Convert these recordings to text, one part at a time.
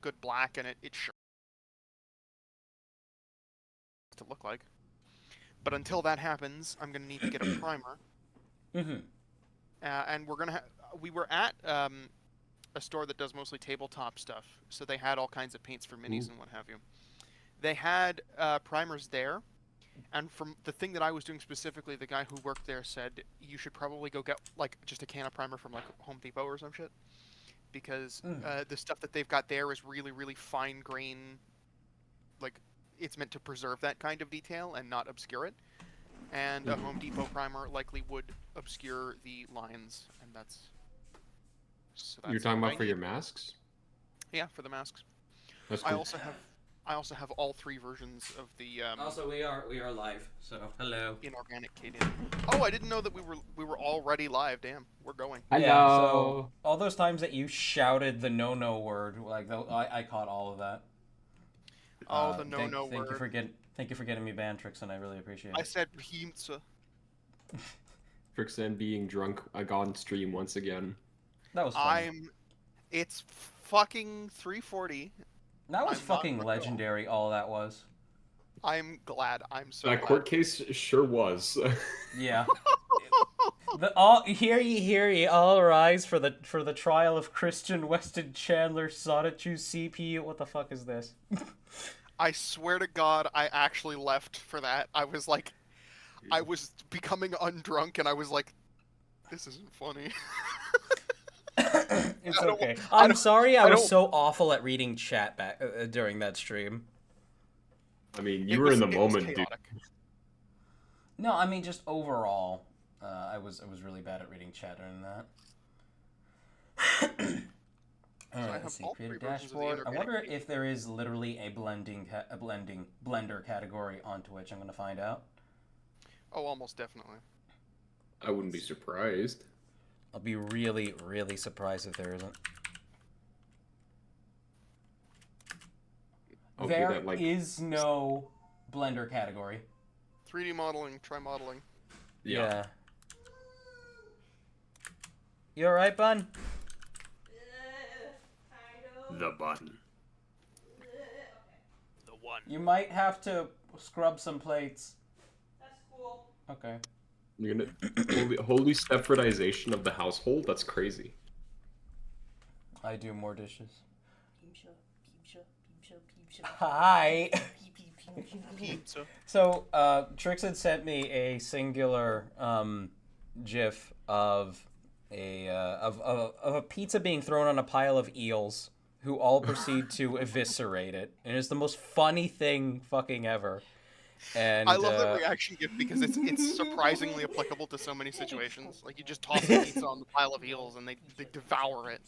good black, and it should to look like. But until that happens, I'm gonna need to get a primer, Mm-hmm. and we were at a store that does mostly tabletop stuff, so they had all kinds of paints for minis Ooh. and what have you. They had primers there, and from the thing that I was doing specifically, the guy who worked there said you should probably go get like just a can of primer from like Home Depot or some shit, because Mm. the stuff that they've got there is really really fine grain, like it's meant to preserve that kind of detail and not obscure it. And a Home Depot primer likely would obscure the lines, and You're that's talking what I about for need. your masks? Yeah, for the masks. That's I cool. also have I also have all three versions of the Also, we are live, so hello. inorganic Cadian. Oh, I didn't know that we were already live. Damn, we're going. Yeah, so Hello. all those times that you shouted the no word, like I caught all of that. Oh, the no Thank you word. for getting me banned, Trixon. I really appreciate I it. said pizza. Trixan being drunk on stream once again. That was fun. It's fucking 3:40. That was I'm not fucking gonna go. legendary. All that was. I'm glad. I'm so That glad. court case sure was. Yeah. Hear ye, all rise for the trial of Christian Weston Chandler Sonichu CPU. What the fuck is this? I swear to God, I actually left for that. I was becoming undrunk, and I was like, this isn't funny. It's I don't- okay. I I'm don't- sorry I I was don't- so awful at reading chat back during that stream. I mean, It you were was- in the it was moment, dude. chaotic. No, I mean just overall, I was really bad at reading chat during that. All I right, have let's see. all Create a three versions of the dashboard. I inorganic wonder Cadian. if there is literally a blender category on Twitch. I'm gonna find out. Oh, almost definitely. I wouldn't be surprised. I'll be really, really surprised if there isn't. Okay, There that, like, is no blender category. 3D modeling, try modeling. yeah. You alright, bun? The button. The one. You might have to scrub some plates. That's cool. Okay. You're gonna holy Stepfordization of the household. That's crazy. I do more dishes. Pizza. Hi. Pizza. So, Trix had sent me a singular GIF of a pizza being thrown on a pile of eels, who all proceed to eviscerate it, and it's the most funny thing fucking ever. And I love that reaction gift because it's surprisingly applicable to so many situations. Like you just toss the pizza on the pile of eels and they devour it.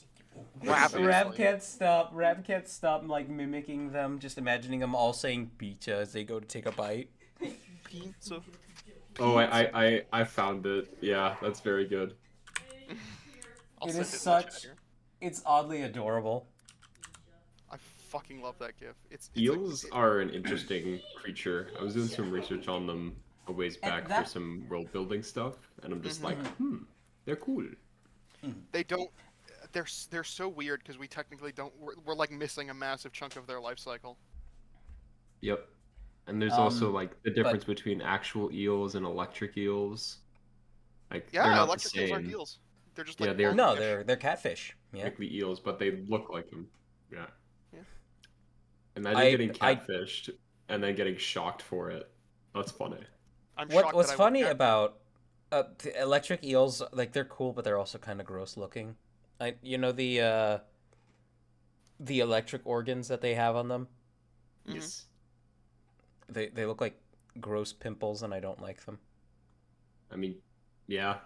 Ravenously. Rap can't stop like mimicking them, just imagining them all saying pizza as they go to take a bite. Pizza. Oh, I found it. Yeah, that's very good. I'll It send is it in the chat such. here. It's oddly adorable. I fucking love that gif. It's Eels are an interesting creature. I was doing some research on them a ways back that- for some world building stuff, and I'm just like, Mm-hmm. they're cool. they don't. They're so weird because we technically don't. We're like missing a massive chunk of their life cycle. Yep. And there's also Um, like the difference between actual eels and electric eels. Like they're Yeah, not electric the eels aren't same, eels. They're just Yeah, like they're- No, lungfish. they're catfish. Yeah. like the eels, but they look like them. Yeah. Yeah. Imagine getting catfished and then getting shocked for it. That's funny. I'm shocked What's that I funny would about the electric eels, like they're cool, but they're also kind of gross looking. You know the electric organs that they have on them. Mhm. Yes. They look like gross pimples, and I don't like them. I mean, yeah.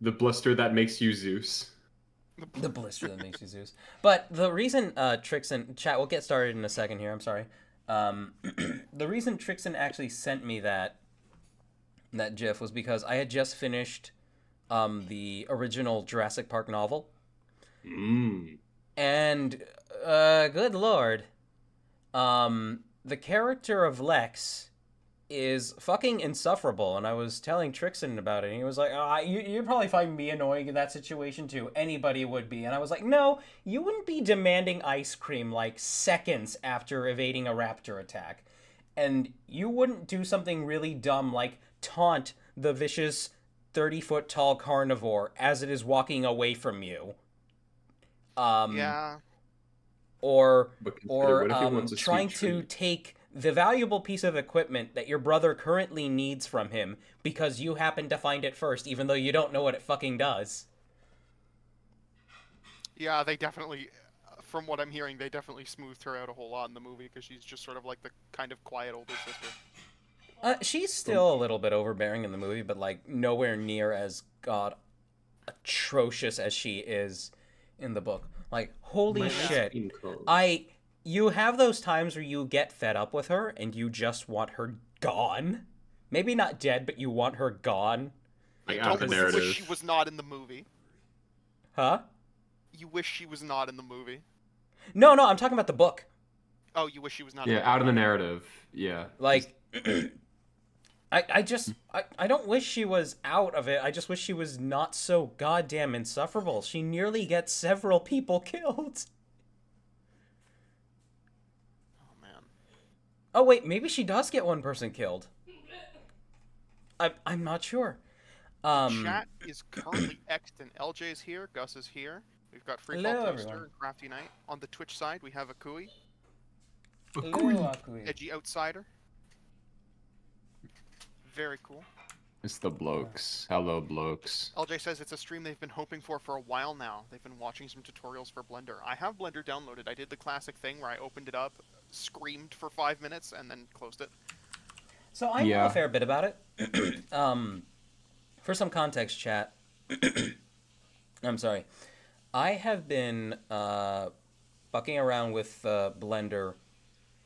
The blister that makes you Zeus. The blister that makes you Zeus. But the reason Trixon chat, we'll get started in a second here. I'm sorry. The reason Trixon actually sent me that GIF was because I had just finished the original Jurassic Park novel, Mmm. and good lord, the character of Lex is fucking insufferable, and I was telling Trixon about it, and he was like, you'd probably find me annoying in that situation too. Anybody would be. And I was like, no, you wouldn't be demanding ice cream like seconds after evading a raptor attack. And you wouldn't do something really dumb like taunt the vicious 30-foot tall carnivore as it is walking away from you. Yeah. Or But consider, what if he or wants a sweet trying to treat? take the valuable piece of equipment that your brother currently needs from him because you happen to find it first, even though you don't know what it fucking does. Yeah, they definitely, from what I'm hearing, they definitely smoothed her out a whole lot in the movie because she's just sort of like the kind of quiet older sister. She's still a little bit overbearing in the movie, but like nowhere near as atrocious as she is in the book. Like, holy My shit. ice cream cone. You have those times where you get fed up with her and you just want her gone. Maybe not dead, but you want her gone. Like, Don't out the you narrative. wish she was not in the movie? Huh? You wish she was not in the movie? No, I'm talking about the book. Oh, you wish she was not. Yeah, in out of the narrative. Yeah. Like, I don't wish she was out of it. I just wish she was not so goddamn insufferable. She nearly gets several people killed. Oh man. Oh wait, maybe she does get one person killed. I'm not sure. Chat is currently extant. LJ's here. Gus is here. We've got Freefall Hello, Toaster everyone. and Crafty Knight. On the Twitch side, we have Akui, Hello, Akui. Edgy Outsider. Very cool. It's the blokes. Hello, blokes. LJ says it's a stream they've been hoping for a while now. They've been watching some tutorials for Blender. I have Blender downloaded. I did the classic thing where I opened it up, screamed for 5 minutes, and then closed it. So I know Yeah. a fair bit about it. For some context, chat. I'm sorry. I have been fucking around with Blender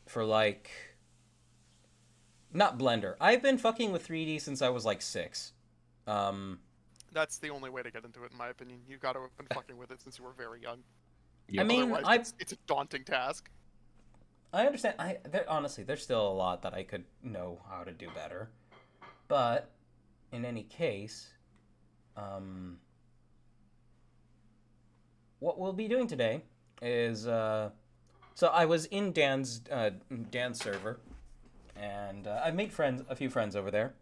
for like... Not Blender. I've been fucking with 3D since I was like 6. That's the only way to get into it, in my opinion. You've got to have been fucking with it since you were very young. I mean, Otherwise, it's a daunting task. I understand. Honestly, there's still a lot that I could know how to do better. But, in any case, what we'll be doing today is, so I was in Dan's server, and I made a few friends over there.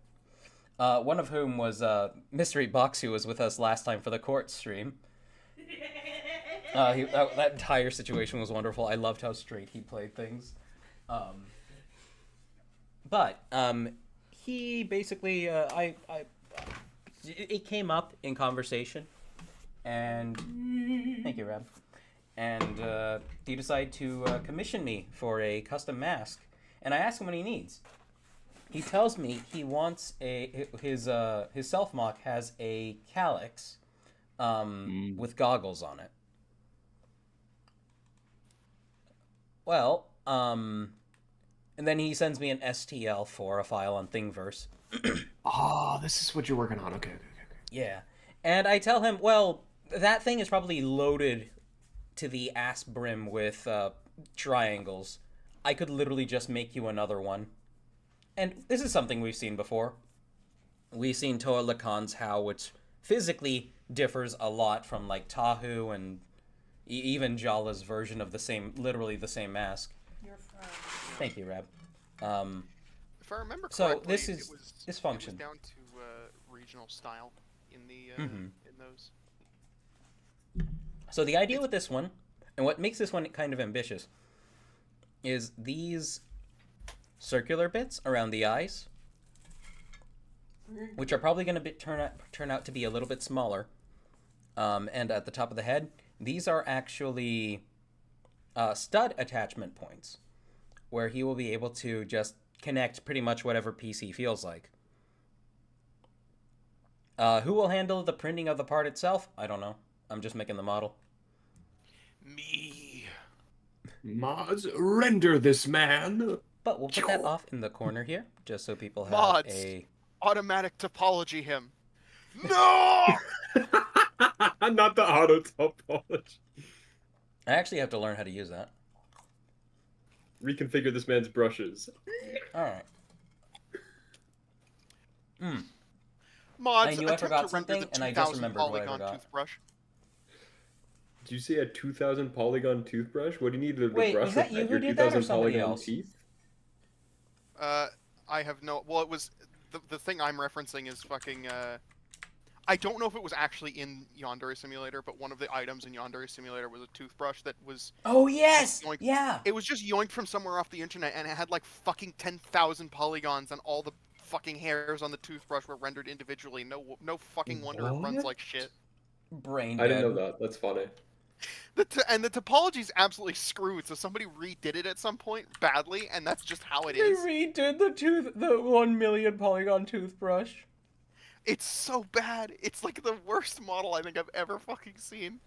One of whom was Mystery Box, who was with us last time for the court stream. That entire situation was wonderful. I loved how straight he played things. But he basically, it came up in conversation, and thank you, Rab. And he decided to commission me for a custom mask, and I asked him what he needs. He tells me he wants his self-mock has a calyx with goggles on it. Well, and then he sends me an STL for a file on Thingiverse. Oh, this is what you're working on. Okay. Yeah. And I tell him, well, that thing is probably loaded to the ass brim with triangles. I could literally just make you another one. And this is something we've seen before. We've seen Toa Lacan's HOW, which physically differs a lot from like Tahu and even Jala's version of literally the same mask. Your friend. Thank you, Rab. If I remember So, correctly, this is- it was, this it function. was down to regional style in the Mhm. in those. So the idea with this one, and what makes this one kind of ambitious, is these circular bits around the eyes, which are probably going to turn out to be a little bit smaller, and at the top of the head, these are actually stud attachment points, where he will be able to just connect pretty much whatever piece he feels like. Who will handle the printing of the part itself? I don't know. I'm just making the model. Me. Mods, render this man. But we'll put that off in the corner here, just so people have Mods. a... Automatic topology him. No! Not the auto topology. I actually have to learn how to use that. Reconfigure this man's brushes. Alright. Mm. Mods, I knew I attempt forgot to render something, the and I just 2000 remembered what I polygon forgot. toothbrush. Did you say a 2,000 polygon toothbrush? What do you need to Wait, brush was that with you that? who Your did that or 2,000 somebody polygon else? teeth? I have no. Well, it was the thing I'm referencing is fucking. I don't know if it was actually in Yandere Simulator, but one of the items in Yandere Simulator was a toothbrush that was Oh yes, yoinked. yeah. It was just yoinked from somewhere off the internet, and it had like fucking 10,000 polygons, and all the fucking hairs on the toothbrush were rendered individually. No fucking wonder it runs What? like shit. Brain I dead. didn't know that. That's funny. And the topology's absolutely screwed. So somebody redid it at some point badly, and that's just how it They is. redid the 1,000,000 polygon toothbrush. It's so bad. It's like the worst model I think I've ever fucking seen.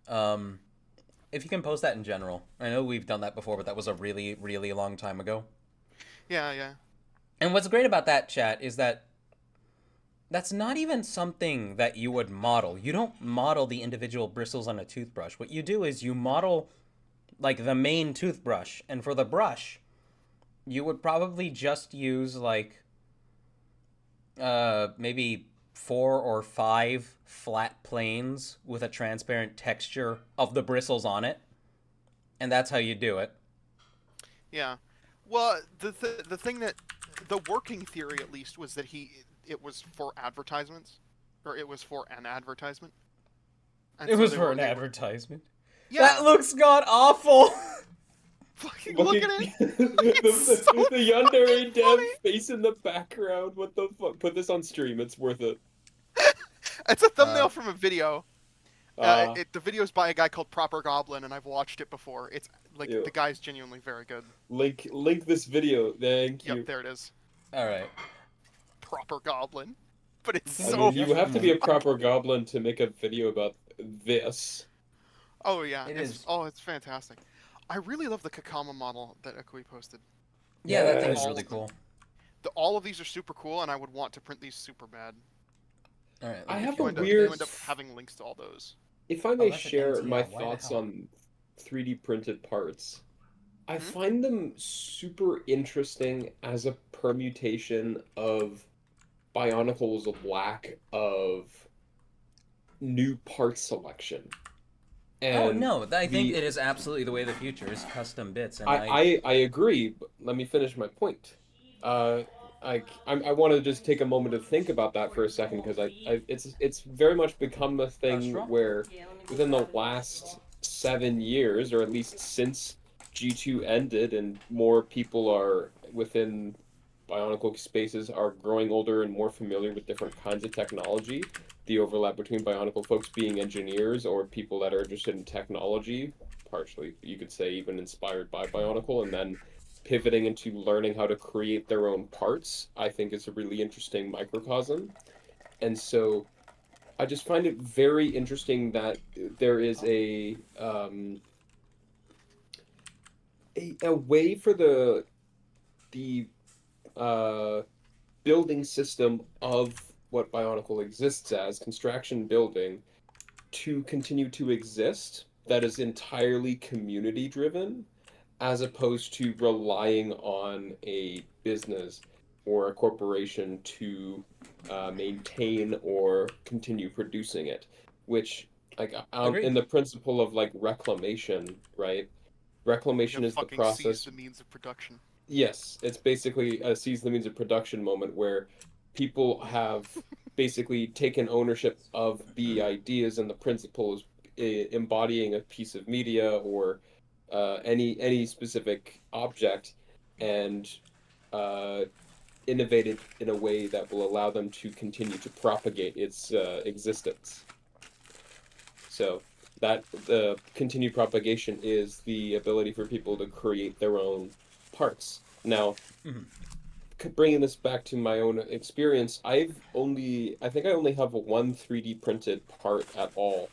If you can post that in general. I know we've done that before, but that was a really, really long time ago. Yeah. And what's great about that, chat, is that that's not even something that you would model. You don't model the individual bristles on a toothbrush. What you do is you model, like, the main toothbrush. And for the brush, you would probably just use, like, maybe 4 or 5 flat planes with a transparent texture of the bristles on it. And that's how you do it. Yeah. Well, the thing that the working theory at least was that it was for advertisements, or it was for an advertisement. And It so was they for were- an they were- advertisement. Yeah. That looks god awful. Fucking look at it. It's so the Yandere dev funny. face in the background. What the fuck? Put this on stream. It's worth it. It's a thumbnail from a video. Uh, The video's by a guy called Proper Goblin, and I've watched it before. It's like Ew. the guy's genuinely very good. link this video. Thank you. Yep, there it is. All right. Proper Goblin. But it's I I so. mean, you have to be a proper goblin to make a video about this. Oh yeah, It it's is. oh, it's fantastic. I really love the Kakama model that Akui posted. Yeah, that thing Yes. is really cool. All of these are super cool, and I would want to print these super bad. All right. I let me have feel a If better. you weird- end up having links to all those. If I may that's an share NTI. my Why the thoughts hell? on 3D printed parts, I Mhm. find them super interesting as a permutation of Bionicle's lack of new part selection. Oh And no, I think the- it is absolutely the way of the future is custom bits, and I agree, but let me finish my point. I want to just take a moment to think about that for a second because it's very much become a thing Strong. where within the last 7 years, or at least since G2 ended, and more people are within Bionicle spaces are growing older and more familiar with different kinds of technology. The overlap between Bionicle folks being engineers or people that are interested in technology, partially you could say even inspired by Bionicle, and then pivoting into learning how to create their own parts, I think is a really interesting microcosm. And so I just find it very interesting that there is a way for the building system of what Bionicle exists as, construction building, to continue to exist that is entirely community driven, as opposed to relying on a business or a corporation to maintain or continue producing it, which like Agreed. in the principle of like reclamation, right? Reclamation You is the fucking process. seize the means of production. Yes, it's basically a seize the means of production moment where people have basically taken ownership of the ideas and the principles embodying a piece of media or any specific object and innovated in a way that will allow them to continue to propagate its existence. So that the continued propagation is the ability for people to create their own parts. Now, bringing this back to my own experience, I think I only have one 3D printed part at all,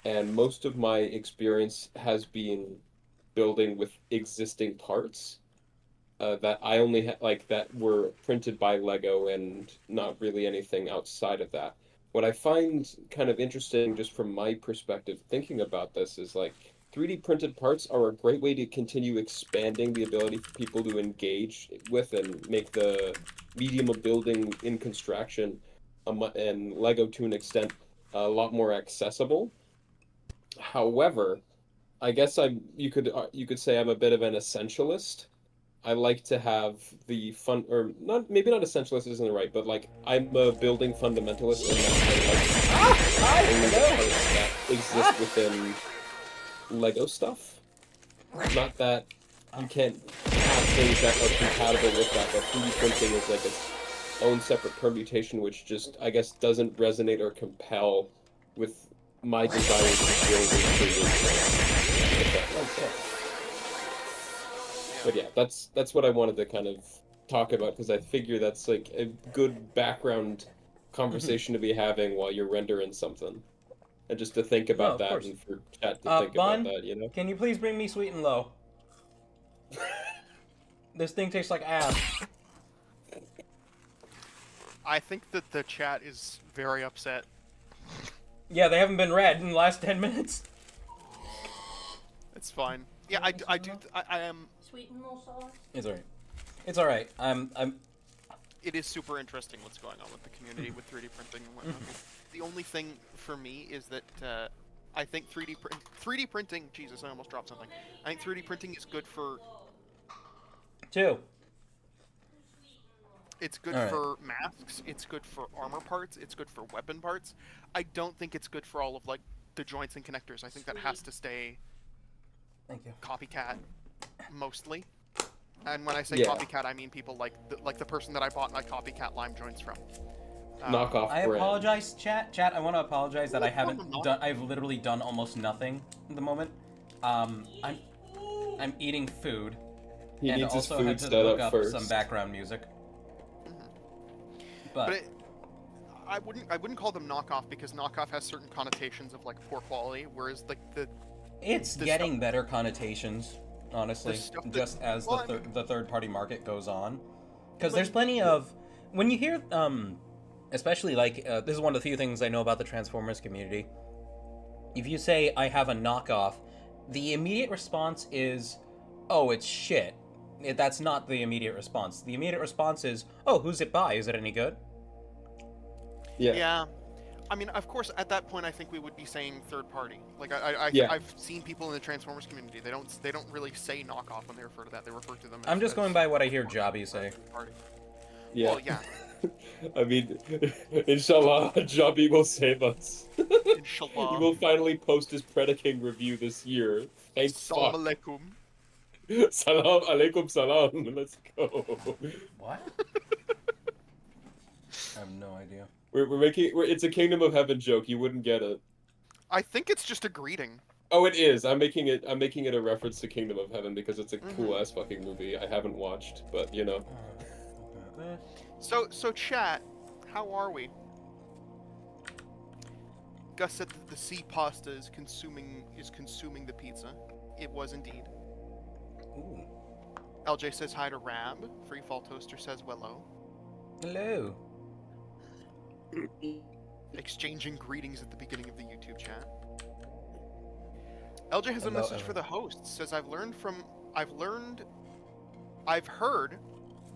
and most of my experience has been building with existing parts that I only that were printed by Lego and not really anything outside of that. What I find kind of interesting, just from my perspective, thinking about this, is like 3D printed parts are a great way to continue expanding the ability for people to engage with and make medium of building in construction, and Lego to an extent, a lot more accessible. However, I guess you could say I'm a bit of an essentialist. I like to have the fun, or not, maybe not essentialist isn't the right, but like I'm a building fundamentalist, and that I like only the parts that exist within Lego stuff. Not that you can't have things that are compatible with that, but 3D printing is like its own separate permutation, which just, I guess, doesn't resonate or compel with my desire to build and create. If that makes sense. But yeah, that's what I wanted to kind of talk about, because I figure that's like a good background conversation to be having while you're rendering something. And just to think about of that, course. and for chat to think Bun, about that, you know? can you please bring me sweet and low? This thing tastes like ass. I think that the chat is very upset. Yeah, they haven't been read in the last 10 minutes. It's fine. Yeah, I am. Sweet and low sauce. It's alright. It's alright. It is super interesting what's going on with the community with 3D printing and whatnot. The only thing for me is that I think 3D printing. Jesus, I almost dropped something. I think 3D printing is good for. 2. It's good All right. for masks. It's good for armor parts. It's good for weapon parts. I don't think it's good for all of like the joints and connectors. I think that has to stay Thank you. copycat mostly. And when I say Yeah. copycat, I mean people like the person that I bought my copycat lime joints from. Knockoff I brand. apologize, chat. Chat, I want to apologize that I No, haven't no. done. I've literally done almost nothing at the moment. I'm eating food He and needs his also had food to set look up up first. some background music. But I wouldn't call them knockoff because knockoff has certain connotations of like poor quality, whereas like it's the getting better connotations, honestly, stuff that- just as well, the third-party market goes on. Because But- there's plenty of when you hear especially like this is one of the few things I know about the Transformers community. If you say I have a knockoff, the immediate response is, "Oh, it's shit." That's not the immediate response. The immediate response is, "Oh, who's it by? Is it any good?" yeah. I mean, of course, at that point, I think we would be saying third party. Like Yeah. I've seen people in the Transformers community. They don't really say knockoff when they refer to that. They refer to them. I'm just as going by what I hear Jobby say. third party. Yeah. Well, yeah. I mean, inshallah, Jobby will save us. He Inshallah. will finally post his Predaking review this year. Thank Salam fuck. alaikum. Salam alaikum salam. Let's go. What? I have no idea. It's a Kingdom of Heaven joke. You wouldn't get it. I think it's just a greeting. Oh, it is. I'm making it a reference to Kingdom of Heaven because it's a cool ass fucking movie. I haven't watched, but you know. So chat, how are we? Gus said that the sea pasta is consuming the pizza. It was indeed. Ooh. LJ says hi to Rab. Freefall Toaster says wello. Hello. Exchanging greetings at the beginning of the YouTube chat. LJ has a Hello, message for the hosts. Says I've heard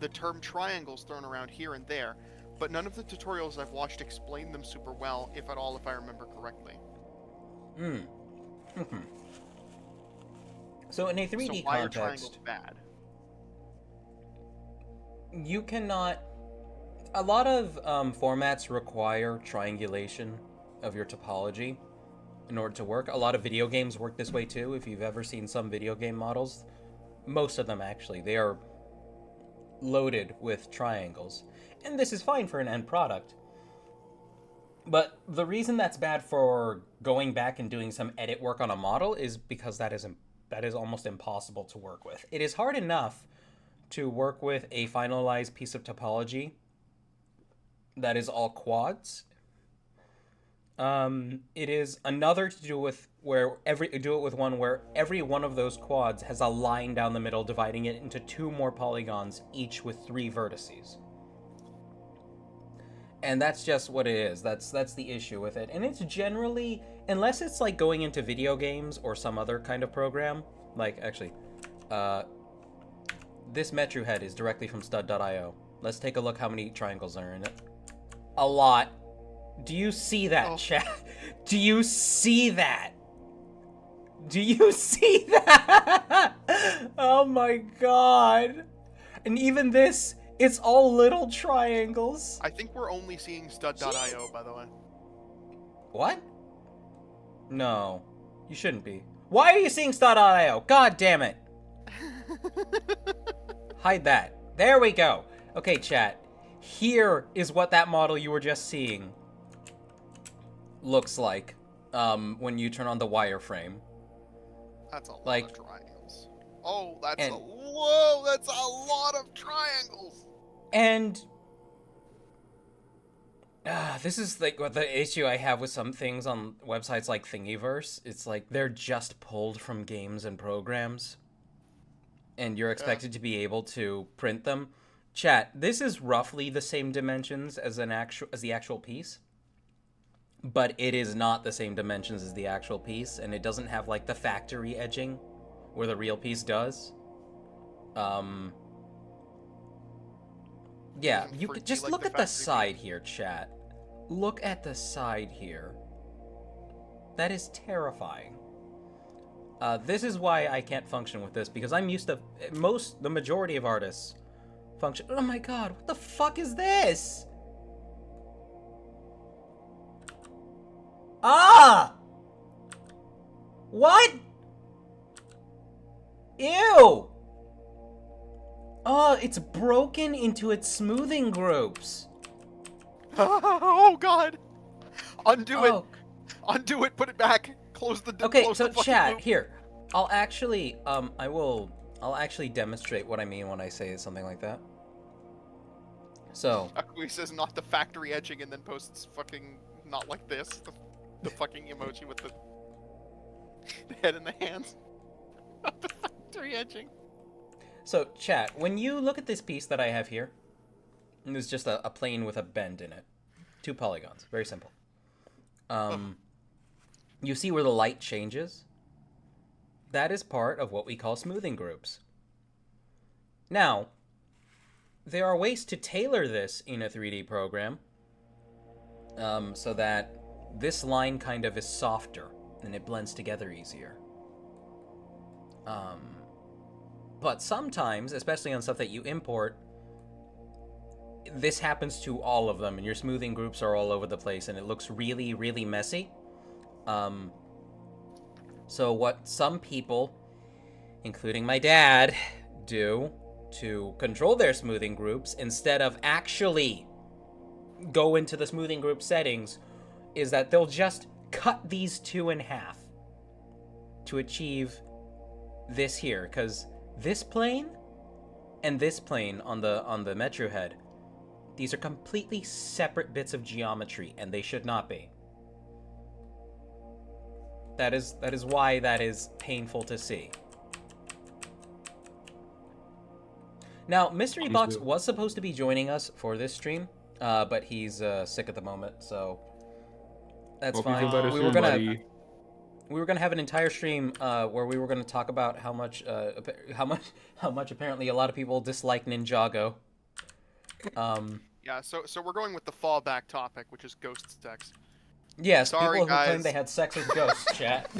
the term triangles thrown around here and there, but none of the tutorials I've watched explain them super well, if at all, if I remember correctly. So in a 3D so why are triangles context, bad? you cannot. A lot of formats require triangulation of your topology in order to work. A lot of video games work this way too. If you've ever seen some video game models, most of them actually, they are loaded with triangles. And this is fine for an end product. But the reason that's bad for going back and doing some edit work on a model is because that is almost impossible to work with. It is hard enough to work with a finalized piece of topology that is all quads. It is another to do with where every one of those quads has a line down the middle dividing it into 2 more polygons, each with 3 vertices. And that's just what it is. That's the issue with it. And it's generally, unless it's like going into video games or some other kind of program, like actually, this Metro head is directly from stud.io. Let's take a look how many triangles are in it. A lot. Do you see that, Oh. chat? Do you see that? Do you see that? Oh my god. And even this, it's all little triangles. I think we're only seeing stud.io, by the way. What? No. You shouldn't be. Why are you seeing stud.io? God damn it. Hide that. There we go. Okay, chat. Here is what that model you were just seeing looks like when you turn on the wireframe. That's a lot Like- of triangles. Oh, that's And- whoa, that's a lot of triangles. And this is like what the issue I have with some things on websites like Thingiverse. It's like they're just pulled from games and programs, and you're expected to be able to print them. Chat, this is roughly the same dimensions as the actual piece, but it is not the same dimensions as the actual piece, and it doesn't have like the factory edging where the real piece does. Yeah, Doesn't you freak could just like look the at the factory side here, chat. Look at the side here. That is terrifying. This is why I can't function with this, because I'm used to the majority of artists function. Oh my god, what the fuck is this? Ah! What? Ew! Oh, it's broken into its smoothing groups. Oh god! Undo Oh. it! Undo it! Put it back! Close the Okay, close so the fucking chat, loop. here. I'll actually demonstrate what I mean when I say something like that. So, Akui says not the factory edging and then posts fucking not like this. The fucking emoji with the head in the hands. Not the factory edging. so chat, when you look at this piece that I have here, and there's just a plane with a bend in it. 2 polygons, very simple. You see where the light changes? That is part of what we call smoothing groups. Now, there are ways to tailor this in a 3D program so that this line kind of is softer and it blends together easier. But sometimes, especially on stuff that you import, this happens to all of them and your smoothing groups are all over the place and it looks really, really messy. So what some people, including my dad, do to control their smoothing groups instead of actually go into the smoothing group settings is that they'll just cut these 2 in half to achieve this here, because this plane and this plane on the Metro head, these are completely separate bits of geometry and they should not be. That is why that is painful to see. Now, Mystery Box was supposed to be joining us for this stream, but he's sick at the moment, so that's Hope you fine. feel better We soon, were gonna buddy. we were gonna have an entire stream where we were gonna talk about how much apparently a lot of people dislike Ninjago. Yeah, so we're going with the fallback topic, which is ghost sex. Yes, Sorry, people who claim guys. they had sex with ghosts, chat.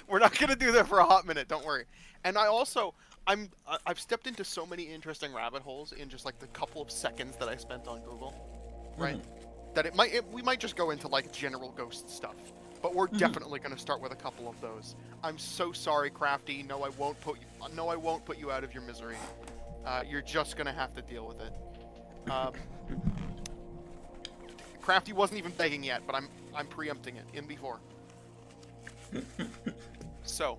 We're not gonna do that for a hot minute. Don't worry. And I've stepped into so many interesting rabbit holes in just like the couple of seconds that I spent on Google, right? That we might just go into like general ghost stuff, but we're definitely gonna start with a couple of those. I'm so sorry, Crafty. No, I won't put you out of your misery. You're just gonna have to deal with it. Crafty wasn't even begging yet, but I'm preempting it in before. So,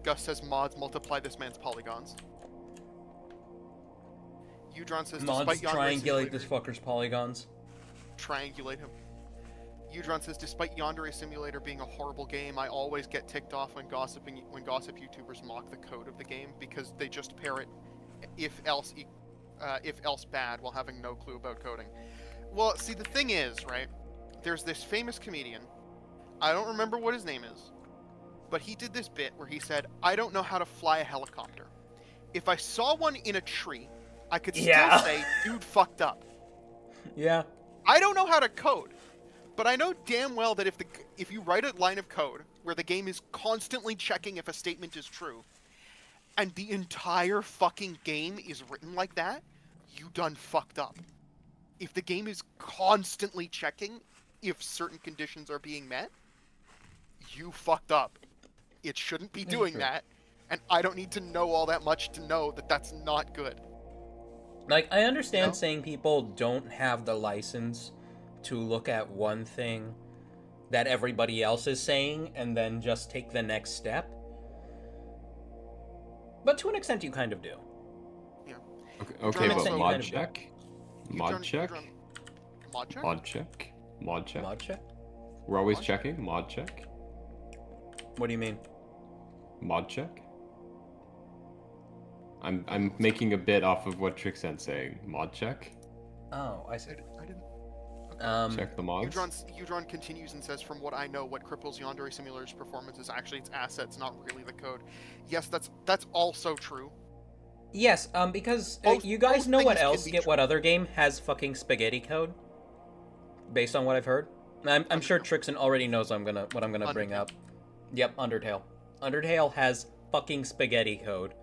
Gus says mods multiply this man's polygons. Udron says Mods despite Yandere triangulate Simulator, this fucker's polygons. triangulate him. Udron says despite Yandere Simulator being a horrible game, I always get ticked off when gossip YouTubers mock the code of the game because they just parrot if else bad while having no clue about coding. Well, see, the thing is, right? There's this famous comedian. I don't remember what his name is, but he did this bit where he said, "I don't know how to fly a helicopter," If I saw one in a tree, I could still Yeah. say, dude fucked up. Yeah. I don't know how to code, but I know damn well that if you write a line of code where the game is constantly checking if a statement is true, and the entire fucking game is written like that, you done fucked up. If the game is constantly checking if certain conditions are being met, you fucked up. It shouldn't be doing true. that, and I don't need to know all that much to know that that's not good. Like, I understand No? saying people don't have the license to look at one thing that everybody else is saying and then just take the next step. But to an extent, you kind of do. Okay, John, but so- mod check? You Mod done- you check? done- Mod check? Mod check? Mod check? Mod check? We're always Mod check? checking. Mod check? What do you mean? Mod check? I'm making a bit off of what Trixen's saying. Mod check? Oh, I see. I didn't. Check the mods? Udron continues and says, from what I know, what cripples Yandere Simulator's performance is actually its assets, not really the code. Yes, that's also true. Yes, because Both- you guys both know what things can else? be Get true. what other game has fucking spaghetti code? Based on what I've heard, I'm sure Undertale. Trixon already knows what I'm gonna bring Undertale. up. Yep, Undertale. Undertale has fucking spaghetti code,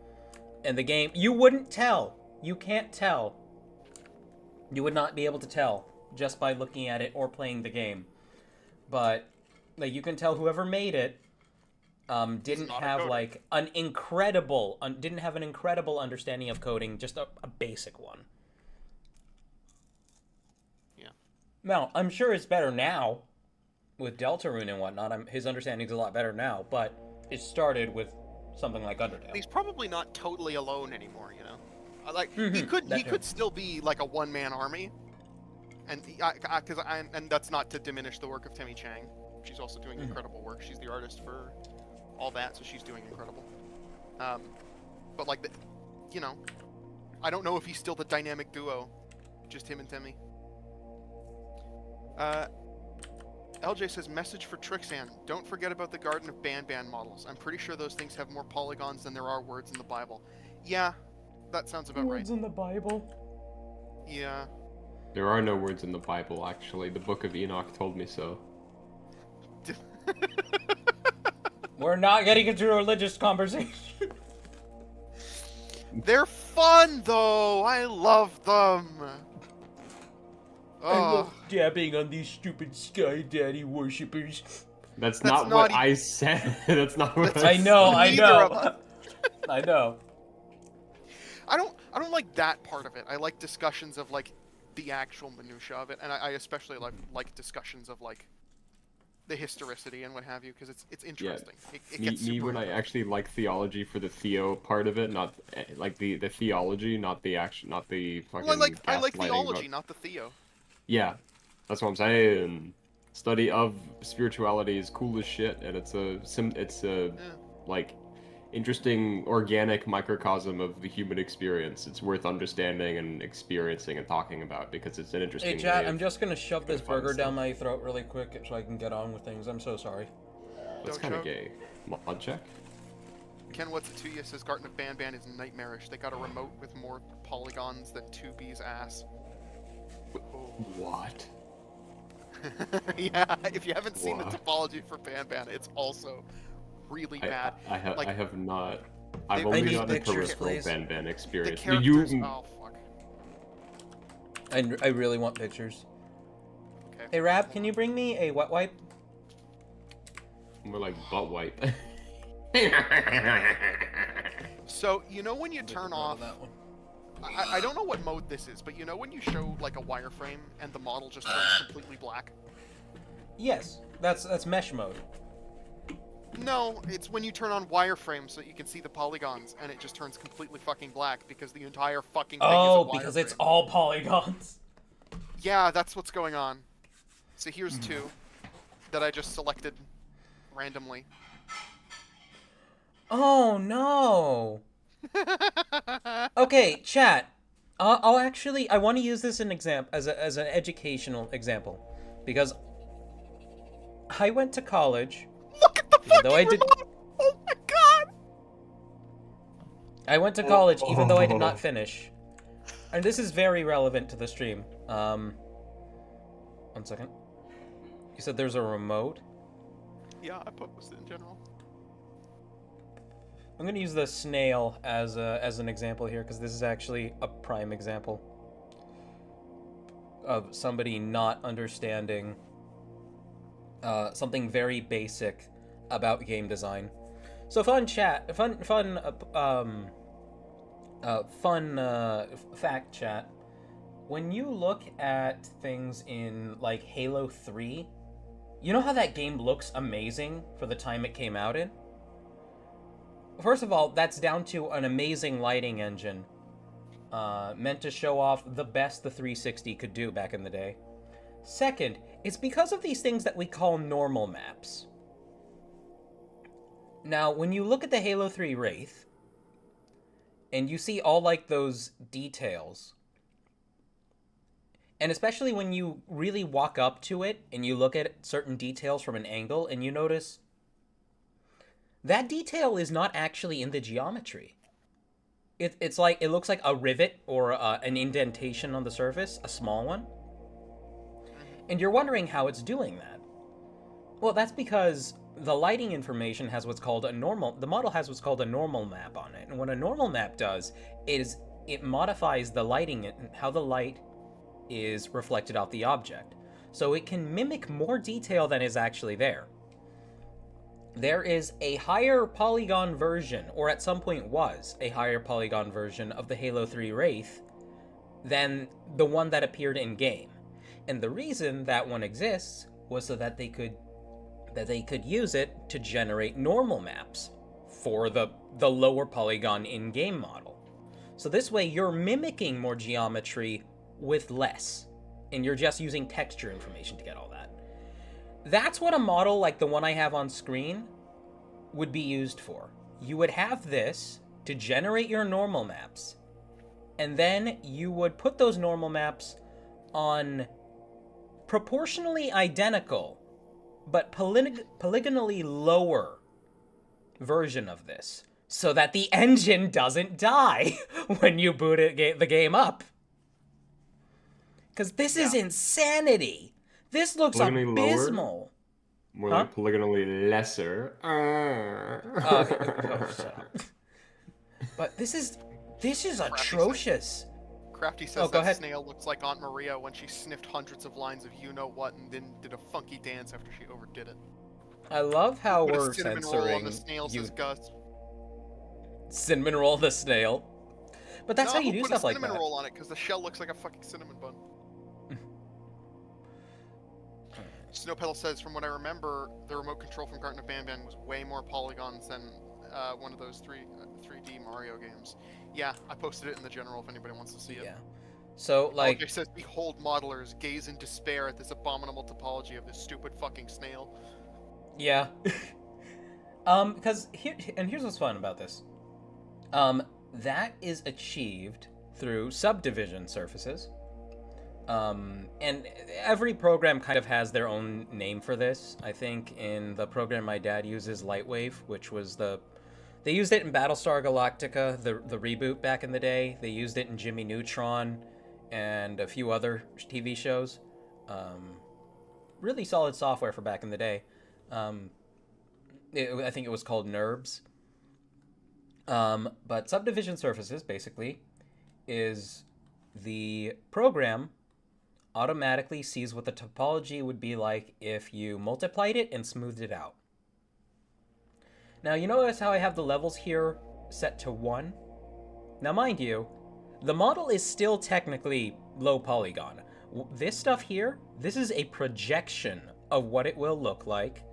and the game you wouldn't tell. You can't tell. You would not be able to tell just by looking at it or playing the game. But like you can tell whoever made it didn't not a have coder. like didn't have an incredible understanding of coding, just a basic one. Yeah. Now, I'm sure it's better now with Deltarune and whatnot. His understanding's a lot better now, but it started with something like Undertale. He's probably not totally alone anymore, you know. Like he Mhm, could that he too. could still be like a one-man army, and and that's not to diminish the work of Temi Chang. She's also doing Mhm. incredible work. She's the artist for all that, so she's doing incredible. But like you know, I don't know if he's still the dynamic duo, just him and Temi. LJ says, message for Trixan. Don't forget about the Garden of Banban models. I'm pretty sure those things have more polygons than there are words in the Bible. Yeah, that sounds about right. in the Bible. Yeah. There are no words in the Bible, actually. The Book of Enoch told me so. We're not getting into a religious conversation. They're fun, though. I love them. I Oh, love dabbing on these stupid Sky Daddy worshippers. That's That's not not what even- I said. That's not what That's- I know, I Neither of know. us. I know. I don't like that part of it. I like discussions of like the actual minutia of it, and I especially like discussions of like the historicity and what have you, because it's interesting. It Me, gets me super when I interesting. actually like theology for the theo part of it, not like the theology, not the action, not the fucking. Well, I like gaslighting, theology, but- not the theo. Yeah, that's what I'm saying. Study of spirituality is cool as shit, and it's a like interesting organic microcosm of the human experience. It's worth understanding and experiencing and talking about because it's an interesting. Hey, chat, way I'm of- just gonna shove this fun burger stuff. down my throat really quick so I can get on with things. I'm so sorry. That's Don't kind of choke. gay. Mod check. Ken What's It To You says Garden of Banban is nightmarish. They got a remote with more polygons than 2B's ass. Oh. What? Yeah, if you haven't seen the Wow. topology for Banban, it's also really I, bad. I, I, Like, I have not. they- I've I only need got a pictures, peripheral please. Ban The experience. characters. You, Oh fuck. I really want pictures. Okay. Hey, Rap, can you bring me a wet wipe? More like butt wipe. So you know when you turn off. that one. I don't know what mode this is, but you know when you show like a wireframe and the model just turns completely black? Yes, that's mesh mode. No, it's when you turn on wireframe so that you can see the polygons and it just turns completely fucking black because the entire fucking thing Oh, is a because it's wireframe. all polygons. Yeah, that's what's going on. So here's Hmm. two that I just selected randomly. Oh no. Okay, chat. I'll actually I want to use this an as an educational example because I went to college. Look at the Even fucking though I did- remote! Oh my god! I went to college even though I did not finish. And this is very relevant to the stream. 1 second. You said there's a remote? Yeah, I posted in general. I'm gonna use the snail as an example here, because this is actually a prime example of somebody not understanding something very basic about game design. So fun fact chat. When you look at things in like Halo 3, you know how that game looks amazing for the time it came out in? First of all, that's down to an amazing lighting engine meant to show off the best the 360 could do back in the day. Second, it's because of these things that we call normal maps. Now, when you look at the Halo 3 Wraith, and you see all like those details, and especially when you really walk up to it and you look at certain details from an angle and you notice that detail is not actually in the geometry. It's like, it looks like a rivet or an indentation on the surface, a small one. And you're wondering how it's doing that. Well, that's because the lighting information has what's called the model has what's called a normal map on it. And what a normal map does is it modifies the lighting, how the light is reflected off the object. So it can mimic more detail than is actually there. There is a higher polygon version, or at some point was a higher polygon version of the Halo 3 Wraith than the one that appeared in game. And the reason that one exists was so that they could use it to generate normal maps for the lower polygon in-game model. So this way you're mimicking more geometry with less, and you're just using texture information to get all that. That's what a model like the one I have on screen would be used for. You would have this to generate your normal maps, and then you would put those normal maps on proportionally identical but polygonally lower version of this, so that the engine doesn't die when you boot the game up. Because this is insanity. This looks Polygonally abysmal. lower? More like polygonally lesser. But this is atrocious. Crafty says go that ahead. snail looks like Aunt Maria when she sniffed hundreds of lines of you-know-what and then did a funky dance after she overdid it. I love how Put a we're cinnamon roll on censoring the snail, you. says Gus. Cinnamon roll the snail. But that's No, how you do put stuff a like cinnamon that. roll on it because the shell looks like a fucking cinnamon bun. Snowpetal says, from what I remember, the remote control from Garten of Banban was way more polygons than one of those 3D Mario games. Yeah, I posted it in the general if anybody wants to see it. Yeah. So like, LJ says, behold modelers, gaze in despair at this abominable topology of this stupid fucking snail. yeah. Because here's what's fun about this. That is achieved through subdivision surfaces. And every program kind of has their own name for this. I think in the program my dad uses, Lightwave, which was they used it in Battlestar Galactica, the reboot back in the day. They used it in Jimmy Neutron and a few other TV shows. Really solid software for back in the day. I think it was called NURBS. But subdivision surfaces, basically, is the program automatically sees what the topology would be like if you multiplied it and smoothed it out. Now, you notice how I have the levels here set to 1? Now, mind you, the model is still technically low polygon. This stuff here, this is a projection of what it will look like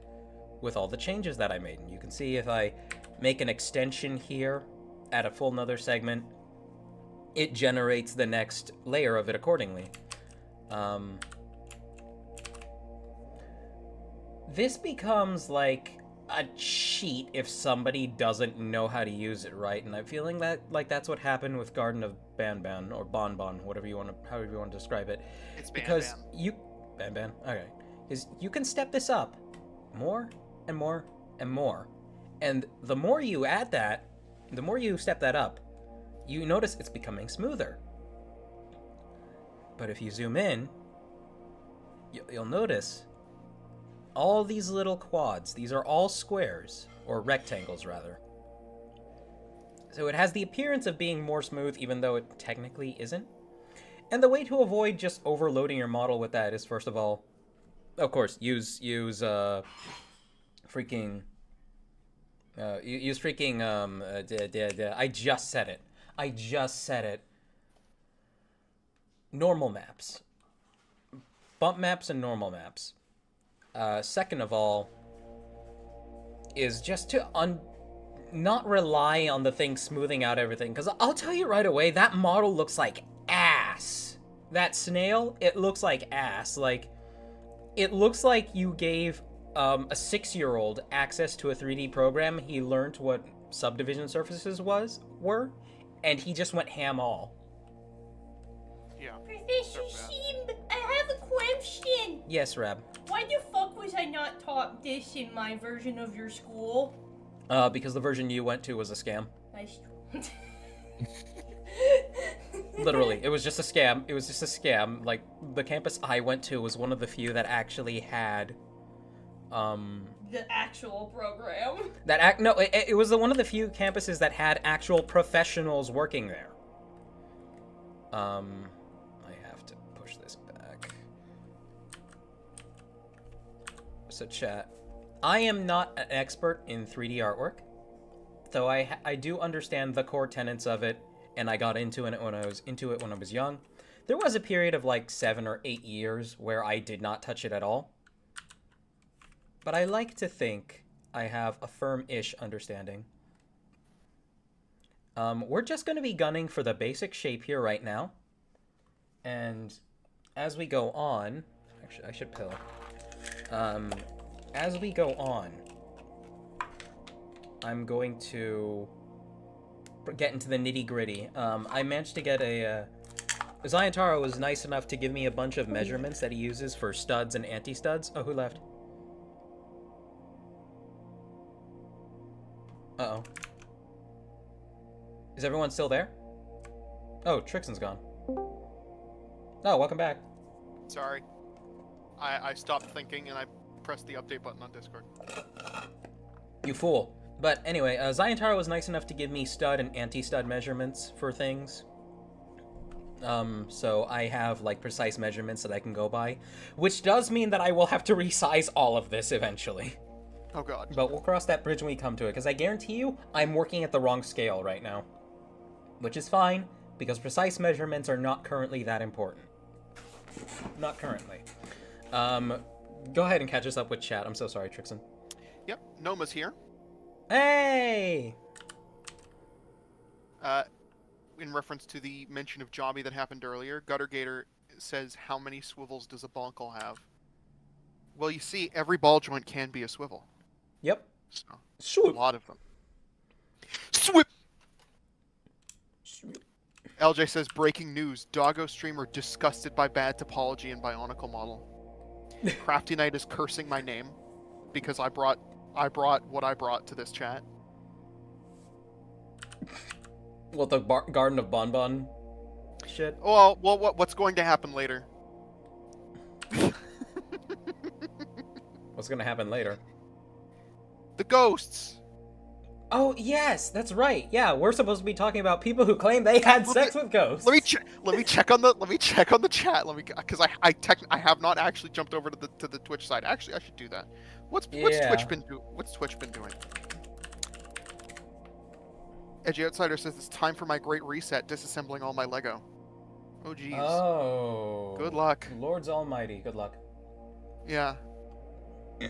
with all the changes that I made. And you can see if I make an extension here, add a full another segment, it generates the next layer of it accordingly. This becomes like a cheat if somebody doesn't know how to use it right, and I'm feeling that like that's what happened with Garden of Banban or Bonbon, however you want to describe it. It's Because Banban. Banban, okay, is you can step this up more and more and more, and the more you add that, the more you step that up, you notice it's becoming smoother. But if you zoom in, you'll notice all these little quads. These are all squares, or rectangles rather. So it has the appearance of being more smooth, even though it technically isn't. And the way to avoid just overloading your model with that is, first of all, of course, use freaking I just said it. Normal maps. Bump maps and normal maps. Second of all, is just to not rely on the thing smoothing out everything. Because I'll tell you right away, that model looks like ass. That snail, it looks like ass. Like, it looks like you gave a 6-year-old access to a 3D program. He learned what subdivision surfaces were, and he just went ham all. Yeah. Professor Sim, I have a question. Yes, Rab. Why the fuck was I not taught this in my version of your school? Because the version you went to was a scam. Nice. Literally, it was just a scam. It was just a scam. Like, the campus I went to was one of the few that actually had, The actual program. it was one of the few campuses that had actual professionals working there. I have to push this back. So chat, I am not an expert in 3D artwork, though I do understand the core tenets of it, and I got into it when I was young. There was a period of like 7 or 8 years where I did not touch it at all. But I like to think I have a firm-ish understanding. We're just going to be gunning for the basic shape here right now. And as we go on... Actually, I should pill. As we go on, I'm going to get into the nitty-gritty. I managed to get a... Zayantaro was nice enough to give me a bunch of measurements that he uses for studs and anti-studs. Oh, who left? Uh-oh. Is everyone still there? Oh, Trixon's gone. Oh, welcome back. Sorry. I stopped thinking and I pressed the update button on Discord. You fool. But anyway, Zayantaro was nice enough to give me stud and anti-stud measurements for things. So I have, like, precise measurements that I can go by. Which does mean that I will have to resize all of this eventually. Oh god. But we'll cross that bridge when we come to it, because I guarantee you, I'm working at the wrong scale right now. Which is fine, because precise measurements are not currently that important. Not currently. Go ahead and catch us up with chat. I'm so sorry, Trixon. Yep, Noma's here. Hey! In reference to the mention of Jobby that happened earlier, Guttergator says, how many swivels does a bonkel have? Well, you see, every ball joint can be a swivel. Yep. So, a Swoop. lot of them. Swip! LJ says, breaking news. Doggo streamer disgusted by bad topology and Bionicle model. Crafty Knight is cursing my name because I brought what I brought to this chat. Well, the Garden of Bonbon shit. Well, what's going to happen later? What's gonna happen later? The ghosts. Oh, yes, that's right. Yeah, we're supposed to be talking about people who claim they had sex with ghosts. Let me check on the chat. Because I have not actually jumped over to the Twitch side. Actually, I should do that. What's Twitch been doing? Edgy Outsider says it's time for my great reset, disassembling all my Lego. Oh jeez. Oh. Good luck. Lords Almighty, good luck. Yeah.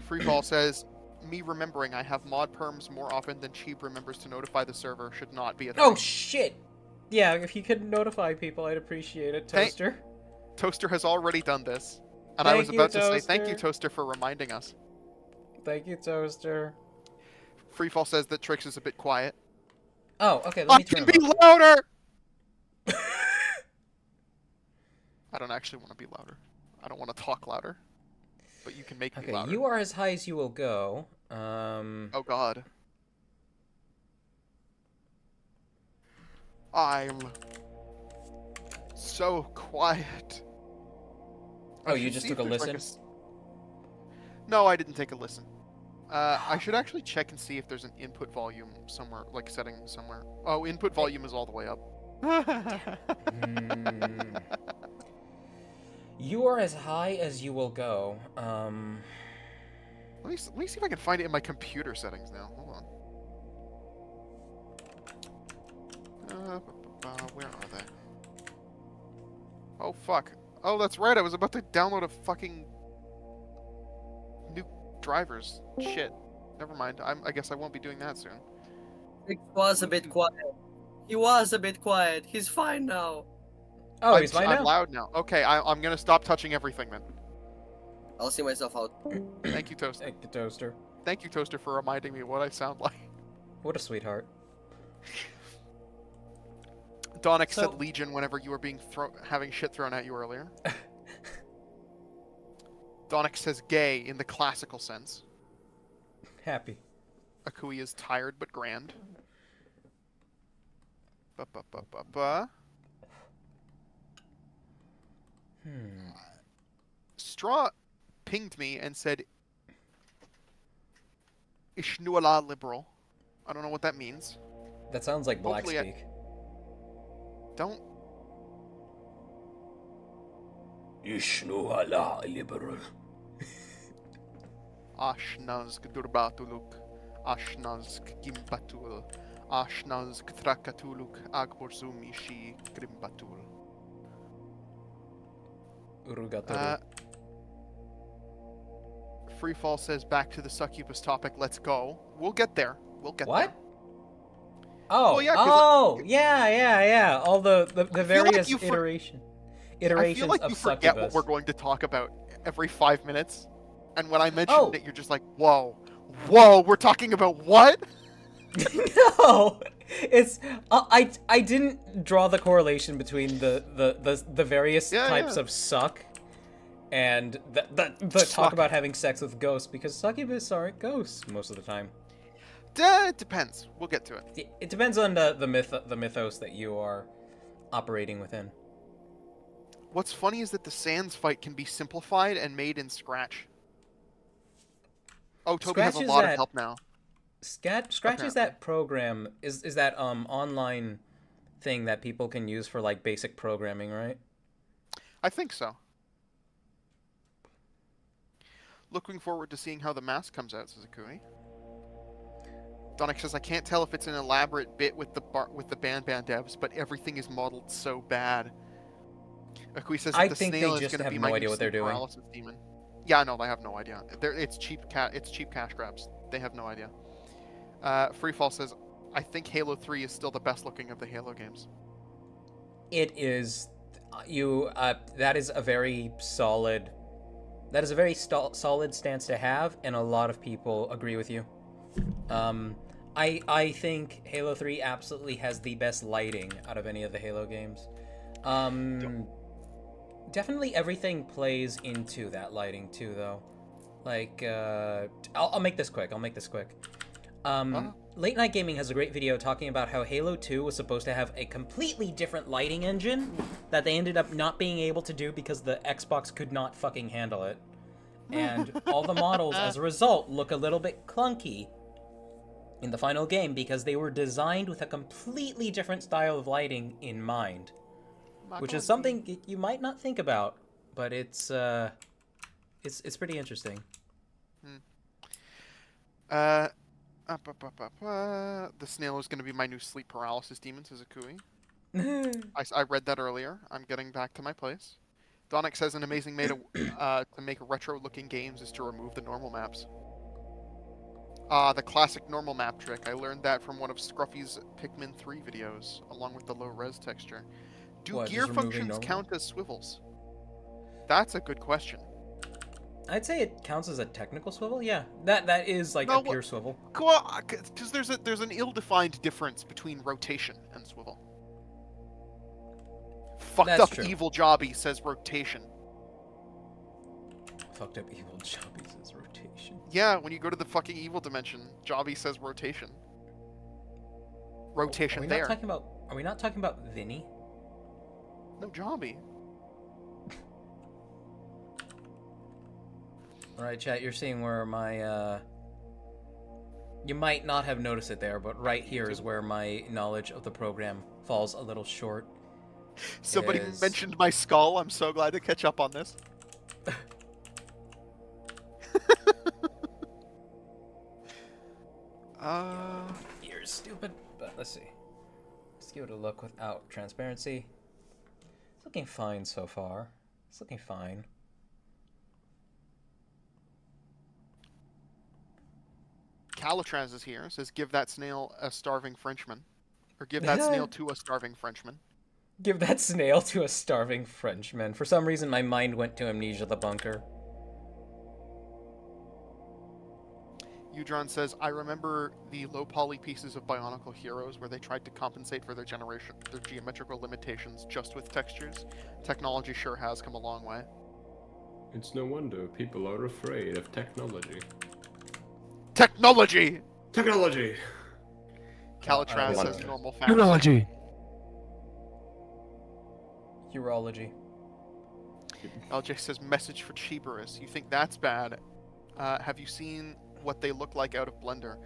Freefall says, me remembering I have mod perms more often than Cheeb remembers to notify the server should not be a thing. Oh shit! Yeah, if you could notify people, I'd appreciate it, Toaster. Toaster has already done this. And I was about to say thank you, Toaster. Toaster, for reminding us. Thank you, Toaster. Freefall says that Trix is a bit quiet. Oh, okay, let I me turn can him be up. louder! I don't actually want to be louder. I don't want to talk louder. But you can make me Okay, louder. you are as high as you will go. Oh god. I'm so quiet. Oh, I you should just see took if a there's, like, listen? No, I didn't take a listen. I should actually check and see if there's an input volume somewhere, like setting somewhere. Oh, input volume is all the way up. Hmm. You are as high as you will go. Let me see if I can find it in my computer settings now. Hold on. Where are they? Oh fuck. Oh, that's right. I was about to download a fucking new drivers. Shit. Never mind. I guess I won't be doing that soon. It was a bit quiet. He was a bit quiet. He's fine now. Oh, he's fine I'm now? loud now. Okay, I'm gonna stop touching everything then. I'll see myself out. Thank you, Toaster. Thank you, Toaster. Thank you, Toaster, for reminding me what I sound like. What a sweetheart. Donick So- said Legion whenever you were being having shit thrown at you earlier. Donick says gay in the classical sense. Happy. Akui is tired but grand. Ba-ba-ba-ba-ba. Straw pinged me and said, Ishnuala liberal. I don't know what that means. That sounds like black Hopefully I- speak. Don't. Ishnu Allah liberal. Ashnaz Durbatuluk. Ashnaz Gimbatul. Ashnaz Ktrakatuluk Agborzumishi Grimbatul. Urugataru. Freefall says back to the succubus topic, let's go. We'll get there. We'll get What? there. Oh, Well, yeah, 'cause oh, yeah. All the feel like various you for- iterations I feel like of you forget what succubus. we're going to talk about every 5 minutes. And when I mentioned Oh. it, you're just like, whoa. Whoa, we're talking about what? No, it's I didn't draw the correlation between the various Yeah, types yeah. of suck and the talk Suck. about having sex with ghosts, because succubus aren't ghosts most of the time. It depends. We'll get to it. It depends on the mythos that you are operating within. What's funny is that the Sans fight can be simplified and made in Scratch. Oh, Toby has a Scratch is lot of that- help now. Scratch is Apparently. that program is that online thing that people can use for like basic programming, right? I think so. Looking forward to seeing how the mask comes out, says Akui. Donick says, I can't tell if it's an elaborate bit with the Ban devs, but everything is modeled so bad. Akui says that I the think they snail is just going to have be no my idea new what they're sleep doing. paralysis demon. Yeah, no, they have no idea. It's cheap cash grabs. They have no idea. Freefall says, I think Halo 3 is still the best looking of the Halo games. It is that is a very solid stance to have, and a lot of people agree with you. I think Halo 3 absolutely has the best lighting out of any of the Halo games. Definitely everything plays into that lighting too, though. Like, I'll make this quick. Late Night Gaming has a great video talking about how Halo 2 was supposed to have a completely different lighting engine that they ended up not being able to do because the Xbox could not fucking handle it. And all the models, as a result, look a little bit clunky in the final game because they were designed with a completely different style of lighting in mind. Which is something you might not think about, but it's pretty interesting. The snail is going to be my new sleep paralysis demon, says Akui. I read that earlier. I'm getting back to my place. Donick says an amazing way to make retro-looking games is to remove the normal maps. The classic normal map trick. I learned that from one of Scruffy's Pikmin 3 videos, along with the low-res texture. Do What, gear just removing functions normal? count as swivels? That's a good question. I'd say it counts as a technical swivel. Yeah, that is like No, a pure swivel. Because there's an ill-defined difference between rotation and swivel. Fucked That's up true. evil jobby says rotation. Fucked up evil jobbies is rotation. Yeah, when you go to the fucking evil dimension, jobby says rotation. Are Rotation we there. not talking about Are we not talking about Vinny? No, Jobby. Alright, chat, you're seeing where my, You might not have noticed it there, but right here is where my knowledge of the program falls a little short. Somebody Is- mentioned my skull. I'm so glad to catch up on this. You're stupid, but let's see. Let's give it a look without transparency. It's looking fine so far. It's looking fine. Calatrans is here. Says, give that snail a starving Frenchman. Or give that snail to a starving Frenchman. Give that snail to a starving Frenchman. For some reason, my mind went to Amnesia the Bunker. Udron says, I remember the low poly pieces of Bionicle Heroes where they tried to compensate for their geometrical limitations just with textures. Technology sure has come a long way. It's no wonder people are afraid of technology. Technology! Technology! Calatrans wonder. says normal facts. Technology. Urology. LJ says, message for Cheaperus. You think that's bad? Have you seen what they look like out of Blender?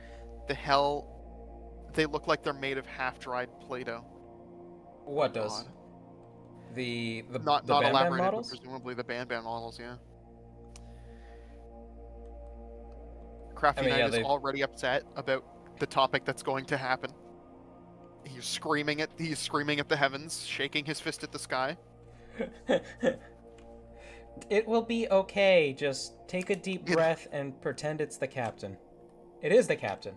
The hell, they look like they're made of half-dried Play-Doh. What does? God. The Not Bam Bam elaborated, but models? presumably the Ban models, yeah. Crafty I mean, Knight yeah, is they- already upset about the topic that's going to happen. He's screaming at the heavens, shaking his fist at the sky. It will be okay. Just take a deep breath and pretend it's the captain. It is the captain.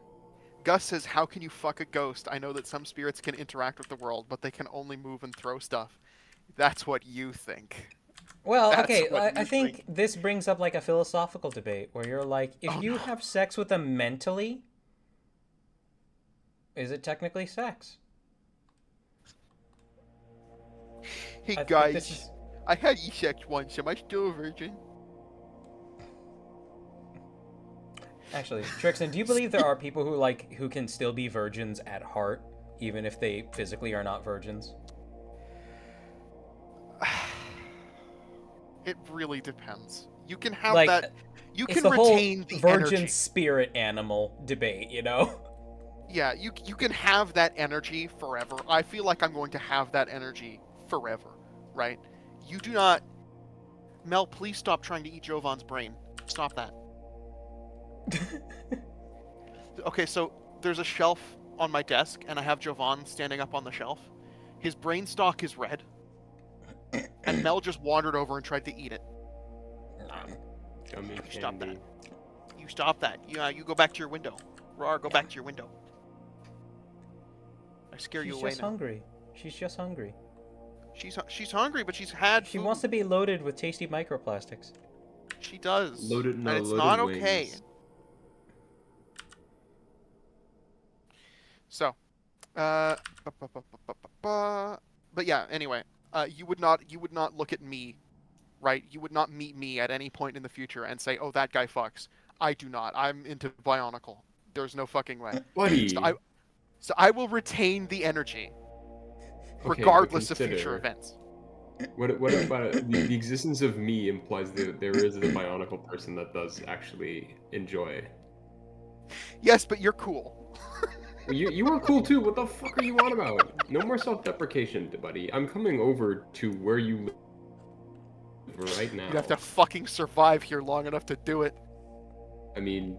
Gus says, how can you fuck a ghost? I know that some spirits can interact with the world, but they can only move and throw stuff. That's what you think. Well, That's okay, what I you think this brings up like a philosophical debate where you're like, if Oh, you no. have sex with them mentally, is it technically sex? Hey I think guys, this is- I had sex once. Am I still a virgin? Actually, Trixon, do you believe there are people who can still be virgins at heart, even if they physically are not virgins? It really depends. You can have Like, that. You It's can the whole retain the virgin energy. spirit animal debate, you know? Yeah, you can have that energy forever. I feel like I'm going to have that energy forever, right? You do not. Mel, please stop trying to eat Jovan's brain. Stop that. Okay, so there's a shelf on my desk, and I have Jovan standing up on the shelf. His brain stalk is red, and Mel just wandered over and tried to eat it. Gummy Stop candy. You stop that. You go back to your window. Rar, go back to your window. I scare you She's away just now. hungry. She's just hungry. She's hungry, but she's had She food. wants to be loaded with tasty microplastics. She does. Loaded- no, and it's loaded not okay. wings. So, but yeah. Anyway, you would not look at me, right? You would not meet me at any point in the future and say, "Oh, that guy fucks." I do not. I'm into Bionicle. There's no fucking way. Buddy! So I will retain the energy, but regardless of future consider- events. What about the existence of me implies that there is a Bionicle person that does actually enjoy. Yes, but you're cool. You are cool too. What the fuck are you on about? No more self-deprecation, buddy. I'm coming over to where you live right now. You have to fucking survive here long enough to do it. I mean,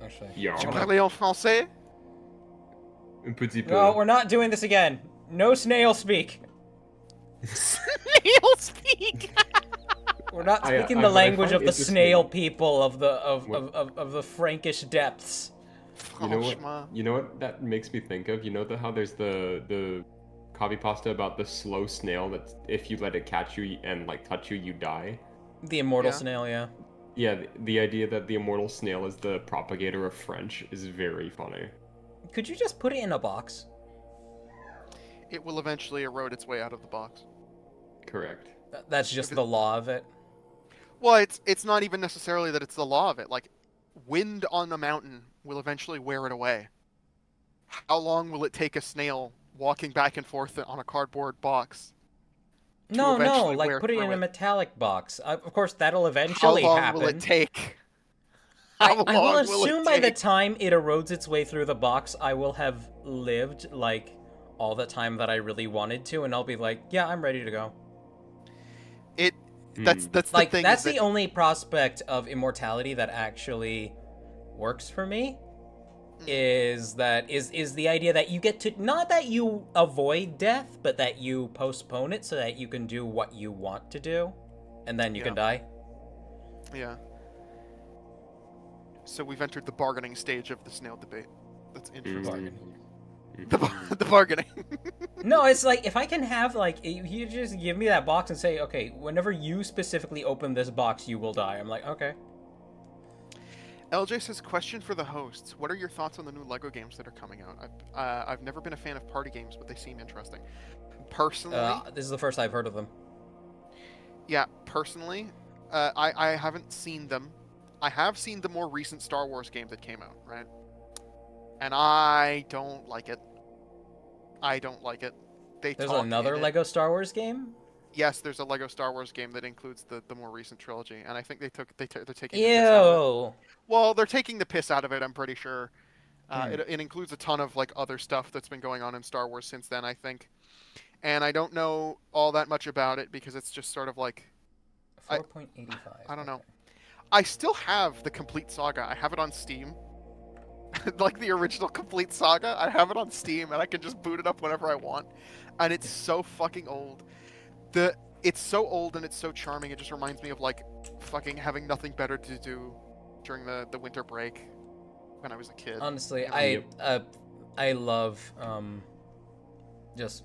Actually. yeah. Tu parles en français? Un petit peu. No, we're not doing this again. No snail speak. Snail speak. We're not I- speaking I- the I language find of the interesting- snail people of the What- of the Frankish depths. You know what? Franchement. You know what that makes me think of? You know how there's the copy pasta about the slow snail that if you let it catch you and like touch you, you die. The immortal Yeah. snail, yeah. Yeah, the idea that the immortal snail is the propagator of French is very funny. Could you just put it in a box? It will eventually erode its way out of the box. Correct. That's just the law of it. Well, it's not even necessarily that it's the law of it. Like, wind on a mountain will eventually wear it away. How long will it take a snail walking back and forth on a cardboard box. No, eventually like wear put it through in a it. metallic box. Of course, that'll How eventually long happen. will it take? I How will long will assume it by the take? time it erodes its way through the box, I will have lived like all the time that I really wanted to, and I'll be like, yeah, I'm ready to go. That's the Like thing. that's is that the only prospect of immortality that actually works for me. Is the idea that you get to, not that you avoid death, but that you postpone it so that you can do what you want to do, and then you can die. Yeah. So we've entered the bargaining stage of the snail debate. That's interesting. The bargaining. No, it's like if I can have like you just give me that box and say, okay, whenever you specifically open this box, you will die. I'm like, okay. LJ says, question for the hosts. What are your thoughts on the new LEGO games that are coming out? I've never been a fan of party games, but they seem interesting. Personally, This is the first I've heard of them. yeah, personally, I haven't seen them. I have seen the more recent Star Wars game that came out, right? And I don't like it. I don't like it. There's talk another in it. Lego Star Wars game. Yes, there's a Lego Star Wars game that includes the more recent trilogy, and I think they're taking the piss out of it. Ew. Well, they're taking the piss out of it. I'm pretty sure. Hmm. It includes a ton of like other stuff that's been going on in Star Wars since then, I think. And I don't know all that much about it because it's just sort of like 4.85. I don't know. I still have the complete saga. I have it on Steam. Like the original complete saga. I have it on Steam and I can just boot it up whenever I want. And it's so fucking old. It's so old and it's so charming. It just reminds me of like fucking having nothing better to do during the winter break when I was a kid. Honestly, Yeah. I love just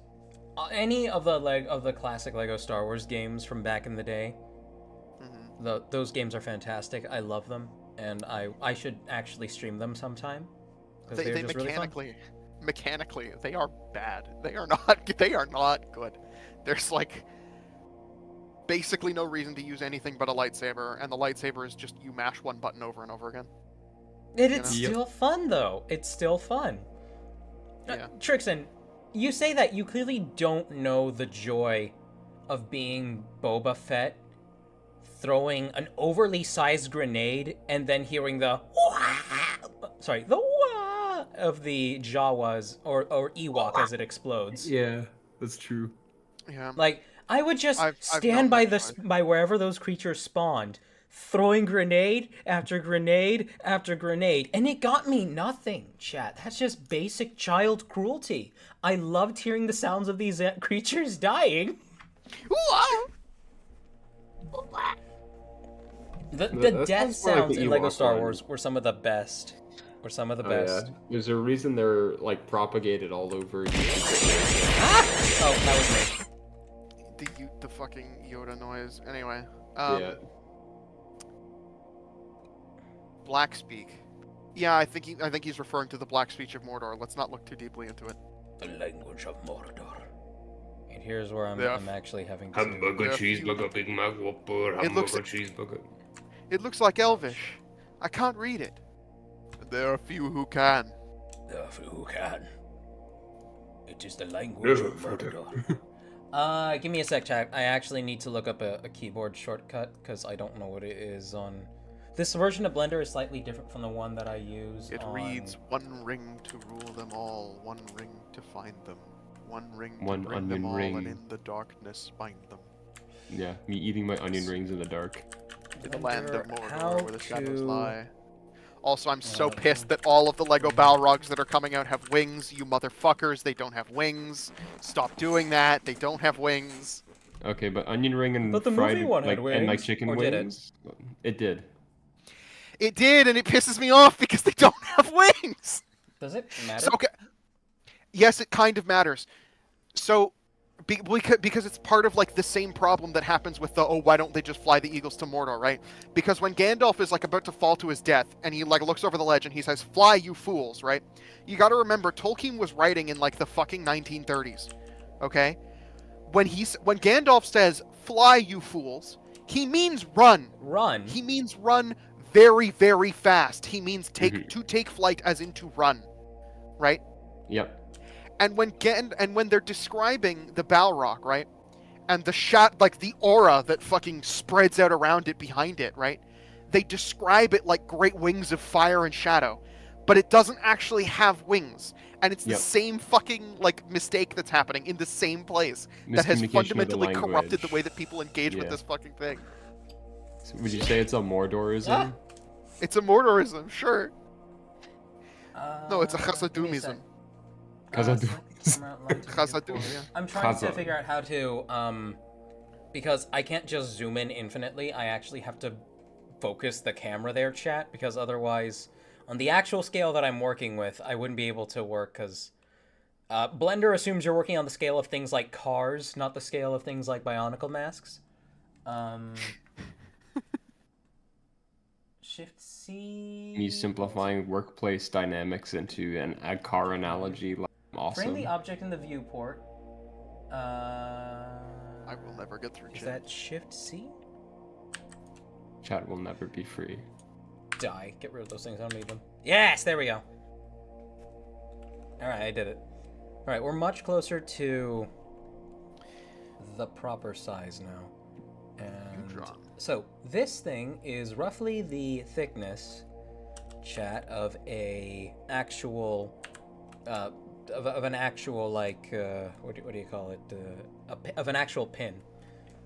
any of the classic Lego Star Wars games from back in the day. Mhm. Those games are fantastic. I love them, and I should actually stream them sometime because they're They just really fun. mechanically, they are bad. They are not good. There's like basically no reason to use anything but a lightsaber, and the lightsaber is just you mash one button over and over again. It's Yep. still fun though. It's still fun. Yeah. Trixon, you say that you clearly don't know the joy of being Boba Fett throwing an overly sized grenade and then hearing the wah of the Jawas or Ewok as it explodes. Yeah, that's true. Yeah. Like I would just I've known stand by that by wherever those creatures spawned, throwing grenade after grenade after grenade, and it got me nothing, chat. That's just basic child cruelty. I loved hearing the sounds of these creatures dying. The That death sounds more like sounds the in Lego Ewok Star one. Wars were some of the best. Oh, yeah. There's a reason they're like propagated all over. Oh, that was me. The fucking Yoda noise. Anyway. Yeah. Black speak. Yeah, I think he's referring to the black speech of Mordor. Let's not look too deeply into it. The language of Mordor. And here's where Yeah. I'm actually having to. Hamburger, Yeah, cheeseburger, Big Mac, Whopper, It looks- hamburger, cheeseburger. It looks like Elvish. I can't read it. But there are few who can. Who can? It is the language of Mordor. Give me a sec, chat. I actually need to look up a keyboard shortcut because I don't know what it is on. This version of Blender is slightly different from the one that I use. It on... reads, one ring to rule them all, one ring to find them, one ring to One bring them onion all, ring. and in the darkness bind them. Yeah, me eating my onion rings in the dark. In the land of Blender, how Mordor, where the shadows to- lie. Also, I'm so pissed that all of the Lego Balrogs that are coming out have wings. You motherfuckers, they don't have wings. Stop doing that. They don't have wings. Okay, but onion ring and But the fried movie one had and like wings, chicken or did it? wings. It did. It did, and it pisses me off because they don't have wings. Does it matter? So, okay. Yes, it kind of matters. So, because it's part of like the same problem that happens with the why don't they just fly the eagles to Mordor, right? Because when Gandalf is like about to fall to his death and he like looks over the ledge and he says, "Fly, you fools!" Right? You got to remember Tolkien was writing in like the fucking 1930s. Okay? When Gandalf says, "Fly, you fools," he means run. Run. He means run very, very fast. He means Mhm. to take flight as in to run. Right? Yep. And when they're describing the Balrog, right? And the aura that fucking spreads out around it behind it, right? They describe it like great wings of fire and shadow, but it doesn't actually have wings. And it's the Yep. same fucking like mistake that's happening in the same place that has Miscommunication of the fundamentally corrupted the language. way that people engage with Yeah. this fucking thing. So would you say it's a Mordorism? Ah! It's a Mordorism, sure. No, it's a Give me sec. Chasadumism. Khazad-dûm. Khazad-dûm, yeah. I'm trying to Khaza. figure out how to because I can't just zoom in infinitely. I actually have to focus the camera there, chat, because otherwise, on the actual scale that I'm working with, I wouldn't be able to work because Blender assumes you're working on the scale of things like cars, not the scale of things like Bionicle masks. Shift C. Me simplifying workplace dynamics into a car analogy. Like, awesome. Frame the object in the viewport. I will never get through Is chat. that Shift C? Chat will never be free. Die. Get rid of those things. I don't need them. Yes, there we go. Alright, I did it. Alright, we're much closer to the proper size now. And draw. so this thing is roughly the thickness, chat, of a actual of an actual like what do you call it, of an actual pin.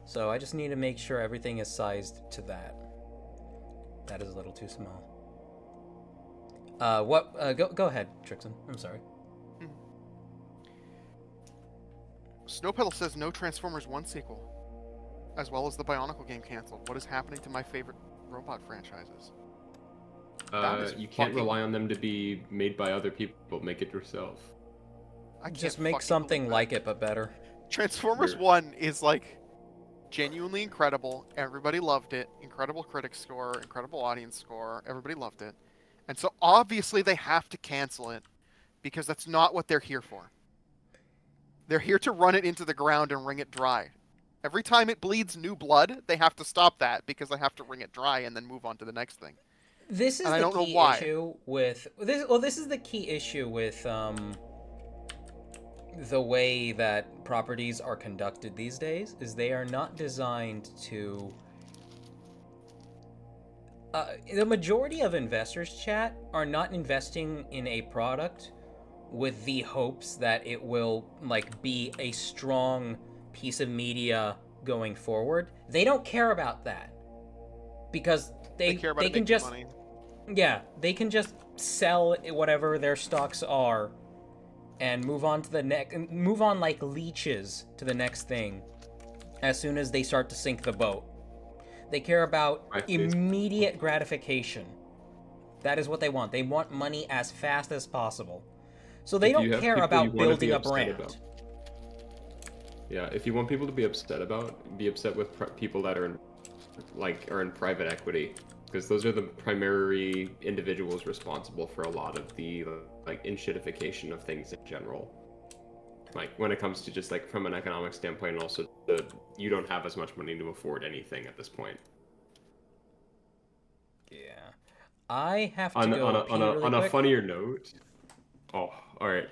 So I just need to make sure everything is sized to that. That is a little too small. Go ahead, Trixon. I'm sorry. Snowpedal says no Transformers 1 sequel, as well as the Bionicle game canceled. What is happening to my favorite robot franchises? That is You can't fucking- rely on them to be made by other people. Make it yourself. I can't Just make fucking something believe like it, but better. that. Transformers Weird. 1 is like genuinely incredible. Everybody loved it. Incredible critic score, incredible audience score. Everybody loved it. And so obviously they have to cancel it because that's not what they're here for. They're here to run it into the ground and wring it dry. Every time it bleeds new blood, they have to stop that because they have to wring it dry and then move on to the next thing. This is And I the don't know key why. issue with this. Well, this is the key issue with the way that properties are conducted these days. Is they are not designed to. The majority of investors, chat, are not investing in a product with the hopes that it will like be a strong piece of media going forward. They don't care about that because They care about it can making just money. yeah, they can just sell whatever their stocks are and move on to the next, move on like leeches to the next thing as soon as they start to sink the boat. They care about Right. immediate gratification. That is what they want. They want money as fast as possible. So they If you don't have care people about you wanna be building a upset brand. about. Yeah, if you want people to be upset with people that are in private equity, because those are the primary individuals responsible for a lot of the like inshitification of things in general. Like when it comes to just like from an economic standpoint, and also you don't have as much money to afford anything at this point. Yeah. I have to On go a, pee on a, really on a quick. funnier note. Oh, all right.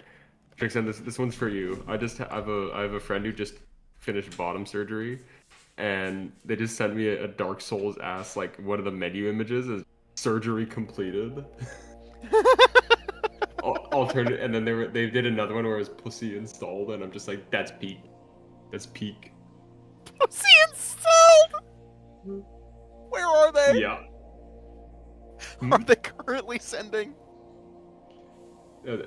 Trixon, this one's for you. I have a friend who just finished bottom surgery, and they just sent me a Dark Souls ass like one of the menu images is surgery completed. Alternate, and then they did another one where it was pussy installed, and I'm just like, that's peak. That's peak. Pussy installed! Where are they? Yeah. Are they currently sending?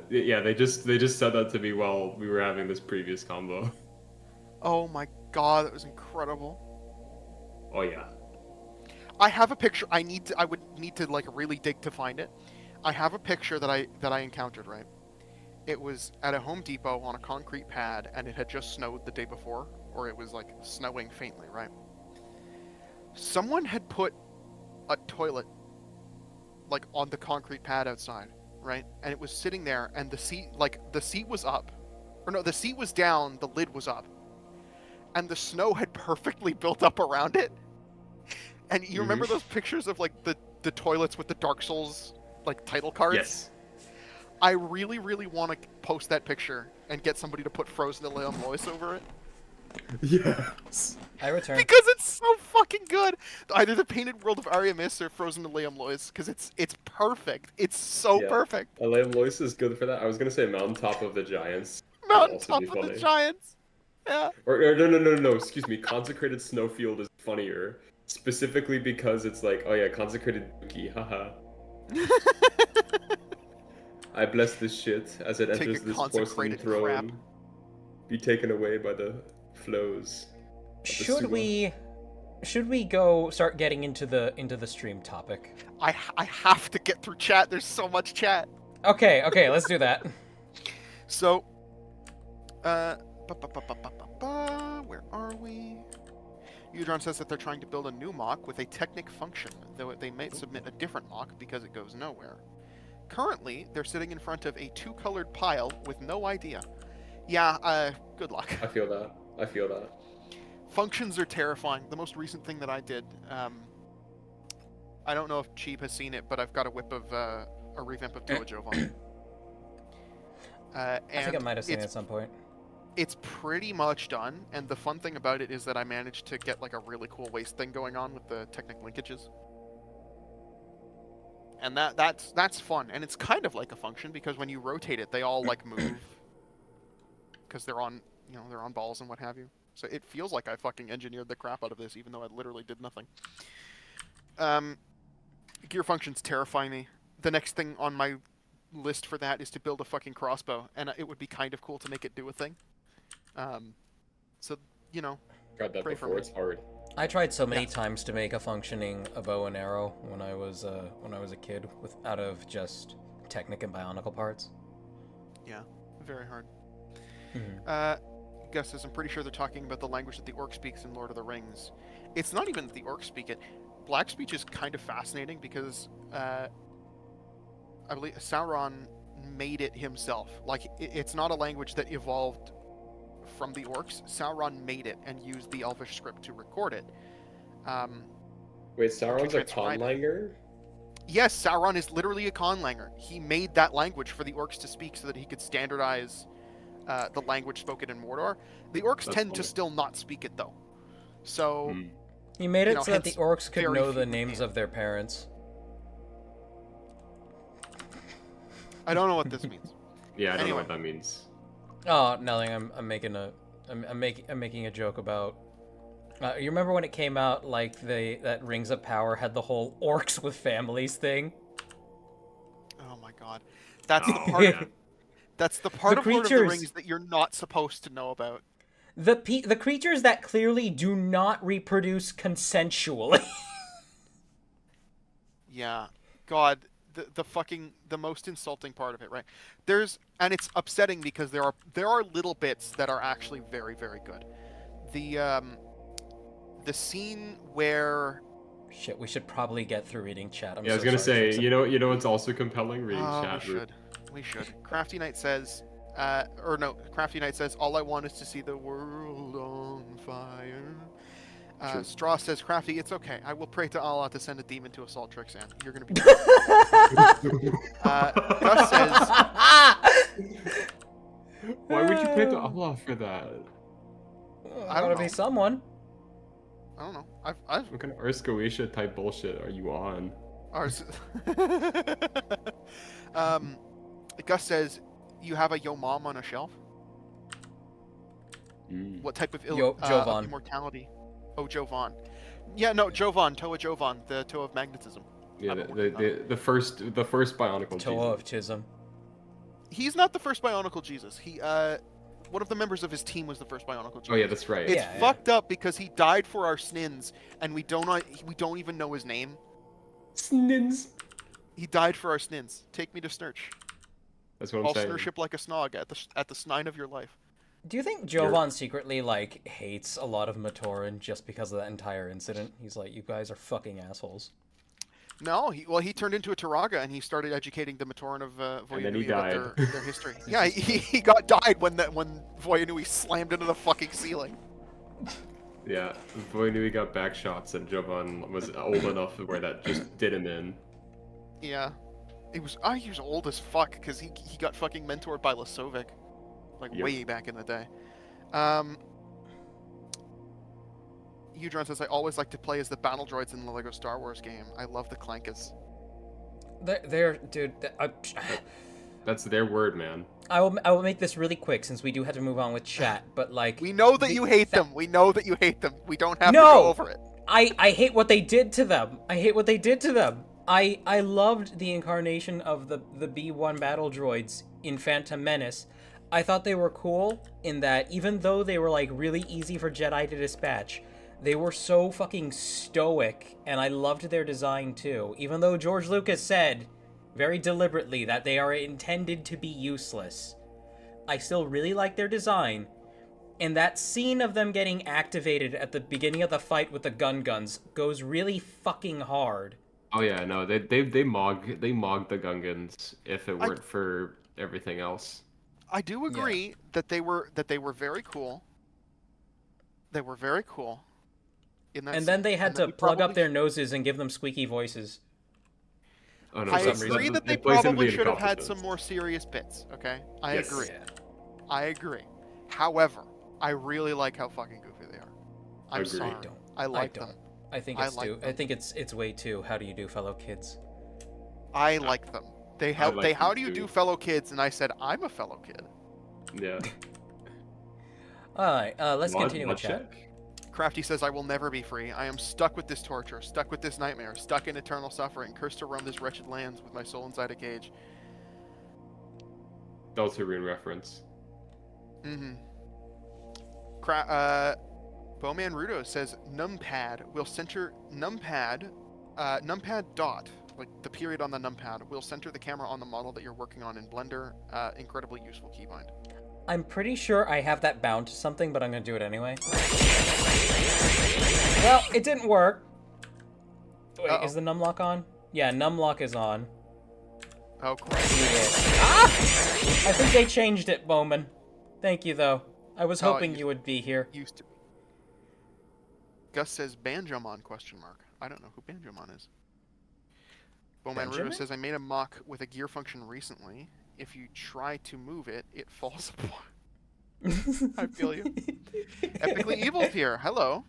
Yeah, they just said that to me while we were having this previous combo. Oh my god, that was incredible. Oh yeah. I have a picture. I would need to like really dig to find it. I have a picture that I encountered, right? It was at a Home Depot on a concrete pad, and it had just snowed the day before, or it was like snowing faintly, right? Someone had put a toilet like on the concrete pad outside, right? And it was sitting there, and the seat was up. Or no, the seat was down, the lid was up. And the snow had perfectly built up around it. And you remember those pictures of like the toilets with the Dark Souls like title cards? Yes. I really, really want to post that picture and get somebody to put Frozen to Leon Lois over it. Yes. I return. Because it's so fucking good. Either the Painted World of Ariamis or Frozen to Liam Lois, because it's perfect. It's so Yeah. perfect. Liam Lois is good for that. I was gonna say Mountaintop of the Giants. would also Mountaintop be of the funny. Giants. Yeah. Or no. Excuse me. Consecrated Snowfield is funnier, specifically because it's like, oh yeah, consecrated Dookie, haha. I bless this shit as it Take enters a this porcelain consecrated throne. crap. Be taken away by the flows. of the Should we go start getting into the stream topic? I have to get through chat. There's so much chat. Okay, let's do that. So, where are we? Udron says that they're trying to build a new mock with a Technic function, though they may submit a different mock because it goes nowhere. Currently, they're sitting in front of a two-colored pile with no idea. Yeah, good luck. I feel that. Functions are terrifying. The most recent thing that I did, I don't know if Cheap has seen it, but I've got a whip of a revamp of Toa Jovan. I think I might have seen it at some point. It's pretty much done, and the fun thing about it is that I managed to get like a really cool waste thing going on with the Technic linkages. And that's fun, and it's kind of like a function because when you rotate it, they all like move because they're on balls and what have you. So it feels like I fucking engineered the crap out of this, even though I literally did nothing. Gear functions terrify me. The next thing on my list for that is to build a fucking crossbow, and it would be kind of cool to make it do a thing. So Tried that Pray for before. me. It's hard. I tried so many times to make a functioning bow and arrow when I was a kid, out of just Technic and Bionicle parts. yeah, very hard. Mhm. Gus says, I'm pretty sure they're talking about the language that the orc speaks in Lord of the Rings. It's not even that the orcs speak it. Black speech is kind of fascinating because I believe Sauron made it himself. Like, it's not a language that evolved from the orcs. Sauron made it and used the Elvish script to record it. Wait, Sauron's a transcribe it. conlanger? Yes, Sauron is literally a conlanger. He made that language for the orcs to speak so that he could standardize the language spoken in Mordor. The orcs That's tend to funny. still not speak it, though. So, He made it know, so that the hence orcs could very know few the names can. of their parents. I don't know what this means. Yeah, I don't know Anyway. what that means. Oh, nothing. I'm making a joke about. You remember when it came out, like that Rings of Power had the whole orcs with families thing? Oh my god. That's the Oh, part yeah. that's the part The of Lord of the creatures- Rings that you're not supposed to know about. The creatures that clearly do not reproduce consensually. Yeah. God, the most insulting part of it, right? And it's upsetting because there are little bits that are actually very, very good. The scene where Shit, we should probably get through reading chat. Yeah, I was gonna say, you know what's also compelling? Reading Oh, chat. we should. Crafty Knight says, Crafty Knight says, all I want is to see the world on fire. True. Straw says, Crafty, it's okay. I will pray to Allah to send a demon to assault Trixan. You're gonna be. Gus says, Why would you pray to Allah for that? I don't Gotta be know. someone. I don't know. I've What kind of Urskoisha type bullshit are you on? ours. Gus says, you have a Yo Mom on a shelf. Mm. What type of Jovan. immortality? Oh, Jovan. Yeah, no, Jovan, Toa Jovan, the Toe of Magnetism. Yeah, I've been working on the first Bionicle. Toa Jesus. of Chisholm. He's not the first Bionicle Jesus. One of the members of his team was the first Bionicle Jesus. Oh yeah, that's right. It's Yeah, yeah. fucked up because he died for our snins, and we don't even know his name. Snins. He died for our snins. Take me to Snurch. That's what I'm I'll saying. snurship like a snog at the snine of your life. Do you think Jovan secretly hates a lot of Matoran just because of that entire incident? He's like, you guys are fucking assholes. No, he turned into a Taraga and he started educating the Matoran of And then he Voyanui about died. their history. Yeah, he died when Voyanui slammed into the fucking ceiling. Yeah, Voynui got back shots, and Jovan was old enough where that just did him in. Yeah. he was old as fuck because he got fucking mentored by Lasovic, like Yep. way back in the day. Eudron says, I always like to play as the battle droids in the Lego Star Wars game. I love the Clankas. Dude. That's their word, man. I will make this really quick since we do have to move on with chat. But like, We know that you hate them. We know that you hate them. We don't have to No! go over it. I hate what they did to them. I loved the incarnation of the B1 battle droids in Phantom Menace. I thought they were cool in that even though they were like really easy for Jedi to dispatch, they were so fucking stoic, and I loved their design too. Even though George Lucas said very deliberately that they are intended to be useless, I still really like their design. And that scene of them getting activated at the beginning of the fight with the guns goes really fucking hard. Oh yeah, no, they mogged the Gungans if it weren't for everything else. I do agree that they were very cool. They were very cool. In that And then scene, they had and to that we plug up probably their noses and give them squeaky voices. Oh no, I for some agree reason, that they play some of probably the should have had incompetence. some more serious bits. Okay, I Yes. agree. Yeah. I agree. However, I really like how fucking goofy they are. I'm Agreed. sorry. I don't. I like don't. them. I think I it's like too. I them. think it's way too. How do you do, fellow kids? I like them. They like them how do you too. do, fellow kids? And I said I'm a fellow kid. Yeah. All right. Let's Mod- continue mod with chat. check? Crafty says, I will never be free. I am stuck with this torture, stuck with this nightmare, stuck in eternal suffering, cursed to roam this wretched lands with my soul inside a cage. Deltarune reference. Mm-hmm. Bowman Rudo says, numpad will center numpad dot, like the period on the numpad, will center the camera on the model that you're working on in Blender. Incredibly useful keybind. I'm pretty sure I have that bound to something, but I'm gonna do it anyway. Well, it didn't work. Wait, Uh-oh. is the numlock on? Yeah, numlock is on. Oh, crap. Ah! I think they changed it, Bowman. Thank you, though. I was Oh, hoping you would be here. Used to be. Gus says, Banjomon, question mark. I don't know who Banjomon is. Bowman Rudo Benjamin? says, I made a mock with a gear function recently. If you try to move it, it falls apart. I feel you. Epically Evil's here. Hello.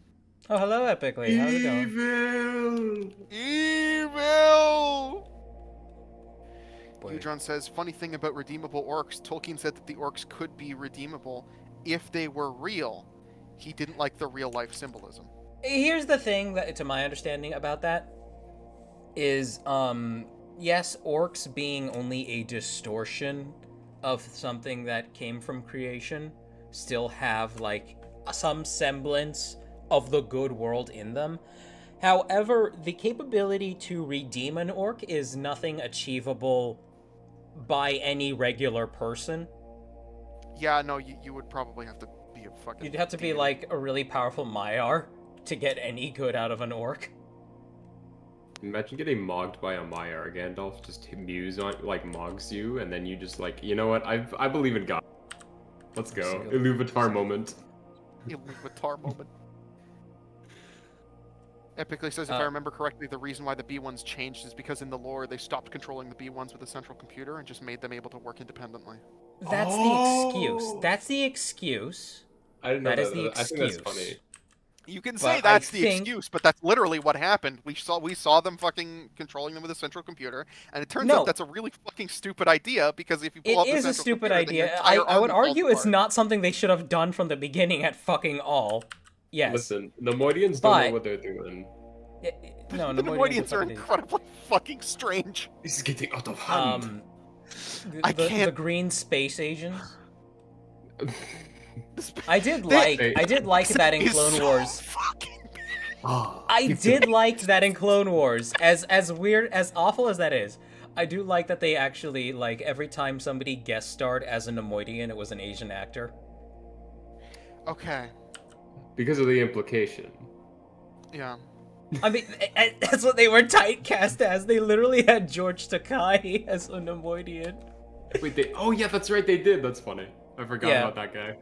Oh, hello, Epically. How's it going? Evil! Boy. Eudron says, funny thing about redeemable orcs, Tolkien said that the orcs could be redeemable if they were real. He didn't like the real life symbolism. Here's the thing that, to my understanding about that, is, yes, orcs being only a distortion of something that came from creation still have, like, some semblance of the good world in them. However, the capability to redeem an orc is nothing achievable by any regular person. Yeah, no, you would probably have to be a fucking... You'd have to be, deity. like, a really powerful Maiar to get any good out of an orc. Imagine getting mogged by a Maiar. Gandalf just muse on, like, mogs you, and then you just like, you know what? I believe in God. Let's go. Iluvatar moment. Iluvatar moment. Epically says, if I remember correctly, the reason why the B1s changed is because in the lore they stopped controlling the B1s with a central computer and just made them able to work independently. That's the excuse. That's the excuse. I didn't know That is the I think that's excuse. funny. You can But say I that's the think- excuse, but that's literally what happened. We saw them fucking controlling them with a central computer, and it turns No. out that's a really fucking stupid idea because if you pull It up the is a central stupid computer, then your idea. entire I would army falls argue it's apart. not something they should have done from the beginning at fucking all. Yes. Listen, the Moidians don't But- know what they're doing. No, The Nemoidians are fucking- incredibly fucking strange. This is getting out of hand. I the can't- green space agents. This- I did They- like that in is Clone so Wars. fucking I did like that in Clone Wars. As weird, as awful as that is, I do like that they actually, like, every time somebody guest starred as a Nemoidian, it was an Asian actor. Okay. Because of the implication. Yeah. I mean, that's what they were typecast as. They literally had George Takei as a Nemoidian. Wait, oh yeah, that's right, they did. That's funny. I forgot Yeah. about that guy.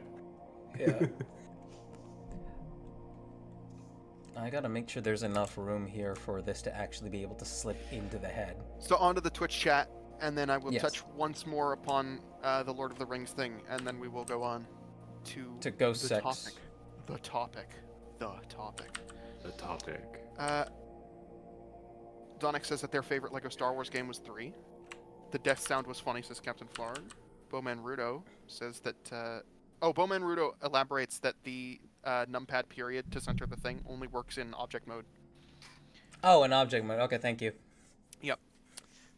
Yeah. I gotta make sure there's enough room here for this to actually be able to slip into the head. So onto the Twitch chat. and then I will Yes. touch once more upon the Lord of the Rings thing, and then we will go on to ghost the sex. topic. The topic. The topic. Donick says that their favorite Lego Star Wars game was 3. The death sound was funny, says Captain Flard. Bowman Rudo says that... Bowman Rudo elaborates that the numpad period to center the thing only works in object mode. Oh, an object mode. Okay, thank you. Yep.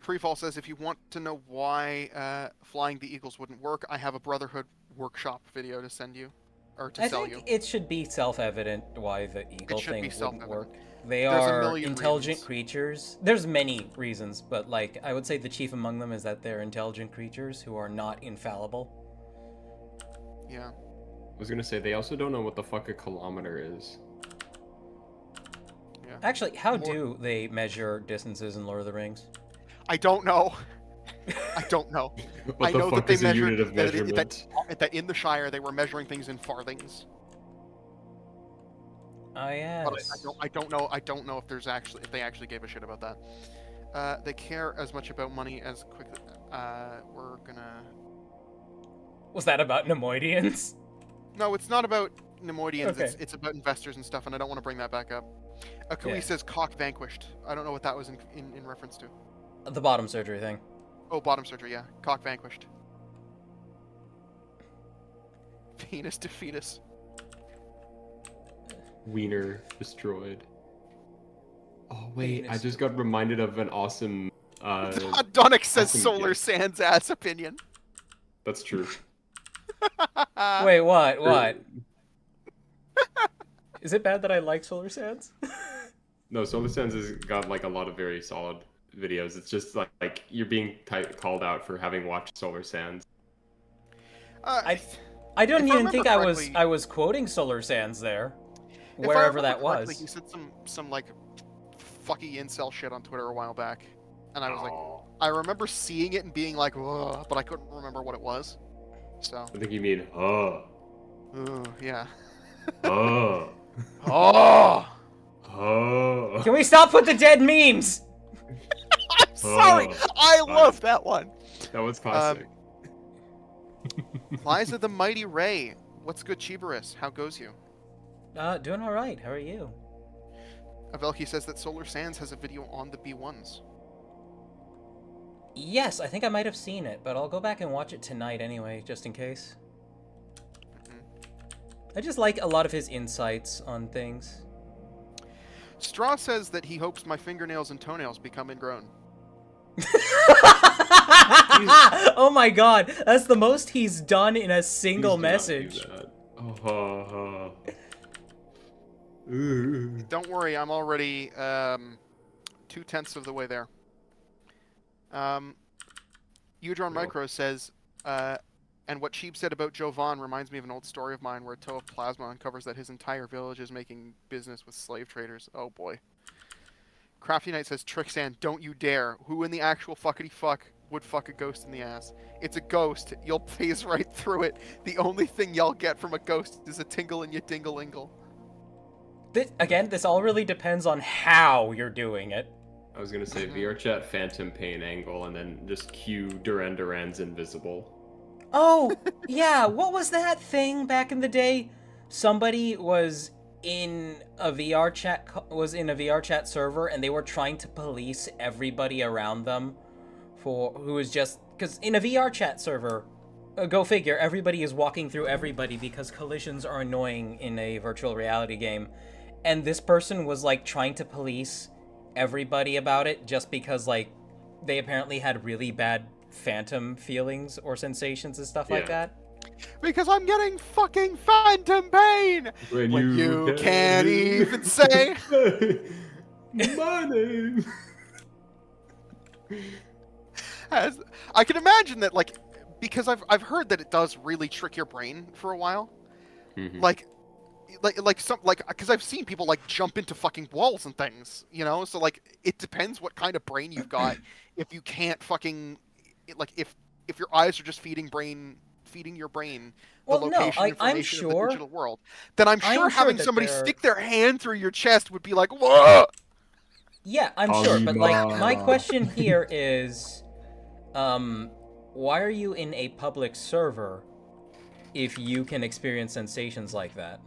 Freefall says, if you want to know why flying the Eagles wouldn't work, I have a Brotherhood workshop video to send you. Or to I sell think you. it should be self-evident why the eagle should be thing wouldn't self-evident. work. They There's a are million intelligent reasons. creatures. There's many reasons, but like I would say the chief among them is that they're intelligent creatures who are not infallible. Yeah. I was gonna say they also don't know what the fuck a kilometer is. Actually, how More- do they measure distances in Lord of the Rings? I don't know. I don't know. What I the know that fuck they is a measured unit of that, measurement? that in the Shire they were measuring things in farthings. Ah, yes. But I don't know if if they actually gave a shit about that. They care as much about money as quickly. We're gonna. Was that about Nemoidians? No, it's not about Nemoidians. Okay. It's about investors and stuff, and I don't want to bring that back up. Akui Yeah. says cock vanquished. I don't know what that was in reference to. The bottom surgery thing. Oh, bottom surgery. Yeah, cock vanquished. Penis to fetus. Wiener destroyed. Oh wait, I Penis. just got reminded of an awesome. Donick says awesome Solar gif. Sands ass opinion. That's true. Wait, what? What? Is it bad that I like Solar Sands? No, Solar Sands has got like a lot of very solid videos. It's just like you're being called out for having watched Solar Sands. I don't If I even think remember I correctly- was quoting Solar Sands there, If I wherever remember that correctly, was. He said some like fucky incel shit on Twitter a while back, and I was like, I remember seeing it and being like, ugh, but I couldn't remember what it was. So, I think you mean yeah. oh, Oh, oh. Can we stop with the dead memes? I'm sorry. I love that one. That was classic. Liza the Mighty Ray. What's good, Chibarus? How goes you? Doing all right. How are you? Avelki says that Solar Sands has a video on the B1s. Yes, I think I might have seen it, but I'll go back and watch it tonight anyway, just in case. I just like a lot of his insights on things. Straw says that he hopes my fingernails and toenails become ingrown. Oh my god, that's the most he's done in a single Please do not do message. that. Oh. Ooh. Don't worry, I'm already 2/10 of the way there. Eudron Micro says, and what Cheap said about Jovan reminds me of an old story of mine where Toe of Plasma uncovers that his entire village is making business with slave traders. Oh boy. Crafty Knight says, Trixan, don't you dare. Who in the actual fuckity fuck would fuck a ghost in the ass? It's a ghost. You'll phase right through it. The only thing y'all get from a ghost is a tingle in your dingle-ingle. Again, this all really depends on how you're doing it. I was gonna say VR chat Phantom Pain angle and then just cue Duran Duran's Invisible. Oh, yeah, what was that thing back in the day? Somebody was in a VR chat server and they were trying to police everybody around them who was just because in a VR chat server, go figure, everybody is walking through everybody because collisions are annoying in a virtual reality game. And this person was like trying to police everybody about it just because like they apparently had really bad phantom feelings or sensations and stuff like Yeah. that. Because I'm getting fucking phantom pain! When You can't even say... my name. As, I can imagine that, like, because I've heard that it does really trick your brain for a while. Mhm. Like, because I've seen people like jump into fucking walls and things, you know. So like, it depends what kind of brain you've got. If you can't fucking, like, if your eyes are just feeding your brain the Well, no, location I'm information of the sure- digital world, then I'm I'm sure sure having that somebody there- stick their hand through your chest would be like, whoa. Yeah, I'm sure, but like my Alibaba. question here is why are you in a public server if you can experience sensations like that?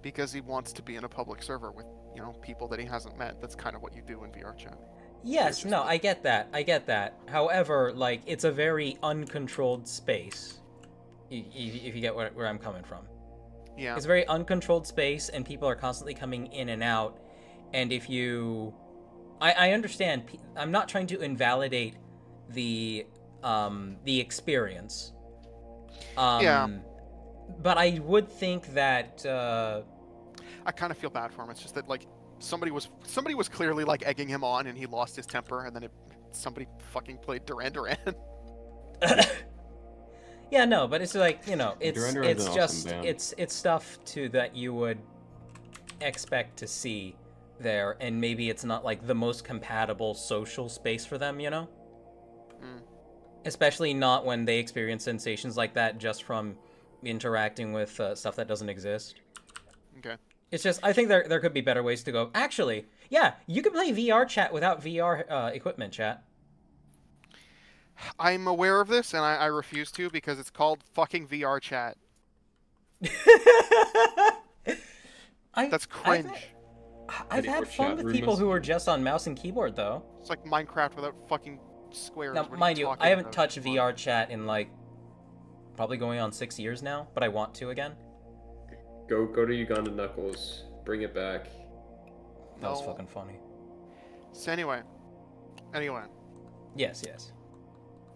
Because he wants to be in a public server with, you know, people that he hasn't met. That's kind of what you do in VR chat. Yes, no, I get that. However, like, it's a very uncontrolled space. If you get where I'm coming from. Yeah. It's a very uncontrolled space, and people are constantly coming in and out. And if you... I understand. I'm not trying to invalidate the experience. Yeah. But I would think that... I kind of feel bad for him. It's just that, like, somebody was clearly, like, egging him on, and he lost his temper, and then somebody fucking played Duran Duran. Yeah, no, but it's like, you know, Duran Duran's it's an just awesome band. it's stuff that you would expect to see there, and maybe it's not like the most compatible social space for them, you know? Mm. Especially not when they experience sensations like that just from interacting with stuff that doesn't exist. Okay. It's just, I think there could be better ways to go. Actually, yeah, you can play VR chat without VR equipment, chat. I'm aware of this, and I refuse to because it's called fucking VR chat. That's cringe. I've had fun with people who are just on mouse and keyboard, though. It's like Minecraft without fucking squares. Now, What are mind you, talking I haven't about? touched Come on. VR chat in, like, probably going on 6 years now, but I want to again. Go to Uganda Knuckles. Bring it back. That was No. fucking funny. So anyway. Yes.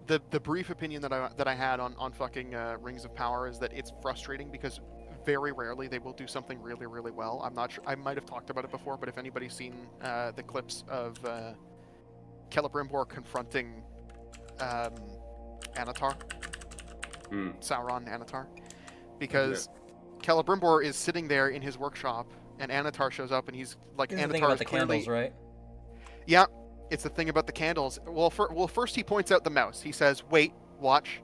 The brief opinion that I had on fucking Rings of Power is that it's frustrating because very rarely they will do something really, really well. I'm not sure. I might have talked about it before, but if anybody's seen the clips of Celebrimbor confronting Anatar, Sauron Anatar, because Celebrimbor is sitting there in his workshop and Anatar shows up and he's like, This is Anatar the thing about is the clearly... candles, right? Yeah, it's the thing about the candles. Well, first he points out the mouse. He says, "Wait, watch,"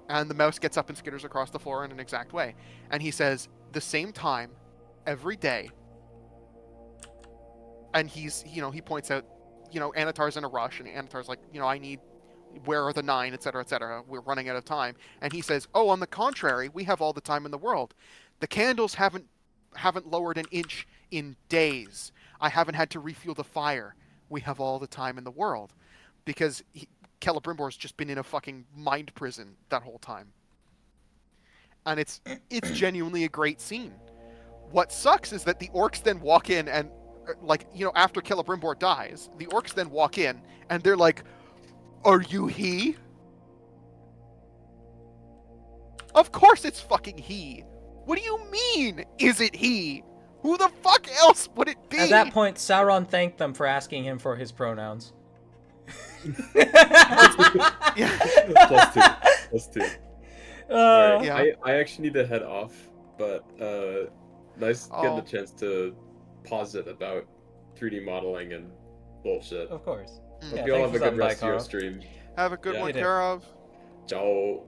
and the mouse gets up and skitters across the floor in an exact way. And he says, "The same time, every day." And he points out, Anatar's in a rush, and Anatar's like, where are the 9, etc., etc. We're running out of time. And he says, "Oh, on the contrary, we have all the time in the world. The candles haven't lowered an inch in days. I haven't had to refuel the fire. We have all the time in the world," because Celebrimbor's just been in a fucking mind prison that whole time. And it's genuinely a great scene. What sucks is that the orcs then walk in and, after Celebrimbor dies, the orcs then walk in and they're like, "Are you he?" Of course it's fucking he. What do you mean, is it he? Who the fuck else would it be? At that point, Sauron thanked them for asking him for his pronouns. Yeah. Plus two. Uh, Yeah. I actually need to head off, but nice getting Oh. the chance to pause it about 3D modeling and bullshit. Of course. Mm. Hope Yeah, you all thanks have a for good stopping by, rest of your Carl. stream. Have a good Yeah. one, You too. Karov. Ciao.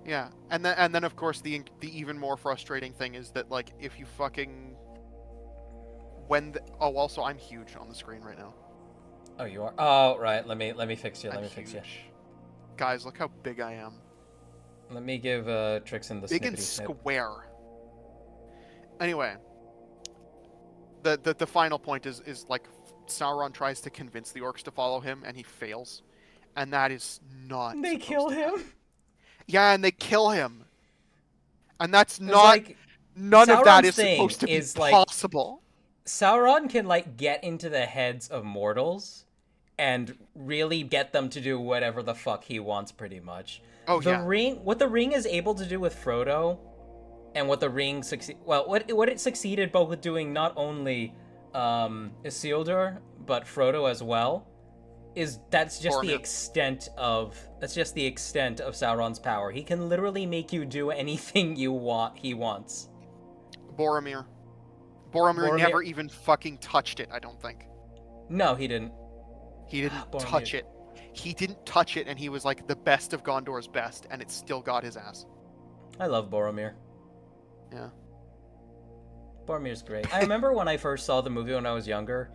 Yeah, and then of course the even more frustrating thing is that, like, if you fucking also I'm huge on the screen right now. Oh, you are. Oh, right. Let me fix you. Let I'm me fix you. huge. Guys, look how big I am. Let me give Trixon the Big and snippety snip. square. Anyway, the final point is like Sauron tries to convince the orcs to follow him and he fails, and that is not. They supposed kill to him. happen. Yeah, and they kill him, and that's It's not. like None of that Sauron's is thing supposed to be is, like, possible. Sauron can, like, get into the heads of mortals and really get them to do whatever the fuck he wants, pretty much. Oh The yeah. ring, what the ring is able to do with Frodo, and what the ring what it succeeded both with doing not only Isildur but Frodo as well, that's just the Boromir. extent of Sauron's power. He can literally make you do anything he wants. Boromir. Boromir Boromir- never even fucking touched it. I don't think No, he didn't. he didn't Boromir. touch it. He didn't touch it, and he was like the best of Gondor's best, and it still got his ass. I love Boromir. Yeah. Boromir's great. I remember when I first saw the movie when I was younger,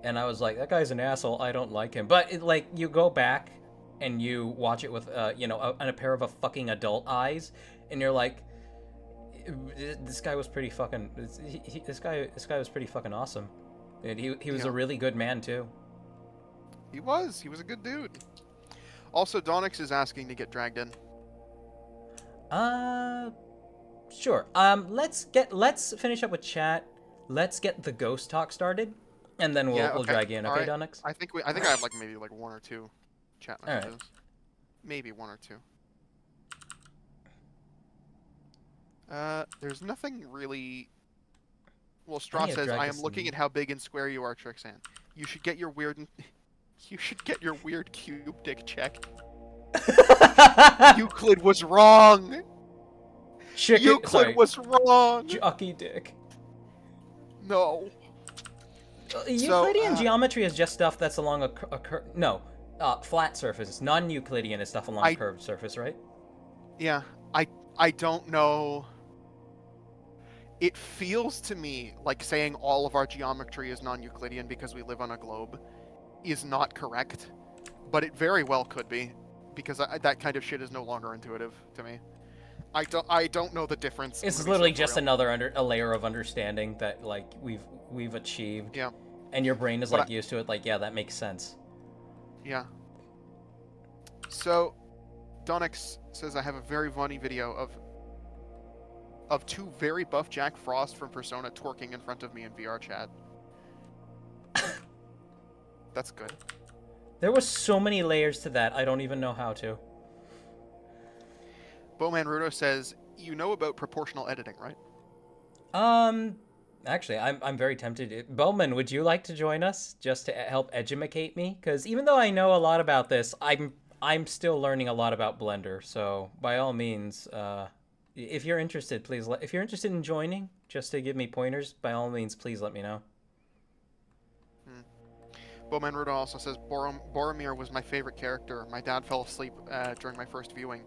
and I was like, that guy's an asshole. I don't like him. But like, you go back and you watch it with a pair of fucking adult eyes, and you're like, this guy was pretty fucking. This guy was pretty fucking awesome. And he was a really good man too. He was a good dude. Also, Donix is asking to get dragged in. Sure. Let's finish up with chat. Let's get the ghost talk started, and then we'll Yeah, we'll okay. drag you in. All Okay, right. Donix? I think I have like maybe like one or two chat All right. messages. Maybe one or two. There's nothing really. Well, Straw need to says, drag "I am this looking in. at how big and square you are, Trixan. You should get your weird, you should get your weird cube dick checked. Euclid was wrong. Euclid was wrong. Jockey dick. No. Euclidean geometry is just stuff that's along a flat surface. Non-Euclidean is stuff along a curved surface, right? Yeah, I don't know. It feels to me like saying all of our geometry is non-Euclidean because we live on a globe is not correct, but it very well could be, because that kind of shit is no longer intuitive to me. I don't know the difference. It's literally just another a layer of understanding that like we've achieved. Yeah. And your brain is But like used to it. Like, yeah, that makes sense. Yeah. So, Donix says, I have a very funny video of two very buff Jack Frost from Persona twerking in front of me in VR chat. That's good. There was so many layers to that. I don't even know how to. Bowman Rudo says, you know about proportional editing, right? Actually, I'm very tempted. Bowman, would you like to join us just to help edumacate me? Because even though I know a lot about this, I'm still learning a lot about Blender. So by all means, if you're interested, please. If you're interested in joining, just to give me pointers, by all means, please let me know. Bowman Rudo also says, Boromir was my favorite character. My dad fell asleep during my first viewing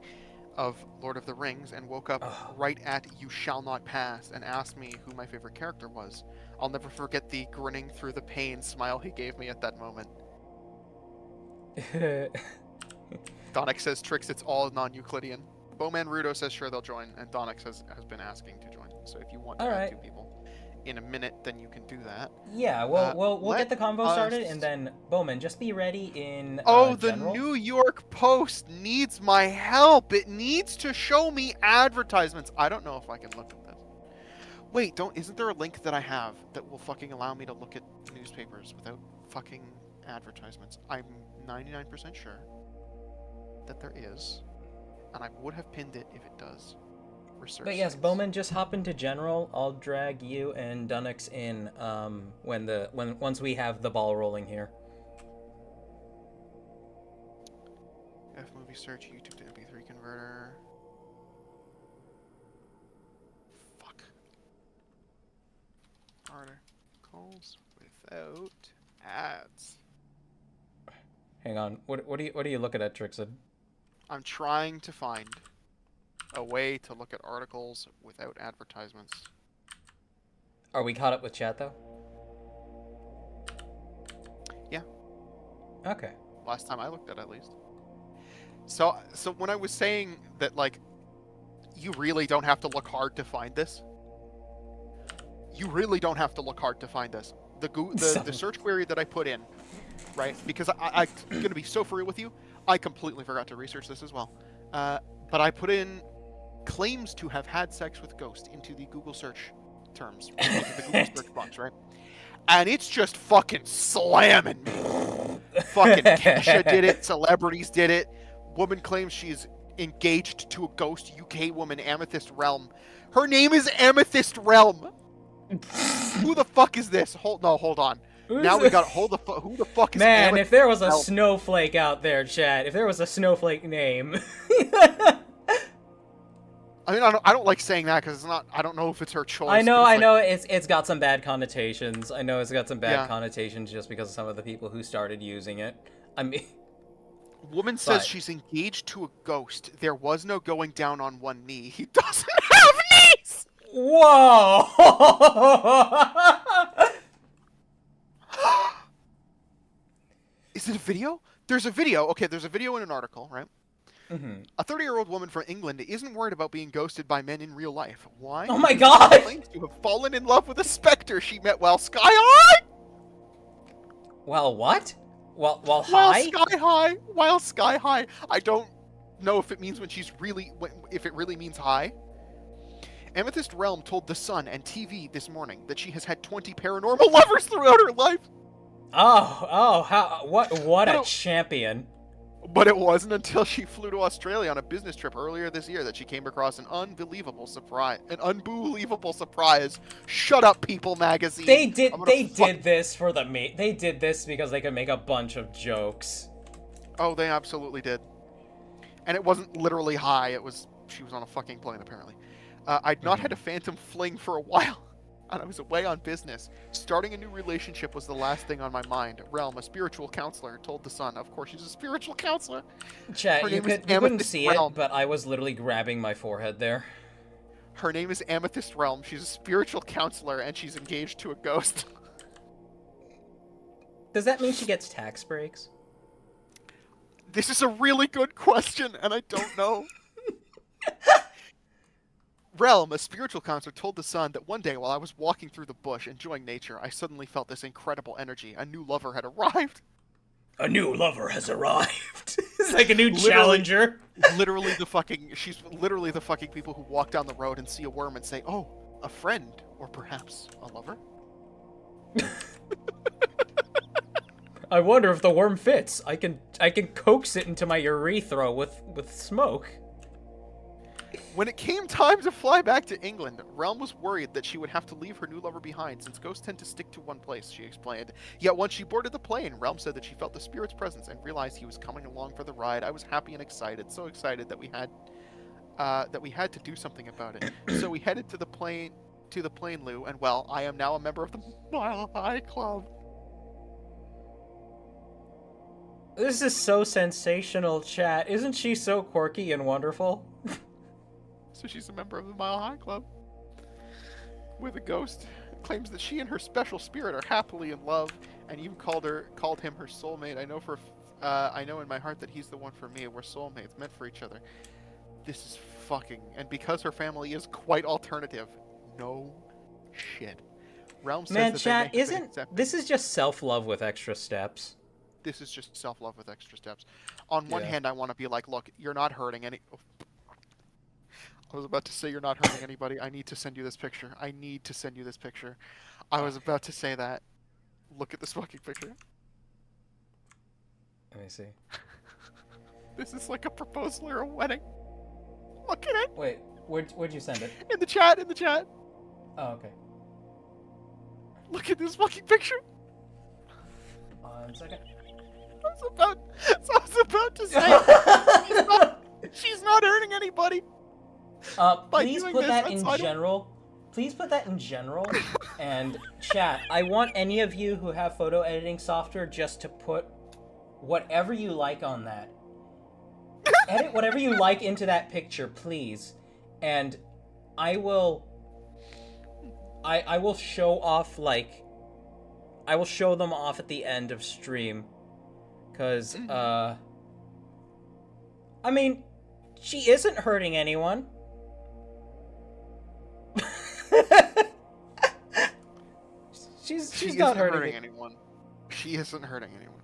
of Lord of the Rings and woke up right at "You shall not pass" and asked me who my favorite character was. I'll never forget the grinning through the pain smile he gave me at that moment. Donix says, Trix, it's all non-Euclidean. Bowman Rudo says sure they'll join, and Donix has been asking to join. So if you want to add two people in a minute, then you can do that. Yeah, we'll get the convo started, and then Bowman, just be ready in the general. New York Post needs my help. It needs to show me advertisements. I don't know if I can look at this. Wait, isn't there a link that I have that will fucking allow me to look at newspapers without fucking advertisements? I'm 99% sure that there is, and I would have pinned it if it does. Research But yes, sites. Bowman, just hop into general. I'll drag you and Dunix in once we have the ball rolling here. F movie search, YouTube to MP3 converter. Fuck. Articles without ads. Hang on. What are you looking at, Trixon? I'm trying to find a way to look at articles without advertisements. Are we caught up with chat though? Yeah. Okay. Last time I looked at least. So when I was saying that, like, you really don't have to look hard to find this. You really don't have to look hard to find this. The search query that I put in, right? Because I'm gonna be so free with you. I completely forgot to research this as well. But I put in claims to have had sex with ghost into the Google search terms, into the Google search box, right? And it's just fucking slamming me. Fucking Kesha did it. Celebrities did it. Woman claims she's engaged to a ghost UK woman, Amethyst Realm. Her name is Amethyst Realm. Who the fuck is this? Hold on. Now we got who the fuck is Man, Amethyst if there was a Realm? snowflake out there, chat. If there was a snowflake name. I mean, I don't like saying that because it's not. I don't know if it's her choice. I know, but it's like, it's got some bad connotations. I know it's got some bad Yeah. connotations just because of some of the people who started using it. I mean, Woman says But- she's engaged to a ghost. There was no going down on one knee. He doesn't have knees. whoa! Is it a video? There's a video. Okay, there's a video in an article, right? Mm-hmm. A 30-year-old woman from England isn't worried about being ghosted by men in real life. Why? Oh my She God! claims to have fallen in love with a specter she met while sky high. Well, what? While While high? sky high. While sky high. I don't know if it means if it really means high. Amethyst Realm told The Sun and TV this morning that she has had 20 paranormal lovers throughout her life. What a Well- champion. But it wasn't until she flew to Australia on a business trip earlier this year that she came across an unbelievable surprise. Shut up, People magazine. They did I'm gonna did this for they did this because they could make a bunch of jokes. Oh, they absolutely did. And it wasn't literally high. She was on a fucking plane apparently. I'd not had a phantom fling for a while, and I was away on business. Starting a new relationship was the last thing on my mind. Realm, a spiritual counselor, told The Sun. Of course, she's a spiritual counselor. Chat, Her you name is couldn't Amethyst see Realm. it, but I was literally grabbing my forehead there. Her name is Amethyst Realm. She's a spiritual counselor, and she's engaged to a ghost. Does that mean she gets tax breaks? This is a really good question, and I don't know. Realm, a spiritual counselor, told The Sun that one day while I was walking through the bush enjoying nature, I suddenly felt this incredible energy. A new lover had arrived. A new lover has arrived. It's like a new Literally- challenger. She's literally the fucking people who walk down the road and see a worm and say, oh, a friend, or perhaps a lover? I wonder if the worm fits. I can coax it into my urethra with smoke. When it came time to fly back to England, Realm was worried that she would have to leave her new lover behind, since ghosts tend to stick to one place, she explained. Yet once she boarded the plane, Realm said that she felt the spirit's presence and realized he was coming along for the ride. I was happy and excited, so excited that we had to do something about it. So we headed to the plane loo, and well, I am now a member of the Mile High Club. This is so sensational, chat. Isn't she so quirky and wonderful? So she's a member of the Mile High Club. With a ghost. Claims that she and her special spirit are happily in love, and even called him her soulmate. I know in my heart that he's the one for me. We're soulmates, meant for each other. This is fucking... And because her family is quite alternative. No shit. Realm says Man, that chat, they may have been isn't accepted. this is just self-love with extra steps? This is just self-love with extra steps. On one Yeah. hand, I want to be like, look, you're not hurting any... I was about to say you're not hurting anybody. I need to send you this picture. I need to send you this picture. I was about to say that. Look at this fucking picture. Let me see. This is like a proposal or a wedding. Look at it. Wait, where'd you send it? In the chat, in the chat. Oh, okay. Look at this fucking picture. 1 second. I was about to say she's not hurting anybody. By Please doing put this, that that's in why I don't- general. Please put that in general. And chat, I want any of you who have photo editing software just to put whatever you like on that. Edit whatever you like into that picture, please. And I will show off, like, I will show them off at the end of stream. Cause, I mean, she isn't hurting anyone. She's She not isn't hurting anyone. She isn't hurting anyone.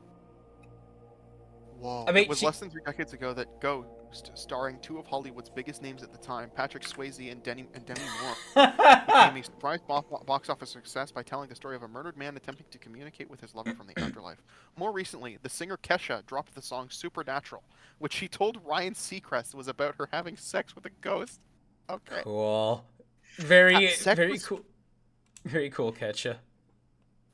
Whoa. I mean, it was she- less than 3 decades ago that Ghost, starring 2 of Hollywood's biggest names at the time, Patrick Swayze and Demi Moore, became a surprise box office success by telling the story of a murdered man attempting to communicate with his lover from the afterlife. More recently, the singer Kesha dropped the song Supernatural, which she told Ryan Seacrest was about her having sex with a ghost. Okay. Cool. Very sex very was- cool. Very cool, Ketcha.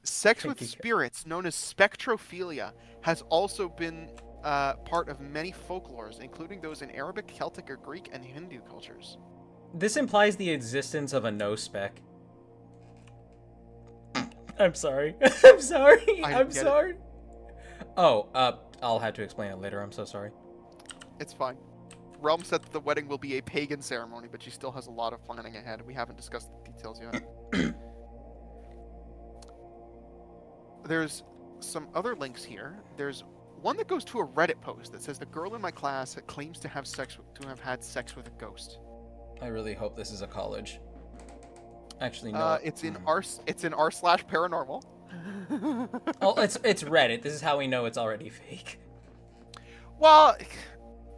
Sex with Thank you. spirits, known as spectrophilia, has also been part of many folklores, including those in Arabic, Celtic, or Greek and Hindu cultures. This implies the existence of a no spec. I'm sorry. I'm sorry. I I'm get it. sorry. Oh, I'll have to explain it later. I'm so sorry. It's fine. Realm said that the wedding will be a pagan ceremony, but she still has a lot of planning ahead. We haven't discussed the details yet. There's some other links here. There's one that goes to a Reddit post that says the girl in my class claims to have had sex with a ghost. I really hope this is a college. Actually, no. It's in r/paranormal. Oh, it's Reddit. This is how we know it's already fake. Well,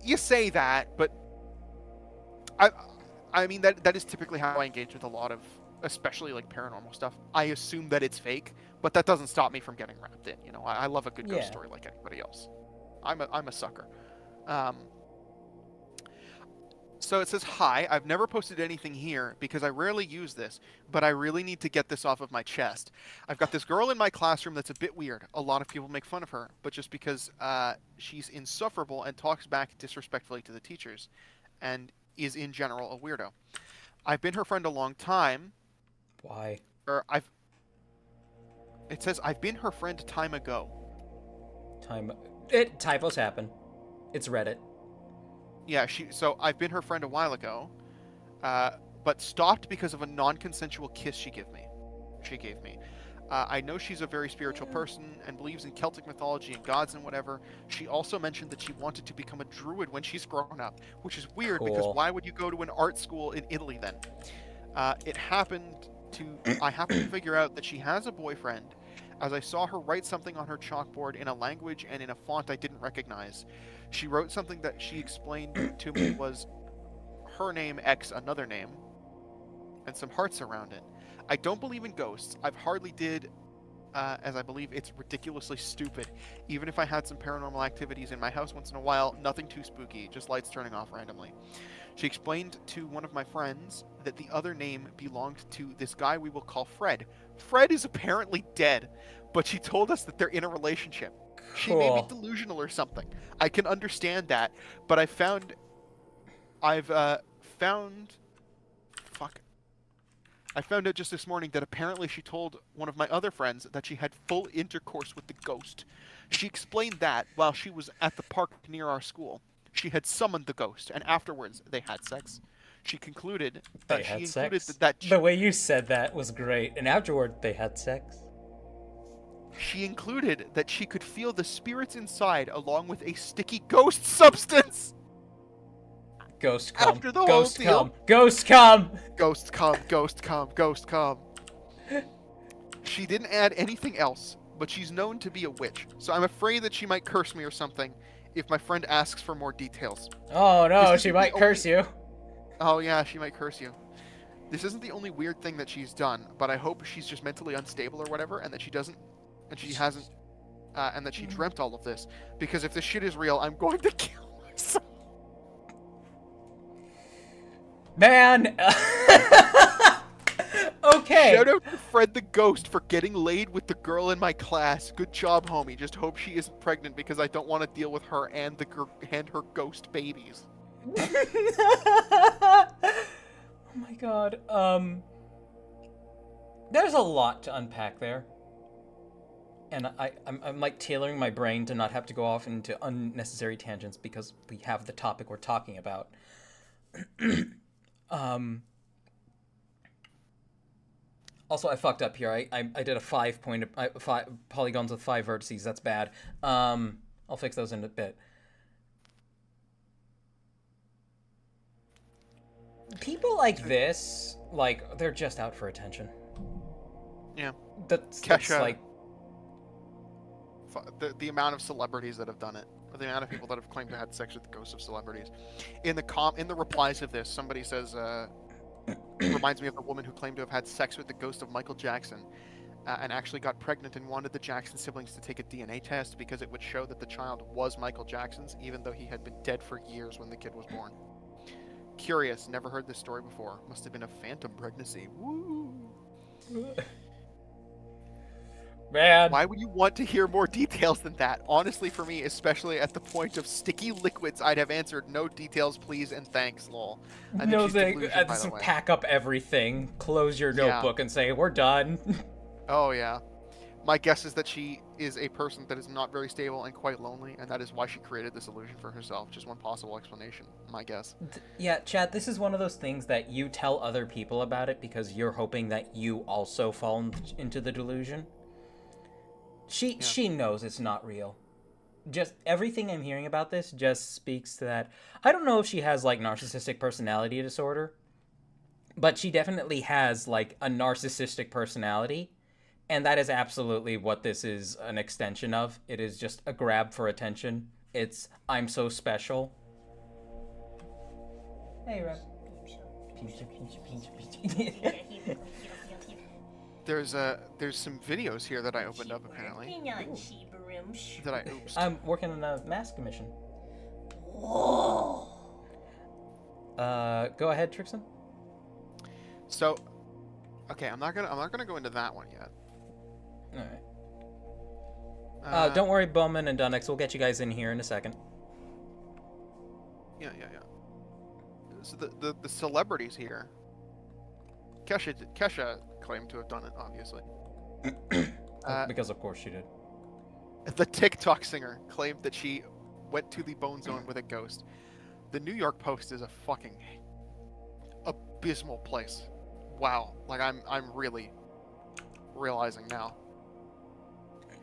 you say that, but I mean that is typically how I engage with a lot of, especially like paranormal stuff. I assume that it's fake, but that doesn't stop me from getting wrapped in. You know, I love a good ghost Yeah. story like anybody else. I'm a sucker. So it says, hi, I've never posted anything here because I rarely use this, but I really need to get this off of my chest. I've got this girl in my classroom that's a bit weird. A lot of people make fun of her, but just because she's insufferable and talks back disrespectfully to the teachers and is in general a weirdo. I've been her friend a long time. Why? It says, I've been her friend time ago. Typos happen. It's Reddit. Yeah, so I've been her friend a while ago, but stopped because of a non-consensual kiss she gave me. I know she's a very spiritual person and believes in Celtic mythology and gods and whatever. She also mentioned that she wanted to become a druid when she's grown up, which is weird because Cool. why would you go to an art school in Italy then? I happened to figure out that she has a boyfriend, as I saw her write something on her chalkboard in a language and in a font I didn't recognize. She wrote something that she explained to me was her name X another name, and some hearts around it. I don't believe in ghosts. I've hardly did, as I believe it's ridiculously stupid. Even if I had some paranormal activities in my house once in a while, nothing too spooky, just lights turning off randomly. She explained to one of my friends that the other name belonged to this guy we will call Fred. Fred is apparently dead, but she told us that they're in a relationship. She may be Cool. delusional or something. I can understand that, but I've found out just this morning that apparently she told one of my other friends that she had full intercourse with the ghost. She explained that while she was at the park near our school, she had summoned the ghost, and afterwards they had sex. She concluded that They she had included sex. that The way you said that was great. And afterward, they had sex. she included that she could feel the spirits inside along with a sticky ghost substance. Ghost come. After the whole Ghost deal. come. Ghost come. Ghost come, ghost come, ghost come. She didn't add anything else, but she's known to be a witch, so I'm afraid that she might curse me or something if my friend asks for more details. Oh no, This she isn't might the curse you. Oh yeah, she might curse you. This isn't the only weird thing that she's done, but I hope she's just mentally unstable or whatever, and that she doesn't, and she hasn't, and that she dreamt all of this. Because if this shit is real, I'm going to kill myself. Man. Okay. Shout out to Fred the Ghost for getting laid with the girl in my class. Good job, homie. Just hope she isn't pregnant because I don't want to deal with her and her ghost babies. Oh my god. There's a lot to unpack there. And I'm like tailoring my brain to not have to go off into unnecessary tangents because we have the topic we're talking about. Also, I fucked up here. I did a 5 polygons with 5 vertices. That's bad. I'll fix those in a bit. People like this, like, they're just out for attention. Yeah. That's Kesha. like, The amount of celebrities that have done it, or the amount of people that have claimed to have had sex with the ghosts of celebrities. In the replies of this, somebody says, reminds me of the woman who claimed to have had sex with the ghost of Michael Jackson, and actually got pregnant and wanted the Jackson siblings to take a DNA test because it would show that the child was Michael Jackson's, even though he had been dead for years when the kid was born. Curious, never heard this story before. Must have been a phantom pregnancy. Woo! man. Why would you want to hear more details than that? Honestly, for me, especially at the point of sticky liquids, I'd have answered no details, please, and thanks, lol. I think No she's thing. delusional, by the way. Pack up everything, close your Yeah. notebook, and say, we're done. Oh, yeah. My guess is that she is a person that is not very stable and quite lonely, and that is why she created this illusion for herself. Just one possible explanation, my guess. Yeah, Chad, this is one of those things that you tell other people about it because you're hoping that you also fall into the delusion. She knows it's not real. Just everything I'm hearing about this just speaks to that. I don't know if she has like narcissistic personality disorder, but she definitely has like a narcissistic personality, and that is absolutely what this is an extension of. It is just a grab for attention. It's I'm so special. Hey, Rev. There's some videos here that I opened up apparently. That I oopsed. I'm working on a mask commission. Go ahead, Trixon. So, okay, I'm not gonna go into that one yet. All right. Don't worry, Bowman and Dunnex. We'll get you guys in here in a second. Yeah. So the celebrities here. Kesha claimed to have done it, obviously. Because of course she did. The TikTok singer claimed that she went to the Bone Zone with a ghost. The New York Post is a fucking abysmal place. Wow, like I'm really realizing now.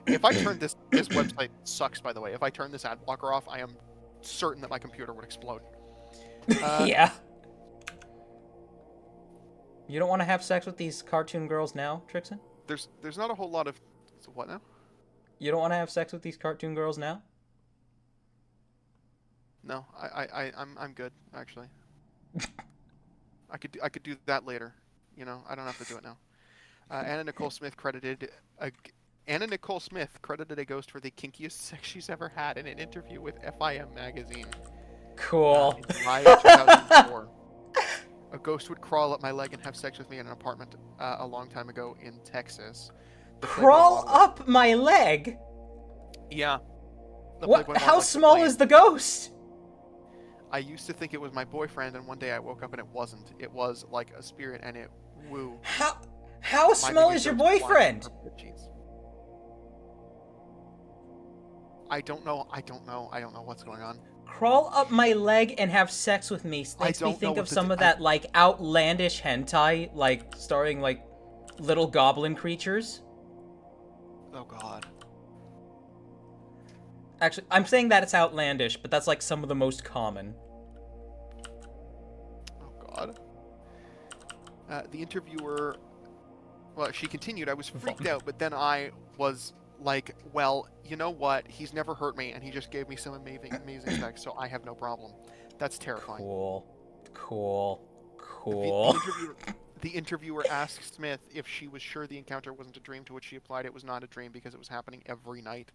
If I turn this website sucks, by the way. If I turn this ad blocker off, I am certain that my computer would explode. Yeah. You don't want to have sex with these cartoon girls now, Trixon? There's not a whole lot of what now? You don't want to have sex with these cartoon girls now? No, I'm good actually. I could do that later. You know, I don't have to do it now. Anna Nicole Smith credited a ghost for the kinkiest sex she's ever had in an interview with FIM magazine. Cool. In July of 2004. A ghost would crawl up my leg and have sex with me in an apartment a long time ago in Texas. The Crawl Playboy model- up my leg? Yeah. The What? Playboy model How likes to small play. is the ghost? I used to think it was my boyfriend, and one day I woke up and it wasn't. It was like a spirit, and it woo. How My small baby is your goes flying boyfriend? from her cheeks. I don't know what's going on. Crawl up my leg and have sex with me makes me don't know think what of to some do. of that like outlandish hentai, like starring like little goblin creatures. Oh god. Actually, I'm saying that it's outlandish, but that's like some of the most common. Oh god. The interviewer, well, she continued, I was freaked out, but then I was like, well, you know what? He's never hurt me, and he just gave me some amazing sex, so I have no problem. That's terrifying. Cool. The interviewer asked Smith if she was sure the encounter wasn't a dream, to which she replied it was not a dream because it was happening every night.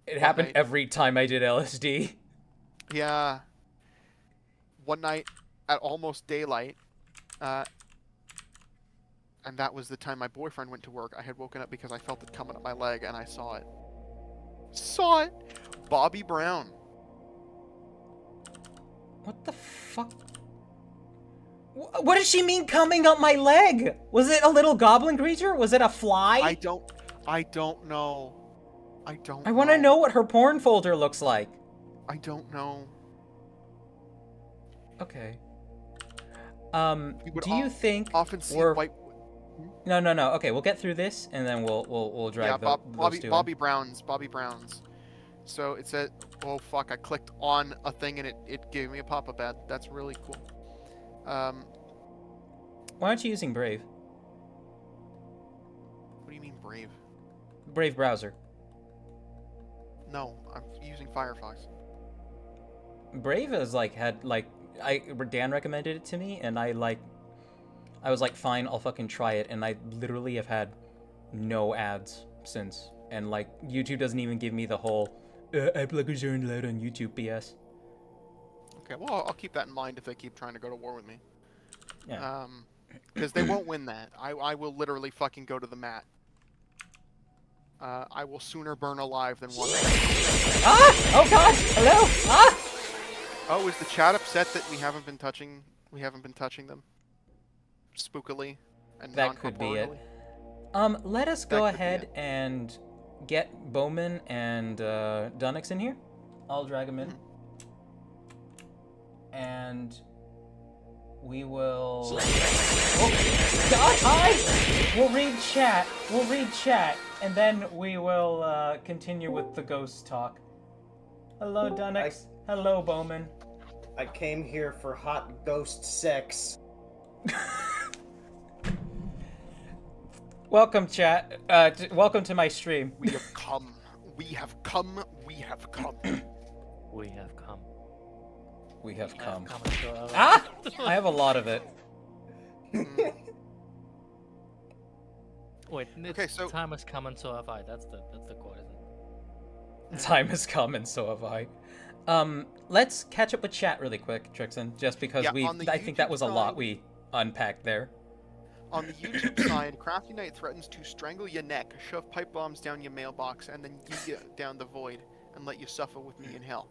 It happened night- every time I did LSD. Yeah. One night at almost daylight, and that was the time my boyfriend went to work. I had woken up because I felt it coming up my leg, and I saw it. Bobby Brown. What the fuck? What does she mean coming up my leg? Was it a little goblin creature? Was it a fly? I don't know. I want to know what her porn folder looks like. I don't know. Okay. You would Do you think often see we're... white. No. Okay, we'll get through this and then we'll drag Yeah, those two in. Bobby Brown's. So it said, oh fuck, I clicked on a thing and it gave me a pop-up ad. That's really cool. Why aren't you using Brave? What do you mean Brave? Brave browser. No, I'm using Firefox. Brave has like had like Dan recommended it to me and I was like, fine, I'll fucking try it, and I literally have had no ads since, and like YouTube doesn't even give me the whole ad blockers aren't allowed on YouTube BS. Okay, well, I'll keep that in mind if they keep trying to go to war with me. Yeah. Because they won't win that. I will literally fucking go to the mat. I will sooner burn alive than one. Ah! Oh god! Hello! Ah! Oh, is the chat upset that we haven't been touching them? Spookily and That could be it. non-corporeally? Let us That go could be ahead it. and get Bowman and Dunnex in here. I'll drag them in. And we will... Oh, God, hi! We'll read chat. and then we will continue with the ghost talk. Hello, Dunix. Hello, Bowman. I came here for hot ghost sex. Welcome, chat. Welcome to my stream. We have come. We have come. We have come. We have come. We have come. to Ah! I have a lot of it. Wait, Okay, so- time has come and so have I. That's the quote, isn't it? Time has come, and so have I. Let's catch up with chat really quick, Trixon, just because Yeah, on the I think that YouTube was a lot side- we unpacked there. On the YouTube side, Crafty Knight threatens to strangle your neck, shove pipe bombs down your mailbox, and then yeet you down the void and let you suffer with me in hell.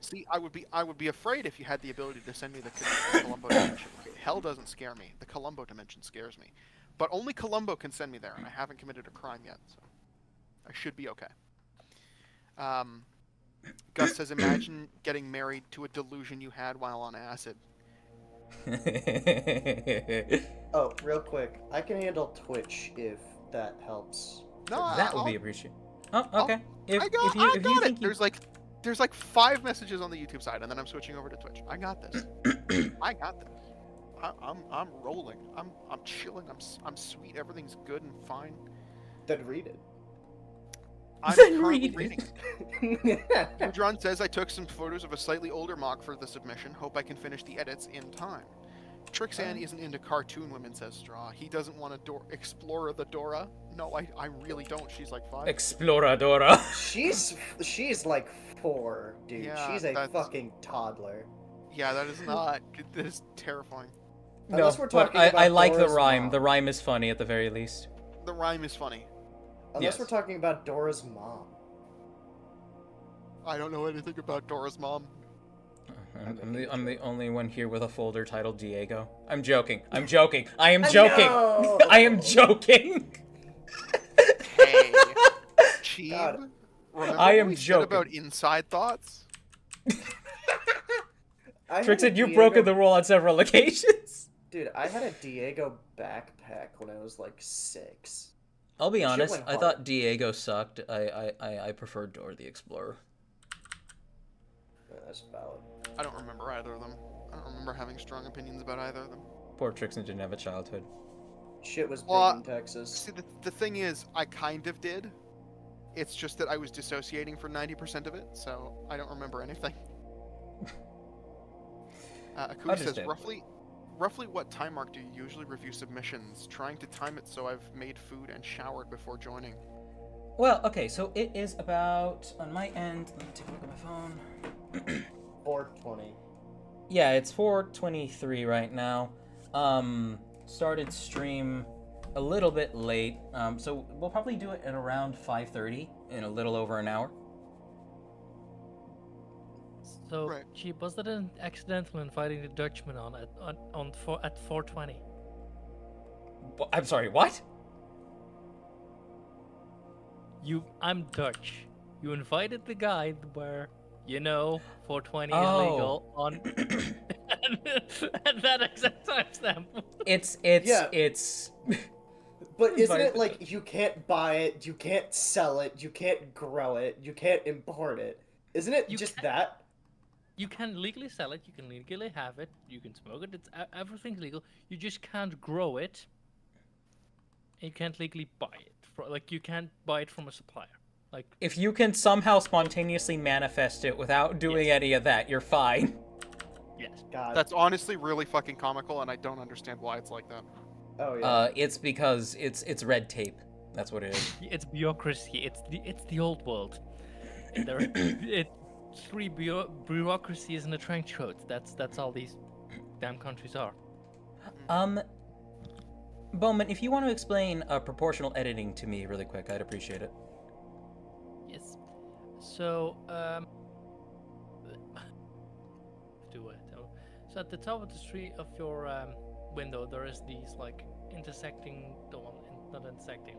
See, I would be afraid if you had the ability to send me the Columbo dimension. Okay, hell doesn't scare me. The Columbo dimension scares me. But only Columbo can send me there, and I haven't committed a crime yet, so I should be okay. Gus says, imagine getting married to a delusion you had while on acid. Oh, real quick, I can handle Twitch if that helps. No, That would I'll- be appreciated. Oh, okay. If I you got think it. There's like 5 messages on the YouTube side, and then I'm switching over to Twitch. I got this. I got this. I'm rolling. I'm chilling. I'm sweet. Everything's good and fine. Then read it. I'm Then currently read it. reading. Udron says I took some photos of a slightly older mock for the submission. Hope I can finish the edits in time. Trixan isn't into cartoon women, says Straw. He doesn't want to explore the Dora. No, I really don't. She's like 5. Exploradora. She's like 4, dude. Yeah, She's a that's- fucking toddler. Yeah, that is not. That is terrifying. No, Unless we're but talking I about like the Dora's rhyme. mom. The rhyme is funny at the very least. The rhyme is funny. Unless Yes. we're talking about Dora's mom. I don't know anything about Dora's mom. I'm the only one here with a folder titled Diego. I'm joking. I am joking. I am joking. Hey, Cheeb. God. Remember I what am we said joking. about inside thoughts? I had Trixon, a you've Diego- broken the rule on several occasions. Dude, I had a Diego backpack when I was like 6. I'll be Shit honest. went I hard. thought Diego sucked. I preferred Dora the Explorer. Yeah, that's valid. I don't remember either of them. I don't remember having strong opinions about either of them. Poor Trixon didn't have a childhood. Shit was big Well, in Texas. See, the thing is, I kind of did. It's just that I was dissociating for 90% of it, so I don't remember anything. Akui says, Understand. roughly what time mark do you usually review submissions? Trying to time it so I've made food and showered before joining. Well, okay, so it is about on my end. Let me take a look at my phone. 420. Yeah, it's 4:23 right now. Started stream a little bit late, so we'll probably do it at around 5:30 in a little over an hour. So, Right. gee, was that an accidental inviting the Dutchman on at 4:20? I'm sorry, what? I'm Dutch. You invited the guy where 420 Oh. is legal on at that exact timestamp. It's But isn't But- it like you can't buy it, you can't sell it, you can't grow it, you can't import it? Isn't it You just can- that? You can legally sell it. You can legally have it. You can smoke it. Everything's legal. You just can't grow it. And you can't legally buy it. You can't buy it from a supplier. Like, if you can somehow spontaneously manifest it without doing any of that, you're fine. yes. God. That's honestly really fucking comical, and I don't understand why it's like that. Oh yeah. It's because it's red tape. That's what it is. It's bureaucracy. It's the old world. And there, it's 3 bureaucracies in a trench coat. That's all these damn countries are. Bowman, if you want to explain proportional editing to me really quick, I'd appreciate it. Yes. So, do it. So at the top of the street of your window, there is these intersecting, not intersecting,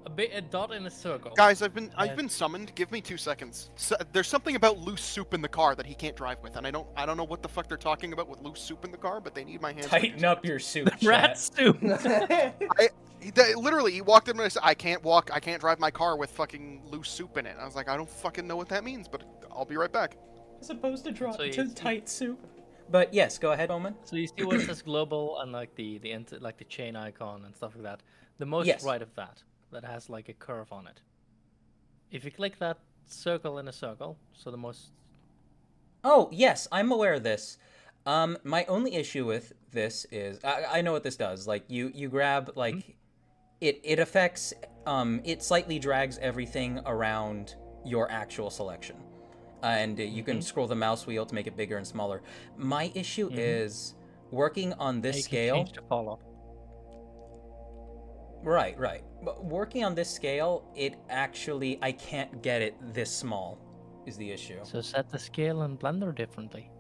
a dot in a circle. Guys, I've been Yeah. summoned. Give me 2 seconds. There's something about loose soup in the car that he can't drive with, and I don't know what the fuck they're talking about with loose soup in the car, but they need my hands. Tighten up your suit, Rat chat. soup. Literally, he walked in and I said, I can't drive my car with fucking loose soup in it. I was like, I don't fucking know what that means, but I'll be right back. As opposed to drop So you to see- tight soup. But yes, go ahead, Omen. So you see what says global and like the like the chain icon and stuff like that. The most Yes. right of that has like a curve on it. If you click that circle in a circle, so the most Oh, yes, I'm aware of this. My only issue with this is I know what this does. Like you grab like it affects it slightly drags everything around your actual selection. And you can scroll the mouse wheel to make it bigger and smaller. My issue is working on this you can scale. change the follow. Right. But working on this scale, I can't get it this small is the issue. So set the scale in Blender differently.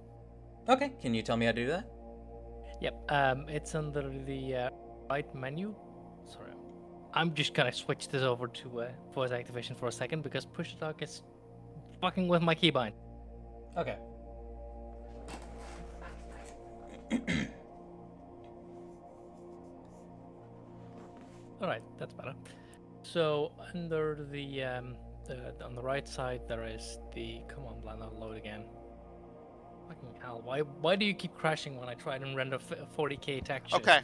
Okay, can you tell me how to do that? Yep. It's under the right menu. Sorry, I'm just gonna switch this over to voice activation for a second because push to talk is fucking with my keybind. Okay. All right, that's better. So under the on the right side there is the come on Blender, load again. Fucking hell! Why do you keep crashing when I try and render 40k textures? Okay.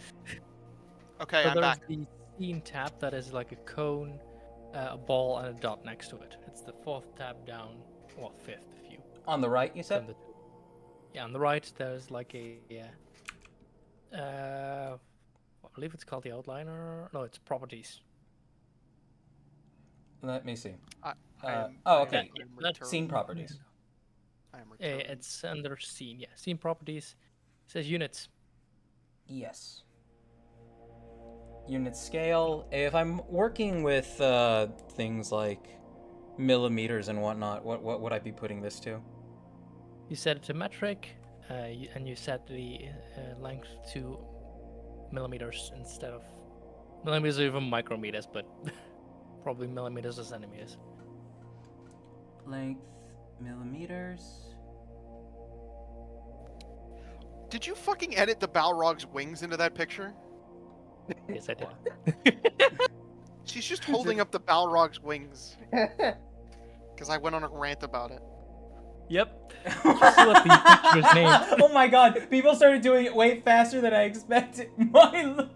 Okay, So I'm there's back. the scene tab that is like a cone, a ball, and a dot next to it. It's the fourth tab down, well, fifth if you. On the right, you from said? the- Yeah, on the right there's like a I believe it's called the outliner. No, it's properties. Let me see. I am- oh, I am okay. returned. Scene properties. I am returned. It's under scene. Yeah, scene properties. It says units. Yes. Unit scale. If I'm working with things like millimeters and whatnot, what would I be putting this to? You set it to metric, and you set the length to millimeters instead of millimeters or even micrometers, but probably millimeters or centimeters. Length, millimeters. Did you fucking edit the Balrog's wings into that picture? Yes, I did. She's just holding up the Balrog's wings. Because I went on a rant about it. Yep. See what the picture's name. Oh my god, people started doing it way faster than I expected. Meyer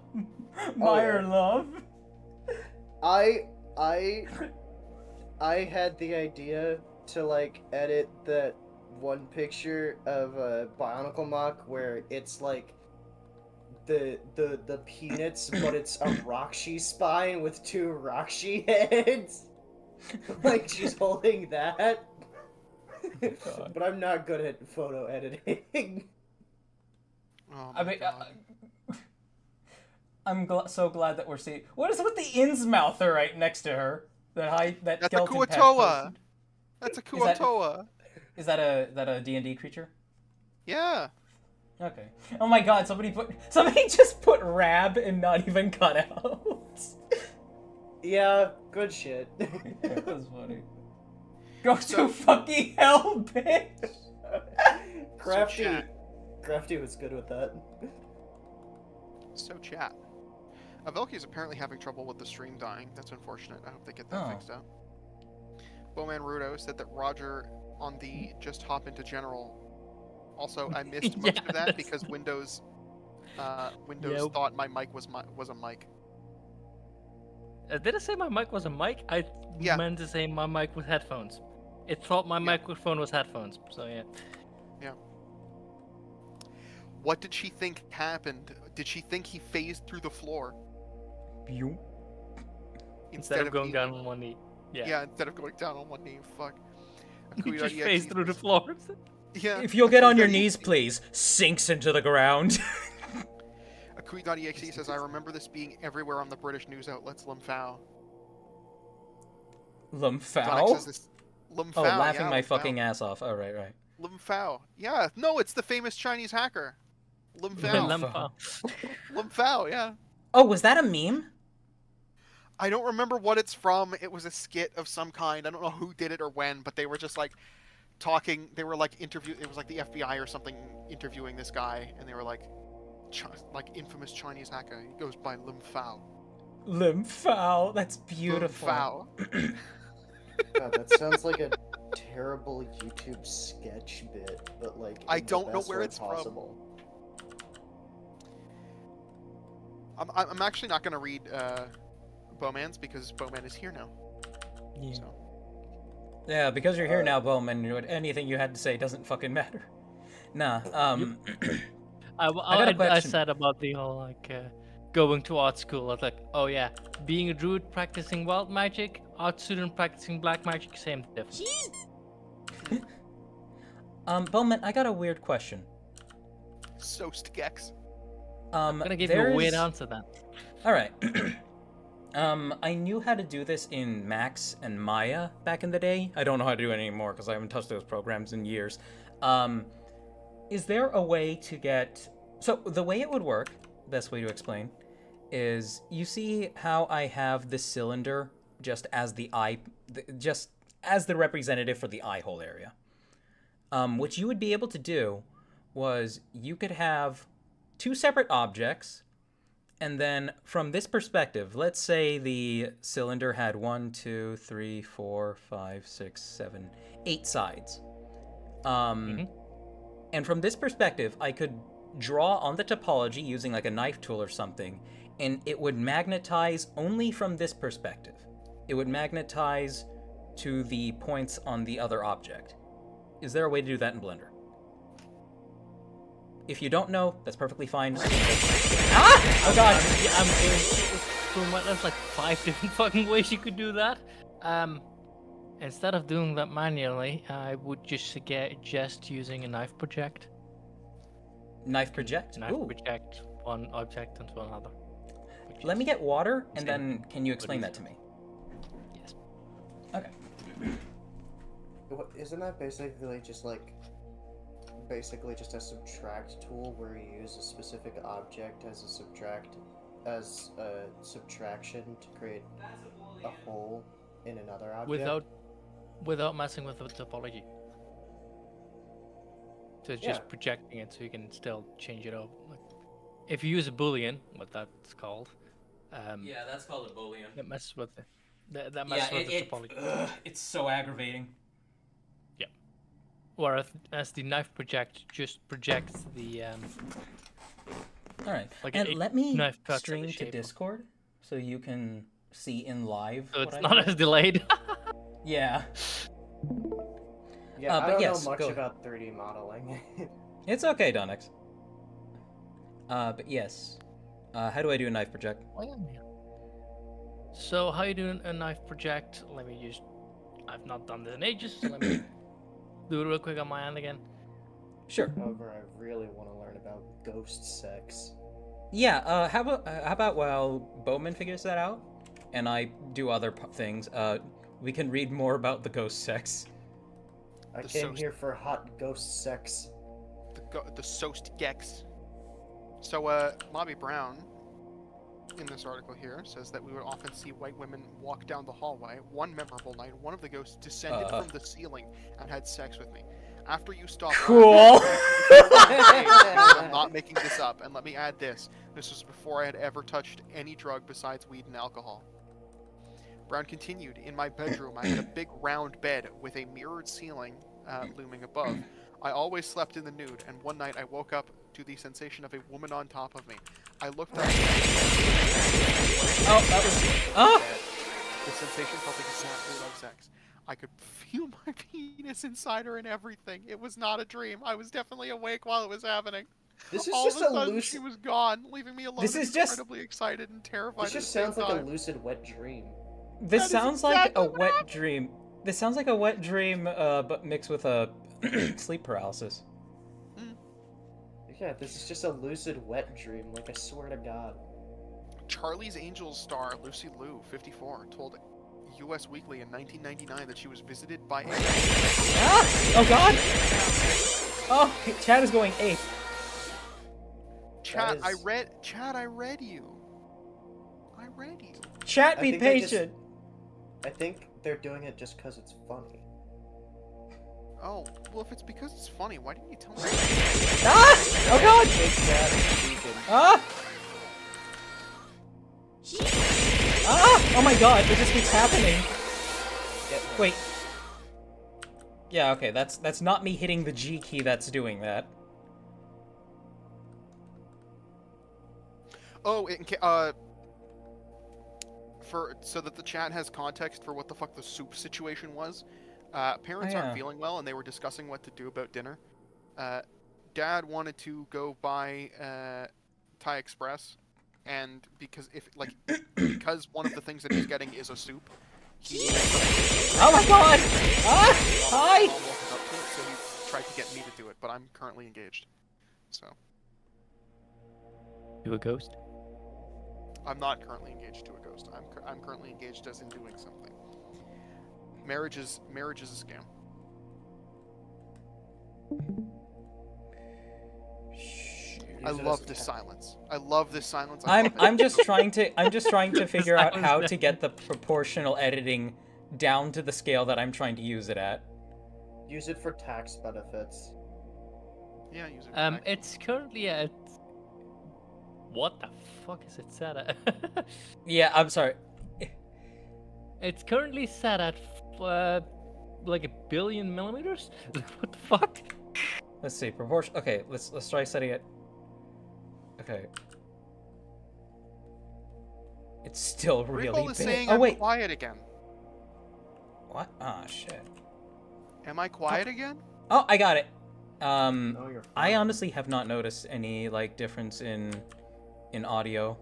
yeah. love. I had the idea to like edit that one picture of a Bionicle Mock where it's like the peanuts, but it's a Rockshi spine with two Rockshi heads. Like she's holding that. God. But I'm not good at photo editing. Oh I my mean, God. I'm so glad that we're seeing. What is with the Innsmouther right next to her? That That's a skeleton patch Kuatoa. person? That's a Is that- Kuatoa. Is that a D&D creature? Yeah. Okay. Oh my god, somebody just put Rab and not even cut out. Yeah, good shit. That was funny. Go So- to fucking hell, bitch! Crafty, chat. Crafty was good with that. So chat. Velky is apparently having trouble with the stream dying. That's unfortunate. I hope they get that Oh. fixed out. Bowman Rudo said that Roger on the just hop into general. Also, I missed most of that Yes. because Windows Yep. thought my mic was a mic. Did I say my mic was a mic? I Yeah. meant to say my mic was headphones. It thought my microphone was headphones. So yeah. What did she think happened? Did she think he phased through the floor Pew. Instead of going being- down on one knee. Yeah. Yeah, instead of going down on one knee. Fuck. You just Akuya.exe phased through the says- floor. Yeah. If you'll get on your Akuya.exe knees, please. Sinks into the ground. Akui.exe says, I remember this being everywhere on the British news outlets. Lumphao. Sonic Lumphao? says this. Lumphao, Oh, laughing yeah, my Lumphao. fucking ass off. Oh, right. Lumphao. Yeah, no, it's the famous Chinese hacker. Lumphao. Lumphao. Lumphao, yeah. Oh, was that a meme? I don't remember what it's from. It was a skit of some kind. I don't know who did it or when, but they were just like talking. They were like it was like the FBI or something interviewing this guy, and they were like, like infamous Chinese hacker. He goes by Lumphao. Limphal. That's beautiful. Foul. God, that sounds like a terrible YouTube sketch bit, but like I in the don't know best where way it's from. possible. I'm actually not gonna read Bowman's because Bowman is here now. Yeah. So. Yeah, because you're here now, Bowman. Anything you had to say doesn't fucking matter. Nah. I got a I question. said about the whole like going to art school. I was like, oh yeah, being a druid practicing wild magic, art student practicing black magic, same difference. Bowman, I got a weird question. Soast Gex. I'm gonna give you a weird there's- answer then. All right. I knew how to do this in Max and Maya back in the day. I don't know how to do it anymore because I haven't touched those programs in years. Is there a way to get... So the way it would work, best way to explain, is you see how I have this cylinder just as the eye, just as the representative for the eye hole area. What you would be able to do was you could have two separate objects, and then from this perspective, let's say the cylinder had 1, 2, 3, 4, 5, 6, 7, 8 sides. And from this perspective, I could draw on the topology using like a knife tool or something, and it would magnetize only from this perspective. It would magnetize to the points on the other object. Is there a way to do that in Blender? If you don't know, that's perfectly fine. Ah! Oh god! There's like 5 different fucking ways you could do that. Instead of doing that manually, I would just suggest using a knife project. Knife project? Knife Ooh. project one object into another. which Let me is- get water, and Same. then can you explain But that to me? Yes. Okay. Isn't that basically just like a subtract tool where you use a specific object as a subtraction to create a hole in another object? Without messing with the topology. So it's just Yeah. projecting it so you can still change it up. Like, if you use a boolean, what that's called, Yeah, that's called a boolean. that messes with the that messes with the topology. It's so aggravating. Whereas as the knife project just projects the All right, like and a let me knife cuts in the stream to shape of- Discord so you can see in live. so what it's I not do. as delayed. Yeah, Yeah, I but don't yes, know much go. about 3D modeling. it's okay, Donix. But yes, how do I do a knife project? So how you do a knife project? Let me just. I've not done this in ages. So let me do it real quick on my end again. Sure. However, I really want to learn about ghost sex. Yeah. How about while Bowman figures that out, and I do other things. We can read more about the ghost sex. I The came soast- here for hot ghost sex. The Soast Gex. So, Bobby Brown, in this article here, says that we would often see white women walk down the hallway. One memorable night, one of the ghosts descended from the ceiling and had sex with me. After you stop... Cool. I'm not making this up, and let me add this. This was before I had ever touched any drug besides weed and alcohol. Brown continued, in my bedroom, I had a big round bed with a mirrored ceiling looming above. I always slept in the nude, and one night I woke up to the sensation of a woman on top of me. I looked up. Oh, that was. Ah! The sensation felt exactly like sex. I could feel my penis inside her and everything. It was not a dream. I was definitely awake while it was happening. This is All just of a a sudden, lucid. she was gone, leaving me alone. This and is just- incredibly excited and terrified. This at just the same sounds like a time. lucid wet dream. This That is sounds like exactly a what wet happened. dream. This sounds like a wet dream, but mixed with a sleep paralysis. Yeah, this is just a lucid wet dream. Like I swear to God. Charlie's Angels star Lucy Liu, 54, told U.S. Weekly in 1999 that she was visited by a... Ah! Oh God! Oh, Chad is going ape. Chad, is- Chad, I read you. I read you. Chat, I be think they just- patient. I think they're doing it just because it's funny. Oh, well, if it's because it's funny, why didn't you tell me? Ah! Oh God! Big Cat is vegan. Ah! Oh my god, it just keeps happening. Get me. Wait. Yeah, okay, that's not me hitting the G key that's doing that. Oh, so that the chat has context for what the fuck the soup situation was. Parents yeah. aren't feeling well, and they were discussing what to do about dinner. Dad wanted to go buy Thai Express, and because because one of the things that he's getting is a soup, he Oh my god! Ah! Hi! almost up to it, so he tried to get me to do it, but I'm currently engaged. So You a ghost? I'm not currently engaged to a ghost. I'm currently engaged as in doing something. Marriage is a scam. I love this silence. I love this silence. I love it. I'm just trying to figure out how to get the proportional editing down to the scale that I'm trying to use it at. Use it for tax benefits. Yeah, use it. for tax. It's currently at. What the fuck is it set at? Yeah, I'm sorry. It's currently set at like 1 billion millimeters. What the fuck? Let's see, proportion. Okay, let's try setting it. Okay. It's still really Rico is big. saying Oh I'm wait, quiet again. what? Ah, shit. Am I quiet again? Oh, I got it. No, you're I fine. honestly have not noticed any like difference in audio.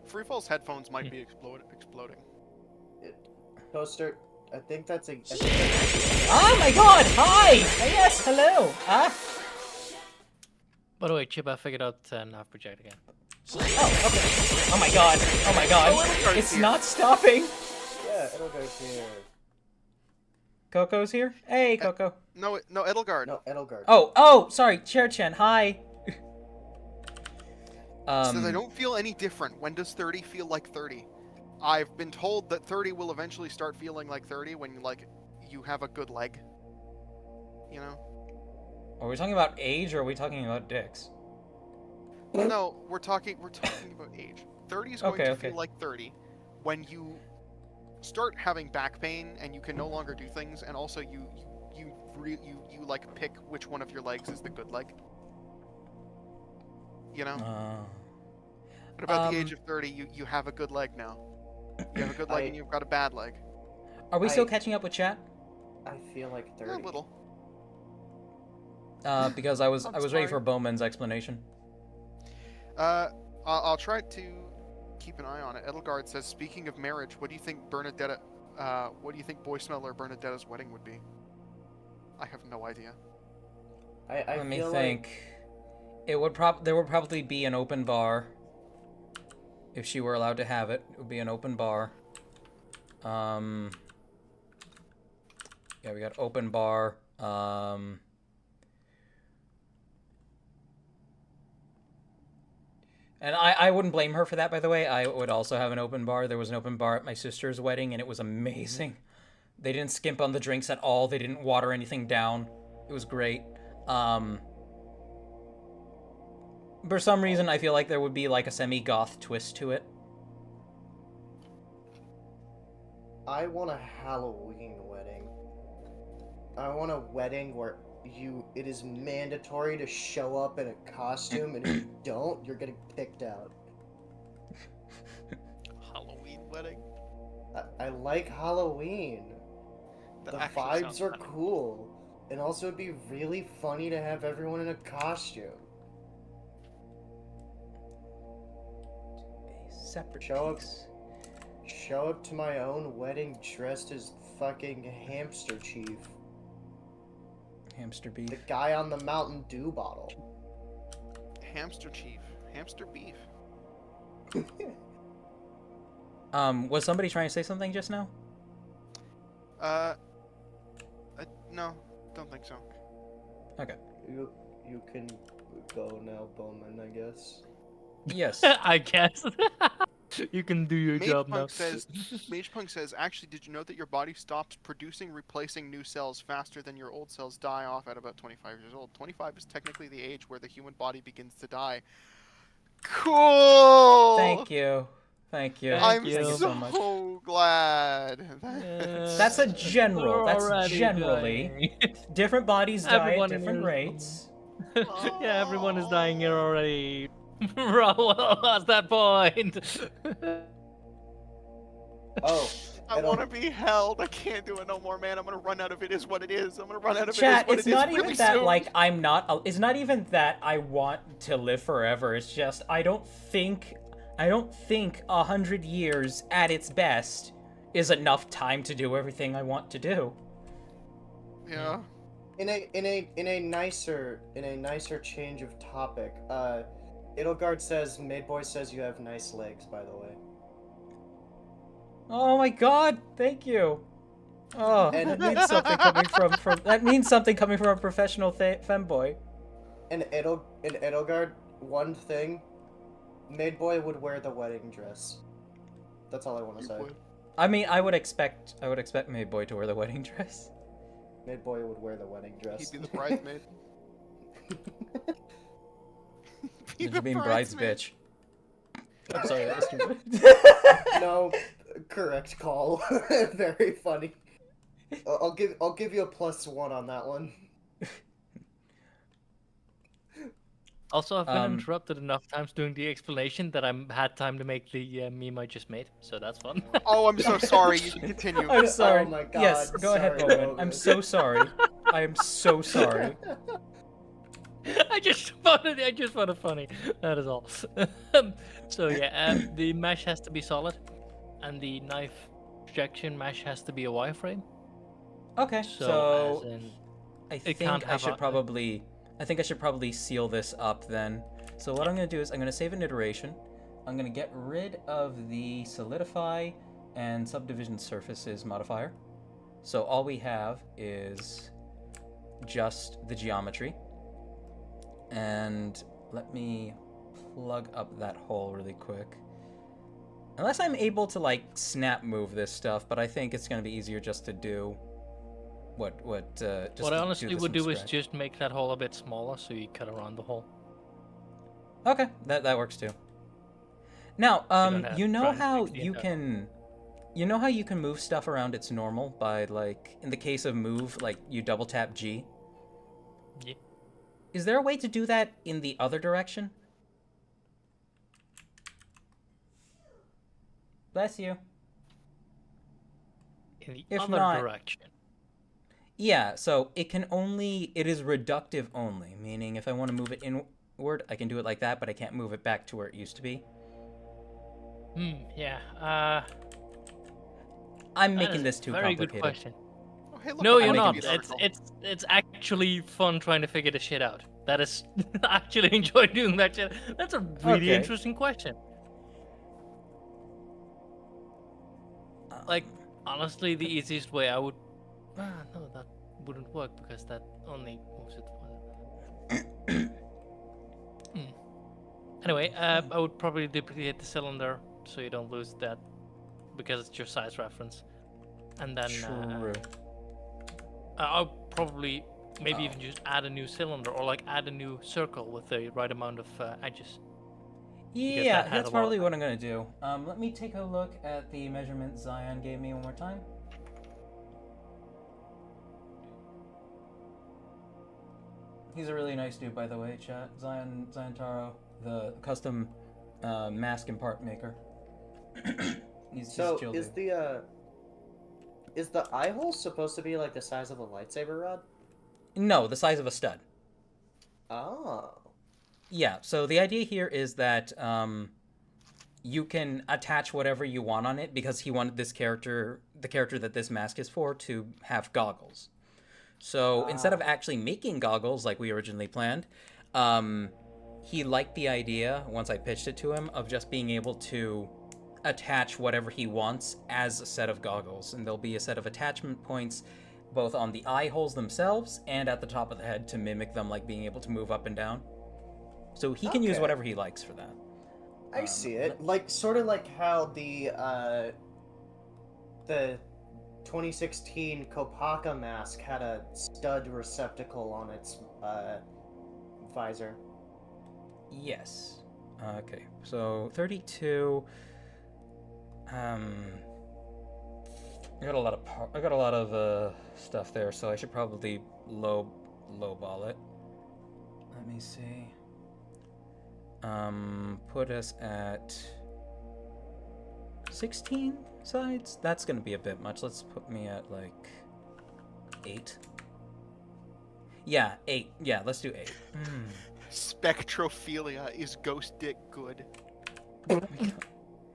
Freefall's headphones might be exploding. Toaster, I think that's a. Oh my god! Hi! Yes, hello. Ah. By the way, Chip, I figured out nav project again. Oh, okay. Oh my god! Oh my god! Edelgard's It's here. not stopping. Yeah, it'll go here. Coco's here. Hey, Coco. No, Edelgard. No, Edelgard. Oh, sorry, Cher-chan. Hi. Says I don't feel any different. When does 30 feel like 30? I've been told that 30 will eventually start feeling like 30 when you have a good leg. You know? Are we talking about age or are we talking about dicks? No, we're talking about age. 30 is going to Okay. feel like 30 when you start having back pain and you can no longer do things, and also you like pick which one of your legs is the good leg. You know? But about the age of 30, you have a good leg now. You have a good leg and you've got a bad leg. Are we still I- catching up with chat? I feel like Yeah, 30. a little. Because I was I'm ready sorry. for Bowman's explanation. I'll try to keep an eye on it. Edelgard says, speaking of marriage, what do you think Boy Smeller Bernadetta's wedding would be? I have no idea. I Let me feel think. It would there would probably be an open bar. If she were allowed to have it, it would be an open bar. Yeah, we got open bar. And I wouldn't blame her for that, by the way. I would also have an open bar. There was an open bar at my sister's wedding, and it was amazing. They didn't skimp on the drinks at all. They didn't water anything down. It was great. For some reason, I feel like there would be like a semi-goth twist to it. I want a Halloween wedding. I want a wedding where it is mandatory to show up in a costume, and if you don't, you're getting picked out. Halloween wedding? I like Halloween. That The actually vibes sounds are fun. cool. And also, it'd be really funny to have everyone in a costume. Separate Show up. piece. Show up to my own wedding dressed as fucking Hamster Chief. Hamster beef. The guy on the Mountain Dew bottle. Hamster chief. Hamster beef. Was somebody trying to say something just now? No, don't think so. Okay. You can go now, Bowman, I guess. Yes. I guess. You can do your job now. Magepunk says, actually, did you know that your body stops producing, replacing new cells faster than your old cells die off at about 25 years old? 25 is technically the age where the human body begins to die. Cool! Thank you. Thank you. I'm you. Thank you so much. so glad. That's a general. We're That's already generally. dying. Different bodies die at Everyone different is- rates. Yeah, everyone is dying here already. Well, what's that point? Oh, I it'll- want to be held. I can't do it no more, man. I'm gonna run out of it. Is what it is. I'm gonna run out of Chat, it. Is it's what not it is even really that soon. like I'm not. It's not even that I want to live forever. It's just I don't think 100 years at its best is enough time to do everything I want to do. Yeah. in a nicer change of topic, Edelgard says Maidboy says you have nice legs, by the way. Oh my god, thank you. Oh, And- that means something coming from that means something coming from a professional femboy. In Edelgard, one thing, Maidboy would wear the wedding dress. That's all I want to say. I mean, I would expect Maidboy to wear the wedding dress. Maidboy would wear the wedding dress. He'd be the bridesmaid. Be Did the you mean bride's bridesmaid. bitch? I'm sorry, that was stupid. No, correct call. Very funny. I'll give you a +1 on that one. Also, I've been Um, interrupted enough times doing the explanation that I had time to make the meme I just made, so that's fun. Oh, I'm so sorry. You can continue. I'm sorry. Oh my god. Yes, go ahead, sorry, Logan. I'm so sorry. I am so sorry. I just found it funny. That is all. So yeah, the mesh has to be solid, and the knife projection mesh has to be a wireframe. Okay, So, so as in, I can't think I have should a- probably seal this up then. So what I'm gonna do is I'm gonna save an iteration. I'm gonna get rid of the solidify and subdivision surfaces modifier. So all we have is just the geometry. And let me plug up that hole really quick. Unless I'm able to like snap move this stuff, but I think it's gonna be easier just to do just what to I honestly this would from do is scratch. just make that hole a bit smaller, so you cut around the hole. Okay, that works too. Now, don't have you to know try and how fix the you entire- can move stuff around its normal by like in the case of move, like you double tap G. Yeah. Is there a way to do that in the other direction? Bless you. In the If other not- direction. Yeah, so it is reductive only, meaning if I want to move it inward, I can do it like that, but I can't move it back to where it used to be. Yeah. I'm That making is this a too very complicated. good question. Oh, hey, look, No, I you're can not. give you an article. It's actually fun trying to figure the shit out. That is I actually enjoy doing that shit. That's a really Okay. interesting question. Like honestly, the easiest way I would. No, that wouldn't work because that only moves it one. Anyway, I would probably duplicate the cylinder so you don't lose that because it's your size reference, and then True. I'll probably maybe even just add a new cylinder or like add a new circle with the right amount of edges. Yeah, that has that's a lot of probably what I'm gonna do. Let me take a look at the measurement Zion gave me one more time. He's a really nice dude, by the way, chat. Zion Taro, the custom mask and part maker. he's So chill is dude. the eye hole supposed to be like the size of a lightsaber rod? No, the size of a stud. Oh. Yeah, so the idea here is that you can attach whatever you want on it because he wanted this character, the character that this mask is for, to have goggles. So instead of actually making goggles like we originally planned, he liked the idea, once I pitched it to him, of just being able to attach whatever he wants as a set of goggles. And there'll be a set of attachment points both on the eye holes themselves and at the top of the head to mimic them, like being able to move up and down. So he can use Okay. whatever he likes for that. I see it. Like sort of like how the 2016 Kopaka mask had a stud receptacle on its visor. Yes. Okay, so 32. I got a lot of stuff there, so I should probably lowball it. Let me see. Put us at 16 sides. That's gonna be a bit much. Let's put me at like 8. Yeah, 8. Yeah, let's do 8. Spectrophilia is ghost dick good.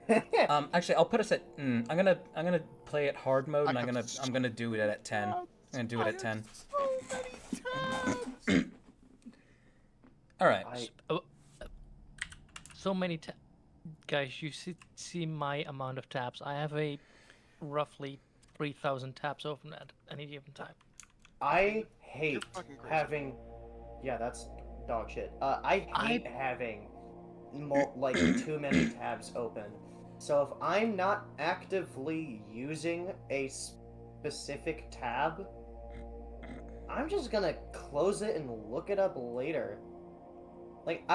Actually, I'll put us at. I'm gonna play it hard mode, and I'm gonna do it at 10. I'm gonna do it at 10. All right. So many guys, you see my amount of tabs. I have a roughly 3,000 tabs open at any given time. I hate fucking crazy. having. Yeah, that's dog shit. I hate having like too many tabs open. So if I'm not actively using a specific tab, I'm just gonna close it and look it up later. Like,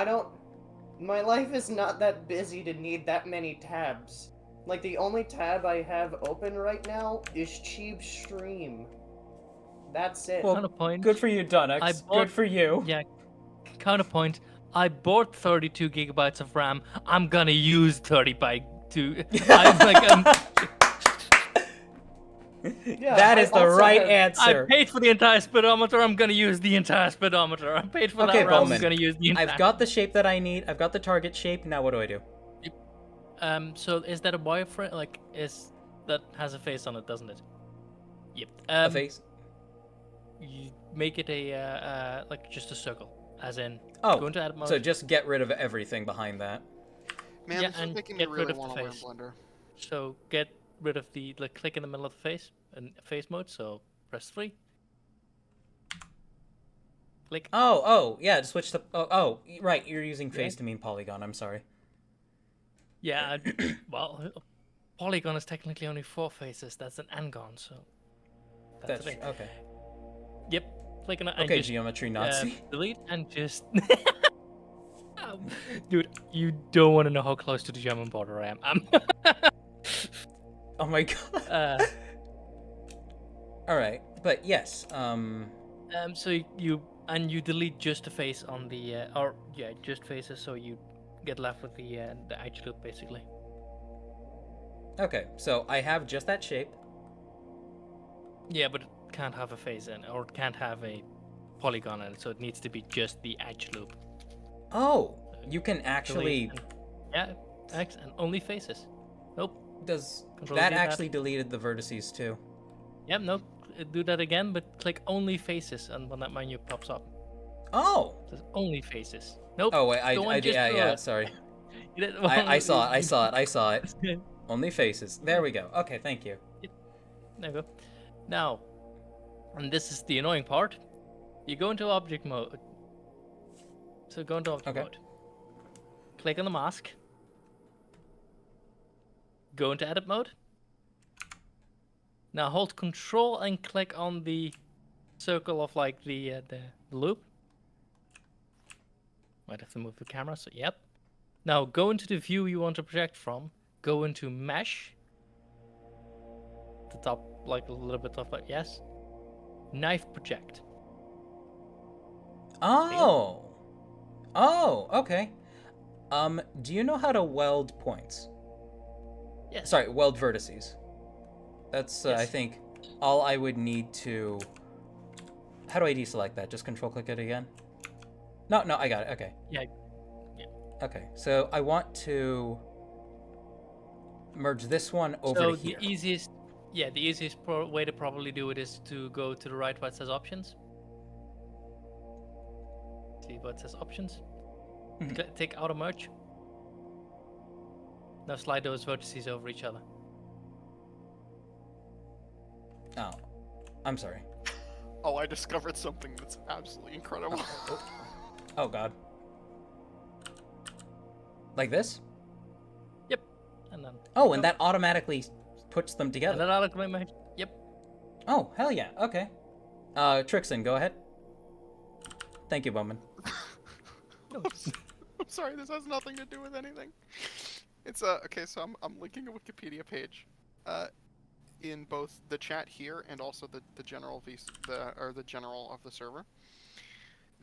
my life is not that busy to need that many tabs. Like, the only tab I have open right now is Cheap Stream. That's it. Well, Counterpoint. good for you, Dunix. Good for you. Yeah. Counterpoint. I bought 32 gigabytes of RAM. I'm gonna use 30 by 2. Yeah, That I is the also right have- answer. I paid for the entire speedometer. I'm gonna use the entire speedometer. I paid for Okay, that RAM. Bowman. I'm gonna use the entire. I've got the shape that I need. I've got the target shape. Now what do I do? So is that a wireframe? Like, that has a face on it, doesn't it? Yep. A face? You make it a like just a circle, as in Oh, go into edit mode. so just get rid of everything behind that. Man, Yeah, this is and making me get rid really of the want to learn face. Blender. So get rid of the click in the middle of the face in face mode. So press 3. Click. Oh, yeah, just switch to... Oh, right, you're using face to mean polygon. I'm sorry. Yeah. Well, polygon is technically only 4 faces. That's an n-gon. So that's the thing. Okay. Yep. Click on it. and Okay, just, geometry Nazi. delete and just. Dude, you don't want to know how close to the German border I am. Oh my god. All right, but yes. So you delete just the face on the just faces, so you get left with the edge loop basically. Okay, so I have just that shape. Yeah, but it can't have a face in, or it can't have a polygon in it, so it needs to be just the edge loop. Oh, you can actually. Delete and, X and only faces. Nope. Does Control that Z, actually deleted the vertices too? Yep. Nope. Do that again, but click only faces, and when that menu pops up, Oh. it says only faces. Nope. Oh wait, Go on, I just yeah, throw yeah. it. Sorry. You didn't- I saw it. Only faces. There we go. Okay, thank you. There you go. Now, and this is the annoying part. You go into object mode. So go into object Okay. mode. Click on the mask. Go into edit mode. Now hold Control and click on the circle of like the loop. Might have to move the camera. So yep. Now go into the view you want to project from. Go into mesh. The top, like a little bit of like yes. Knife project. Oh. Oh, okay. Do you know how to weld points? Yes. Sorry, weld vertices. That's I Yes. think all I would need to. How do I deselect that? Just control click it again? No, I got it. Okay. Yeah. Okay, so I want to merge this one over So to here. the easiest way to probably do it is to go to the right where it says options. See what it says options. Mhm. Take auto merge. Now slide those vertices over each other. Oh, I'm sorry. Oh, I discovered something that's absolutely incredible. Oh god. Like this? Yep. And then. Oh, and that automatically puts them And together. then auto merge. Yep. Oh, hell yeah. Okay. Trixon, go ahead. Thank you, Bowman. I'm sorry, this has nothing to do with anything. It's okay. So I'm linking a Wikipedia page, in both the chat here and also the general the general of the server.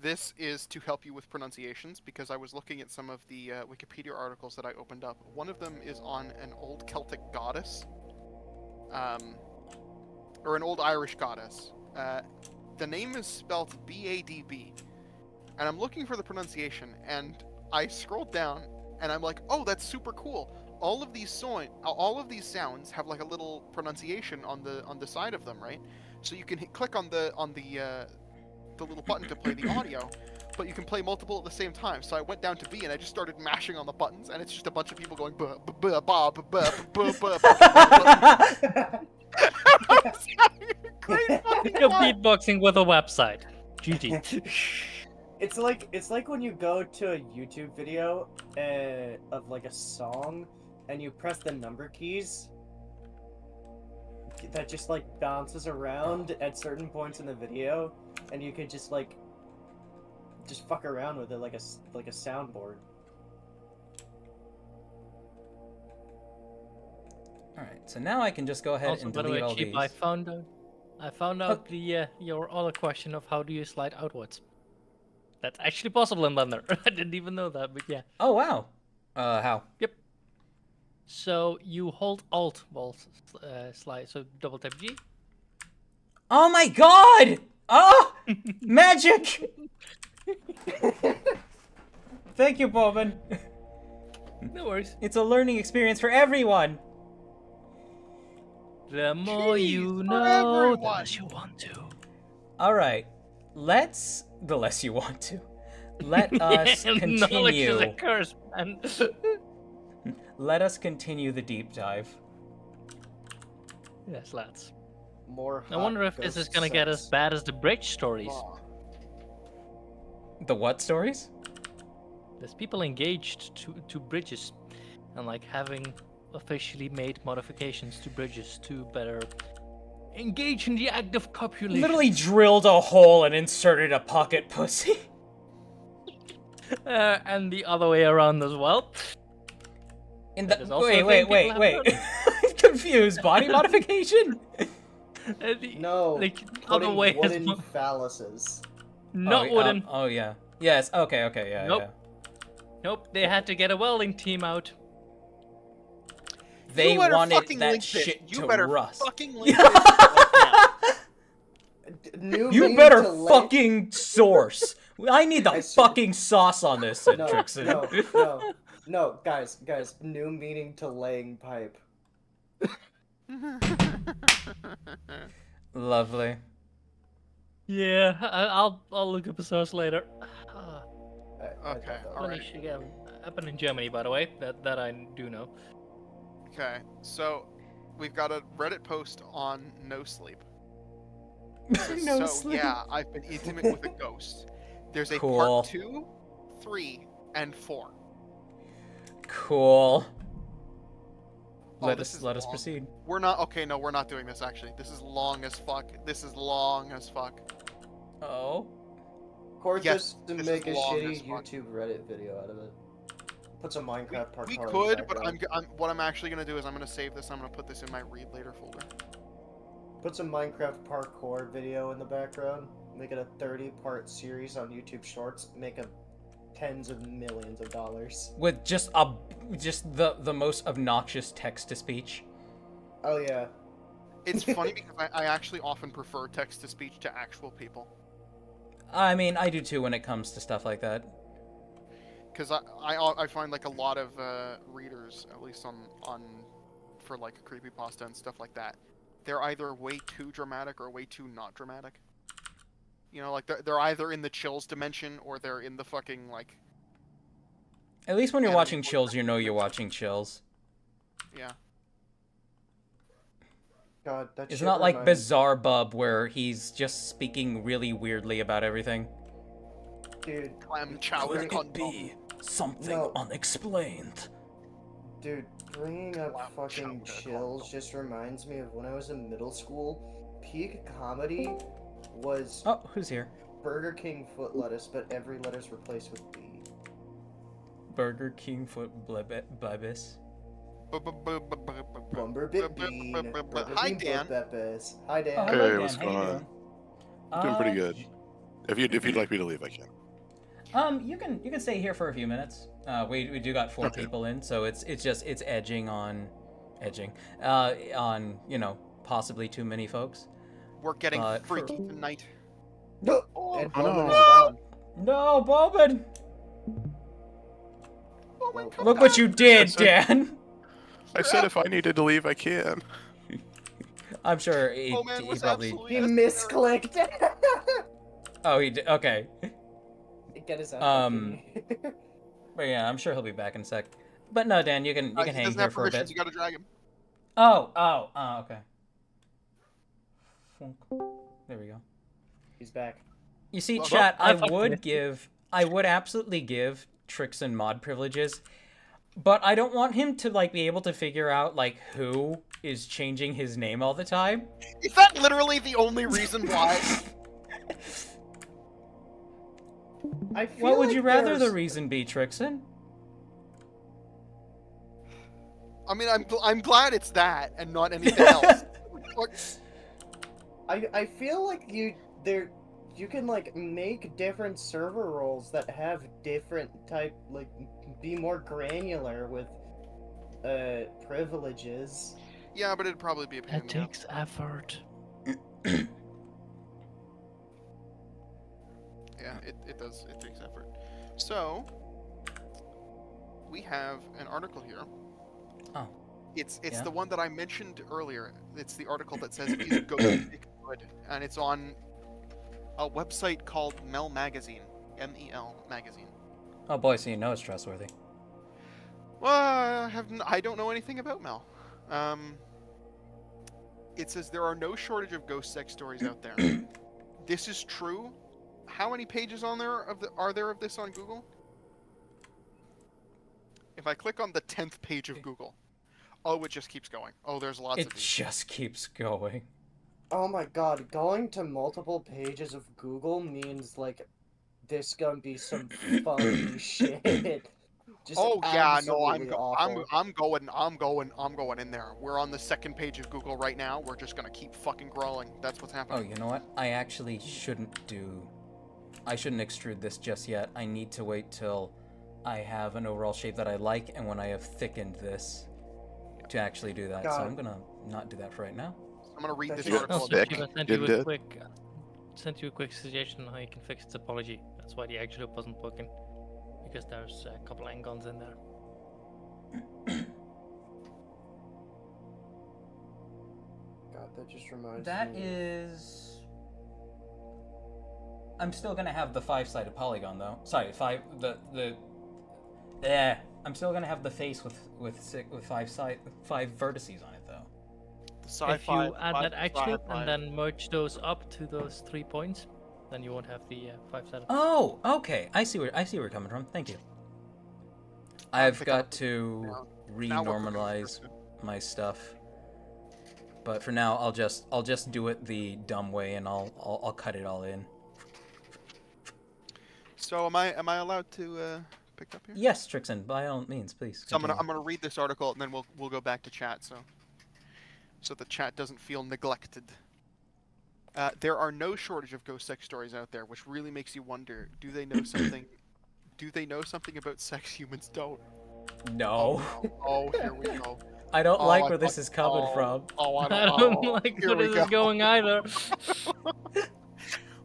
This is to help you with pronunciations because I was looking at some of the Wikipedia articles that I opened up. One of them is on an old Celtic goddess, or an old Irish goddess. The name is spelled B-A-D-B, and I'm looking for the pronunciation, and I scrolled down, and I'm like, oh, that's super cool. All of these sounds have like a little pronunciation on the side of them, right? So you can click on the little button to play the audio, but you can play multiple at the same time. So I went down to B and I just started mashing on the buttons, and it's just a bunch of people going ba ba ba ba ba ba ba ba. I was having a great fucking You're time. beatboxing with a website. GG. It's like when you go to a YouTube video of like a song, and you press the number keys. That just like bounces around at certain points in the video, and you could just fuck around with it like a soundboard. All right, so now I can just go ahead Also, and by the delete way, all Cheap, these. I found out your other question of how do you slide outwards. That's actually possible in Blender. I didn't even know that, but yeah. Oh wow. How? Yep. So you hold Alt while slide. So double tap G. Oh my god! Oh! Magic! Thank you, Bowman. No worries. It's a learning experience for everyone. The more you Jeez, for know, the everyone. less you want to. All right, the less you want to. Let us Knowledge is a continue. curse, man. Let us continue the deep dive. Yes, lads. More. I wonder if this is gonna get as bad as the bridge stories. The what stories? There's people engaged to bridges, and like having officially made modifications to bridges to better engage in the act of copulation. Literally drilled a hole and inserted a pocket pussy. And the other way around as well. In That the is also a wait, thing people have done. I'm confused. Body modification? No. Like other Putting way as wooden well. phalluses. Not wooden. Oh yeah. Yes. Okay. Yeah. Nope. Yeah. Nope. They had to get a welding team out. They You better wanted fucking that link this. shit You to better rust. fucking link this right now. New You meaning better to lay- fucking source. I need the I swear- fucking sauce on this, said No, Trixon. no, guys, new meaning to laying pipe. Lovely. Yeah, I'll look up a source later. Okay, all Funny right. shit happened in Germany, by the way. That I do know. Okay, so we've got a Reddit post on No Sleep. No so sleep. yeah, I've been intimate with a ghost. There's a Cool. part 2, 3, and 4. Cool. Oh, Let this us is let us long. proceed. We're not okay. No, we're not doing this actually. This is long as fuck. This is long as fuck. Oh. Or Yes, just to this make a is long as shitty fuck. YouTube Reddit video out of it. Put some Minecraft parkour. We in the could, but background. what I'm actually gonna do is I'm gonna save this. I'm gonna put this in my read later folder. Put some Minecraft parkour video in the background. Make it a 30-part series on YouTube Shorts. Make a tens of millions of dollars. With just the most obnoxious text to speech. Oh yeah. It's funny because I actually often prefer text to speech to actual people. I mean, I do too when it comes to stuff like that. Because I find like a lot of readers, at least on for like creepypasta and stuff like that, they're either way too dramatic or way too not dramatic. You know, like they're either in the chills dimension or they're in the fucking like. At least when you're Yeah, watching like- Chills, you know you're watching Chills. Yeah. God, that It's shit not like reminds- Bizarre Bub where he's just speaking really weirdly about everything. Dude, Clam chowder condom. something No. unexplained? dude, bringing up Wow, fucking chowder chills condom. just reminds me of when I was in middle school. Peak comedy was Oh, who's here? Burger King foot lettuce, but every letter's replaced with B. Burger King foot blibis. Bumberbit Bean. Hi, Dan. Peppers. Hi, Oh, Dan. hello, Hey, Dan. what's How you going on? doing? Doing pretty Uh, good. If you'd like me to leave, I can. You can stay here for a few minutes. We do got 4 Okay. people in, so it's edging on possibly too many folks. We're getting But- freaky tonight. And Oh, Bowman no. is gone. No, Bowman! Bowman, come Look what back. you did, That's Dan. I said if I needed to leave, I can. I'm sure he Bowman was probably. absolutely He necessary. misclicked. Oh, he did. Okay. Get his ass Um, back in. But yeah, I'm sure he'll be back in a sec. But no, Dan, you can He hang doesn't here have for a permissions, bit. You gotta drag him. Oh, okay. Funk. There we go. He's back. You see, Well, chat, I fucked would absolutely give Trixon mod privileges, but I don't want him to like be able to figure out like who is changing his name all the time. Is that literally the only reason why? I feel What would like you rather the there's- reason be, Trixon? I mean, I'm glad it's that and not anything else. Fuck. I feel like you can like make different server roles that have different type, like be more granular with privileges. Yeah, but it'd probably be a pain That in the ass. takes effort. Yeah, it does. It takes effort. So we have an article here. Oh. It's Yeah. the one that I mentioned earlier. It's the article that says is Ghostic good, and it's on a website called Mel Magazine, MEL Magazine. Oh boy, so you know it's trustworthy. Well, I don't know anything about Mel. It says there are no shortage of ghost sex stories out there. This is true. How many pages are there of this on Google? If I click on the 10th page of Google, oh, it just keeps going. Oh, there's lots It of these. just keeps going. Oh my god, going to multiple pages of Google means like there's gonna be some funny shit. Just Oh yeah, no, absolutely awful. I'm going in there. We're on the 2nd page of Google right now. We're just gonna keep fucking growing. That's what's Oh, happening. you know what? I actually shouldn't extrude this just yet. I need to wait till I have an overall shape that I like, and when I have thickened this to actually do that. So God. I'm gonna not do that for right now. I'm gonna read this That's article. Also, Dick. Shiva sent Did you a it? quick suggestion on how you can fix its apology. That's why the actual wasn't working, because there's a couple angons in there. God, that just reminds That me. is. I'm still gonna have the 5-sided polygon though. Sorry, I'm still gonna have the face with 5 vertices on it though. If you add that actual and then merge those up to those 3 points, then you won't have the 5-sided. Oh, okay. I see where you're coming from. Thank you. I've pick got up to now we're cooking, renormalize Kristen. my stuff. But for now, I'll just do it the dumb way, and I'll cut it all in. So am I allowed to pick up here? Yes, Trixon, by all means, please. So I'm continue. gonna read this article and then we'll go back to chat so the chat doesn't feel neglected. There are no shortage of ghost sex stories out there, which really makes you wonder: do they know something? Do they know something about sex humans don't? No, Oh, here we go. I don't Oh, like I where this fuck- is coming oh, from. Oh, I I don't, don't oh, like here where we this go. is going either.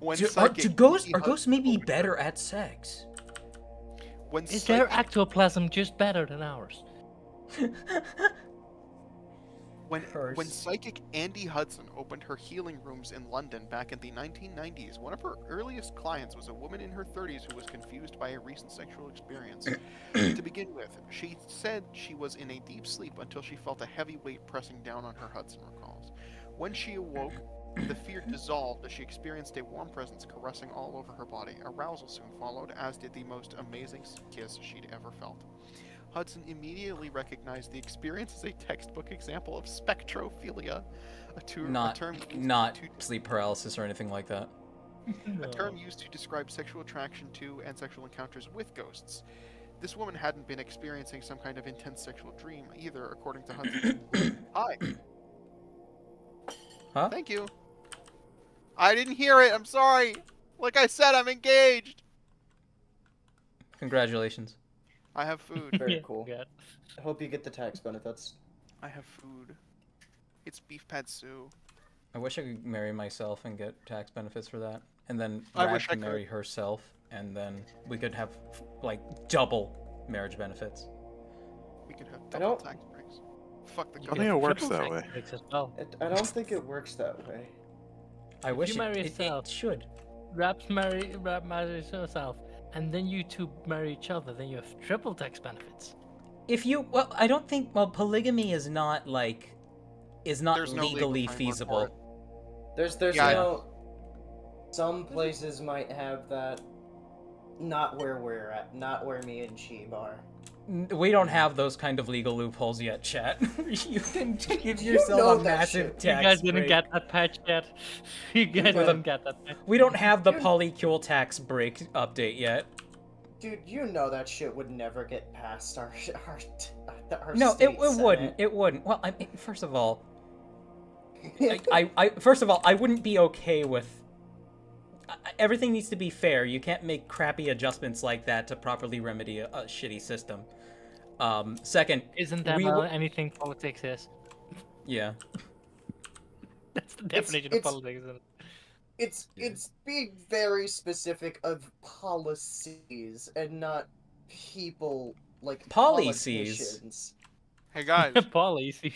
When Do psychic ghosts Andy are ghosts maybe Hudson- better at sex? When Is their psychic- ectoplasm just better than ours? When Curse. psychic Andy Hudson opened her healing rooms in London back in the 1990s, one of her earliest clients was a woman in her 30s who was confused by a recent sexual experience. To begin with, she said she was in a deep sleep until she felt a heavy weight pressing down on her, Hudson recalls. When she awoke, the fear dissolved as she experienced a warm presence caressing all over her body. Arousal soon followed, as did the most amazing kiss she'd ever felt. Hudson immediately recognized the experience as a textbook example of spectrophilia, a term Not used to sleep paralysis or anything like that. a term used to describe sexual attraction to and sexual encounters with ghosts. This woman hadn't been experiencing some kind of intense sexual dream either, according to Hudson. Hi. Huh? Thank you. I didn't hear it. I'm sorry. Like I said, I'm engaged. Congratulations. I have food. Very Yeah, cool. God. I hope you get the tax benefits. I have food. It's beef patsu. I wish I could marry myself and get tax benefits for that, and then I Rad wish I can marry herself, and then we could have like double marriage benefits. We could have I double don't- tax breaks. Fuck the I don't government. think it works Triple that tax way. breaks as well. I don't think it works that way. I If wish you marry it yourself- should. Rap marries herself, and then you two marry each other, then you have triple tax benefits. If you, well, I don't think, well, polygamy is not like, is not There's no legal legally framework for feasible. it. There's Yeah, I- no. Some places might have that. Not where we're at. Not where me and Sheeb are. We don't have those kind of legal loopholes yet, chat. You can give You yourself know a that massive shit. tax You guys didn't break. get that patch yet. You guys With a- didn't get that patch. We don't have the polycule tax break update yet. Dude, you know that shit would never get past our No, state it wouldn't. Senate. It wouldn't. Well, I mean, first of all, first of all, I wouldn't be okay with. Everything needs to be fair. You can't make crappy adjustments like that to properly remedy a shitty system. Second, Isn't that we how w- anything politics is? yeah. That's the definition of it's- politics, isn't it? It's being very specific of policies and not people like Policies? politicians. Hey guys, Policy.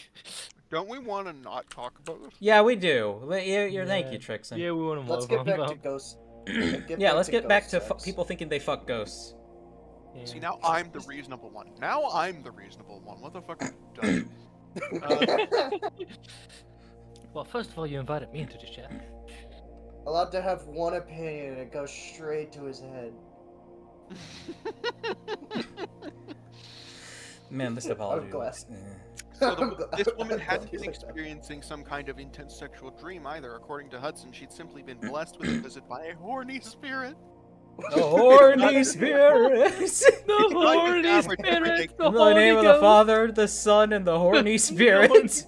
don't we want to not talk about this? Yeah, we do. Thank Yeah. you, Trixon. Yeah, we want to Let's get back to ghosts. Let's get back to people thinking they fuck ghosts. See, now I'm the reasonable one. Now I'm the reasonable one. What the fuck have you done? Well, first of all, you invited me into the chat. Allowed to have one opinion and it goes straight to his head. Man, this apology. glad. So I'm glad- this woman I'm hadn't glad been you said that. experiencing some kind of intense sexual dream either. According to Hudson, she'd simply been blessed with a visit by a horny spirit. The horny spirits. The horny Holy spirit, Spirit, In the name of the Father, the Son, and the horny spirits.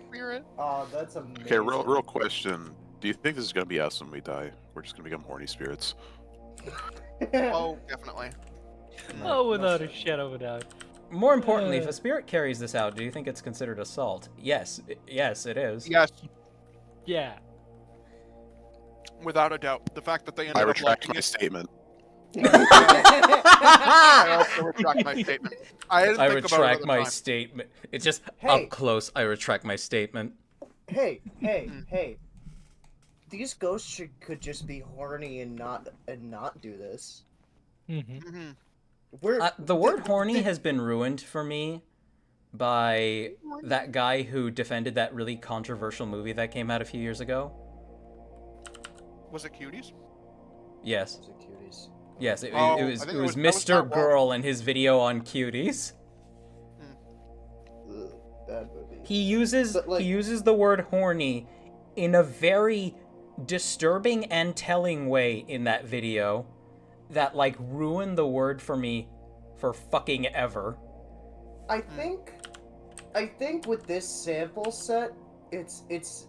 Spirit. Oh, that's amazing. Okay, real question. Do you think this is gonna be us when we die? We're just gonna become horny spirits. Oh, definitely. Oh, without a shadow of a doubt. More importantly, if a spirit carries this out, do you think it's considered assault? Yes, yes, it is. Yes, Yeah. without a doubt. The fact that they ended I up retract liking my it- statement. I also retract my statement. I didn't I think about it retract at the my time. statement. It's just Hey. up close. I retract my statement. Hey, hey. These ghosts could just be horny and not do this. Mm-hmm. Mhm. We're The word horny has been ruined for me by that guy who defended that really controversial movie that came out a few years ago. Was it Cuties? Yes. Those are cuties. Yes, it Oh, was I think it was that was Mr. not well. Girl and his video on cuties. Ugh, bad movie. He uses But, like- he uses the word horny in a very disturbing and telling way in that video that like ruined the word for me for fucking ever. I think with this sample set, it's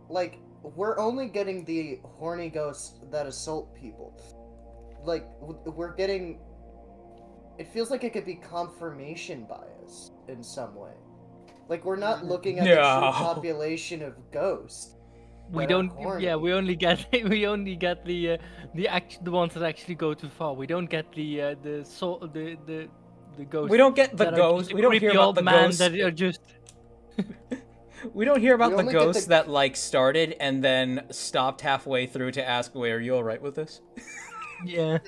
like we're only getting the horny ghosts that assault people. Like we're getting. It feels like it could be confirmation bias in some way. Like we're not looking at the No. true population of ghosts. We that are don't. horny. Yeah, we only get the ones that actually go too far. We don't get the ghosts. We don't get the that are ghosts. just We don't creepy hear about old the man ghosts. that are just. We don't hear about We the only get ghosts the- that like started and then stopped halfway through to ask, "Wait, are you all right with this?" Yeah.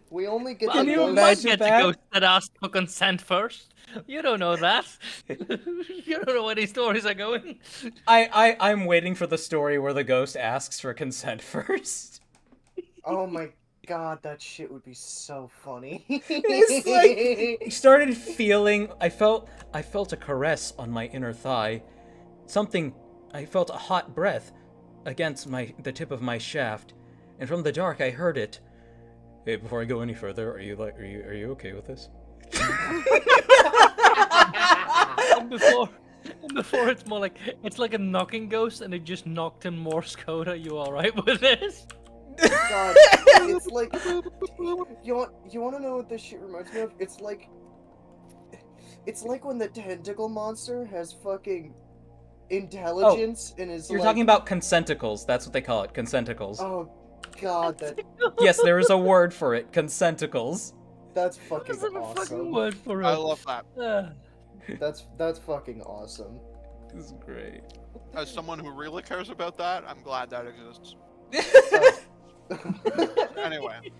We only get Well, the you you ghosts. might imagine get that? the ghosts that ask for consent first. You don't know that. You don't know where these stories are going. I'm waiting for the story where the ghost asks for consent first. Oh my god, that shit would be so funny. It's like I started feeling I felt a caress on my inner thigh. I felt a hot breath against the tip of my shaft. and from the dark I heard it. Hey, before I go any further, are you okay with this? And before it's more like it's like a knocking ghost, and it just knocked in Morse code. Are you all right with this? God, it's like you want to know what this shit reminds me of? It's like when the tentacle monster has fucking intelligence and is You're like, talking about consenticles. That's what they call it, consenticles. oh god, Yes, there is a word for it, consenticles. that's fucking There's a awesome. fucking word for it. I love that. That's fucking awesome. This is great. As someone who really cares about that, I'm glad that exists. Anyway,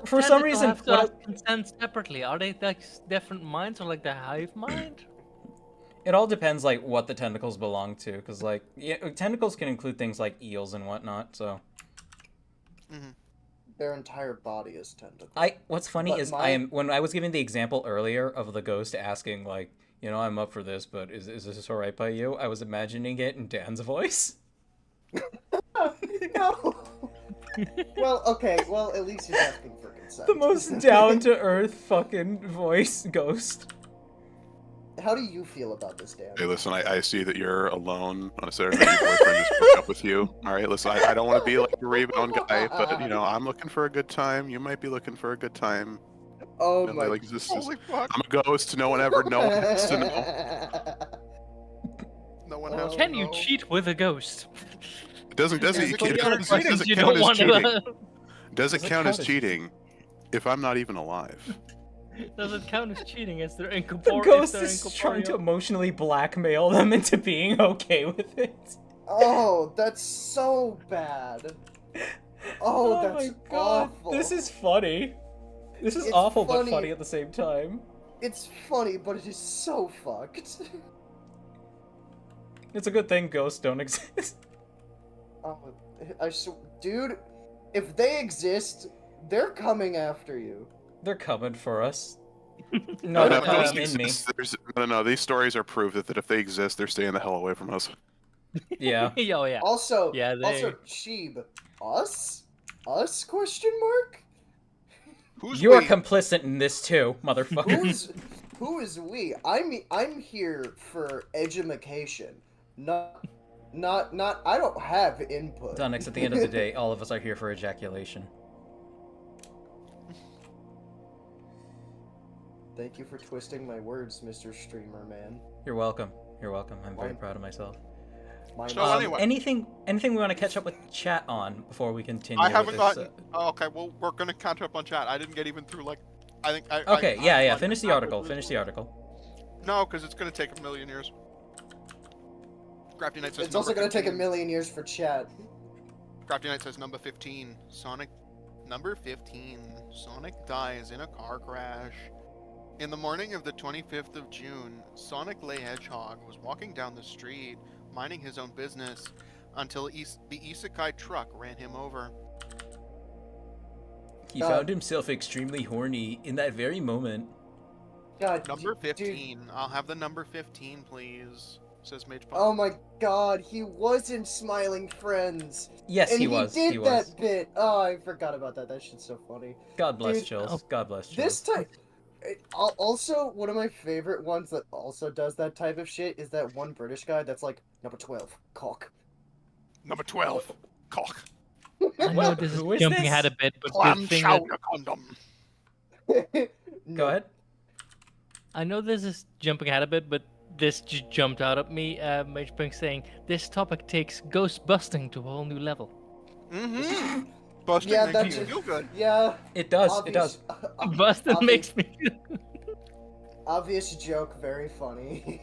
For some reason, have to ask consent separately. Are they like different minds or like the hive mind? it all depends like what the tentacles belong to, because like tentacles can include things like eels and whatnot. So Their entire body is tentacles. what's funny But is when I was giving the example earlier of the ghost asking like, you know, I'm up for this, but is this all right by you? I was imagining it in Dan's voice. No. Well, okay. Well, at least he's asking for consent. The most down to earth fucking voice ghost. How do you feel about this, Dan? Hey, listen, I see that you're alone on a Saturday night. Your boyfriend just broke up with you. All right, listen, I don't want to be like a rebound guy, but, you know, I'm looking for a good time. You might be looking for a good time. Oh And, my like, this is, holy fuck! I'm a ghost. No one has to know. No one has. Can to you know. cheat with a ghost? It doesn't Yes, it but can't- you're it cheating, doesn't You count don't as want cheating. to. Does it count as cheating if I'm not even alive? Does it count as cheating? Is there The incorporeal? ghost is trying to emotionally blackmail them into being okay with it. Oh, that's so bad. Oh, that's my god, awful. this is funny. This is It's awful but funny. funny at the same time. It's funny, but it is so fucked. It's a good thing ghosts don't exist. Oh, dude, if they exist, they're coming after you. They're coming for us. No, they're ghosts coming in me. exist. No. These stories are proof that if they exist, they're staying the hell away from us. Yeah. Oh yeah. Also, Yeah, also, Sheeb, us? Us? Question mark? Who's You're we? complicit in this too, motherfucker. Who is we? I'm here for edumacation, not. I don't have input. Dunix, at the end of the day, all of us are here for ejaculation. Thank you for twisting my words, Mr. Streamer Man. You're welcome. You're welcome. I'm very Mine- proud of myself. Mine So is- anyway. anything we want to catch up with chat on before we continue? I haven't with this, gotten. Oh, okay, well, we're gonna catch up on chat. I didn't get even through like. I think. Okay, I yeah. on Finish the chat article. with- Finish the article. No, because it's gonna take a million years. Crafty Knight says. It's also number gonna take a 15. million years for chat. Crafty Knight says number 15. Sonic. Number 15. Sonic dies in a car crash. In the morning of the 25th of June, Sonic the Hedgehog was walking down the street, minding his own business, until the Isekai truck ran him over. He found himself extremely horny in that very moment. God, Number dude. 15. I'll have the number 15, please. Says Mage Pop. Oh my god, he was in Smiling Friends. Yes, and he was. He did He that was. bit. Oh, I forgot about that. That shit's so funny. God bless Dude, Chills. God bless Chills. This type. Also, one of my favorite ones that also does that type of shit is that one British guy that's like, number 12, cock. Number 12. Cock. I know this is Who is jumping this? ahead a bit, but the Clam thing that, chowder condom. Go ahead. I know this is jumping ahead a bit, but this just jumped out at me. Mage Punk saying this topic takes ghost busting to a whole new level. Mm-hmm. Busting Yeah, makes that's you it. feel good. Yeah. It does. It does. Busting makes me. Obvious joke, very funny.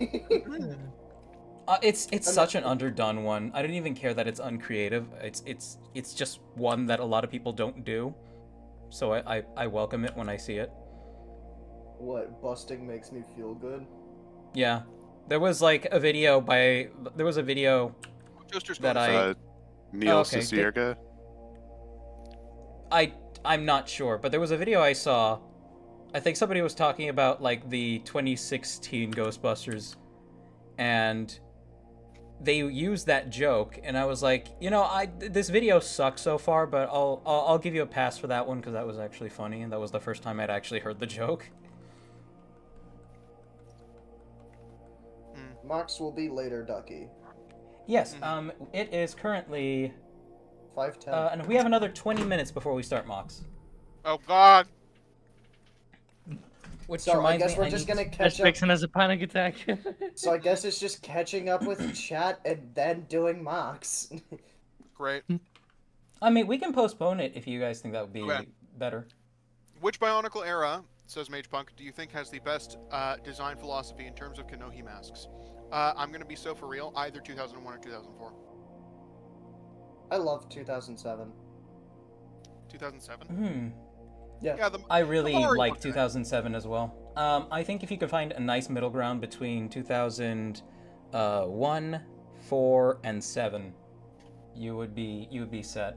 It's such an underdone one. I don't even care that it's uncreative. It's just one that a lot of people don't do. So I welcome it when I see it. What, busting makes me feel good? Yeah. There was like a video Toaster's that going I Neil okay, Cicierga. I'm not sure, but there was a video I saw. I think somebody was talking about like the 2016 Ghostbusters, and they used that joke, and I was like, you know, this video sucks so far, but I'll give you a pass for that one because that was actually funny, and that was the first time I'd actually heard the joke. Mox will be later, Ducky. Yes, it is currently 5:10. and we have another 20 minutes before we start Mox. Oh God. Which So I reminds guess me, we're I just need- gonna That's catch up. Vixen has a panic attack. So I guess it's just catching up with chat and then doing Mox. Great. I mean, we can postpone it if you guys think that would be Okay. better. Which Bionicle era, says MagePunk, do you think has the best design philosophy in terms of Kanohi masks? I'm gonna be so for real. Either 2001 or 2004. I love 2007. 2007. Yeah. Yeah. I really Mario like one. 2007 as well. I think if you could find a nice middle ground between 2001, 4, and 7, you would be set.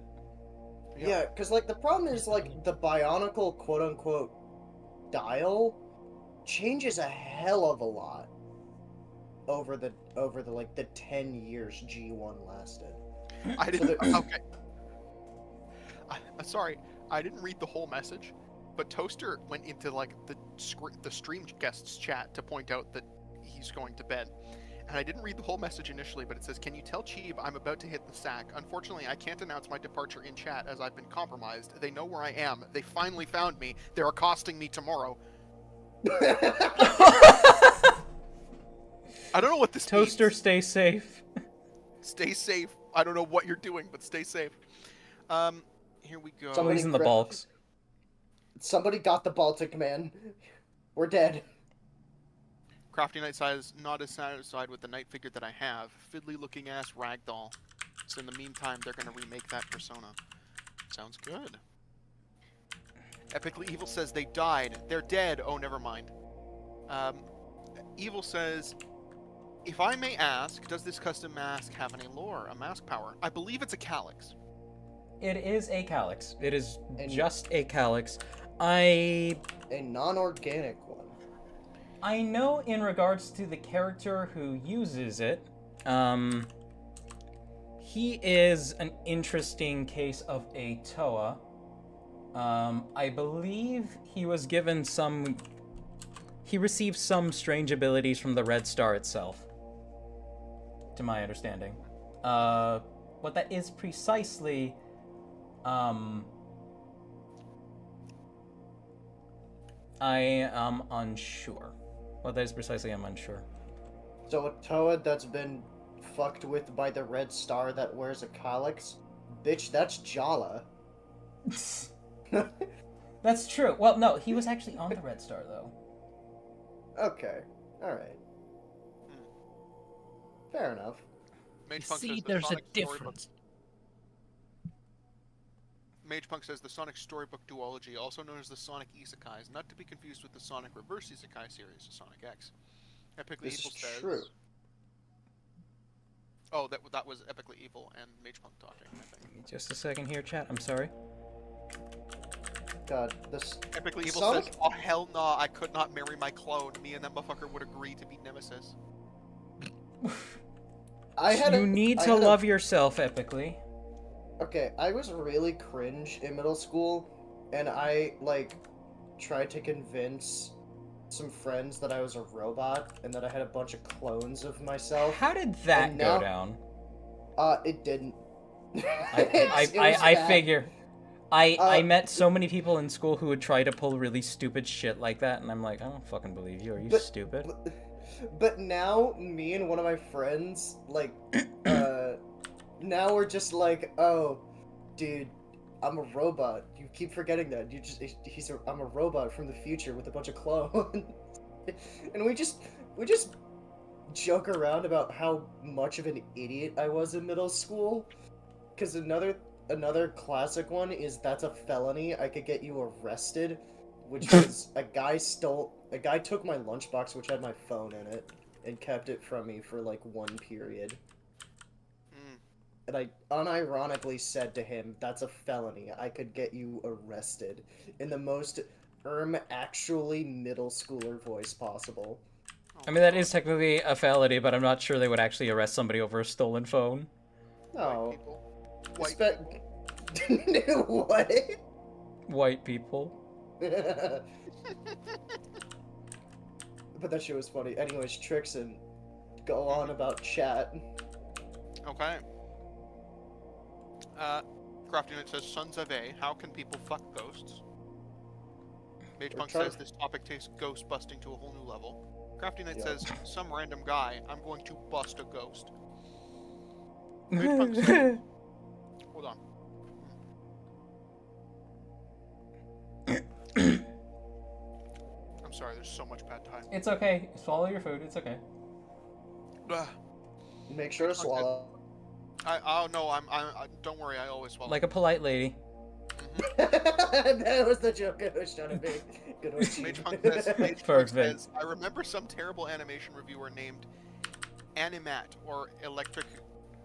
Yeah, because like the problem is like the Bionicle quote unquote dial changes a hell of a lot over the like the 10 years G1 lasted. I didn't. So Okay. Sorry, I didn't read the whole message, but Toaster went into like the stream guests chat to point out that he's going to bed. And I didn't read the whole message initially, but it says, "Can you tell Cheeb I'm about to hit the sack? Unfortunately, I can't announce my departure in chat as I've been compromised. They know where I am. They finally found me. They're accosting me tomorrow." I don't know what this Toaster, means. stay safe. Stay safe. I don't know what you're doing, but stay safe. Here we go. Somebody's in the bulks. Somebody got the Baltic man. We're dead. Crafty Knight says, not as satisfied with the knight figure that I have. Fiddly looking ass ragdoll. So in the meantime, they're gonna remake that persona. Sounds good. Epically Evil says they died. They're dead. Oh, never mind. Evil says, if I may ask, does this custom mask have any lore, a mask power? I believe it's a calyx. It is a calyx. It is And- just a calyx. A non-organic one. I know in regards to the character who uses it, he is an interesting case of a Toa. I believe he was given he received some strange abilities from the Red Star itself, to my understanding. What that is precisely, I am unsure. What that is precisely, I'm unsure. So a Toa that's been fucked with by the Red Star that wears a calyx? Bitch, that's Jala. That's true. Well, no, he was actually on the Red Star, though. Okay. Alright. Fair enough. Magepunk See, says the there's a Sonic Storybook- difference. Magepunk says the Sonic Storybook duology, also known as the Sonic Isekais, not to be confused with the Sonic Reverse Isekai series, Sonic X. Epically This Evil is says... true. Oh, that was Epically Evil and Magepunk talking, I think. Just a second here, chat. I'm sorry. God, this... Epically Evil Sonic- says, oh hell nah, I could not marry my clone. Me and that motherfucker would agree to be Nemesis. You need to love yourself, epically. Okay, I was really cringe in middle school, and I, like, tried to convince some friends that I was a robot, and that I had a bunch of clones of myself. How did that And go now- down? It didn't. I figure. I Uh, met so many people in school who would try to pull really stupid shit like that, and I'm like, I don't fucking believe you. Are you But- stupid? But now, me and one of my friends, like, now we're just like, oh, dude, I'm a robot. You keep forgetting that. I'm a robot from the future with a bunch of clones. And we just joke around about how much of an idiot I was in middle school. Because another classic one is that's a felony. I could get you arrested, which was a guy took my lunchbox, which had my phone in it, and kept it from me for like one period. And I unironically said to him, that's a felony. I could get you arrested. In the most actually middle schooler voice possible. I mean, that is technically a felony, but I'm not sure they would actually arrest somebody over a stolen phone. No. White What? White people. But that shit was funny. Anyways, Trixon, go on about chat. Okay. Crafty Knight says, Sons of A, how can people fuck ghosts? Mage Punk says, this topic takes ghost busting to a whole new level. Crafty Knight says, some random guy, I'm going to bust a ghost. Mage Punk says, hold on. I'm sorry, there's so much pad thai. It's okay. Swallow your food. It's okay. Ugh. Make sure to swallow. Oh no, I don't worry, I always swallow. Like a polite lady. That was the joke I was trying to make. Good old Mage cheat. Punk says, Mage Punk Perfect. says, I remember some terrible animation reviewer named Animat or Electric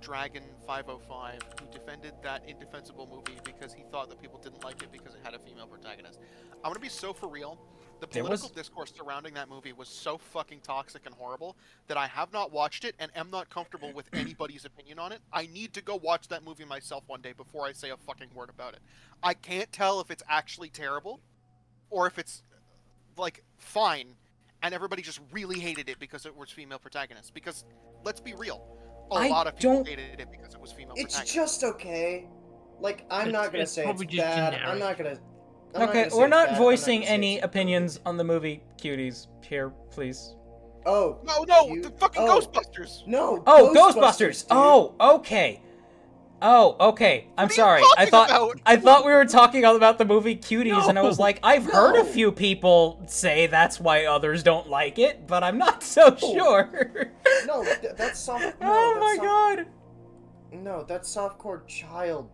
Dragon 505 who defended that indefensible movie because he thought that people didn't like it because it had a female protagonist. I'm gonna be so for real. The political discourse surrounding that movie was so fucking toxic and horrible that I have not watched it and am not comfortable with anybody's opinion on it. I need to go watch that movie myself one day before I say a fucking word about it. I can't tell if it's actually terrible or if it's like fine and everybody just really hated it because it was female protagonists. Because let's be real, a lot of people hated it because it was female protagonists. It's just okay. Like, I'm not gonna say it's probably just bad. generic. I'm not gonna Okay, say we're it's not bad, I'm voicing gonna say any it's- opinions on the movie Cuties here, please. Oh. No, the fucking Ghostbusters! No. Oh, Ghostbusters! dude. Oh, okay. Oh, okay. I'm What are you sorry. talking I about? thought we were talking about the movie Cuties, and I was No, like, I've heard a no. few people say that's why others don't like it, but I'm not so sure. No, that's soft. No, Oh that's my god. No, that's softcore child.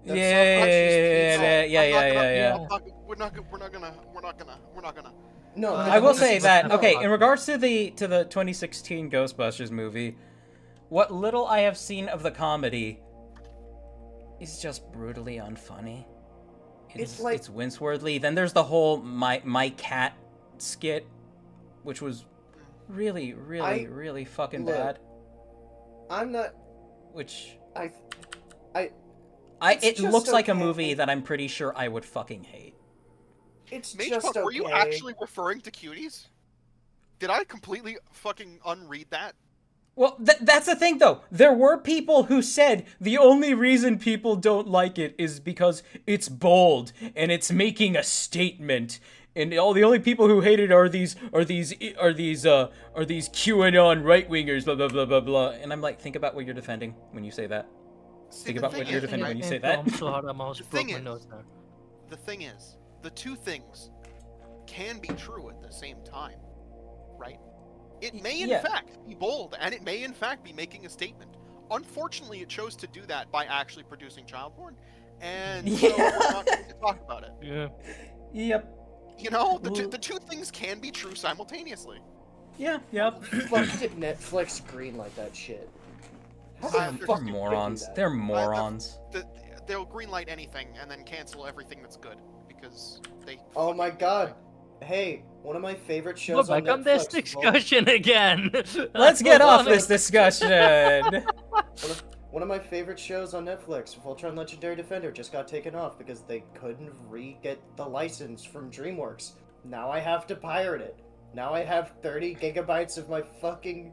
Yeah, That's yeah, yeah, I'm not yeah, gonna- yeah. We're not gonna. No, I will say that, no. okay, in regards to the 2016 Ghostbusters movie, what little I have seen of the comedy is just brutally unfunny. It's like- it's winceworthy. Then there's the whole my cat skit, which was really, really, really fucking look, bad. I'm not. Which It's it just looks like a okay. movie that I'm pretty sure I would fucking hate. It's Mage just Punk, okay. were you actually referring to Cuties? Did I completely fucking unread that? Well, that's the thing, though. There were people who said the only reason people don't like it is because it's bold and it's making a statement, and the only people who hate it are these QAnon right wingers, blah blah blah blah blah. And I'm like, think about what you're defending when you say that. See, Think the about thing what you're is, defending when you say I'm that. so hard, I'm almost The broke thing my is- nose there. The thing is, the two things can be true at the same time, right? It may in Yeah. fact be bold, and it may in fact be making a statement. Unfortunately, it chose to do that by actually producing child porn, and so we're not going to talk about it. Yeah. Yep. You know, the two things can be true simultaneously. Yeah. Yep. Fuck did Netflix greenlight that shit? How the They're fuck did they do Morons. that? They're morons. They'll greenlight anything and then cancel everything that's good because they. Oh my fucking- god. Hey, one of my favorite We're shows on back on this Netflix. discussion again. Let's get off this discussion. One of my favorite shows on Netflix, Voltron Legendary Defender, just got taken off because they couldn't re-get the license from DreamWorks. Now I have to pirate it. Now I have 30 gigabytes of my fucking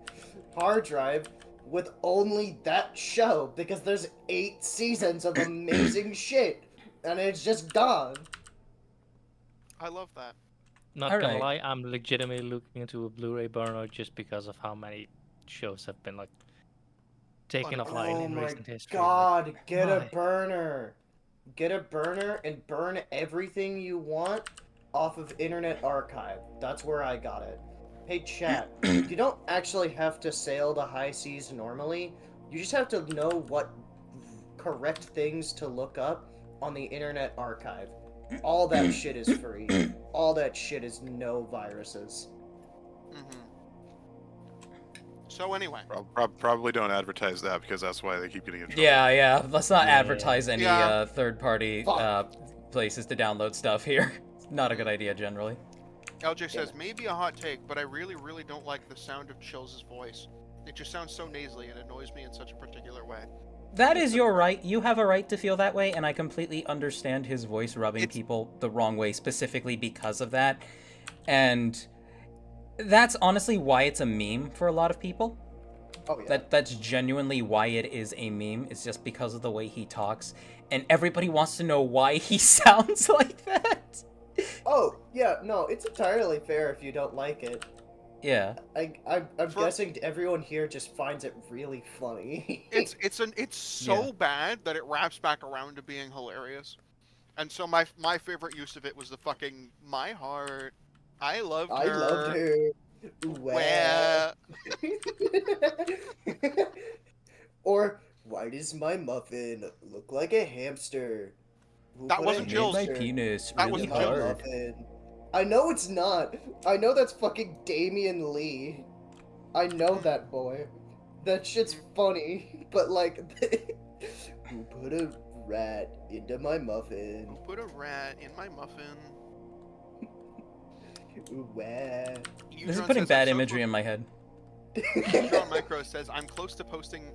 hard drive with only that show because there's 8 seasons of amazing shit and it's just gone. I love that. Not gonna Alright. lie, I'm legitimately looking into a Blu-ray burner just because of how many shows have been like taken offline Oh in my recent history. god, get a why? burner. Get a burner and burn everything you want off of Internet Archive. That's where I got it. Hey chat, you don't actually have to sail the high seas normally. You just have to know what correct things to look up on the Internet Archive. All that shit is free. All that shit is no viruses. So anyway, Probably don't advertise that because that's why they keep getting in trouble. Yeah. Let's not Yeah. advertise any Yeah. third-party Fuck. places to download stuff here. Not a good idea generally. LJ says, maybe a hot take, but I really, really don't like the sound of Chills' voice. It just sounds so nasally and annoys me in such a particular way. That is your right. You have a right to feel that way, and I completely understand his voice rubbing people the wrong way specifically because of that. And that's honestly why it's a meme for a lot of people. Oh yeah. That's genuinely why it is a meme. It's just because of the way he talks, and everybody wants to know why he sounds like that. Oh yeah, no, it's entirely fair if you don't like it. Yeah. I'm guessing everyone here just finds it really funny. It's so bad that it wraps back around to being hilarious. And so my favorite use of it was the fucking "my heart, I loved her." I loved her. Where? Or why does my muffin look like a hamster? Who That put a wasn't Jill's. My hamster penis That really wasn't in my hard. muffin? I know it's not. I know that's fucking Damian Lee. I know that boy. That shit's funny, but like, who put a rat into my muffin? Who put a rat in my muffin? Where? This is putting bad imagery in my head. John Micro says, I'm close to posting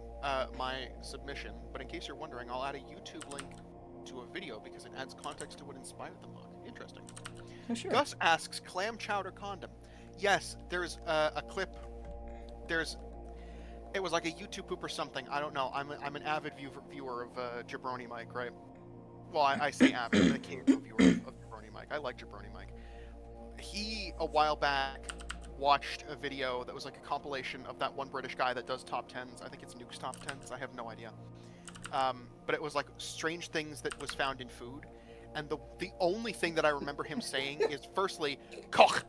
my submission, but in case you're wondering, I'll add a YouTube link to a video because it adds context to what inspired the mug. Interesting. Oh, sure. Gus asks, clam chowder condom. Yes, there's a clip. It was like a YouTube poop or something. I don't know. I'm an avid viewer of Jabroni Mike, right? Well, I say avid. I'm an occasional viewer of Jabroni Mike. I like Jabroni Mike. He, a while back, watched a video that was like a compilation of that one British guy that does top 10s. I think it's Nuke's top 10s. I have no idea. But it was like strange things that was found in food. And the only thing that I remember him saying is, firstly, koch.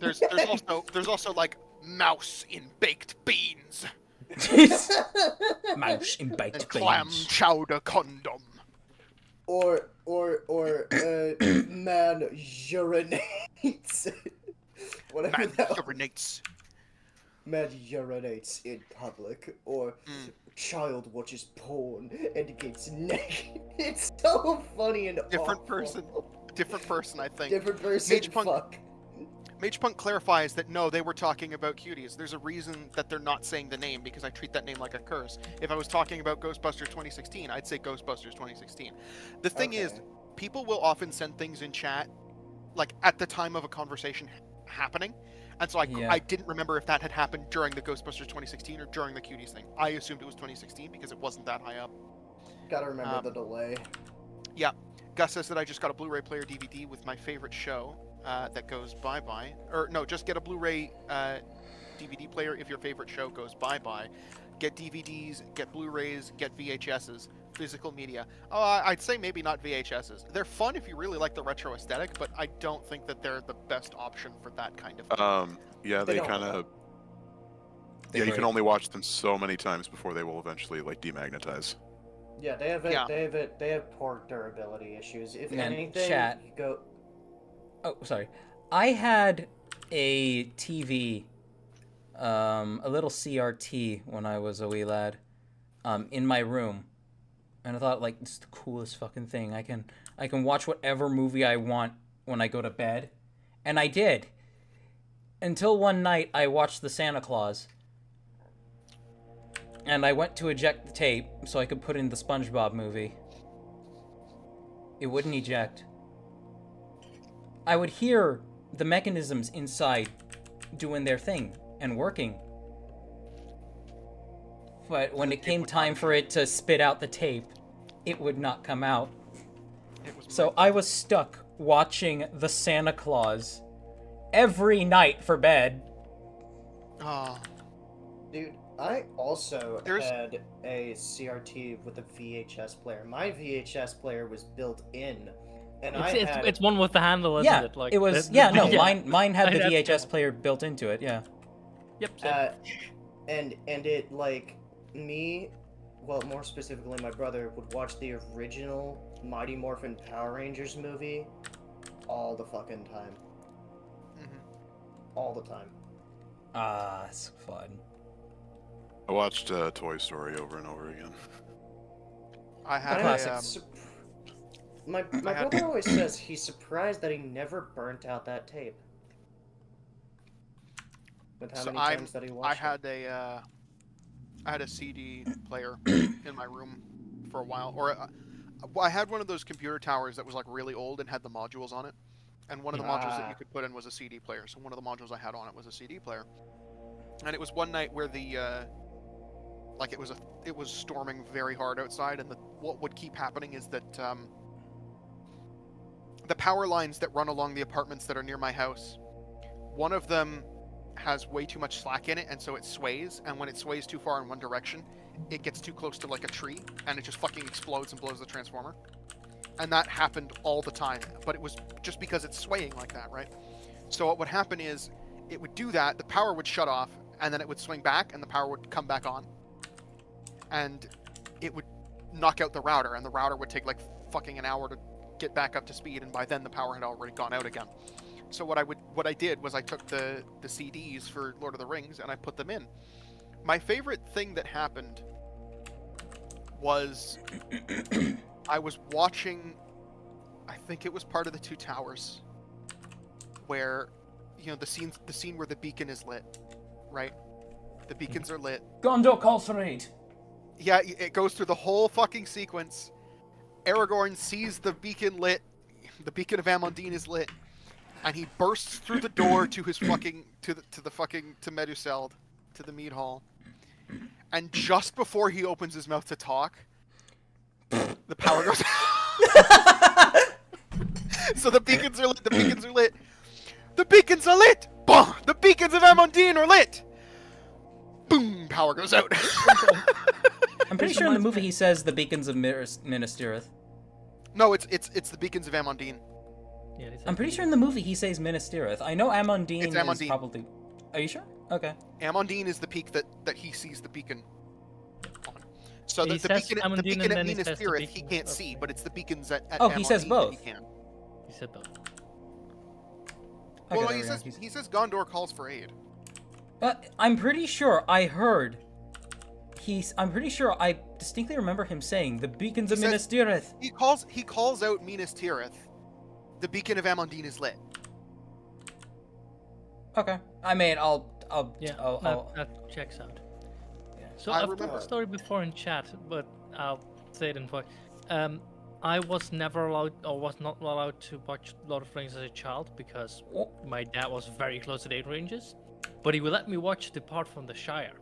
There's also like mouse in baked beans. Mouse in baked And clam beans. chowder condom. Or man urinates. Whatever Man that urinates. man urinates in public, or child watches porn and gets naked. It's so funny and Different awful. person, I think. Different person. Fuck. Magepunk clarifies that no, they were talking about cuties. There's a reason that they're not saying the name because I treat that name like a curse. If I was talking about Ghostbusters 2016, I'd say Ghostbusters 2016. The thing is, people will often send things in chat, like at the time of a conversation happening. And so I didn't remember if that had happened during the Ghostbusters 2016 or during the cuties thing. I assumed it was 2016 because it wasn't that high up. Gotta remember the delay. Yeah. Gus says that I just got a Blu-ray player DVD with my favorite show that goes bye-bye. Or no, just get a Blu-ray DVD player if your favorite show goes bye-bye. Get DVDs, get Blu-rays, get VHSs, physical media. Oh, I'd say maybe not VHSs. They're fun if you really like the retro aesthetic, but I don't think that they're the best option for that kind of thing. Yeah, they kind of... Yeah, you can only watch them so many times before they will eventually, like, demagnetize. Yeah, they have poor durability issues. If And anything, chat. go. Oh, sorry. I had a TV, a little CRT when I was a wee lad, in my room, and I thought, like, this is the coolest fucking thing. I can watch whatever movie I want when I go to bed, and I did. Until one night, I watched the Santa Claus, and I went to eject the tape so I could put in the SpongeBob movie. It wouldn't eject. I would hear the mechanisms inside doing their thing and working. But when it came time for it to spit out the tape, it would not come out. So I was stuck watching the Santa Claus every night for bed. Oh. Dude, I also had a CRT with a VHS player. My VHS player was built in. And It's one with the handle, isn't Yeah, it? Like it was. the- Yeah, no, yeah. mine had the I had VHS player built into it. Yeah. Yep. Same. And it, like, me, well, more specifically my brother, would watch the original Mighty Morphin Power Rangers movie all the fucking time. All the time. Ah, it's fun. I watched Toy Story over and over again. I had Classic. My I had- brother always says he's surprised that he never burnt out that tape. With how So many times that he watched I had a CD player in my room for a while, or I had one of those computer towers that was like really old and had the modules on it, and one of the modules that you could put in was a CD player. So one of the modules I had on it was a CD player, and it was one night where the like it was storming very hard outside, and what would keep happening is that the power lines that run along the apartments that are near my house, one of them has way too much slack in it, and so it sways, and when it sways too far in one direction, it gets too close to like a tree, and it just fucking explodes and blows the transformer. And that happened all the time, but it was just because it's swaying like that, right? So what would happen is, it would do that, the power would shut off, and then it would swing back, and the power would come back on. And it would knock out the router, and the router would take like fucking an hour to get back up to speed, and by then the power had already gone out again. So what I did was I took the CDs for Lord of the Rings and I put them in. My favorite thing that happened was I was watching, I think it was part of the Two Towers, where, you know, the scene where the beacon is lit, right? The beacons are lit. Gondor calls for aid. Yeah, it goes through the whole fucking sequence. Aragorn sees the beacon lit. The beacon of Amandine is lit, and he bursts through the door to his fucking to Meduseld, to the mead hall. And just before he opens his mouth to talk, the power goes out. So the beacons are lit. The beacons are lit. The beacons are lit. Bah! The beacons of Amandine are lit. Boom! Power goes out. I'm pretty sure in the movie he says the beacons of Minas Tirith. No, it's the beacons of Amandine. Yeah, I'm pretty sure in the movie he says Minas Tirith. I know Amandine It's Amandine. is probably... Are you sure? Okay. Amandine is the peak that he sees the beacon on. So He the says beacon Amandine at and then he Minas says the Tirith he beacon can't of- see, but it's the beacons at Oh, he says Amandine that both. He can. He said both. Okay, Well, there he we go. says Gondor calls for aid. I'm pretty sure I heard... I'm pretty sure I distinctly remember him saying the beacons of He Minas says- Tirith. He calls out Minas Tirith. The beacon of Amandine is lit. Okay. I mean, I'll That checks out. So I I've told remember- the story before in chat, but I'll say it in voice. I was never allowed, or was not allowed to watch Lord of the Rings as a child because my dad was very close to the Eight Ranges, but he would let me watch the part from the Shire.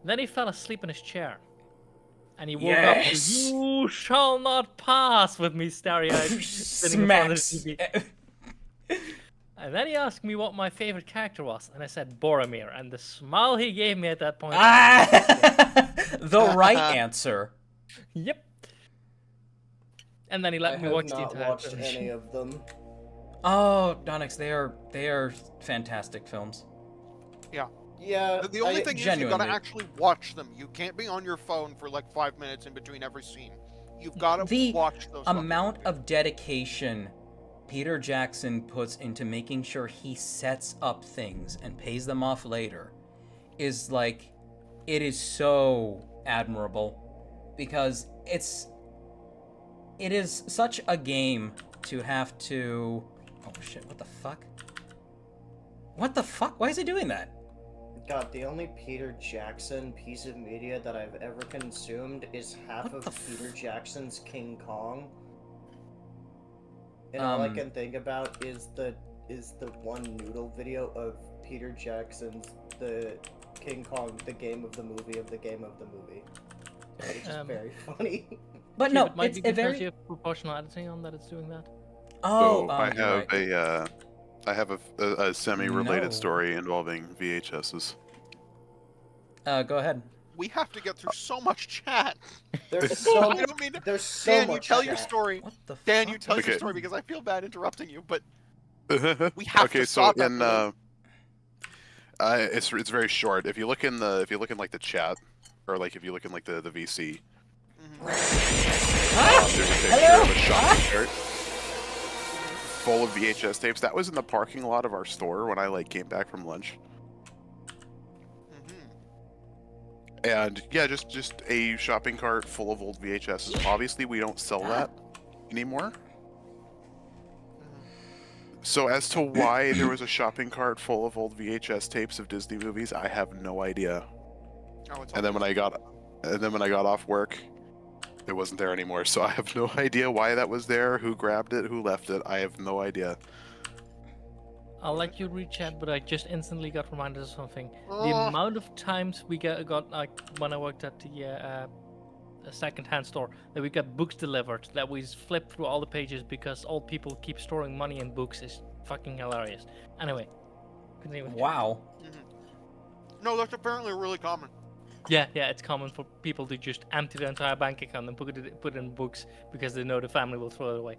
Then he fell asleep in his chair, and he woke up. Yes! You shall not pass with me, starry-eyed, sitting in front of the Smacks. TV. And then he asked me what my favorite character was, and I said Boromir, and the smile he gave me at that point. The right answer. Yep. And then he I let me have watch the not entire watched trilogy. any of them. Oh, Donix, they are fantastic films. Yeah. Yeah. The only thing is you've got to genuinely. actually watch them. You can't be on your phone for like 5 minutes in between every scene. You've got to The watch those. fucking amount movies. of dedication Peter Jackson puts into making sure he sets up things and pays them off later is like, it is so admirable, because it is such a game to have to... Oh shit, what the fuck? What the fuck? Why is he doing that? God, the only Peter Jackson piece of media that I've ever consumed is half What of the Peter Jackson's King Kong. And all I can think about is the one noodle video of Peter Jackson's the King Kong, the game of the movie of the game of the movie. It's just very funny. But no, it might it's be a because very... you have proportional editing on that it's doing that. Oh, So I you're have right. I have a semi-related No. story involving VHSs. Go ahead. We have to get through so much chat. There's so I don't mean to... there's so Dan, much you tell your chat. story. What the Dan, fuck? you tell your Okay. story because I feel bad interrupting you, but we have Okay, to so stop in after it's very short. If you look in like the chat, or like if you look in like the VC, there's a picture of a shopping cart full of VHS tapes. That was in the parking lot of our store when I like came back from lunch. And yeah, just a shopping cart full of old VHSs. Obviously, we don't sell that. anymore. So as to why there was a shopping cart full of old VHS tapes of Disney movies, I have no idea. Oh, it's And then when I got off work, it wasn't there anymore. So I have no idea why that was there, who grabbed it, who left it. I have no idea. I'll let you read chat, but I just instantly got reminded of something. The Oh. amount of times we got like when I worked at the a second-hand store, that we got books delivered, that we flip through all the pages because old people keep storing money in books is fucking hilarious. Anyway, continue. with chat. Wow. No, that's apparently really common. Yeah, it's common for people to just empty their entire bank account and put it in books because they know the family will throw it away.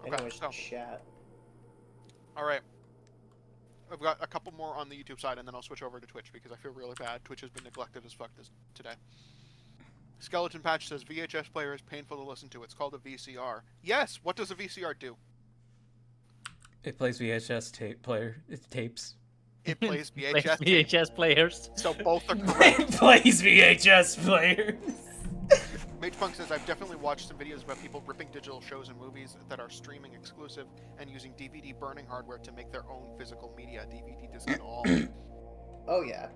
Okay, Anyways, so chat. all right. I've got a couple more on the YouTube side, and then I'll switch over to Twitch because I feel really bad. Twitch has been neglected as fuck today. Skeleton Patch says VHS player is painful to listen to. It's called a VCR. Yes. What does a VCR do? It plays VHS tapes. It plays Plays VHS. VHS players. So both are correct. It plays VHS players. Magepunk says I've definitely watched some videos about people ripping digital shows and movies that are streaming exclusive and using DVD burning hardware to make their own physical media, DVD disc and all. Oh yeah,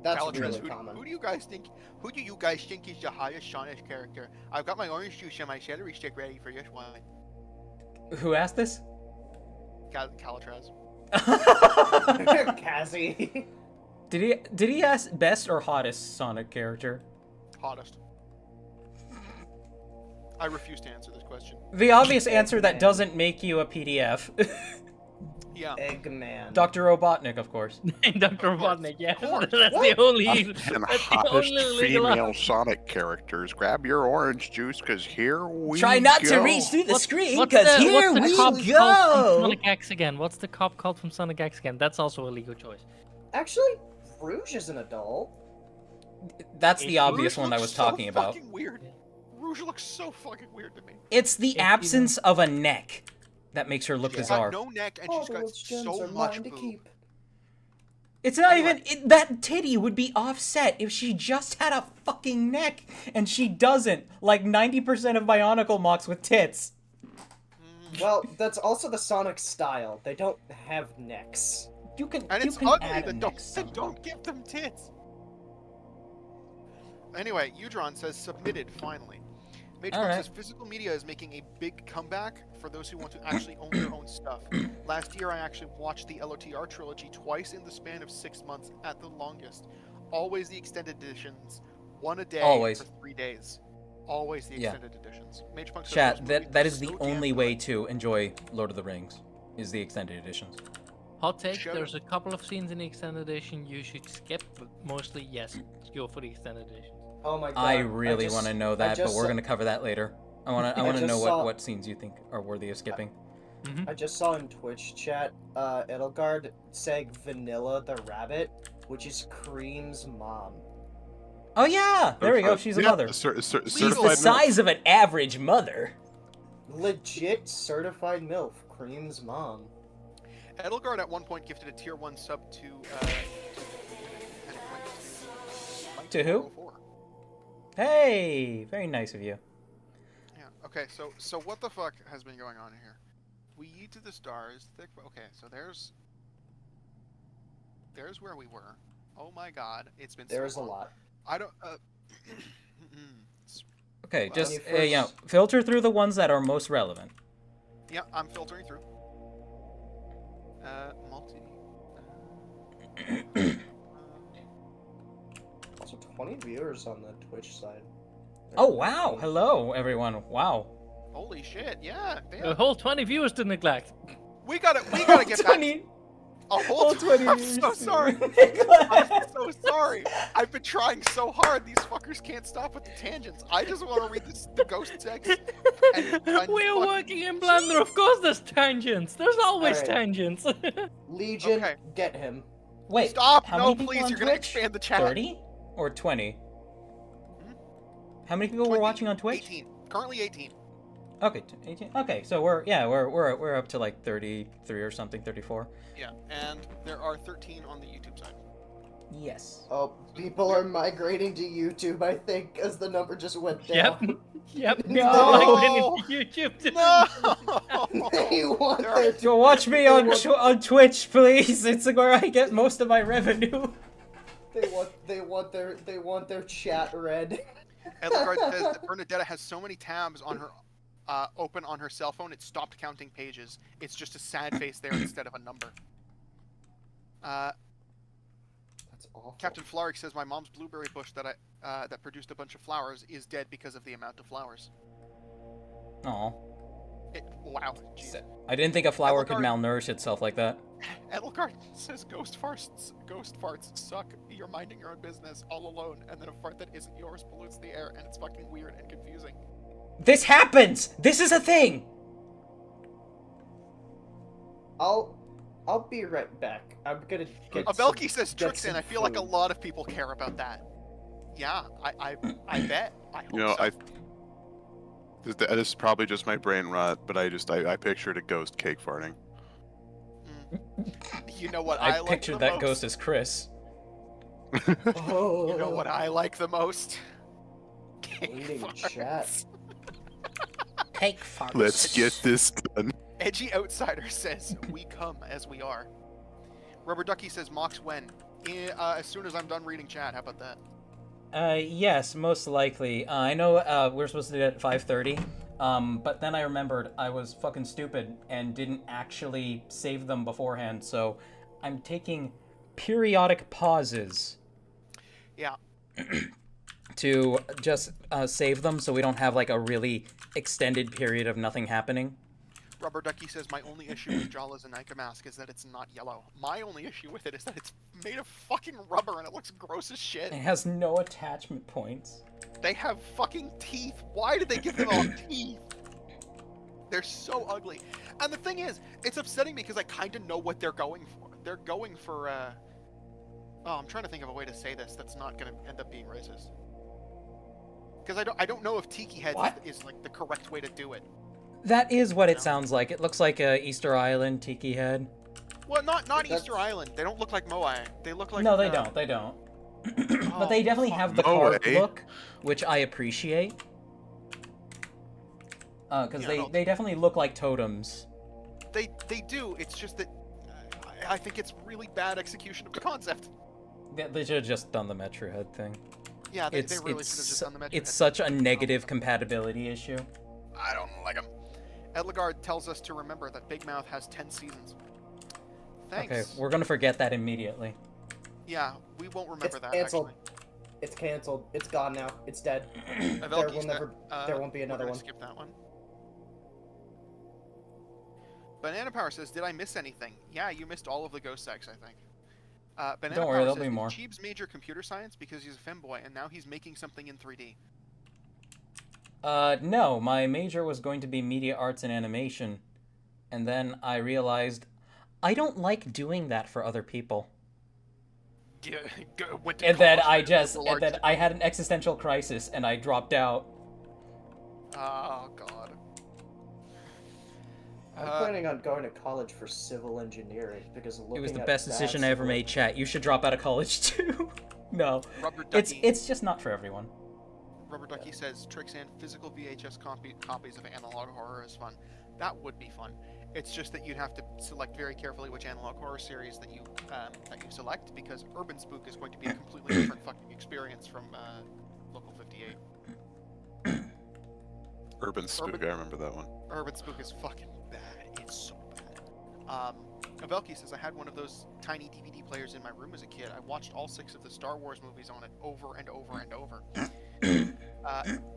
that's Calatrese, really who common. do you guys think? Who do you guys think is the highest Sonic character? I've got my orange juice and my celery stick ready for this one. Who asked this? Calatrese. Cassie. Did he ask best or hottest Sonic character? Hottest. I refuse to answer this question. The obvious answer that doesn't make you a PDF. Yeah. Eggman. Dr. Robotnik, of course. Dr. Robotnik, yeah. course. That's the only. And That's the hottest only legal female Sonic characters. Grab your orange juice, because here we Try not go. to reach through the screen, What's because the- here what's the we cop called from go! Sonic X again. What's the cop called from Sonic X again? That's also a legal choice. Actually, Rouge is an adult. That's the Rouge obvious one I looks was so talking about. fucking weird. Rouge looks so fucking weird to me. It's the absence of a neck that makes her look She's bizarre. got no neck and All she's got those gems so are much mine to boob. keep. It's not Anyway. even that titty would be offset if she just had a fucking neck, and she doesn't. Like 90% of Bionicle mocks with tits. Well, that's also the Sonic style. They don't have necks. You can And you it's can ugly. add a Then neck don't, somehow. don't give them tits. Anyway, Udron says submitted finally. Magepunk Alright. says physical media is making a big comeback for those who want to actually own their own stuff. Last year, I actually watched the LOTR trilogy twice in the span of 6 months at the longest. Always the extended editions, one a day Always. for 3 days. Always the Yeah. extended editions. Magepunk says Chat, those that movies that are is the so only damn way good. to enjoy Lord of the Rings, is the extended editions. Hot take, Show there's them. a couple of scenes in the extended edition you should skip, but mostly, yes, go for the extended edition. Oh my god. I really just- want to know I that, but just we're saw- gonna cover that later. I want to I know just what saw- what scenes you think are worthy of skipping. I just saw in Twitch chat, Edelgard saying Vanilla the Rabbit, which is Cream's mom. Oh yeah, there we go. She's a Yeah, mother. She's She's the certified size of an average mother. Legit certified MILF, Cream's mom. Edelgard at one point gifted a tier 1 sub to To who? 04. Hey, very nice of you. Yeah. Okay. So what the fuck has been going on here? We eat to the stars. Okay. So there's where we were. Oh my god, it's been. There's so a long. lot. I don't. Okay, Well, just when you first- filter through the ones that are most relevant. Yeah, I'm filtering through. Multi. Also, 20 viewers on the Twitch side. Oh wow, hello everyone. Wow. Holy shit! Yeah. A Damn. whole 20 viewers to neglect. We gotta get back. 20 A whole 20. I'm so sorry. I'm so sorry. I've been trying so hard. These fuckers can't stop with the tangents. I just want to read the ghost text. And We're fucking- working in Blender, of course there's tangents. There's always Alright. tangents. Legion, Okay. get him. Wait, Stop! how No, many people please. on You're gonna Twitch? expand the chat. 30 or 20? How many people were 20, watching on Twitch? 18. Currently 18. Okay, 18. Okay, so we're up to like 33 or something, 34. Yeah, and there are 13 on the YouTube side. Yes. Oh, people are migrating to YouTube, I think, as the number just went down. Yep. No! Like, YouTube. too. No! They want There are- their Go watch me on Twitch, please. It's where I get most of my revenue. they want their chat read. Edelgard says that Bernadetta has so many tabs on her open on her cell phone, it stopped counting pages. It's just a sad face there instead of a number. That's awful. Captain Flaric says my mom's blueberry bush that produced a bunch of flowers is dead because of the amount of flowers. Aw. Wow. Jeez. I didn't think a flower could Edelgard- malnourish itself like that. Edelgard says ghost farts suck. You're minding your own business all alone, and then a fart that isn't yours pollutes the air, and it's fucking weird and confusing. This happens! This is a thing! I'll be right back. I'm gonna get Abelki says get Trixin. some I feel like a food. lot of people care about that. Yeah, I bet. I hope You know, so. this is probably just my brain rot, but I pictured a ghost cake farting. You know what I like pictured the that most? ghost as Chris. Oh, You know what I like the most? Cake Reading farts. chat. Cake farts. Let's get this done. Edgy Outsider says, we come as we are. Rubber Ducky says, Mox when? As soon as I'm done reading chat, how about that? Yes, most likely. I know we're supposed to do it at 5:30, but then I remembered I was fucking stupid and didn't actually save them beforehand, so I'm taking periodic pauses Yeah. to just save them so we don't have like a really extended period of nothing happening. Rubber Ducky says, my only issue with Jala's Anika mask is that it's not yellow. My only issue with it is that it's made of fucking rubber and it looks gross as shit. It has no attachment points. They have fucking teeth. Why did they give them all teeth? They're so ugly. And the thing is, it's upsetting me because I kind of know what they're going for. They're going for, Oh, I'm trying to think of a way to say this that's not going to end up being racist. Because I don't know if Tiki Head What? is like the correct way to do it. That is what it sounds like. It looks like a Easter Island tiki head. Well, not That's- Easter Island. They don't look like Moai. They look like No, they don't. They don't. But they definitely have the carved Moai. look, which I appreciate. Because Yeah, they definitely look like totems. They do. It's just that I think it's really bad execution of the concept. They should have just done the Metro Head thing. Yeah, they It's really should have just done the Metro it's Head. such a negative compatibility issue. I don't like them. Edlegard tells us to remember that Big Mouth has 10 seasons. Thanks. Okay, we're gonna forget that immediately. Yeah, we won't remember It's that canceled. actually. It's canceled. It's gone now. It's dead. There Avelki's will never. There won't be we're another gonna one. Skip that one. Banana Power says, "Did I miss anything?" Yeah, you missed all of the ghost sex, I think. Banana Don't worry, Power there'll says, be more. Cheeb's major computer science because he's a femboy, and now he's making something in 3D. No, my major was going to be media arts and animation, and then I realized I don't like doing that for other people. Yeah, went to And then college for liberal arts. I had an existential crisis and I dropped out. Oh God. I'm planning on going to college for civil engineering because looking It was the at best that decision I ever civil- made, chat. You should drop out of college too. No, Rubber it's Ducky. just not for everyone. Rubber Ducky says Trixan physical VHS copies of analog horror is fun. That would be fun. It's just that you'd have to select very carefully which analog horror series that you select because Urban Spook is going to be a completely different fucking experience from Local 58. Urban Spook, I remember that one. Urban Spook is fucking bad. It's so bad. Avelki says I had one of those tiny DVD players in my room as a kid. I watched all 6 of the Star Wars movies on it over and over and over.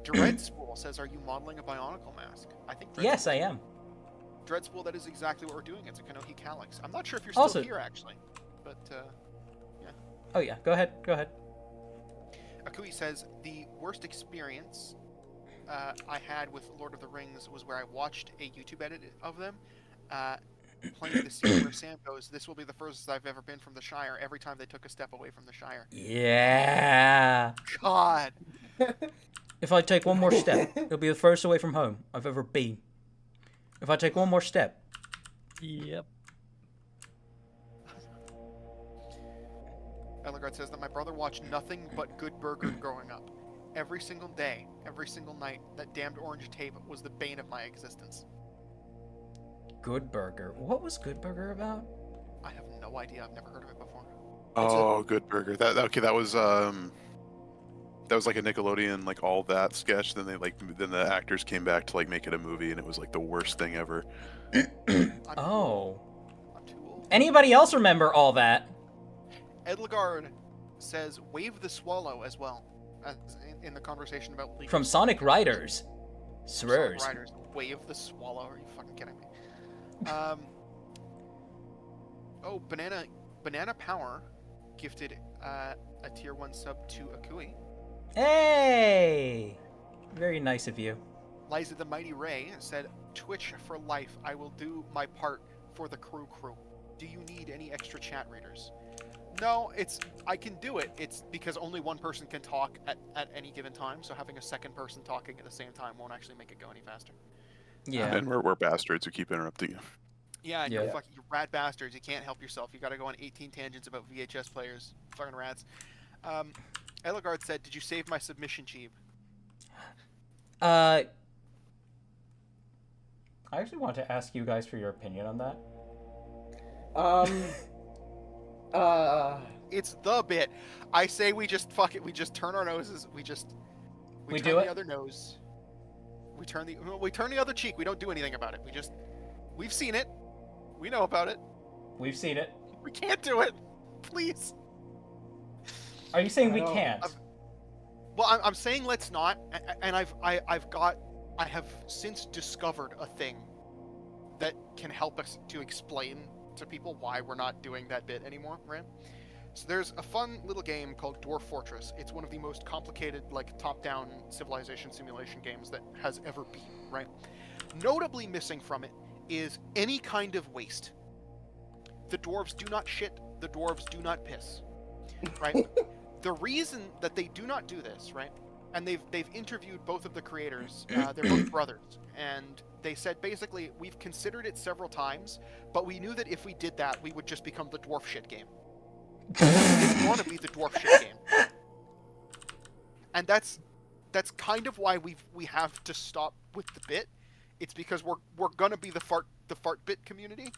Dreadspool says, "Are you modeling a Bionicle mask?" I think. Yes, I am. Dreadspool, that is exactly what we're doing. It's a Kanohi Calyx. I'm not sure if you're still Also- here actually, but Oh yeah, go ahead. Go ahead. Akui says the worst experience I had with Lord of the Rings was where I watched a YouTube edit of them playing the scene where Sam goes, "This will be the furthest I've ever been from the Shire." Every time they took a step away from the Shire. Yeah. God. If I take one more step, it'll be the furthest away from home I've ever been. If I take one more step. Yep. Ellegard says that my brother watched nothing but Good Burger growing up. Every single day, every single night, that damned orange tape was the bane of my existence. Good Burger. What was Good Burger about? I have no idea. I've never heard of it before. Oh, Good Burger. That was like a Nickelodeon like all that sketch. Then then the actors came back to like make it a movie, and it was like the worst thing ever. Oh. I'm too old. Anybody else remember all that? Edlegard says wave the swallow as well, as in the conversation about legal From Sonic Riders. Sonic Swears. Riders. Wave the swallow. Are you fucking kidding me? Oh, Banana Power gifted a tier 1 sub to Akui. Hey! Very nice of you. Liza the Mighty Ray said, Twitch for life. I will do my part for the crew. Do you need any extra chat readers? No, I can do it. It's because only one person can talk at any given time, so having a second person talking at the same time won't actually make it go any faster. Yeah. And we're bastards who keep interrupting you. Yeah, Yeah. you rat bastards. You can't help yourself. You gotta go on 18 tangents about VHS players. Fucking rats. Ellegard said, did you save my submission, Cheeb? I actually want to ask you guys for your opinion on that. It's the bit. I say we just fuck it. We just turn our noses. We We turn do the it? other nose. We turn the other cheek. We don't do anything about it. We've seen it. We know about it. We've seen it. We can't do it. Please. Are you saying we I don't- can't? Well, I'm saying let's not. And I have since discovered a thing that can help us to explain to people why we're not doing that bit anymore, right? So there's a fun little game called Dwarf Fortress. It's one of the most complicated, like, top-down civilization simulation games that has ever been, right? Notably missing from it is any kind of waste. The dwarves do not shit. The dwarves do not piss, right? The reason that they do not do this, right? And they've interviewed both of the creators. They're both brothers, and they said basically we've considered it several times, but we knew that if we did that, we would just become the dwarf shit game. We didn't want to be the dwarf shit game, and that's kind of why we have to stop with the bit. It's because we're gonna be the fart bit community,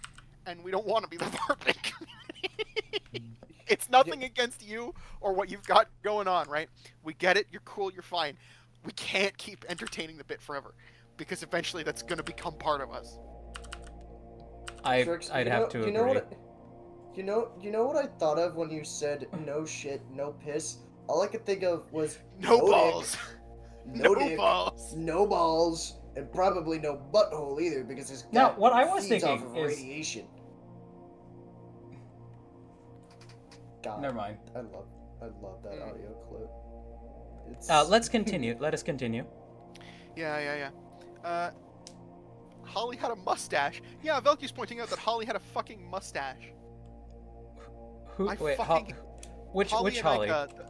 and we don't want to be the fart bit community. It's nothing against you or what you've got going on, right? We get it. You're cool. You're fine. We can't keep entertaining the bit forever, because eventually that's gonna become part of us. Trix, I'd have to agree. You know what I thought of when you said no shit, no piss? All I could think of was No dick, balls. no No dick, balls. no balls, and probably no butthole either, because his Now, cat what I was feeds thinking off of is- radiation. God, Never mind. I love that audio clip. It's Let's continue. Let us continue. Yeah. Holly had a mustache. Yeah, Velky's pointing out that Holly had a fucking mustache. Who? I Wait, fucking- which Holly?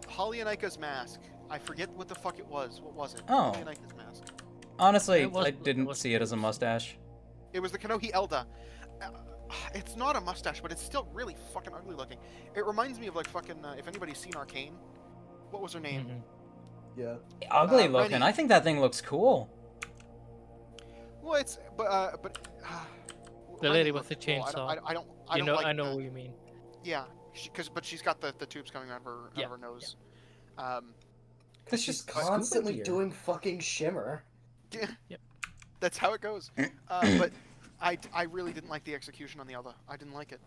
Holly and Ica's mask. I forget what the fuck it was. What was it? Oh. Holly and Ica's mask. Honestly, It was- I it didn't was- see it as a mustache. It was the Kanohi Elda. It's not a mustache, but it's still really fucking ugly looking. It reminds me of like fucking if anybody's seen Arcane. What was her name? Mhm. yeah. Ugly looking. Rennie. I think that thing looks cool. Well, it's but The Rennie lady with looked the cool. chainsaw. I don't You know, like I know the- what you mean. Yeah, but she's got the tubes coming out of Yeah, her nose. Because she's constantly doing fucking shimmer. Yeah. Yep. That's how it goes. But I really didn't like the execution on the Elda. I didn't like it.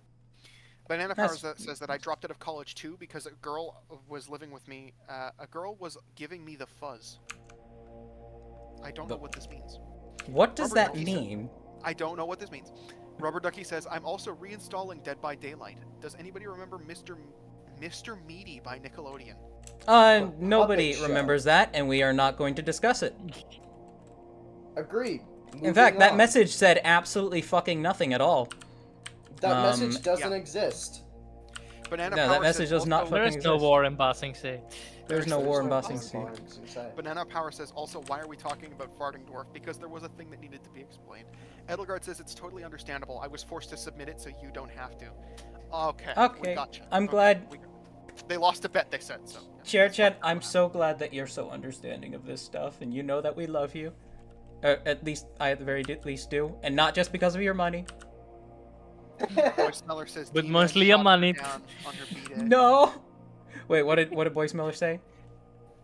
Banana Powers says that I dropped out of college too because a girl was living with me. A girl was giving me the fuzz. I don't know what this means. What does Robert that Ducky mean? I don't know what this means. Rubber Ducky says, I'm also reinstalling Dead by Daylight. Does anybody remember Mr. Meaty by Nickelodeon? Nobody puppet show. remembers that, and we are not going to discuss it. Agreed. In Moving fact, that on. message said absolutely fucking nothing at all. That message yeah. doesn't exist. Banana No, that Power message says does not also- There fucking is no exist. war in Bossing Sea. There's no war in Bossing Sea. Banana Power says also, why are we talking about farting dwarf? Because there was a thing that needed to be explained. Edelgard says it's totally understandable. I was forced to submit it so you don't have to. Okay. We Okay, gotcha. I'm Okay, glad. we- They lost a bet, they said so. Chair Chat, I'm so glad that you're so understanding of this stuff, and you know that we love you. At least, I at the very least do. And not just because of your money. Boy Smeller says With D-Man mostly your shot her money. down on her B-Day. No! Wait, what did Boy Miller say?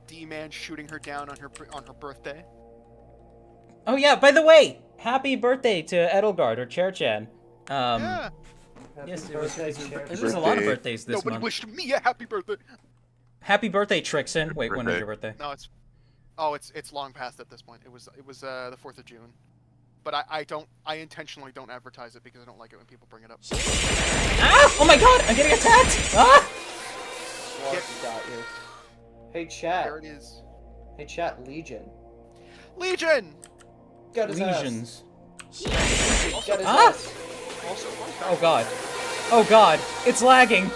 D-Man shooting her down on her birthday. Oh yeah, by the way, happy birthday to Edelgard, or Chair Chan. Yeah. Yes, Happy it was, birthday, Chair there's Chan. a lot of Birthday. birthdays this Nobody month. wished me a happy birthday. Happy birthday, Trixon. Wait, when was Birthday. your birthday? No, it's long past at this point. It was the 4th of June. But I intentionally don't advertise it because I don't like it when people bring it up. Ah! Oh my god, I'm getting attacked! Ah! What got you? Hey chat. There it is. Hey chat. Legion. Legion! Got his Legions. ass. Got his Ah! ass. Also, Oh god. Oh god, it's lagging.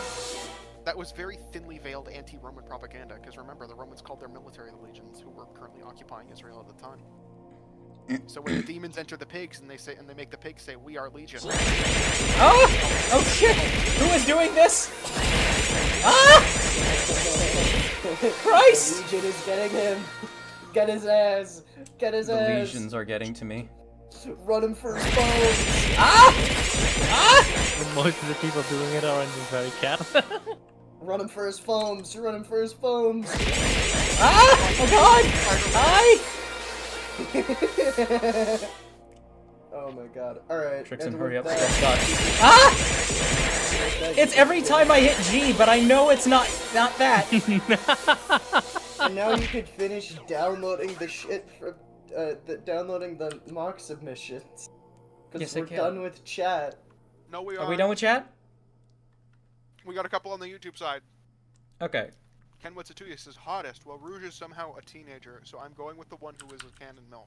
that was very thinly veiled anti-Roman propaganda, because remember, the Romans called their military the legions, who were currently occupying Israel at the time. So when the demons enter the pigs and they make the pigs say, "We are legion." Oh! Oh shit! Who is doing this? Ah! Christ! The Legion is getting him. Get his ass. Get his The ass. legions are getting to me. Run him for his bones. Ah! Ah! Most of the people doing it are in the very cat. Run him for his foams. Run him for his foams. Ah! Oh god! Hi! Oh my god. Alright. Trixon, hurry up. Oh god. Ah! It's every time I hit G, but I know it's not that. And now you could finish downloading the shit from downloading the mock submissions. Because Yes, I we're can. done with chat. No, we Are we done with chat? We got a couple on the YouTube side. Okay. Ken Witsatuya says hottest. Well, Rouge is somehow a teenager, so I'm going with the one who is a canon MILF.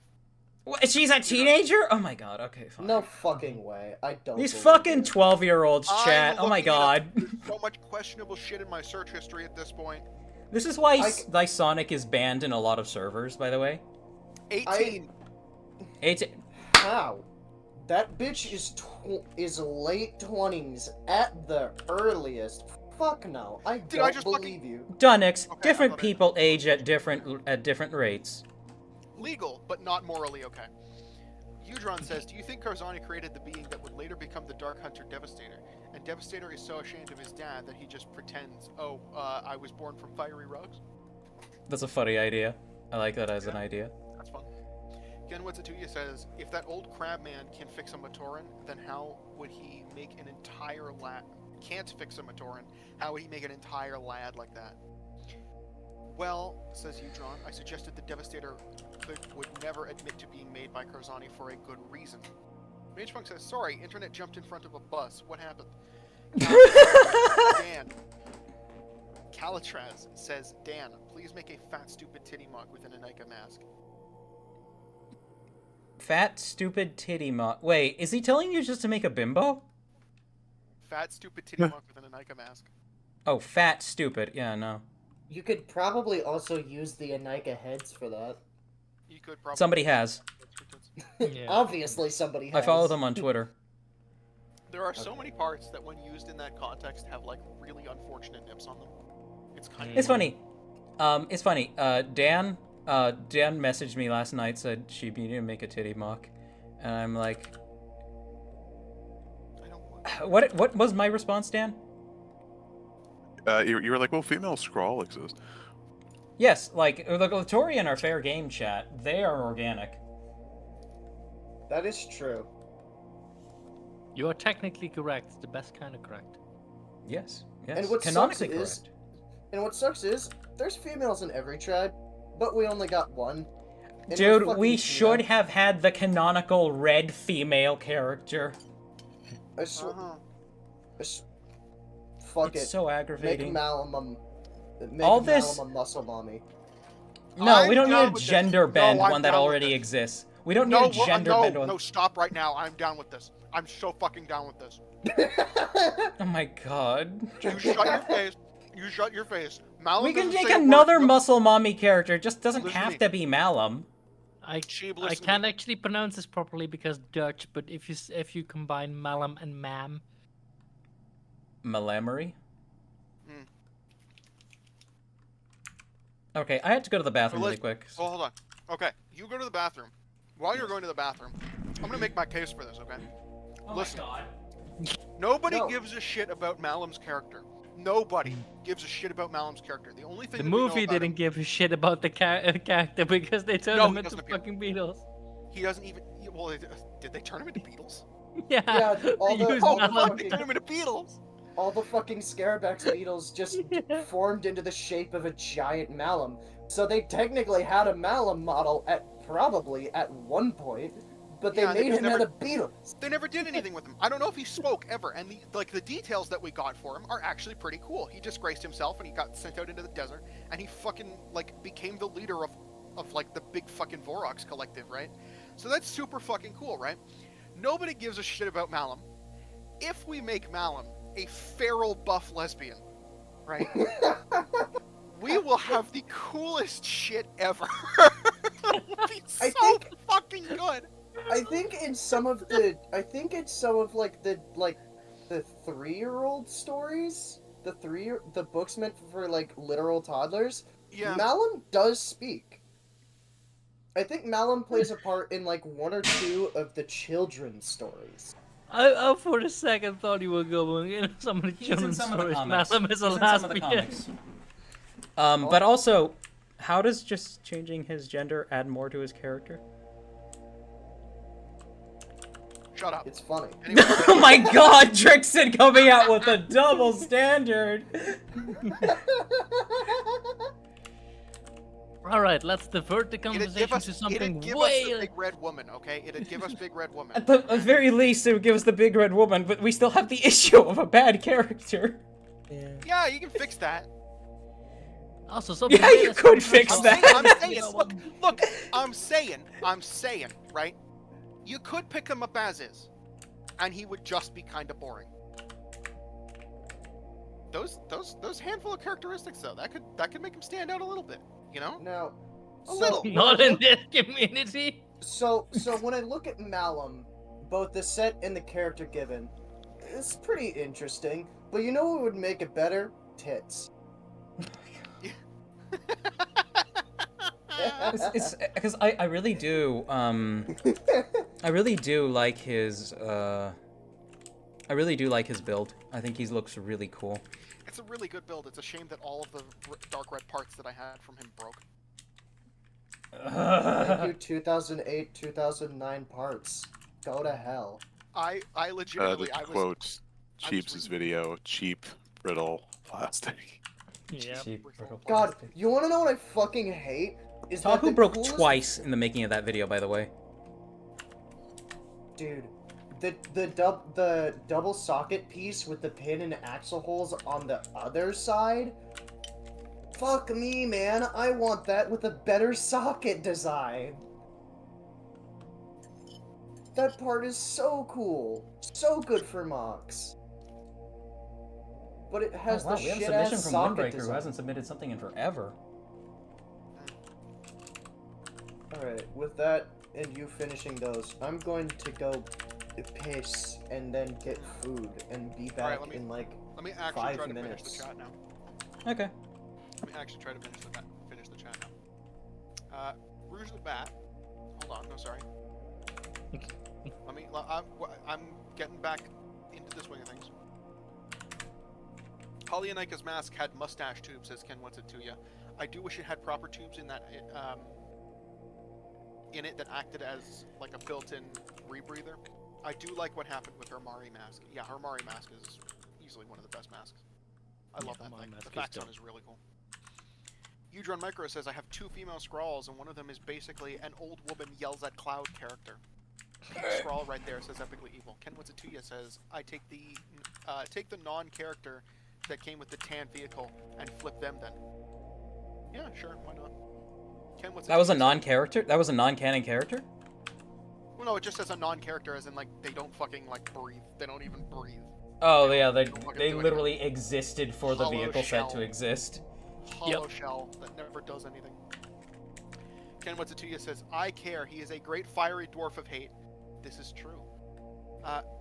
What, she's a teenager? Oh my god, okay, fine. No fucking way. I don't. These believe fucking it. 12-year-olds, I'm chat. Oh my looking it up. god. There's so much questionable shit in my search history at this point. This is why I- Sonic is banned in a lot of servers, by the way. 18. How? That bitch is late 20s at the earliest. Fuck no. I Did don't I just believe you. Dunnix, Okay, different I thought I- people age at different rates. Legal, but not morally okay. Udron says, do you think Karzani created the being that would later become the Dark Hunter Devastator? And Devastator is so ashamed of his dad that he just pretends, oh, I was born from fiery rugs? That's a funny idea. I like that as an idea. That's fun. Ken Witsatuya says, if that old crab man can fix a Matoran, then how would he make an entire lad... Can't fix a Matoran, how would he make an entire lad like that? Well, says Udron, I suggested the Devastator would never admit to being made by Karzani for a good reason. Magepunk says, sorry, internet jumped in front of a bus. What happened? Dan. Calitraz says, Dan, please make a fat, stupid titty mock with an Anika mask. Fat, stupid titty mock. Wait, is he telling you just to make a bimbo? Fat, stupid titty mock with an Anika mask. Oh, fat, stupid. Yeah, no. You could probably also use the Anika heads for that. You could probably... Somebody has. Yeah. Obviously somebody has. I follow them on Twitter. There are so many parts that when used in that context have like really unfortunate nips on them. It's kind of... It's funny. It's funny. Dan messaged me last night, said she needed to make a titty mock, and I'm like, I don't want... what was my response, Dan? You were like, well, female scrawl exists. Yes, like the Torian are fair game, chat. They are organic. That is true. You are technically correct. It's the best kind of correct. Yes. Yes. And what Canonically sucks is- correct. And what sucks is, there's females in every tribe, but we only got one. And it was Dude, fucking we Tina. should have had the canonical red female character. I swear. Uh-huh. Fuck It's it. so Make aggravating. Malum All this- a muscle mommy. No, I'm we don't down need a with this. gender No, bend I'm one that down with already this. exists. We don't No, need a gender no, bend one. no, stop right now. I'm down with this. I'm so fucking down with this. Oh my god. You shut your face. You shut your face. Malum We can doesn't make say a word. another No, muscle mommy character. It just doesn't Listen to have me. to be Malum. Sheeb, I listen to can't me. actually pronounce this properly because Dutch, but if you combine Malum and Mam, Malamory? Okay, I had to go to the bathroom really quick. Oh, hold on. Okay, you go to the bathroom. While you're going to the bathroom, I'm gonna make my case for this, okay? Oh Listen. my god. Nobody No. gives a shit about Malum's character. Nobody gives a shit about Malum's character. The only thing The that we know movie about didn't him, give a shit about the character because they turned No, him he into doesn't appear. fucking Beatles. he doesn't even. Well, did they turn him into Beatles? Yeah, Yeah, all they the- used all the Malum. Fuck, they turned him into Beatles. All the fucking Scarabax beetles just formed into the shape of a giant Malum. So they technically had a Malum model probably at one point, but they Yeah, they made just him out never- of beetles. They never did anything with him. I don't know if he spoke ever, and the details that we got for him are actually pretty cool. He disgraced himself and he got sent out into the desert, and he fucking like became the leader of like the big fucking Vorox collective, right? So that's super fucking cool, right? Nobody gives a shit about Malum. If we make Malum a feral buff lesbian, right? We will have the coolest shit ever. It will be so I think- fucking good. I think in some of like the 3-year-old stories, the books meant for like literal toddlers, Yeah. Malum does speak. I think Malum plays a part in like 1 or 2 of the children's stories. I for a second thought you were going in some of the He's in children's some of the stories. comics. Malum is a He's in some of the lesbian. comics. But also, how does just changing his gender add more to his character? Shut up. It's funny. Anyway, Oh my god, Trixon coming out with a double standard! All right, let's divert the it'd conversation give us, to something it'd give way. us the big red woman, okay? It'd give us big red woman. At the very least, it would give us the big red woman, but we still have the issue of a bad character. Yeah, you can fix that. Also, something Yeah, way you less could fix controversial. that. I'm saying, look, I'm saying, right? You could pick him up as is, and he would just be kind of boring. Those handful of characteristics, though, that could make him stand out a little bit, you know? Now, A little. Not in this community. So when I look at Malum, both the set and the character given, it's pretty interesting. But you know what would make it better? Tits. It's because I really do I really do like his build. I think he looks really cool. It's a really good build. It's a shame that all of the dark red parts that I had from him broke. Thank you, 2008, 2009 parts. Go to hell. I To legitimately, quote Cheeps' video, cheap, brittle plastic. Yeah. Cheap, brittle God, plastic. you want to know what I fucking hate? Is that Taku the broke coolest... twice in the making of that video, by the way. Dude, the double socket piece with the pin and axle holes on the other side? Fuck me, man. I want that with a better socket design. That part is so cool. So good for Mox. But it has Oh, wow, the we have a shit-ass submission from socket Windbreaker who design. hasn't submitted something in forever. Alright, with that and you finishing those, I'm going to go piss and then get food and be back Alright, let me- in like Let me actually 5 try to minutes. finish the chat now. Okay. Let me actually try to finish the chat now. Rouge the Bat. Hold on, no, sorry. I'm getting back into the swing of things. Polyonika's mask had mustache tubes, says Ken. What's it to you? I do wish it had proper tubes in that in it that acted as like a built-in rebreather. I do like what happened with her Mari mask. Yeah, her Mari mask is easily one of the best masks. I love that Mari thing. mask The is fact zone dope. is really cool. Udron Micro says I have 2 female scrawls, and one of them is basically an old woman yells at Cloud character. Pink scrawl right there says epically evil. Ken What's It To Ya says I take the non-character that came with the tan vehicle and flip them then. Yeah, sure, why not? Ken What's It That was To a Ya non-character? That was a non-canon character? Well, no, it just says a non-character as in like they don't fucking like breathe. They don't even breathe. Oh yeah, they Don't fucking they do literally existed for the Hollow vehicle shell. set to exist. Hollow shell that never does anything. Ken What's It To Ya says I care. He is a great fiery dwarf of hate. This is true.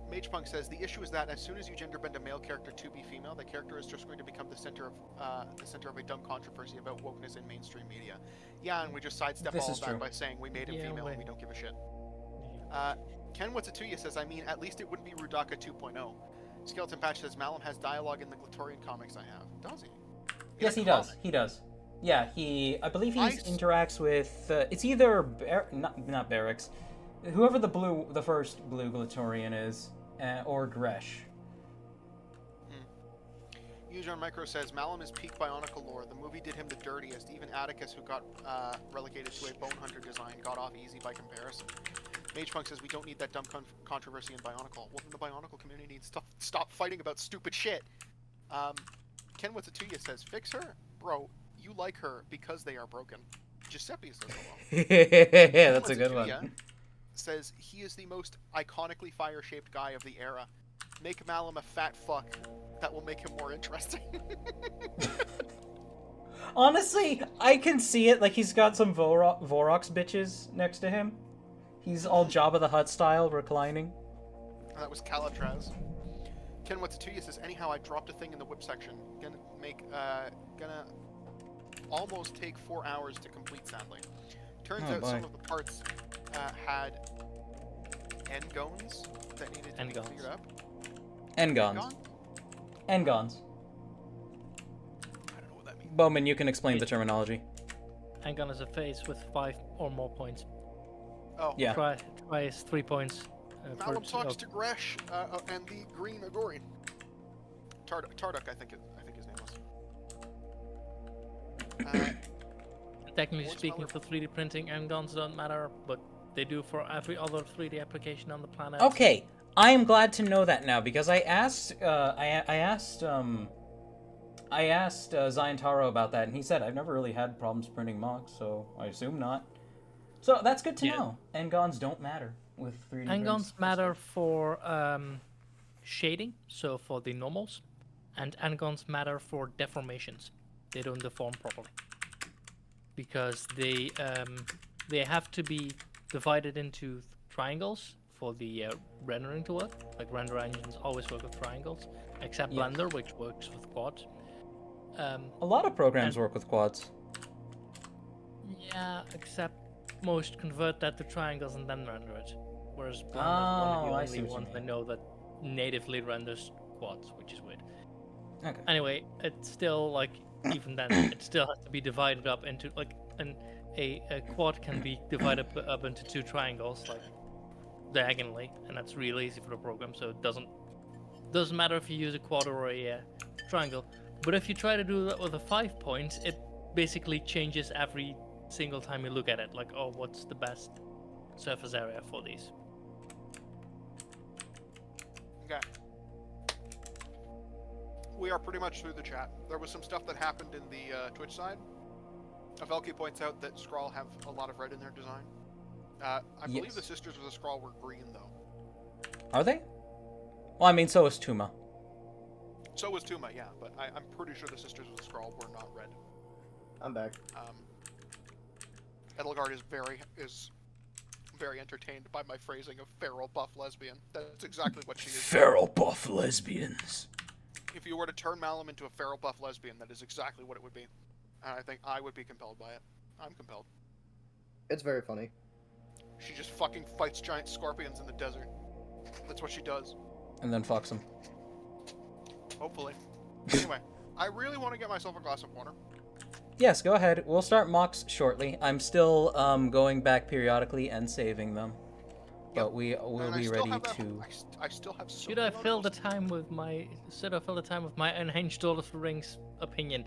Magepunk says the issue is that as soon as you gender bend a male character to be female, the character is just going to become the center of a dumb controversy about wokeness in mainstream media. Yeah, and we just sidestep This all is of that true. by saying we made him Yeah, female and we don't give a shit. Ken Watsatuya says, I mean, at least it wouldn't be Rudaka 2.0. Skeleton Patch says Malum has dialogue in the Glatorian comics I have. Does he? Yes, he does. He does. Yeah, I believe he interacts with. It's either not Barracks, whoever the first blue Glatorian is, or Gresh. Ujon Micro says Malum is peak Bionicle lore. The movie did him the dirtiest. Even Atticus, who got relegated to a Bone Hunter design, got off easy by comparison. Magepunk says we don't need that dumb controversy in Bionicle. Well, then the Bionicle community needs to stop fighting about stupid shit. Ken Watsatuya says, fix her? Bro, you like her because they are broken. Giuseppe says hello. Yeah, that's a good one. Says he is the most iconically fire-shaped guy of the era. Make Malum a fat fuck. That will make him more interesting. Honestly, I can see it. Like, he's got some Vorox bitches next to him. He's all Jabba the Hutt style, reclining. That was Calatraz. Ken Watsatuya says, anyhow, I dropped a thing in the whip section. Gonna almost take 4 hours to complete, sadly. Turns out some of the parts had N-gones that needed to be cleared up. Engons. Engons. I don't know what that means. Bowman, you can explain the terminology. Engon is a face with 5 or more points. Oh, yeah. Try is 3 points. Malum talks to Gresh and the Green Agorian. Tarduk, I think his name was. Technically speaking, for 3D printing, Engons don't matter, but they do for every other 3D application on the planet. Okay, I am glad to know that now because I asked Zion Taro about that, and he said I've never really had problems printing mocks, so I assume not. So that's good to know. Engons don't matter with 3D. Engons matter for shading, so for the normals, and Engons matter for deformations. They don't deform properly because they have to be divided into triangles for the rendering to work. Like render engines always work with triangles, except Blender, which works with quads. A lot of programs work with quads. Yeah, except most convert that to triangles and then render it. Whereas Blender is one of the only ones I know that natively renders quads, which is weird. Okay. Anyway, it's still like, even then, it still has to be divided up into like a quad can be divided up into 2 triangles, like diagonally, and that's really easy for the program. So it doesn't matter if you use a quad or a triangle. But if you try to do that with a 5 point, it basically changes every single time you look at it. Like, oh, what's the best surface area for these? Okay. We are pretty much through the chat. There was some stuff that happened in the Twitch side. Avelki points out that Skrull have a lot of red in their design. I believe the Sisters of the Skrull were green, though. Are they? Well, I mean, so is Tuma. So was Tuma, yeah, but I'm pretty sure the Sisters of the Skrull were not red. I'm back. Edelgard is very entertained by my phrasing of feral buff lesbian. That's exactly what she is. Feral buff lesbians. If you were to turn Malum into a feral buff lesbian, that is exactly what it would be. And I think I would be compelled by it. I'm compelled. It's very funny. She just fucking fights giant scorpions in the desert. That's what she does. And then fucks them. Hopefully. Anyway, I really want to get myself a glass of water. Yes, go ahead. We'll start mocks shortly. I'm still going back periodically and saving them. But we will be ready to... I still have so Should I fill the time with my unhinged Lord of the Rings opinion?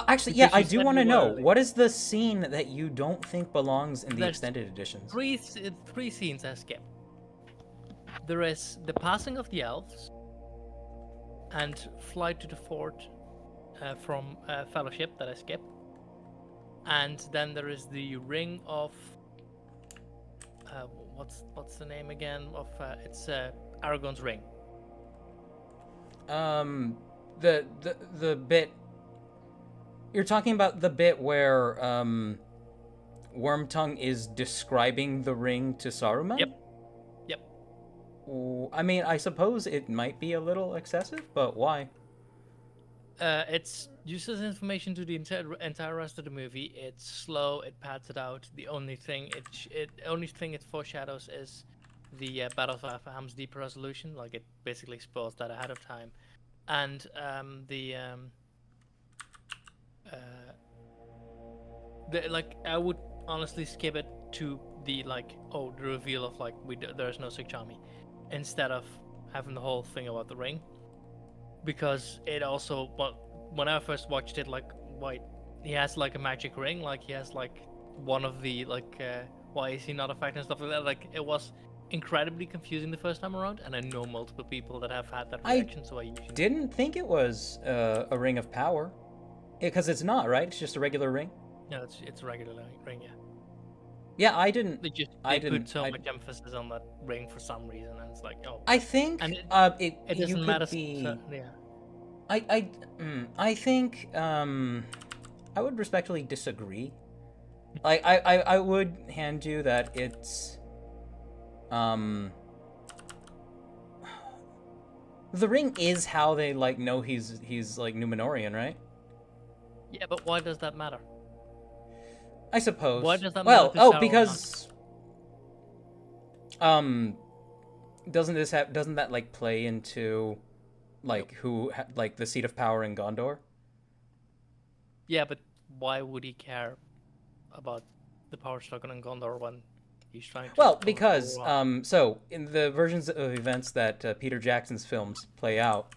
Actually, yeah, I do want to know, what is the scene that you don't think belongs in the extended editions? Three scenes I skip. There is the passing of the elves, and flight to the fort from Fellowship that I skip, and then there is the ring of what's the name again of it's Aragorn's ring. The bit you're talking about, the bit where Wormtongue is describing the ring to Saruman? Yep. I mean, I suppose it might be a little excessive, but why? It's useless information to the entire rest of the movie. It's slow. It pads it out. The only thing it foreshadows is the Battle of Ham's Deep resolution. Like, it basically spoils that ahead of time, and like, I would honestly skip it to the the reveal of there's no Sikchami, instead of having the whole thing about the ring, because it also, when I first watched it, he has a magic ring, he has one of the why is he not affected and stuff like that. It was incredibly confusing the first time around, and I know multiple people that have had that reaction. So I usually didn't think it was a ring of power, because it's not, right? It's just a regular ring. No, it's a regular ring, yeah. Yeah, I didn't. They put so much emphasis on that ring for some reason, and it's I think and it doesn't you matter. could be. So, yeah. I think I would respectfully disagree. I would hand you that it's the ring is how they know he's Numenorian, right? Yeah, but why does that matter? I suppose. Why does that matter to Saruman? Because doesn't that play into the seat of power in Gondor? Yeah, but why would he care about the power struggle in Gondor when he's trying to... Well, because so in the versions of events that Peter Jackson's films play out,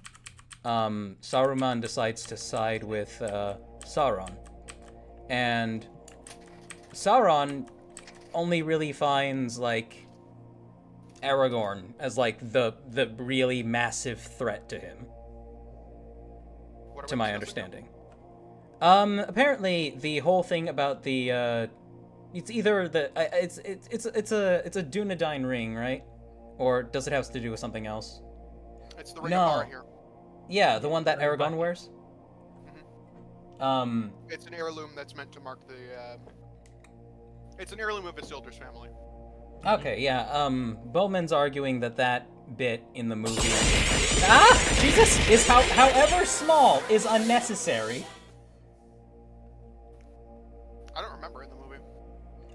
Saruman decides to side with Sauron, and Sauron only really finds Aragorn as the really massive threat to him, to my understanding. Apparently the whole thing about the it's either the it's a Dunedain ring, right? Or does it have to do with something else? It's the ring of Barahir. Yeah, the one that Aragorn wears. Mm-hmm. It's an heirloom that's meant to mark the it's an heirloom of Isildur's family. Okay, yeah. Bowman's arguing that bit in the movie, Jesus, is however small, is unnecessary. I don't remember in the movie.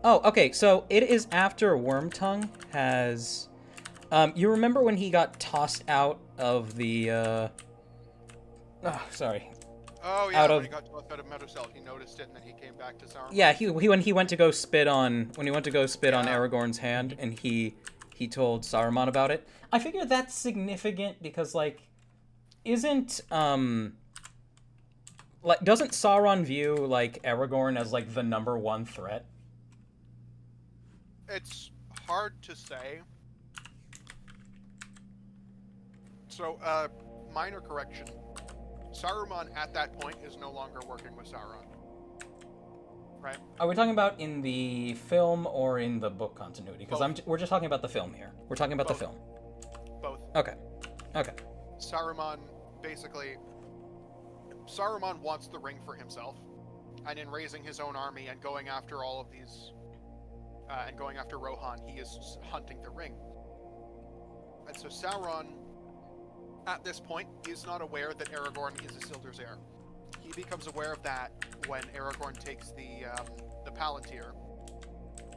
Oh, okay. So it is after Wormtongue has. You remember when he got tossed out of the? Sorry. Oh yeah, when he got tossed out of Meadowsell, he noticed it, and then he came back to Sauron. Yeah, when he went to go spit on on Aragorn's hand, and he told Saruman about it. I figure that's significant because isn't doesn't Sauron view Aragorn as the #1 threat? It's hard to say. So, minor correction. Saruman at that point is no longer working with Sauron. Right? Are we talking about in the film or in the book continuity? Because we're just talking about the film here. We're talking about the film. Both. Okay. Saruman wants the ring for himself, and in raising his own army and going after all of these, and going after Rohan, he is hunting the ring. And so Sauron, at this point, is not aware that Aragorn is Isildur's heir. He becomes aware of that when Aragorn takes the Palantir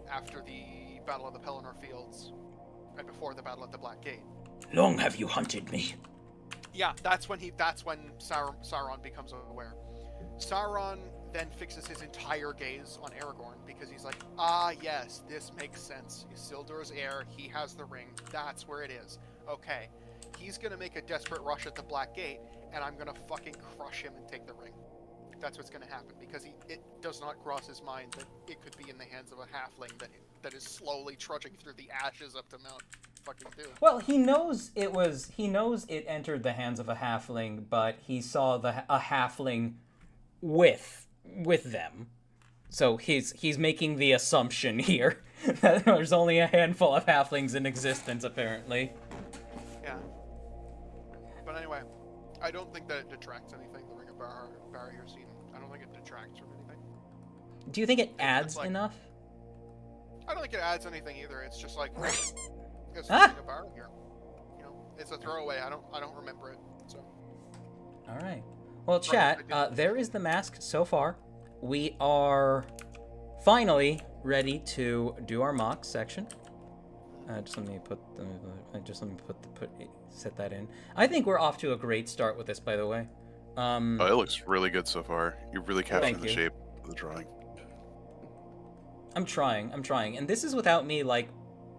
after the Battle of the Pelennor Fields and before the Battle at the Black Gate. Long have you hunted me. Yeah, that's when Sauron becomes aware. Sauron then fixes his entire gaze on Aragorn because he's like, yes, this makes sense. Isildur's heir, he has the ring. That's where it is. Okay. He's gonna make a desperate rush at the Black Gate, and I'm gonna fucking crush him and take the ring. That's what's gonna happen, because it does not cross his mind that it could be in the hands of a halfling that is slowly trudging through the ashes up to Mount fucking Doom. Well, he knows it entered the hands of a halfling, but he saw a halfling with them. So he's making the assumption here that there's only a handful of halflings in existence, apparently. Yeah. But anyway, I don't think that it detracts anything, the Ring of Barahir scene. I don't think it detracts from anything. Do you think it adds enough? I don't think it adds anything either. It's just it's the Ring of Barahir. It's a throwaway. I don't remember it. So All right. Well, chat, there is the mask so far. We are finally ready to do our mock section. Just let me set that in. I think we're off to a great start with this, by the way. Oh, it looks really good so far. You're really capturing Thank the you. shape of the drawing. I'm trying, and this is without me like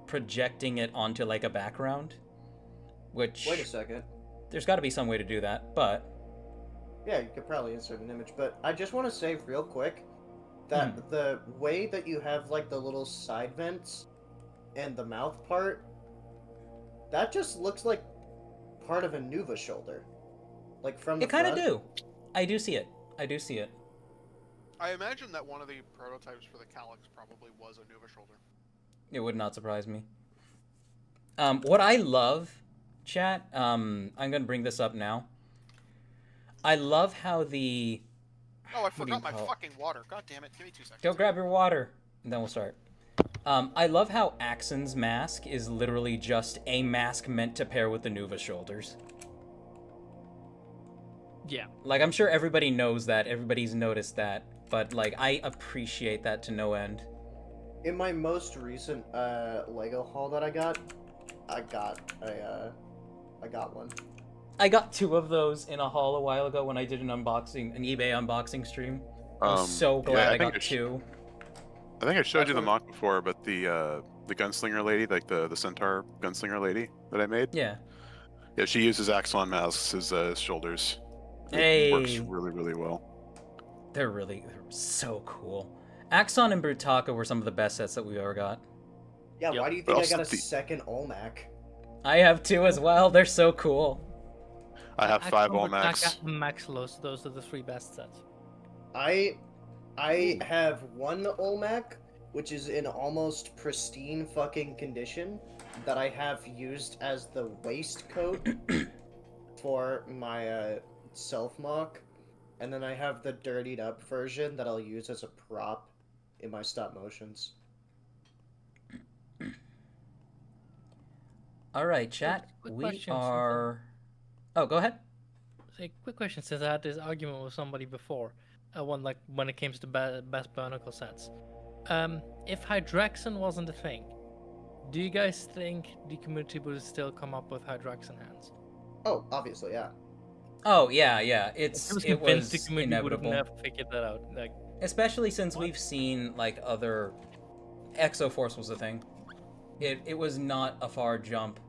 projecting it onto like a background, which Wait a second. there's got to be some way to do that, but Yeah, you could probably insert an image, but I just want to say real quick that the way that you have like the little side vents and the mouth part, that just looks like part of a Nuva shoulder. Like from the it kind of front. do. I do see it. I imagine that one of the prototypes for the Calyx probably was a Nuva shoulder. It would not surprise me. What I love, chat, I'm gonna bring this up now. I love how the Oh, I What do you forgot my call it? fucking water. God damn it! Give me 2 seconds. Go grab your water, and then we'll start. I love how Axon's mask is literally just a mask meant to pair with the Nuva shoulders. Yeah. Like, I'm sure everybody knows that, everybody's noticed that, but, like, I appreciate that to no end. In my most recent Lego haul that I got one. I got 2 of those in a haul a while ago when I did an eBay unboxing stream. I was so glad yeah, I think got 2. I think I showed you the mock before, but the gunslinger lady, like the centaur gunslinger lady that I made. Yeah. Yeah, she uses Axon masks as shoulders. Hey. It works really, really well. They're so cool. Axon and Brutaka were some of the best sets that we've ever got. Yeah, Yep. why do you think I Also got a the- second Olmec? I have 2 as well. They're so cool. I have 5 Axon, Olmecs. Brutaka, Maxilos, those are the 3 best sets. I have one Olmec, which is in almost pristine fucking condition, that I have used as the waistcoat for my self-mock, and then I have the dirtied up version that I'll use as a prop in my stop motions. All right, chat. Quick We question, are. Oh, go ahead. A quick question, since I had this argument with somebody before, when it came to best Bionicle sets. If Hydraxon wasn't a thing, do you guys think the community would still come up with Hydraxon hands? Oh, obviously, yeah. Oh yeah. I It was was convinced the community would have inevitable, never figured that out. Like, especially since we've seen like other. Exoforce was a thing. It was not a far jump,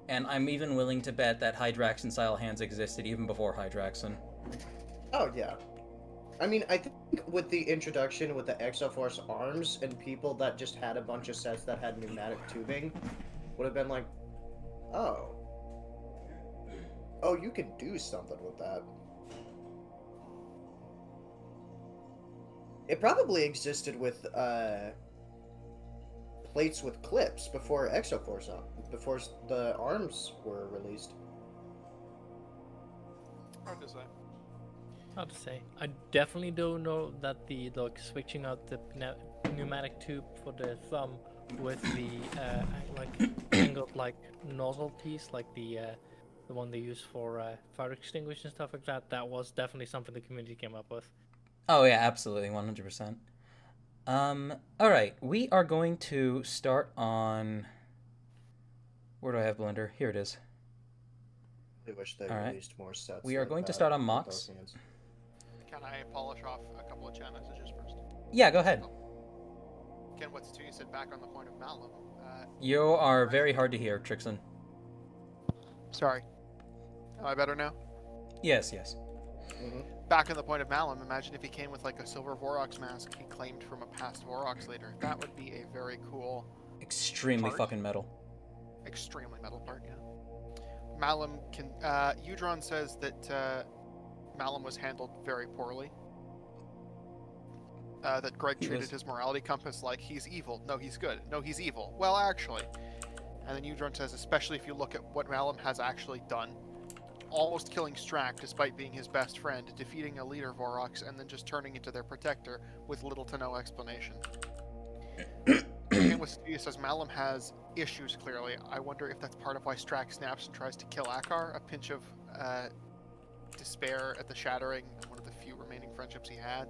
and I'm even willing to bet that Hydraxon style hands existed even before Hydraxon. Oh, yeah. I mean, I think with the introduction with the Exoforce arms and people that just had a bunch of sets that had pneumatic tubing would have been like, oh, you can do something with that. It probably existed with plates with clips before Exoforce before the arms were released. Hard to say. hard to say. I definitely don't know that the switching out the pneumatic tube for the thumb with the angled nozzle piece, like the one they use for fire extinguishers and stuff like that. That was definitely something the community came up with. Oh yeah, absolutely, 100%. All right, we are going to start on. Where do I have Blender? Here it is. I wish they All right. released more sets. We are like going to that start on with mocks. those hands. Can I polish off a couple of chat messages first? Yeah, go ahead. Ken, what's two? You said back on the point of Malum. You are very hard to hear, Trixon. Sorry. Am I better now? Yes. Back on the point of Malum, imagine if he came with like a silver Vorox mask he claimed from a past Vorox leader. That would be a very cool, Extremely Part? fucking metal. extremely metal part, yeah. Malum can, Udron says that Malum was handled very poorly. That Greg He treated was. his morality compass like he's evil. No, he's good. No, he's evil. Well, actually. And then Udron says, especially if you look at what Malum has actually done. Almost killing Strack despite being his best friend, defeating a leader Vorox, and then just turning into their protector with little to no explanation. And with Studio says Malum has issues, clearly. I wonder if that's part of why Strax snaps and tries to kill Akar. A pinch of despair at the shattering of one of the few remaining friendships he had.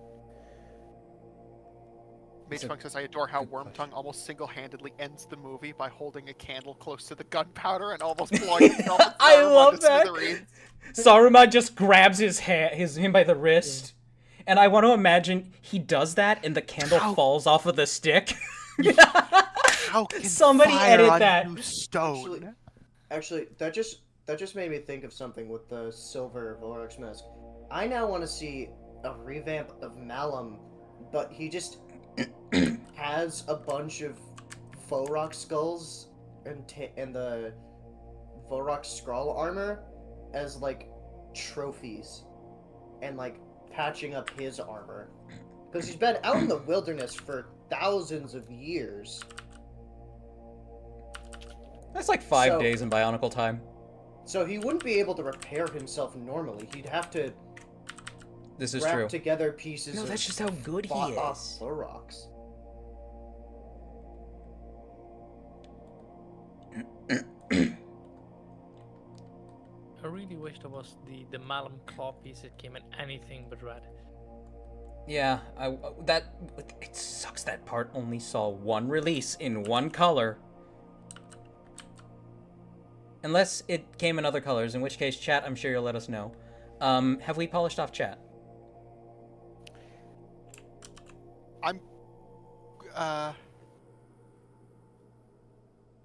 Mage Funk says, I adore how Wormtongue almost single-handedly ends the movie by holding a candle close to the gunpowder and almost blowing himself. I love that. Smithereens. Saruman just grabs him by the wrist, and I want to imagine he does that, and the candle falls off of the stick. How can Somebody fire edit on that. new stone? Actually, that just made me think of something with the silver Vorax mask. I now want to see a revamp of Malum, but he just has a bunch of Vorok skulls and the Vorok scroll armor as like trophies, and like patching up his armor, because he's been out in the wilderness for thousands of years. That's like 5 So- days in Bionicle time. So he wouldn't be able to repair himself normally. He'd have to This is wrap true. together pieces No, of that's just how good he bought off is. Voroks. I really wish there was the Malum claw piece that came in anything but red. Yeah, it sucks that part only saw one release in one color. Unless it came in other colors, in which case, chat, I'm sure you'll let us know. Have we polished off chat?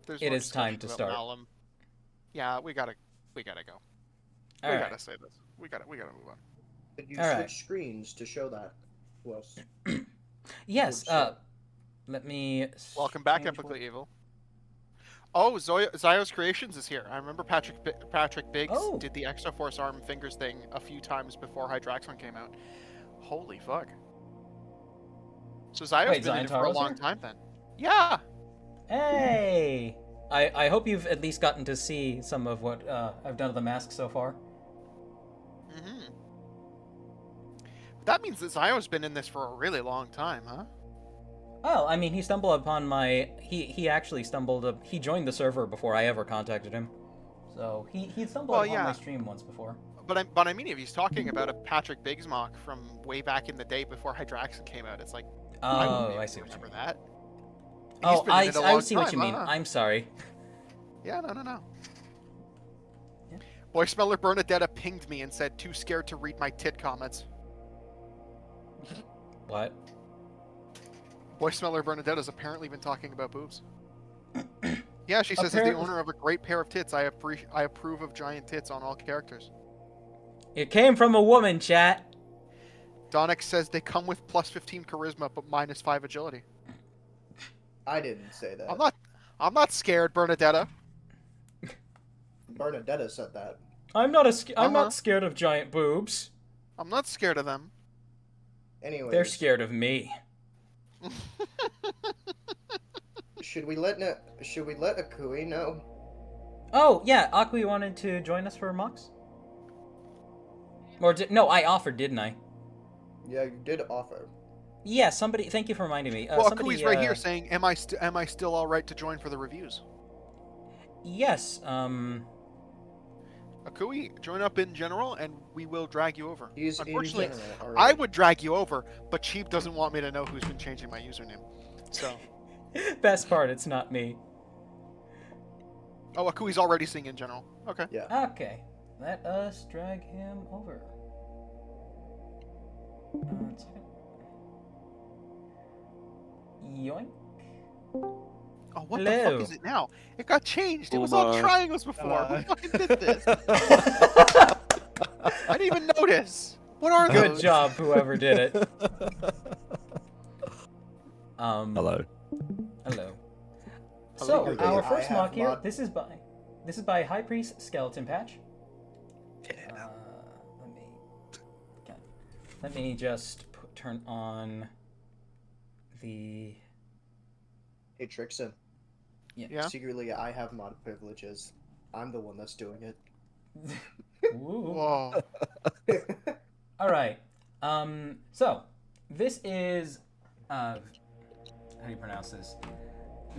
There's It more is time discussion to about start. Malum. Yeah, we gotta go. All we right. gotta say this. We gotta move on. Could you All switch right. screens to show that to us? Yes, Good shit. let me... Welcome back, change Epically Evil. Oh, Zio's Creations is here. I remember Patrick Biggs Oh. did the Extra Force Arm Fingers thing a few times before Hydraxon came out. Holy fuck. So Zio's Wait, been in it for a Ziontaro's long here? time then. Yeah! Hey! I hope you've at least gotten to see some of what I've done to the mask so far. Mm-hmm. That means that Zio's been in this for a really long time, huh? Well, I mean, he stumbled upon my... He actually he joined the server before I ever contacted him. So, he stumbled upon yeah. my stream once before. But I mean, if he's talking about a Patrick Biggs mock from way back in the day before Hydraxon came out, it's like, I wouldn't be Oh, able I to see what you remember mean. that. He's Oh, been in it a I long see what time, you mean. huh? I'm sorry. Yeah, no. Yeah. Boy Smeller Bernadetta pinged me and said, too scared to read my tit comments. What? Boy Smeller Bernadetta's apparently been talking about boobs. Yeah, she says, as the Apparently- owner of a great pair of tits, I approve of giant tits on all characters. It came from a woman, chat. Donix says they come with plus 15 charisma, but minus 5 agility. I didn't say that. I'm not scared, Bernadetta. Bernadetta said that. I'm not I'm Uh-huh. not scared of giant boobs. I'm not scared of them. Anyway, They're scared of me. Should we let Akui know? Oh, yeah, Akui wanted to join us for Mox? Or no, I offered, didn't I? Yeah, you did offer. Yeah, somebody. Thank you for reminding me. Well, Somebody, Akui's right here saying, am I still all right to join for the reviews? Yes. Akui, join up in general, and we will drag you over. He's in Unfortunately, general I already. would drag you over, but Cheap doesn't want me to know who's been changing my username. So, Best part, it's not me. oh, Akui's already seeing in general. Okay. Yeah. Okay, let us drag him over. 1 second. Yoink. Oh, what the Hello. fuck is it now? It got changed. It was all Uma. triangles before. Who fucking did this? I didn't even notice. What are Good those? job, whoever did it. Hello. Hello. Hello, So good our day. first I have mock here. mod- This is by High Priest Skeleton Patch. Let me just turn on the. Hey, Trixon. Yeah? Secretly, I have mod privileges. I'm the one that's doing it. Ooh. Whoa. All right. So this is how do you pronounce this?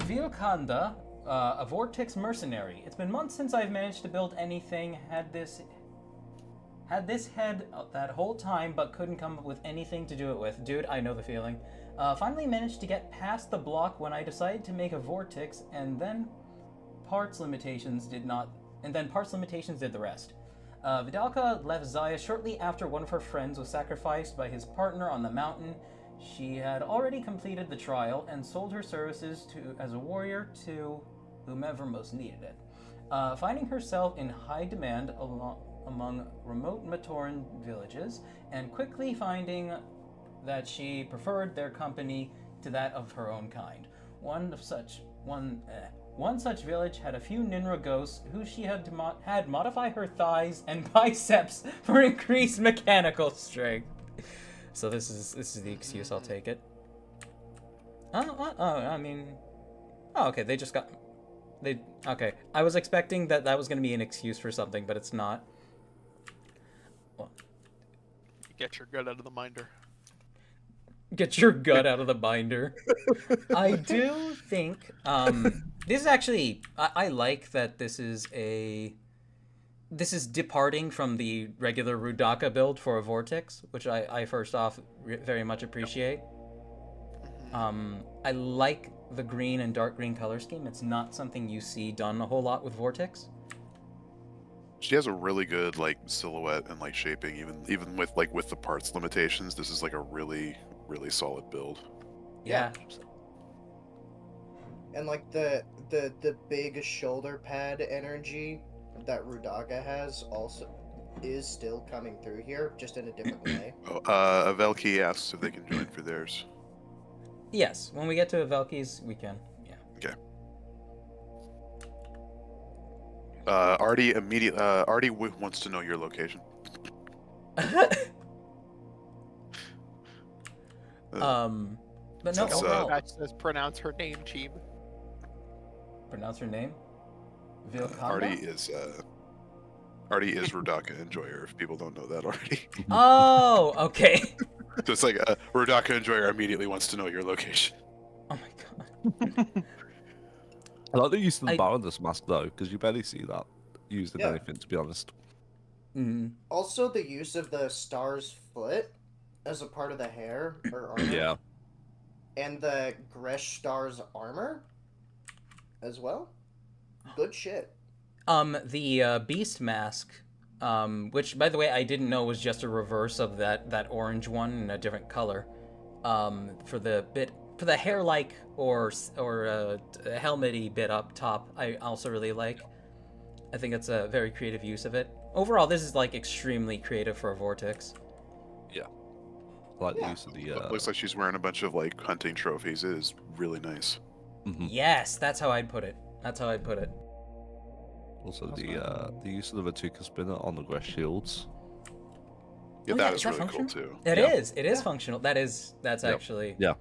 Vilkanda a Vortex mercenary. It's been months since I've managed to build anything. Had this head that whole time, but couldn't come up with anything to do it with. Dude, I know the feeling. Finally managed to get past the block when I decided to make a vortex, and then parts limitations did the rest. Vidalka left Zaya shortly after one of her friends was sacrificed by his partner on the mountain. She had already completed the trial and sold her services as a warrior to whomever most needed it. Finding herself in high demand among remote Matoran villages, and quickly finding that she preferred their company to that of her own kind. One such village had a few Ninra ghosts who she had modify her thighs and biceps for increased mechanical strength. So this is the excuse. I'll take it. Okay. I was expecting that was going to be an excuse for something, but it's not. Get your gut out of the binder. Get your gut out of the binder. I do think this is actually I like that this is departing from the regular Rudaka build for a Vortex, which I first off very much appreciate. I like the green and dark green color scheme. It's not something you see done a whole lot with Vortex. She has a really good like silhouette and like shaping, even with the parts limitations. This is like a really solid build. Yeah. And like the big shoulder pad energy that Rudaka has also is still coming through here, just in a different way. Avelki asks if they can join for theirs. Yes, when we get to Avelki's, we can. Yeah. Okay. Artie wants to know your location. But no. That says pronounce her name, Cheeb. Pronounce her name. Artie is Rudaka Enjoyer. If people don't know that already. Oh, okay. So it's like Rudaka Enjoyer immediately wants to know your location. Oh my god. I like the use of the Baroness mask though, because you barely see that used in Yeah. anything, to be honest. Also, the use of the star's foot as a part of the hair or armor. Yeah. And the Gresh star's armor as well. Good shit. The Beast mask, which by the way I didn't know was just a reverse of that orange one in a different color. For the hair-like or helmety bit up top, I also really like. I think it's a very creative use of it. Overall, this is like extremely creative for a Vortex. Yeah. I like the use of the. Looks like she's wearing a bunch of like hunting trophies. It is really nice. Yes, that's how I'd put it. Also, the use of the Vatuka spinner on the Gresh shields. Yeah, Oh, that yeah, is that really functional? cool too. It is. It is functional. That's actually. Yeah.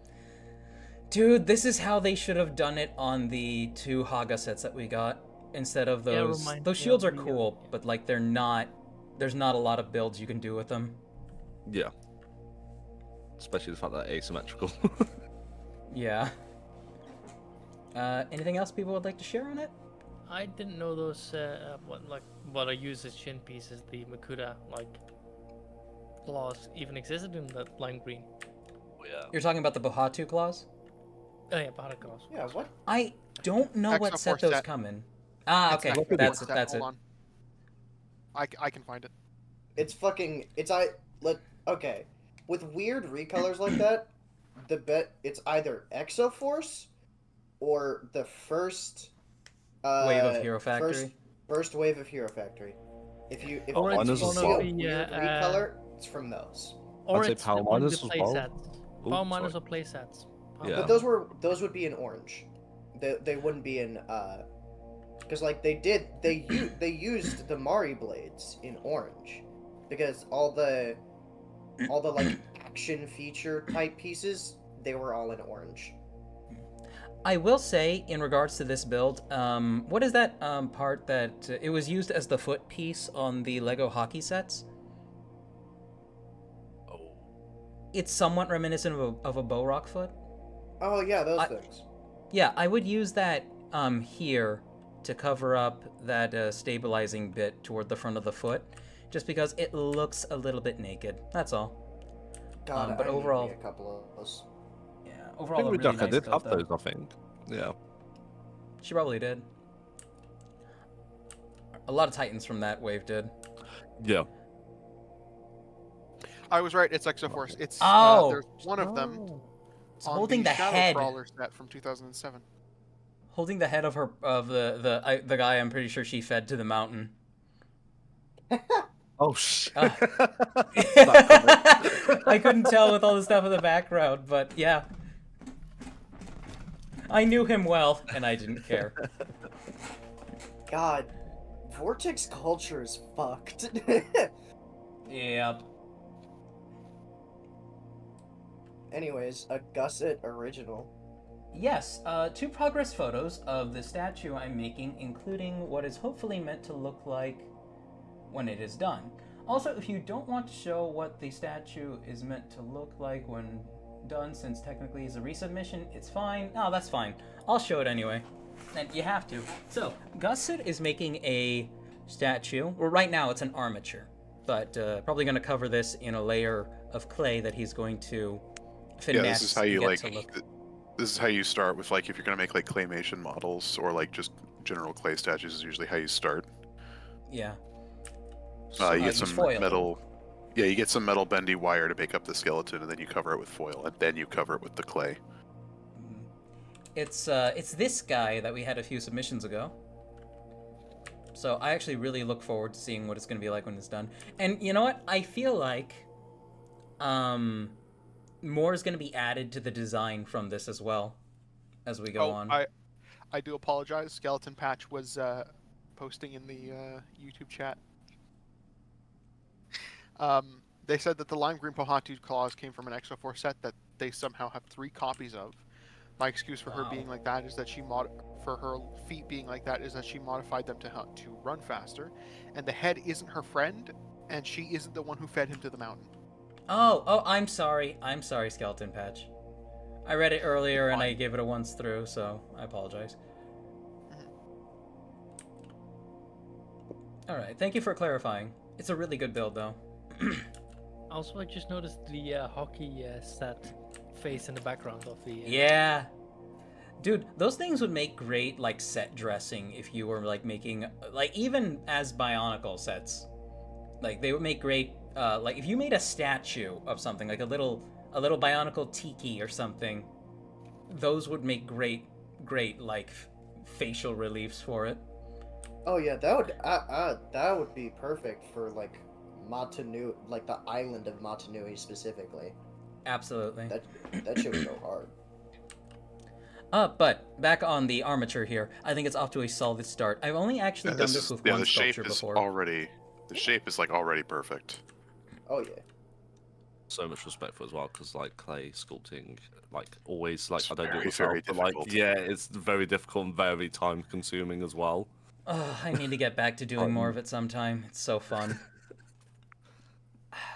Dude, this is how they should have done it on the 2 Haga sets that we got. Instead of those, reminds those me shields of are the, cool, yeah. but like there's not a lot of builds you can do with them. Yeah. Especially the fact that they're asymmetrical. Yeah. Anything else people would like to share on it? I didn't know those what I use as shin pieces, the Makuta claws even existed in the lime green. Yeah. You're talking about the Bohatu claws? Oh yeah, Bahata claws. Yeah, what? I don't know what Exo set Force those set. come in. Ah, It's okay, that that's set. it. That's it. Hold on. I can find it. It's fucking. Okay. With weird recolors like that, it's either Exoforce or the first Wave of Hero Factory. First wave of Hero Factory. If you Or it's you gonna see a be, weird recolor, it's from those. Or say it's Power on the Minus as play well. sets. Ooh, Power minus sorry. or play sets. Yeah. But those would be in orange. They wouldn't be in because like they used the Mari blades in orange because all the like action feature type pieces, they were all in orange. I will say, in regards to this build, what is that part that it was used as the foot piece on the Lego hockey sets? Oh. It's somewhat reminiscent of a Bow Rock foot. Oh yeah, those things. Yeah, I would use that here to cover up that stabilizing bit toward the front of the foot, just because it looks a little bit naked. That's all. God, But I need overall, me a couple of those. yeah, I overall think a really Rebecca nice did build, have though. those, I think. Yeah. She probably did. A lot of Titans from that wave did. Yeah. I was right. It's Exoforce. It's Oh! there's one of them It's on holding the the Shadow head. Crawler set from 2007. Holding the head of the guy I'm pretty sure she fed to the mountain. Oh shit. I couldn't tell with all the stuff in the background, but yeah. I knew him well, and I didn't care. God, Vortex culture is fucked. Yep. Anyways, a Gusset original. Yes, 2 progress photos of the statue I'm making, including what is hopefully meant to look like when it is done. Also, if you don't want to show what the statue is meant to look like when done, since technically it's a resubmission, it's fine. No, that's fine. I'll show it anyway. And you have to. So, Gusset is making a statue. Well, right now it's an armature, but probably going to cover this in a layer of clay that he's going to finesse. Yeah, this is how you get like. to look. This is how you start with, like, if you're gonna make like claymation models or like just general clay statues is usually how you start. Yeah. You get use some foil. metal. Yeah, you get some metal bendy wire to make up the skeleton, and then you cover it with foil, and then you cover it with the clay. It's this guy that we had a few submissions ago. So I actually really look forward to seeing what it's going to be like when it's done. And you know what? I feel like more is going to be added to the design from this as well as we go on. I do apologize. Skeleton Patch was posting in the YouTube chat. They said that the lime green Pohatu claws came from an Exoforce set that they somehow have 3 copies of. My excuse for her being like that is that for her feet being like that is that she modified them to run faster, and the head isn't her friend, and she isn't the one who fed him to the mountain. Oh, I'm sorry. I'm sorry, Skeleton Patch. I read it earlier and I gave it a once through, so I apologize. Alright, thank you for clarifying. It's a really good build, though. Also, I just noticed the hockey set face in the background of the. Yeah. Dude, those things would make great, like, set dressing if you were, like, making, like, even as Bionicle sets. Like, they would make great, like, if you made a statue of something, like a little Bionicle tiki or something, those would make great, like, facial reliefs for it. Oh yeah, that would be perfect for like Matanui, like the island of Matanui specifically. Absolutely. That shit would go hard. But back on the armature here, I think it's off to a solid start. I've only actually done this with one the shape sculpture is before. the shape is like already perfect. Oh yeah. So much respect for it as well, because like clay sculpting, like always, like It's I don't do it very, myself, very but like difficult. yeah, it's very difficult and very time consuming as well. I need to get back to doing more of it sometime. It's so fun.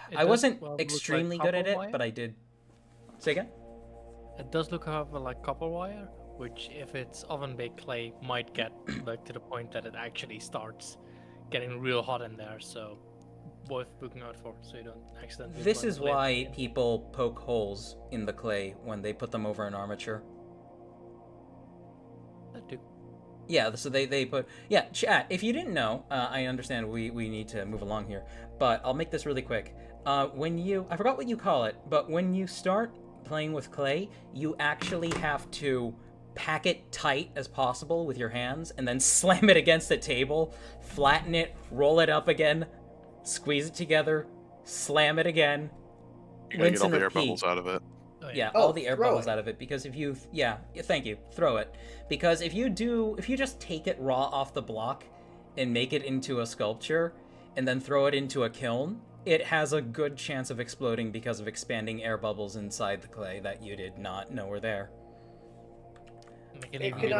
It I does, wasn't look like extremely good at copper it, wire. but I did. Say again? It does look however like copper wire, which if it's oven baked clay might get like to the point that it actually starts getting real hot in there. So worth looking out for, so you don't accidentally. This burn is the clay. why people poke holes in the clay when they put them over an armature. That too. Yeah, so they put... Yeah, chat, if you didn't know, I understand we need to move along here, but I'll make this really quick. When you... I forgot what you call it, but when you start playing with clay, you actually have to pack it tight as possible with your hands, and then slam it against the table, flatten it, roll it up again, squeeze it together, slam it again, You gotta rinse get all and the air repeat. bubbles out of it. Yeah, Oh, all the air throw bubbles it. out of it, because if you, yeah, thank you, throw it. Because if you just take it raw off the block and make it into a sculpture and then throw it into a kiln, it has a good chance of exploding because of expanding air bubbles inside the clay that you did not know were there. It can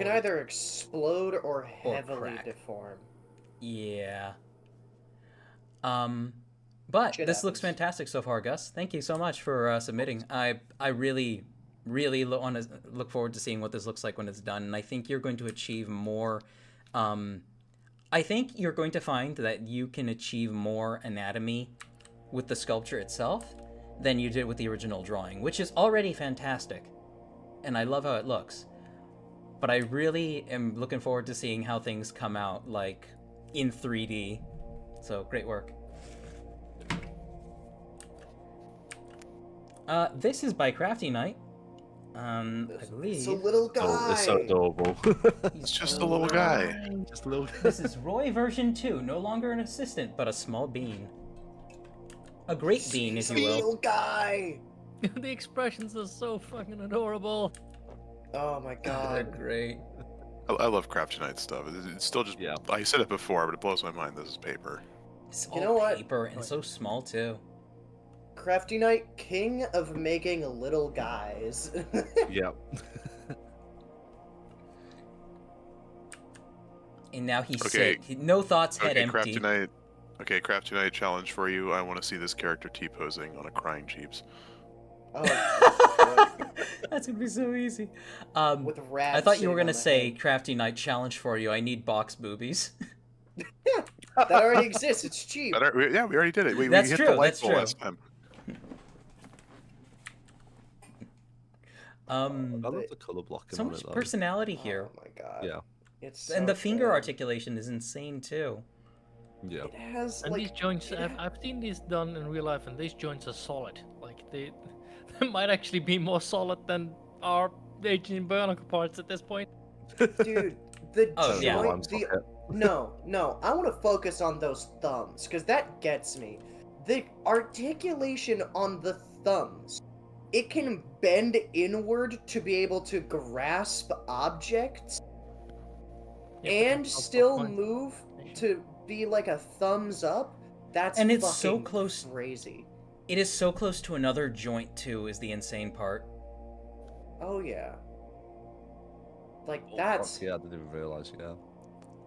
either explode or heavily crack. deform. Yeah. But Shit this looks happens. fantastic so far, Gus. Thank you so much for submitting. I really really want to look forward to seeing what this looks like when it's done. And I think you're going to achieve more. I think you're going to find that you can achieve more anatomy with the sculpture itself than you did with the original drawing, which is already fantastic. And I love how it looks. But I really am looking forward to seeing how things come out, like, in 3D. So, great work. This is by Crafty Knight. I believe. It's a little guy. Oh, it's so adorable. It's just a little guy. Just a little. This is Roy version 2, no longer an assistant, but a small bean. A great bean, if you will. Little guy. The expressions are so fucking adorable. Oh my They're god. great. I love Craft Tonight stuff. It's still just. Yeah. I said it before, but it blows my mind. This is paper. It's You all know what? paper and so small too. Crafty Knight, king of making little guys. Yep. And now he's Okay. sick. No thoughts, head Okay, Craft empty. Tonight. Okay, Craft Tonight challenge for you. I want to see this character T-posing on a crying Jeeps. Oh, That's gonna be so easy. with rats. I thought you were sitting gonna on the say head. Crafty Night challenge for you. I need box boobies. That already exists. It's cheap. Yeah, we already did it. We That's hit true, the light that's goal true. last time. I love the color blocking So on much it though. personality here, Oh my god. Yeah. It's and so the finger good. articulation is insane too. Yeah. It has And like these joints, it I've seen these done in real life, and these joints are solid. Like they might actually be more solid than our 18 Bionicle parts at this point. dude, the Oh, yeah. joint, no, I want to focus on those thumbs because that gets me. The articulation on the thumbs, it can bend inward to be able to grasp objects Yeah, but and that's also still fine. move to be like a thumbs up. That's And it's so fucking close. crazy. It is so close to another joint too. Is the insane part. Oh yeah. Like Oh, that's fuck, yeah, I didn't even realize. Yeah.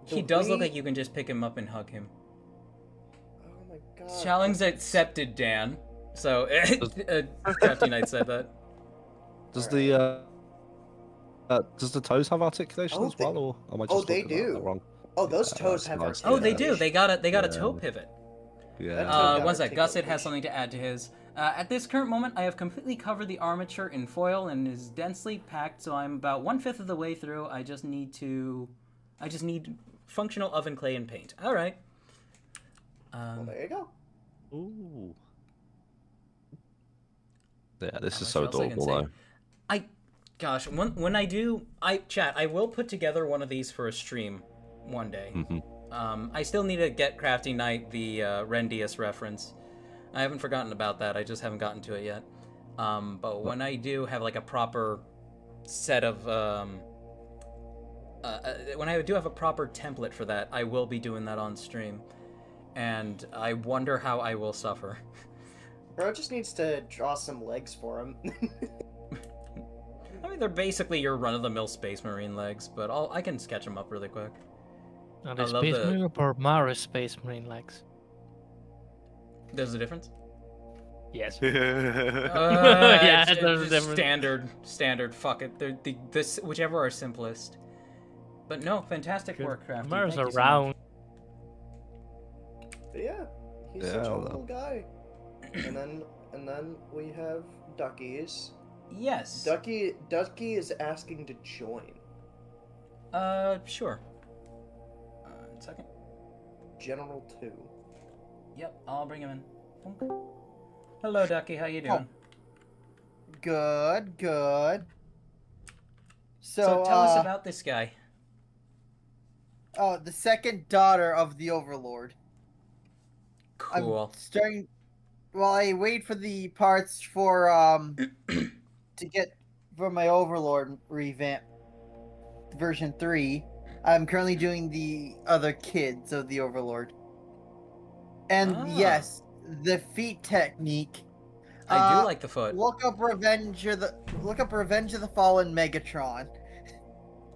He The does look way- like you can just pick him up and hug him. oh my god. Challenge accepted, Dan. So, Crafty Knight said that. Does the toes have articulation Oh, as well, or am I just oh, they looking at that do. wrong? Oh, those Yeah, toes that's have nice. Oh, they articulation. do. They got a Yeah. toe pivot. Yeah. That's a- One sec. articulation. Gusset has something to add to his. At this current moment, I have completely covered the armature in foil and is densely packed, so I'm about 1/5 of the way through. I just need functional oven clay and paint. All right. Well, there you go. Ooh. Yeah, this Not is so much else I can adorable say. though. Gosh, when I do, I will put together one of these for a stream one day. Mhm. I still need to get Crafty Knight the Rendius reference. I haven't forgotten about that. I just haven't gotten to it yet. But when I do have like a proper set of when I do have a proper template for that, I will be doing that on stream. And I wonder how I will suffer. Bro just needs to draw some legs for him. I mean, they're basically your run-of-the-mill Space Marine legs, but I can sketch them up really quick. Are I they love Space the- Marine or Mara Space Marine legs? There's a difference? Yes. Yeah, there's a difference. Standard. Fuck it. They're this whichever are simplest. But no, fantastic work, Crafty. Mara's Thank you so around. But yeah, he's Yeah, such a well. little guy. And then we have Duckies. much. Yes. Ducky is asking to join. Sure. 2nd. General 2. Yep, I'll bring him in. Hello, Ducky. How you doing? Good. So tell us about this guy. Oh, the second daughter of the Overlord. Cool. I'm starting. While I wait for the parts for to get for my Overlord revamp version 3, I'm currently doing the other kids of the Overlord. And yes, the feet technique. I do like the foot. Look up Revenge of the Fallen Megatron.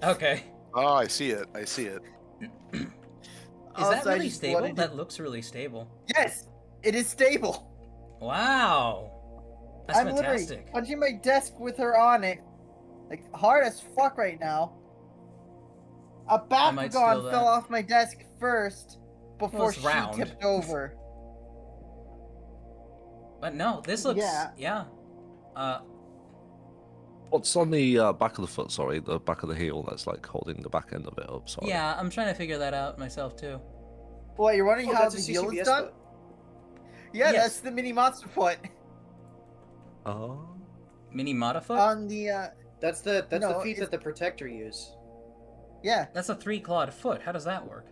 Okay. Oh, I see it. Is Also, that I really just stable? wanted to- That looks really stable. Yes, it is stable. Wow. That's I'm literally fantastic. punching my desk with her on it, like hard as fuck right now. A might steal Bakugan that. fell off my desk first before it's she round. tipped over. But no, this looks Yeah. What's on the back of the foot? Sorry, the back of the heel. That's like holding the back end of it up. Sorry. Yeah, I'm trying to figure that out myself too. What, you're wondering Oh, how that's the a heel CCBS is done? foot. Yeah, Yes. that's the mini monster foot Oh. Mini Modifoot? on the. That's the No, feet it's- that the protector use. Yeah. That's a 3-clawed foot. How does that work?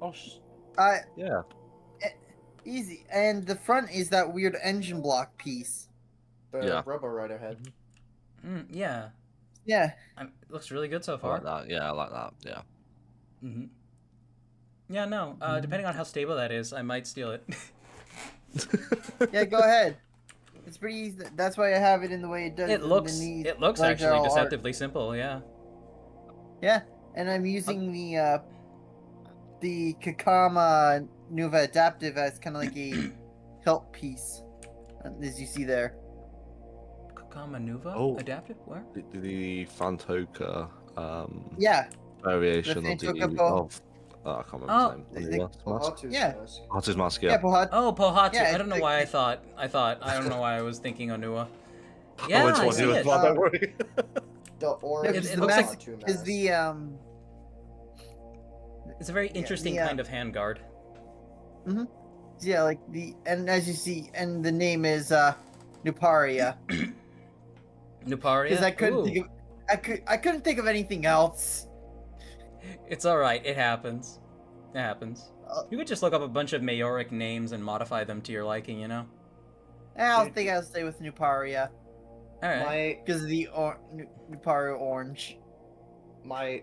Oh. Yeah. Easy. And the front is that weird engine block piece. The Yeah. Robo Rider head. Yeah. Yeah. It looks really good so I far. like that. Yeah, I like that. Yeah. Mm-hmm. Yeah, no. Depending on how stable that is, I might steal it. Yeah, go ahead. It's pretty easy. That's why I have it in the way it does. It and looks the knees- it looks legs are actually all hard. deceptively simple. Yeah. Yeah, and I'm using the Kakama Nuva Adaptive as kind of like a hilt piece, as you see there. Kakama Nuva Oh. Adaptive? Where? The Fantoka Yeah. variation The of the Fantoka Bo- of I can't remember Oh. his name. Mask? Pohatu's Yeah. mask. Pohatu's mask. Yeah, Yeah. Pohat. Oh, Pohatu. Yeah, I don't know it's why like- I don't know why I was thinking Onua. I Yeah, went to I one see who was it. like, don't worry. The orange because it the looks mask like- Pohatu is mask. the It's a very interesting the, kind of handguard. yeah, like and as you see, and the name is Nuparia. Nuparia? Because I couldn't Ooh. think of I couldn't think of anything else. It's alright, it happens. It happens. Uh, You could just look up a bunch of Maoric names and modify them to your liking, you know? I think I'll stay with Nuparia Alright. because of the Nuparia orange. My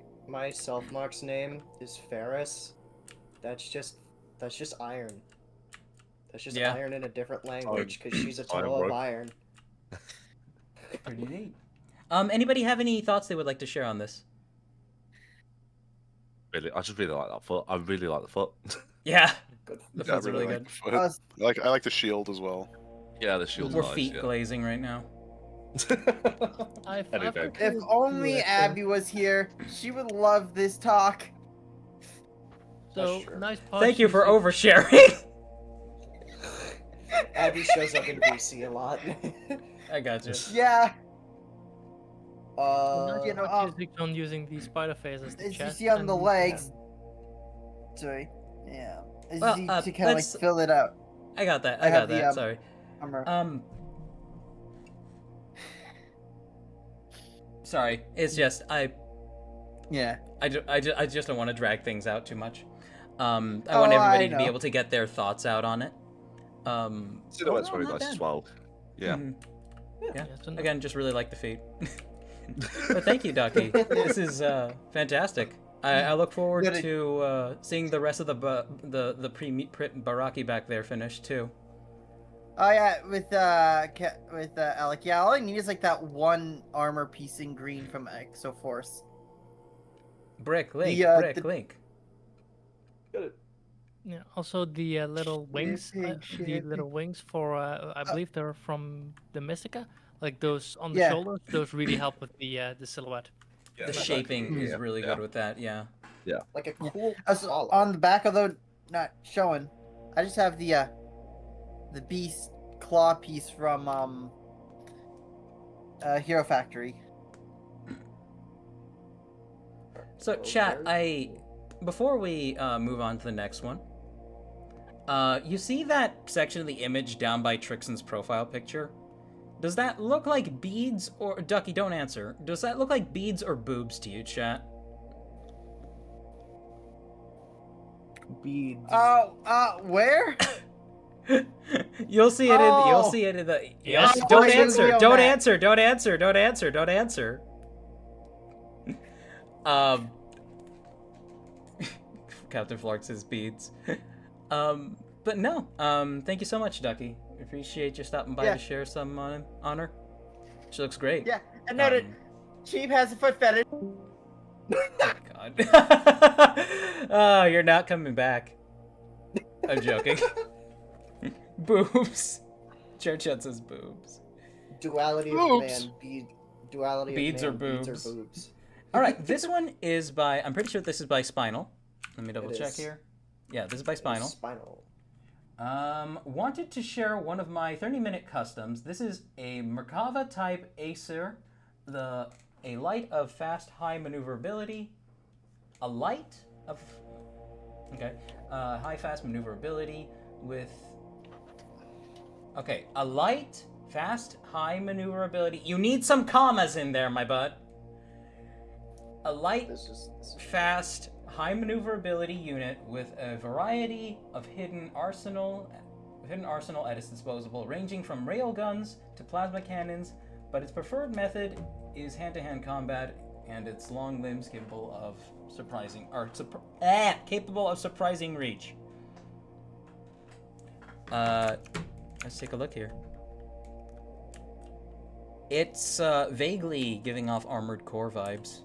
self-mark's name is Ferris. That's just iron. That's just Yeah. iron in a different language because she's a Iron tunnel of work. iron. Pretty neat. Anybody have any thoughts they would like to share on this? Really, I just really like that foot. I really like the foot. Yeah. Good. The Yeah, I foot's really like good. the foot. Uh, I like the shield as well. Yeah, the shield's We're nice. feet yeah. glazing right now. I've Anything. If only Abby was here, she would love this talk. So That's true. nice. Thank you for policies. oversharing. Abby shows up in VC a lot. I got you. Yeah, Nice you know, statistics on using the spider face as the as you chest see on the and- legs. Sorry. Yeah. As Well, you see to kind of let's- like fill it out. I got that. I I have got the, that. Sorry. Armor. Sorry. It's just Yeah. I just don't want to drag things out too much. I want Oh, everybody I to be know. able to get their thoughts out on it. Silhouette's overall, very not nice bad. as well. Yeah. Mhm. Yeah. Yes and no. Again, just really like the feet. But thank you, Ducky. This is fantastic. I look forward Good. to seeing the rest of the pre-Baraki back there finished too. Oh yeah, with Alec. Yeah, all I need is like that one armor piece in green from Exoforce. Brick Link, The, Brick Link. Yeah. Also, the little wings, the little wings for I believe they're from the Mystica, like those on the Yeah. shoulders. Those really help with the silhouette. Yeah, The exactly. shaping is Yeah, really yeah. good with that. Yeah. Like a cool Also, collar. on the back, although not showing, I just have the beast claw piece from Hero Factory. So, chat, before we move on to the next one, you see that section of the image down by Trixon's profile picture? Does that look like beads or Ducky? Don't answer. Does that look like beads or boobs to you, chat? Beads. Where? You'll see it in. You'll Oh. see it in the. Yes. Yes. Don't Oh, answer. real Don't mad. answer. Don't answer. Don't answer. Don't answer. Captain Flark says beads. But no. Thank you so much, Ducky. Appreciate you stopping by Yeah. to share some on her. She looks great. Yeah, I noted. Cheap has a foot fetish. God. Oh, you're not coming back. I'm joking. Boobs. Churchet says boobs. Duality of Boobs. man. Duality Beads of or man. Beads boobs? or boobs. All right, this one is by. I'm pretty sure this is by Spinal. Let me double It check is. here. Yeah, this is by Spinal. Spinal. Wanted to share one of my 30-minute customs. This is a Merkava type Acer, a light of fast high maneuverability, a light of high fast maneuverability with a light fast high maneuverability. You need some commas in there, my butt. A light fast high maneuverability unit with a variety of hidden arsenal at its disposal, ranging from railguns to plasma cannons, but its preferred method is hand-to-hand combat, and its long limbs capable of surprising reach. Let's take a look here. It's vaguely giving off Armored Core vibes.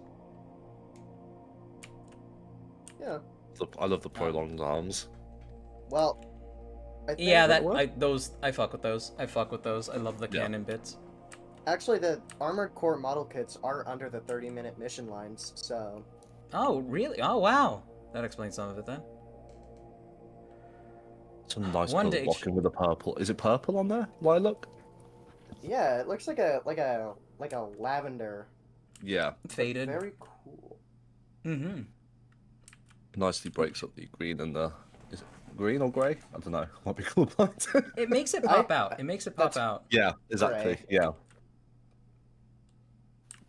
Yeah. I love the prolonged arms. Well, I think Yeah, that I fuck with those. I love the cannon bits. actually the Armored Core model kits are under the 30-minute mission lines, so. Oh, really? Oh, wow. That explains some of it then. It's a nice One colour day- blocking with the purple. Is it purple on there? Lilac? Yeah, it looks like a lavender. Yeah. Faded. Very cool. Mm-hmm. Nicely breaks up the green and the. Is it green or grey? I don't know. Might be colorblind. It makes it pop out. It makes it pop out. Yeah, exactly. Grey. Yeah.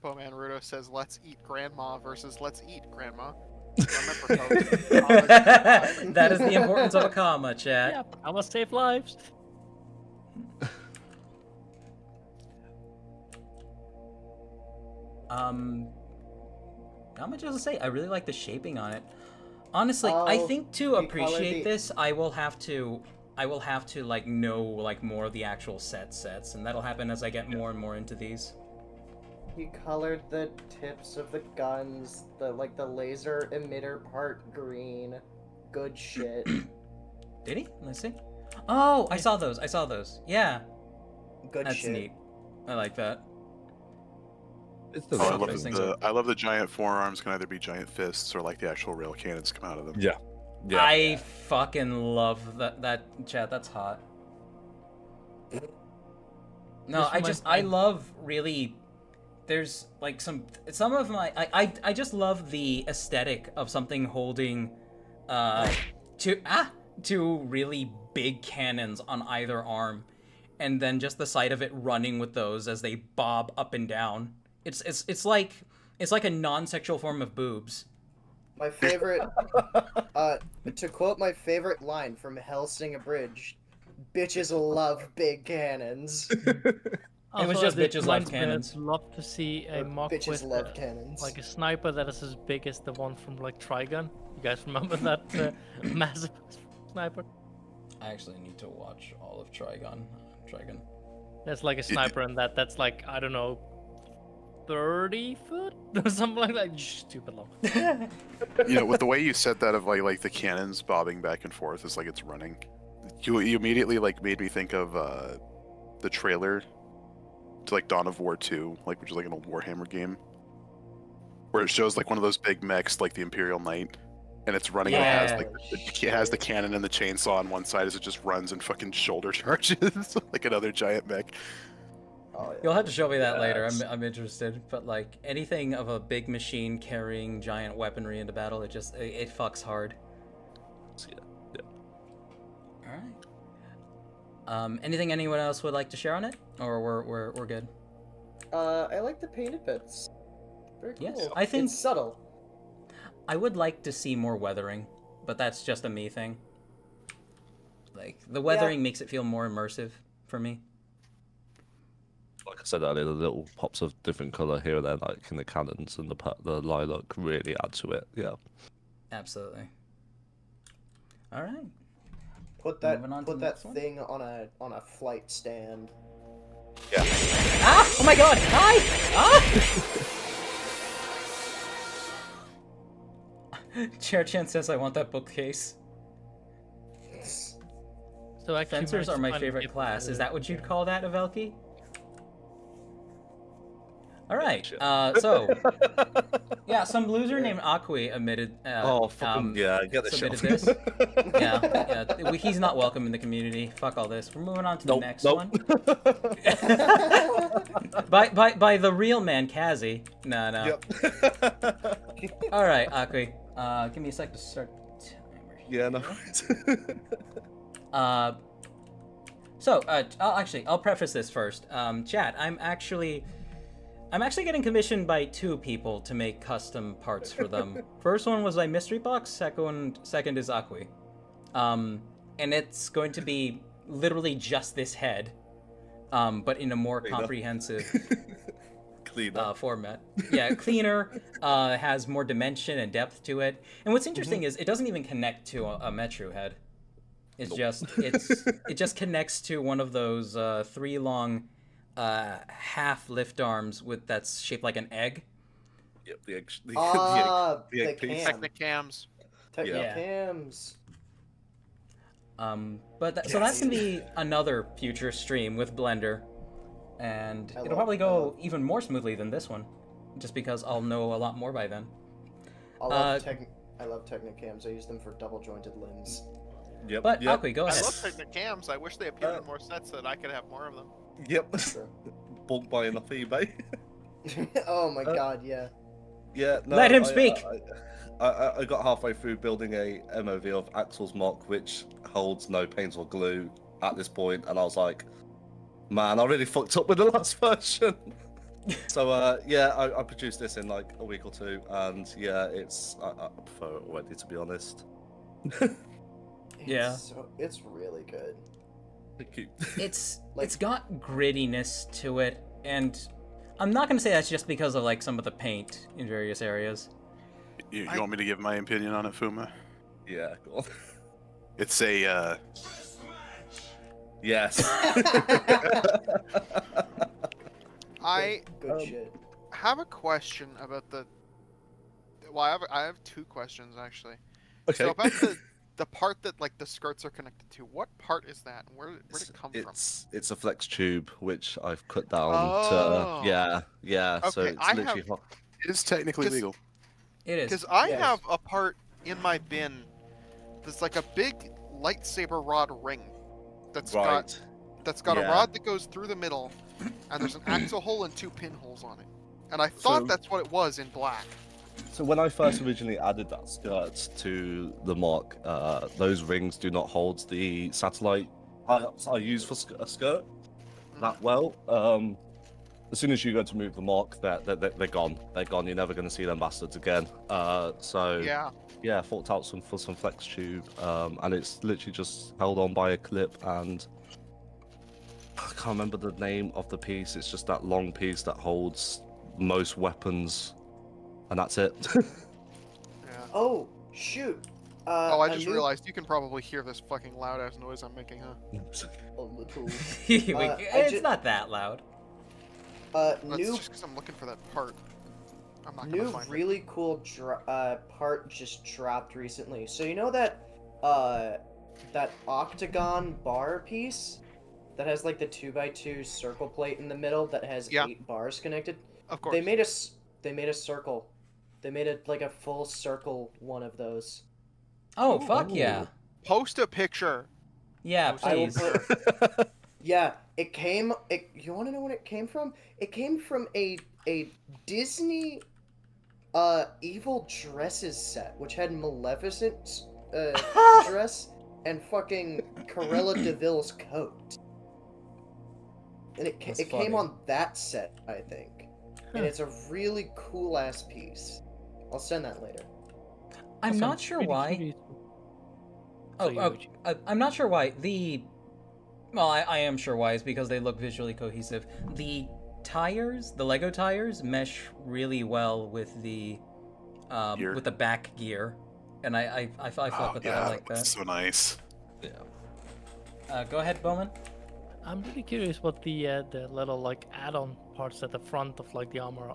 Bowman Rudo says, "Let's eat grandma" versus "Let's eat grandma." Remember, folks, That is the importance of a comma, chat. Yeah, I must save lives. Not much else to say. I really like the shaping on it. Honestly, I Oh, think to the appreciate color- this, I will have to like know like more of the actual sets, and that'll happen as I get more and more into these. He colored the tips of the guns, the laser emitter part green. Good shit. Did he? Let's see. Oh, I saw those. Yeah, Good that's shit. neat. I like that. It's the I right love Those thing. things I love the giant forearms can either be giant fists or like the actual rail cannons come out of them. Yeah. Yeah. I fucking love that chat. That's hot. No, This I reminds me- love really. There's like some of my I just love the aesthetic of something holding two really big cannons on either arm, and then just the sight of it running with those as they bob up and down. It's like a non-sexual form of boobs. My favorite, to quote my favorite line from Helsing Abridged, "Bitches love big cannons." It was Also, just it bitches love reminds me, cannons. I'd love to see a mock Bitches with love cannons. like a sniper that is as big as the one from like Trigun. You guys remember that massive sniper? I actually need to watch all of Trigun. There's like a sniper in that. That's like, I don't know, 30 foot or something like that. Stupid long. You know, with the way you said that of like the cannons bobbing back and forth is like it's running. You immediately like made me think of the trailer to like Dawn of War 2, like which is like an old Warhammer game, where it shows like one of those big mechs like the Imperial Knight, and it's running and it has like it has the cannon and the chainsaw on one side as it just runs and fucking shoulder charges like another giant mech. Oh, yeah. You'll have to show me that later. I'm interested. But like anything of a big machine carrying giant weaponry into battle, it fucks hard. Yeah. All right. Anything anyone else would like to share on it, or we're good? I like the painted bits. Very cool. Yes, I think- it's subtle. I would like to see more weathering, but that's just a me thing. Like the weathering makes it feel more immersive for me. Like I said earlier, the little pops of different colour here and there, like in the cannons and the lilac, really add to it. Yeah. Absolutely. All right. Put that Moving on to put the that next one. thing on a flight stand. Ah! Oh my God! Hi! Ah! Chair Chan says I want that bookcase. So actually, Fencers are my managed to find favorite people class. who- Is that what you'd call that, Avelki? All right. So, yeah, some loser named Akui admitted. Oh, fucking yeah, get the shit submitted off me. this. Yeah. He's not welcome in the community. Fuck all this. We're moving on to the next one. by the real man, Kazi. No. Yep. All right, Akui. Give me a sec to start the timer. Yeah, no. I'll preface this first. Chat, I'm actually getting commissioned by 2 people to make custom parts for them. First one was by Mystery Box. Second is Akui. And it's going to be literally just this head, but in a more comprehensive format. Yeah, cleaner, has more dimension and depth to it. And what's interesting is it doesn't even connect to a Metru head. It's it just connects to one of those 3 long half lift arms that's shaped like an egg. Yep, the egg piece. Technicams. Technicams. So that's gonna be another future stream with Blender, and it'll probably go even more smoothly than this one, just because I'll know a lot more by then. I love Technicams. I use them for double jointed limbs. Yep. But Akui, go ahead. I love Technicams. I wish they appeared in more sets so that I could have more of them. Yep. Bulk buying off eBay. Oh my god, yeah. Yeah. No, Let him speak. I got halfway through building a MOV of Axel's mock, which holds no paint or glue at this point, and I was like, man, I really fucked up with the last version. So I produced this in like a week or 2, and yeah, I prefer it already, to be honest. It's really good. Thank you. It's got grittiness to it, and I'm not gonna say that's just because of like some of the paint in various areas. You want me to give my opinion on it, Fuma? Yeah, go on. It's a Yes. I Good shit. have a question about the. Well, I have 2 questions actually. Okay. So about the part that like the skirts are connected to. What part is that? Where did it come from? It's a flex tube which I've cut down Oh. to yeah. So Okay, it's I literally have- it is technically 'Cause- legal. It is. Because I have a part in my bin that's like a big lightsaber rod ring that's got a Yeah. rod that goes through the middle, and there's an axle hole and 2 pinholes on it. And I thought So- that's what it was in black. So when I first originally added that skirt to the mock, those rings do not hold the satellite I use for a skirt that well. As soon as you go to move the mock, they're gone. They're gone. You're never going to see them bastards again. So yeah, forked out for some flex tube, and it's literally just held on by a clip, and I can't remember the name of the piece. It's just that long piece that holds most weapons, and that's it. Oh shoot! I just realized you can probably hear this fucking loud ass noise I'm making, huh? A little. It's not that loud. That's just because I'm looking for that part. I'm not gonna New find really cool part just dropped recently. So you know that that octagon bar piece that has like the 2x2 circle plate in the middle that has 8 bars connected? Of course. They made a circle. They made it like a full circle one of those. Oh, fuck yeah. Post a picture. Yeah, I will please. put- Yeah, you want to know what it came from? It came from a Disney evil dresses set, which had Maleficent dress and fucking Corella Deville's coat. And it That's came funny. on that set, I think. And it's a really cool ass piece. I'll send that later. I'm not sure why. I'm not sure why. Well, I am sure why. It's because they look visually cohesive. The tires, the Lego tires, mesh really well with the back gear, and I fuck with that. I like that. So nice. Yeah. Go ahead, Bowman. I'm really curious what the little like add-on parts at the front of like the armor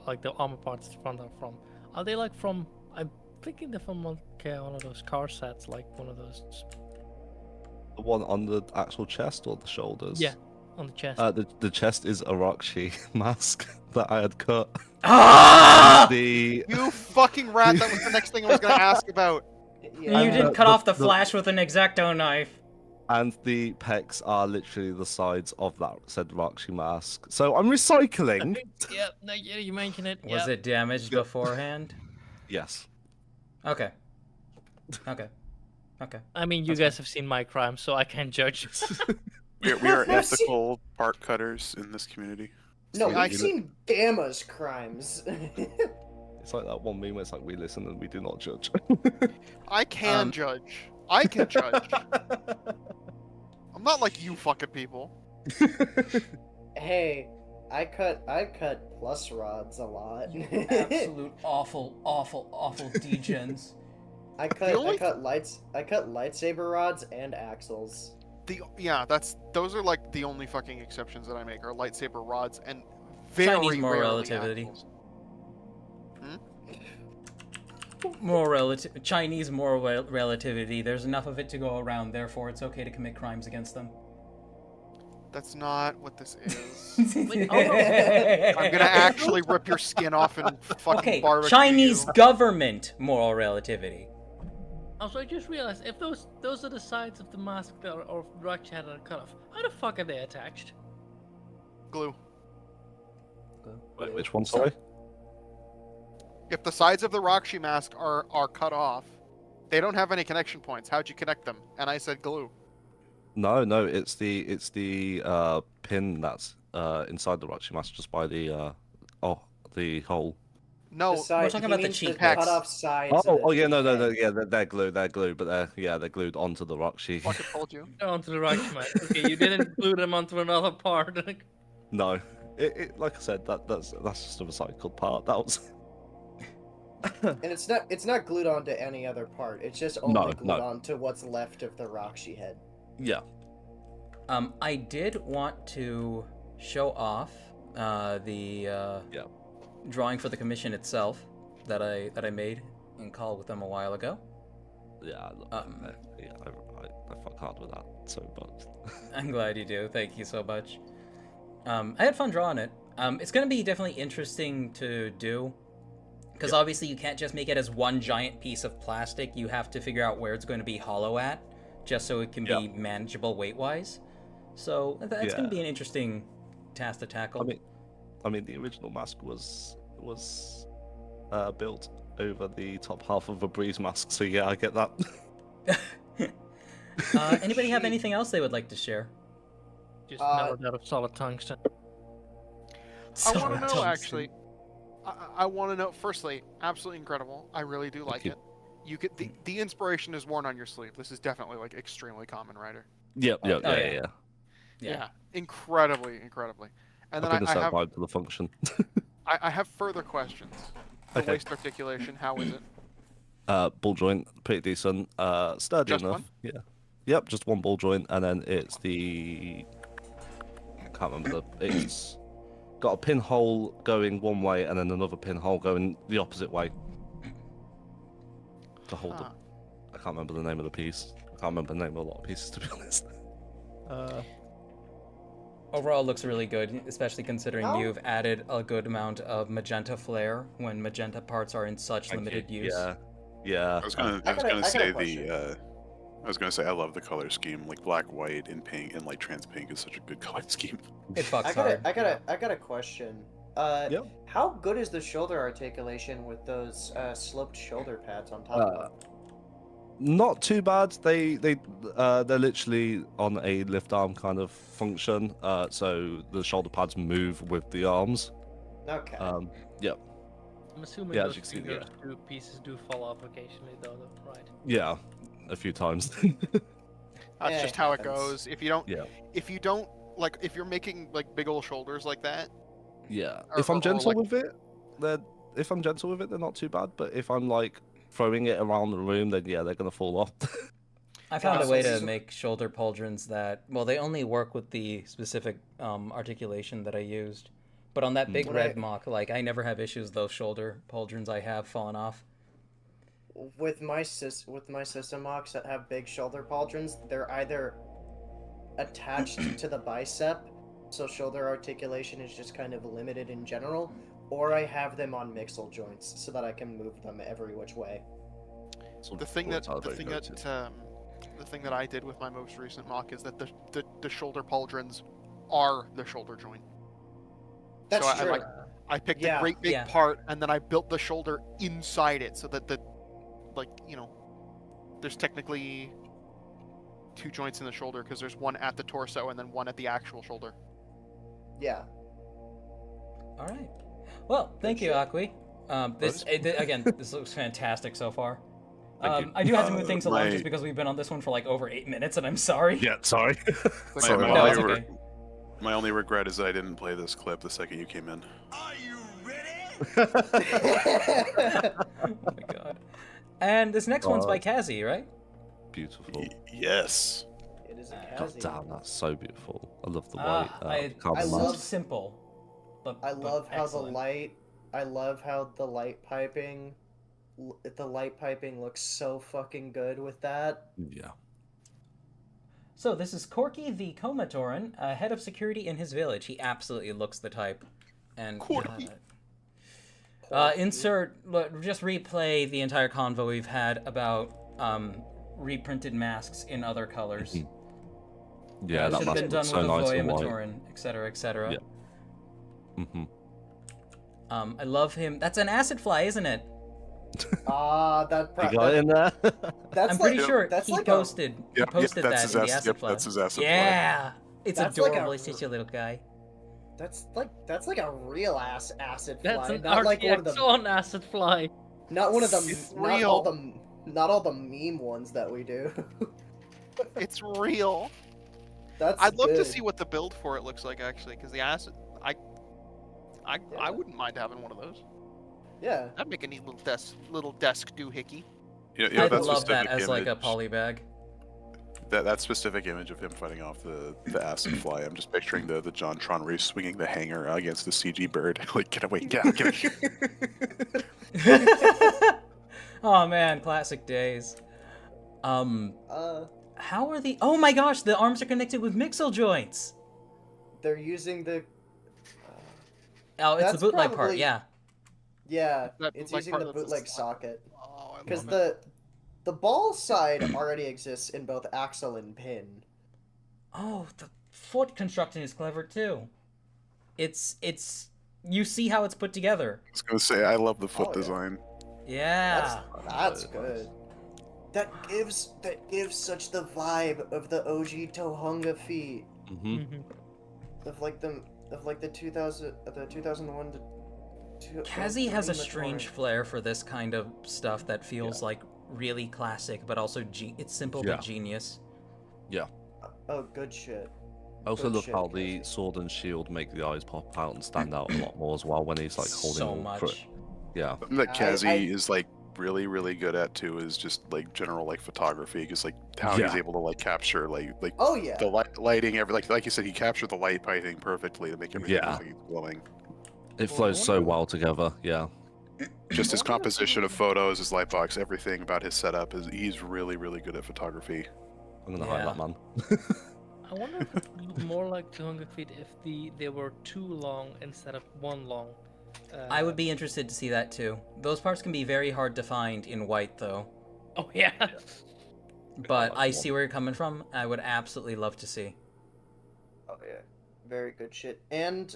parts at the front are from. Are they like from? I'm thinking they're from like one of those car sets, like one of those The one on the actual chest or the shoulders? Yeah, on the chest. The chest is a Rockshi mask that I had cut. Ah! The You fucking rat! That was the next thing I was gonna ask about. You didn't cut off the Flash with an X-Acto knife. and the pecs are literally the sides of that said Rockshi mask. So I'm recycling. Yep, no, yeah, you mentioned it. Was it damaged beforehand? Yes. Okay. Okay. Okay. I mean, you guys have seen my crimes, so I can't judge. We are ethical part cutters in this community. No, So, I've you know- seen Gamma's crimes. It's like that one meme where it's like we listen and we do not judge. I can judge. I can judge. I'm not like you fucking people. Hey, I cut plus rods a lot. Absolute awful degens. I cut lightsaber rods and axles. Those are like the only fucking exceptions that I make are lightsaber rods and very Chinese moral rarely relativity. axles. Chinese moral relativity. There's enough of it to go around, therefore it's okay to commit crimes against them. That's not what this is. I'm gonna actually rip your skin off and fucking Okay, barbecue Chinese you. government moral relativity. Also, I just realized if those are the sides of the mask that are, or Rockshi that are cut off, how the fuck are they attached? Glue. Wait, which one? Sorry. If the sides of the Rockshi mask are cut off, they don't have any connection points. How'd you connect them? And I said glue. No, it's the pin that's inside the Rockshi mask, just by the the hole. No, we're talking about the cheek cut packs. off sides. Yeah, no, yeah, they're glued, but they're glued onto the Rockshi. Fucking told you. Onto the Rockshi mask. Okay, you didn't glue them onto another part. No, it like I said, that's just a recycled part. That was. And it's not glued onto any other part. It's just only glued onto what's left of the Rockshi head. Yeah. I did want to show off the drawing for the commission itself that I made in call with them a while ago. Yeah, I fuck hard with that so much. I'm glad you do. Thank you so much. I had fun drawing it. It's gonna be definitely interesting to do. Because obviously you can't just make it as one giant piece of plastic. You have to figure out where it's going to be hollow at, just so it can be manageable weight-wise. So that's going to be an interesting task to tackle. I mean, the original mask was built over the top half of a breeze mask. So yeah, I get that. Anybody have anything else they would like to share? Just mellowed out of solid tungsten. I want to know actually. I want to know. Firstly, absolutely incredible. I really do like it. You get the inspiration is worn on your sleeve. This is definitely like extremely common, Rider. Yeah. Incredibly. And then I have vibe to the function. I have further questions. The waist articulation, how is it? Ball joint, pretty decent. Sturdy Just enough. one? Yeah. Yep, just one ball joint, and then it's the. I can't remember it's got a pinhole going one way and then another pinhole going the opposite way to hold the... I can't remember the name of the piece. I can't remember the name of a lot of pieces, to be honest. Overall, it looks really good, especially considering you've added a good amount of magenta flare when magenta parts are in such limited use. Yeah. I was gonna say I love the color scheme, like black, white, and pink, and like trans pink is such a good color scheme. It fucks hard. I got a question. How good is the shoulder articulation with those sloped shoulder pads on top? Not too bad. They're literally on a lift arm kind of function. So the shoulder pads move with the arms. Okay. Yep. I'm assuming Yeah, those as you can see, fingers pieces do fall off occasionally, though, right? Yeah, a few times. That's just how it goes. If you don't, like, if you're making like big old shoulders like that. Yeah. Or- If I'm or, gentle like- with it, they're not too bad. But if I'm like throwing it around the room, then yeah, they're gonna fall off. I found a way to make shoulder pauldrons that, well, they only work with the specific articulation that I used. But on that big red mock, like, I never have issues with those shoulder pauldrons I have fallen off. with my system mocks that have big shoulder pauldrons, they're either attached to the bicep, so shoulder articulation is just kind of limited in general, or I have them on mixel joints so that I can move them every which way. The thing that I did with my most recent mock is that the shoulder pauldrons are the shoulder joint. That's so true. I picked Yeah. a great big part, and then I built the shoulder inside it, so that there's technically 2 joints in the shoulder because there's one at the torso and then one at the actual shoulder. Yeah. All right. Well, thank you, Akwi. Again, this looks fantastic so far. Thank you. I do have to move things along my- just because we've been on this one for like over 8 minutes, and I'm sorry. Yeah, sorry. My, No, it's okay. my only regret is that I didn't play this clip the second you came in. Oh my god. And this next one's by Kazi, right? Beautiful. Yes. It is a God Kazi. damn, that's so beautiful. I love the white. I carbon love mask. simple. But I love how excellent. the light piping looks so fucking good with that. Yeah. So this is Corky the Komatoran, head of security in his village. He absolutely looks the type. And Corky. just replay the entire convo we've had about reprinted masks in other colors. Yeah, that should have mask been done looks so with nice the and white. Voya etc., etc. Yeah. Mm-hmm. I love him. That's an acid fly, isn't it? You got it in there? That's I'm pretty like, sure that's he like posted. He Yep, posted that's that his in the acid- acid yep, fly. that's his acid fly. Yeah, it's That's like adorable. a- He's such a little guy. that's like a real ass acid That's fly, an not like one of RTX the on acid fly. not one of them It's not all real. not all the meme ones that we do. It's real. That's I'd love to good. see what the build for it looks like actually, because the acid, I wouldn't mind having one of those. Yeah. That'd make a neat little desk doohickey. Yeah, I'd that love that specific as like a image- poly bag. That specific image of him fighting off the acid fly. I'm just picturing the John Tron Reese swinging the hanger against the CG bird. Like, get away, get out, get out. Oh man, classic days. How are the? Oh my gosh, the arms are connected with mixel joints. They're using the Oh, it's the That's bootleg part. probably- Yeah. yeah, That it's bootleg using part the that's a bootleg slot. socket. Oh, I Because love it. the ball side already exists in both axle and pin. Oh, the foot construction is clever too. It's you see how it's put together. I was gonna say, I love the foot Oh, yeah. design. Yeah. That's good. That gives such the vibe of the OG Tohunga feet. Mm-hmm. Of like the 2001 to Kazi has a 3 strange Matoran. flair for this kind of stuff that feels like really classic, but also it's simple Yeah. but genius. Yeah. Oh, good shit. I also Good love shit, how the sword and shield make the eyes pop out and stand out a lot more as well when he's like holding So all much. for- Yeah. Something that I- Kazi is like really good at too is just like general like photography, because like how he's Yeah. able to like capture like Oh yeah. the lighting, like you said, he captured the light piping perfectly to make everything Yeah. look like it's glowing. It flows so well together. Yeah. Just his composition of photos, his light box, everything about his setup is he's really good at photography. I'm gonna Yeah. hide that man. I wonder if it would look more like 200 feet if they were 2 long instead of 1 long. I would be interested to see that too. Those parts can be very hard to find in white though. Oh yeah. But I see where you're coming from. I would absolutely love to see. Oh yeah. Very good shit. And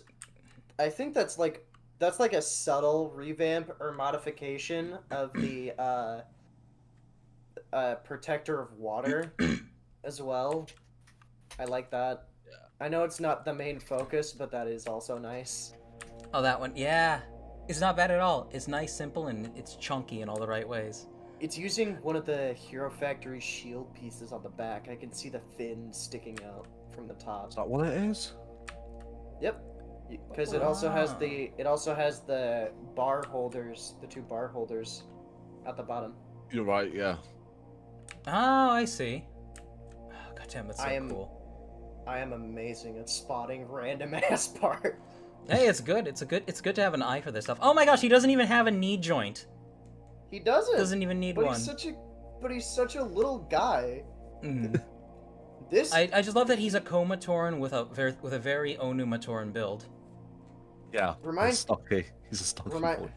I think that's like a subtle revamp or modification of the protector of water as well. I like that. I know it's not the main focus, but that is also nice. Oh, that one. Yeah. It's not bad at all. It's nice, simple, and it's chunky in all the right ways. It's using one of the Hero Factory shield pieces on the back. I can see the fin sticking out from the top. Is that what it is? Yep. Because it also has the bar holders, the 2 bar holders at the bottom. You're right. Yeah. Oh, I see. Oh, God damn, that's so I am- cool. I am amazing at spotting random ass parts. Hey, it's good. It's good to have an eye for this stuff. Oh my gosh, he doesn't even have a knee joint. He doesn't. Doesn't even need but one. He's such a little guy. Mm. This I just love that he's a Komatoran with a very Onumatoran build. Yeah. Reminds- stocky. He's a stocky boy.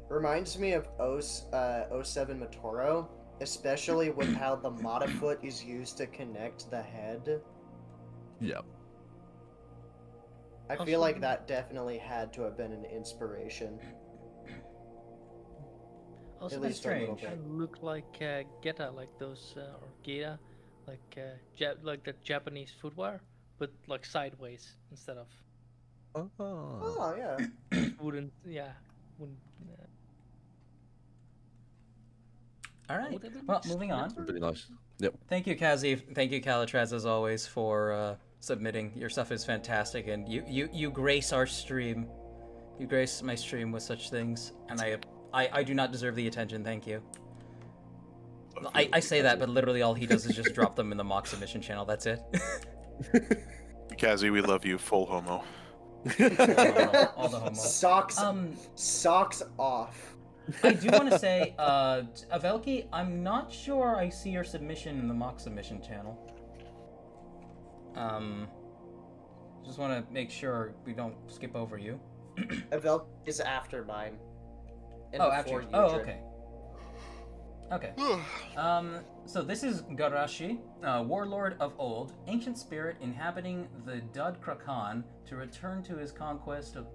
reminds me of 07 Matoro, especially with how the Matafoot is used to connect the head. Yeah. I feel like that definitely had to have been an inspiration. Also, At that's least a little strange. bit. Look like Geta, like those, or Geta, like like the Japanese footwear, but like sideways instead of Oh yeah. wouldn't. Wouldn't. All right. Would that be Well, nice? moving on. Pretty nice. Yep. Thank you, Kazi. Thank you, Calitraz, as always, for submitting. Your stuff is fantastic, and you grace our stream. You grace my stream with such things, and I do not deserve the attention. Thank you. I say that, but literally all he does is just drop them in the mock submission channel. That's it. Kazi, we love you. Full homo. All the homo. Socks off. I do want to say, Avelki, I'm not sure I see your submission in the mock submission channel. Just want to make sure we don't skip over you. Evel is after mine. And Oh, before after. Oh, Yudrin. okay. Okay. So this is Garashi, warlord of old, ancient spirit inhabiting the Dud Krakan to return to his conquest of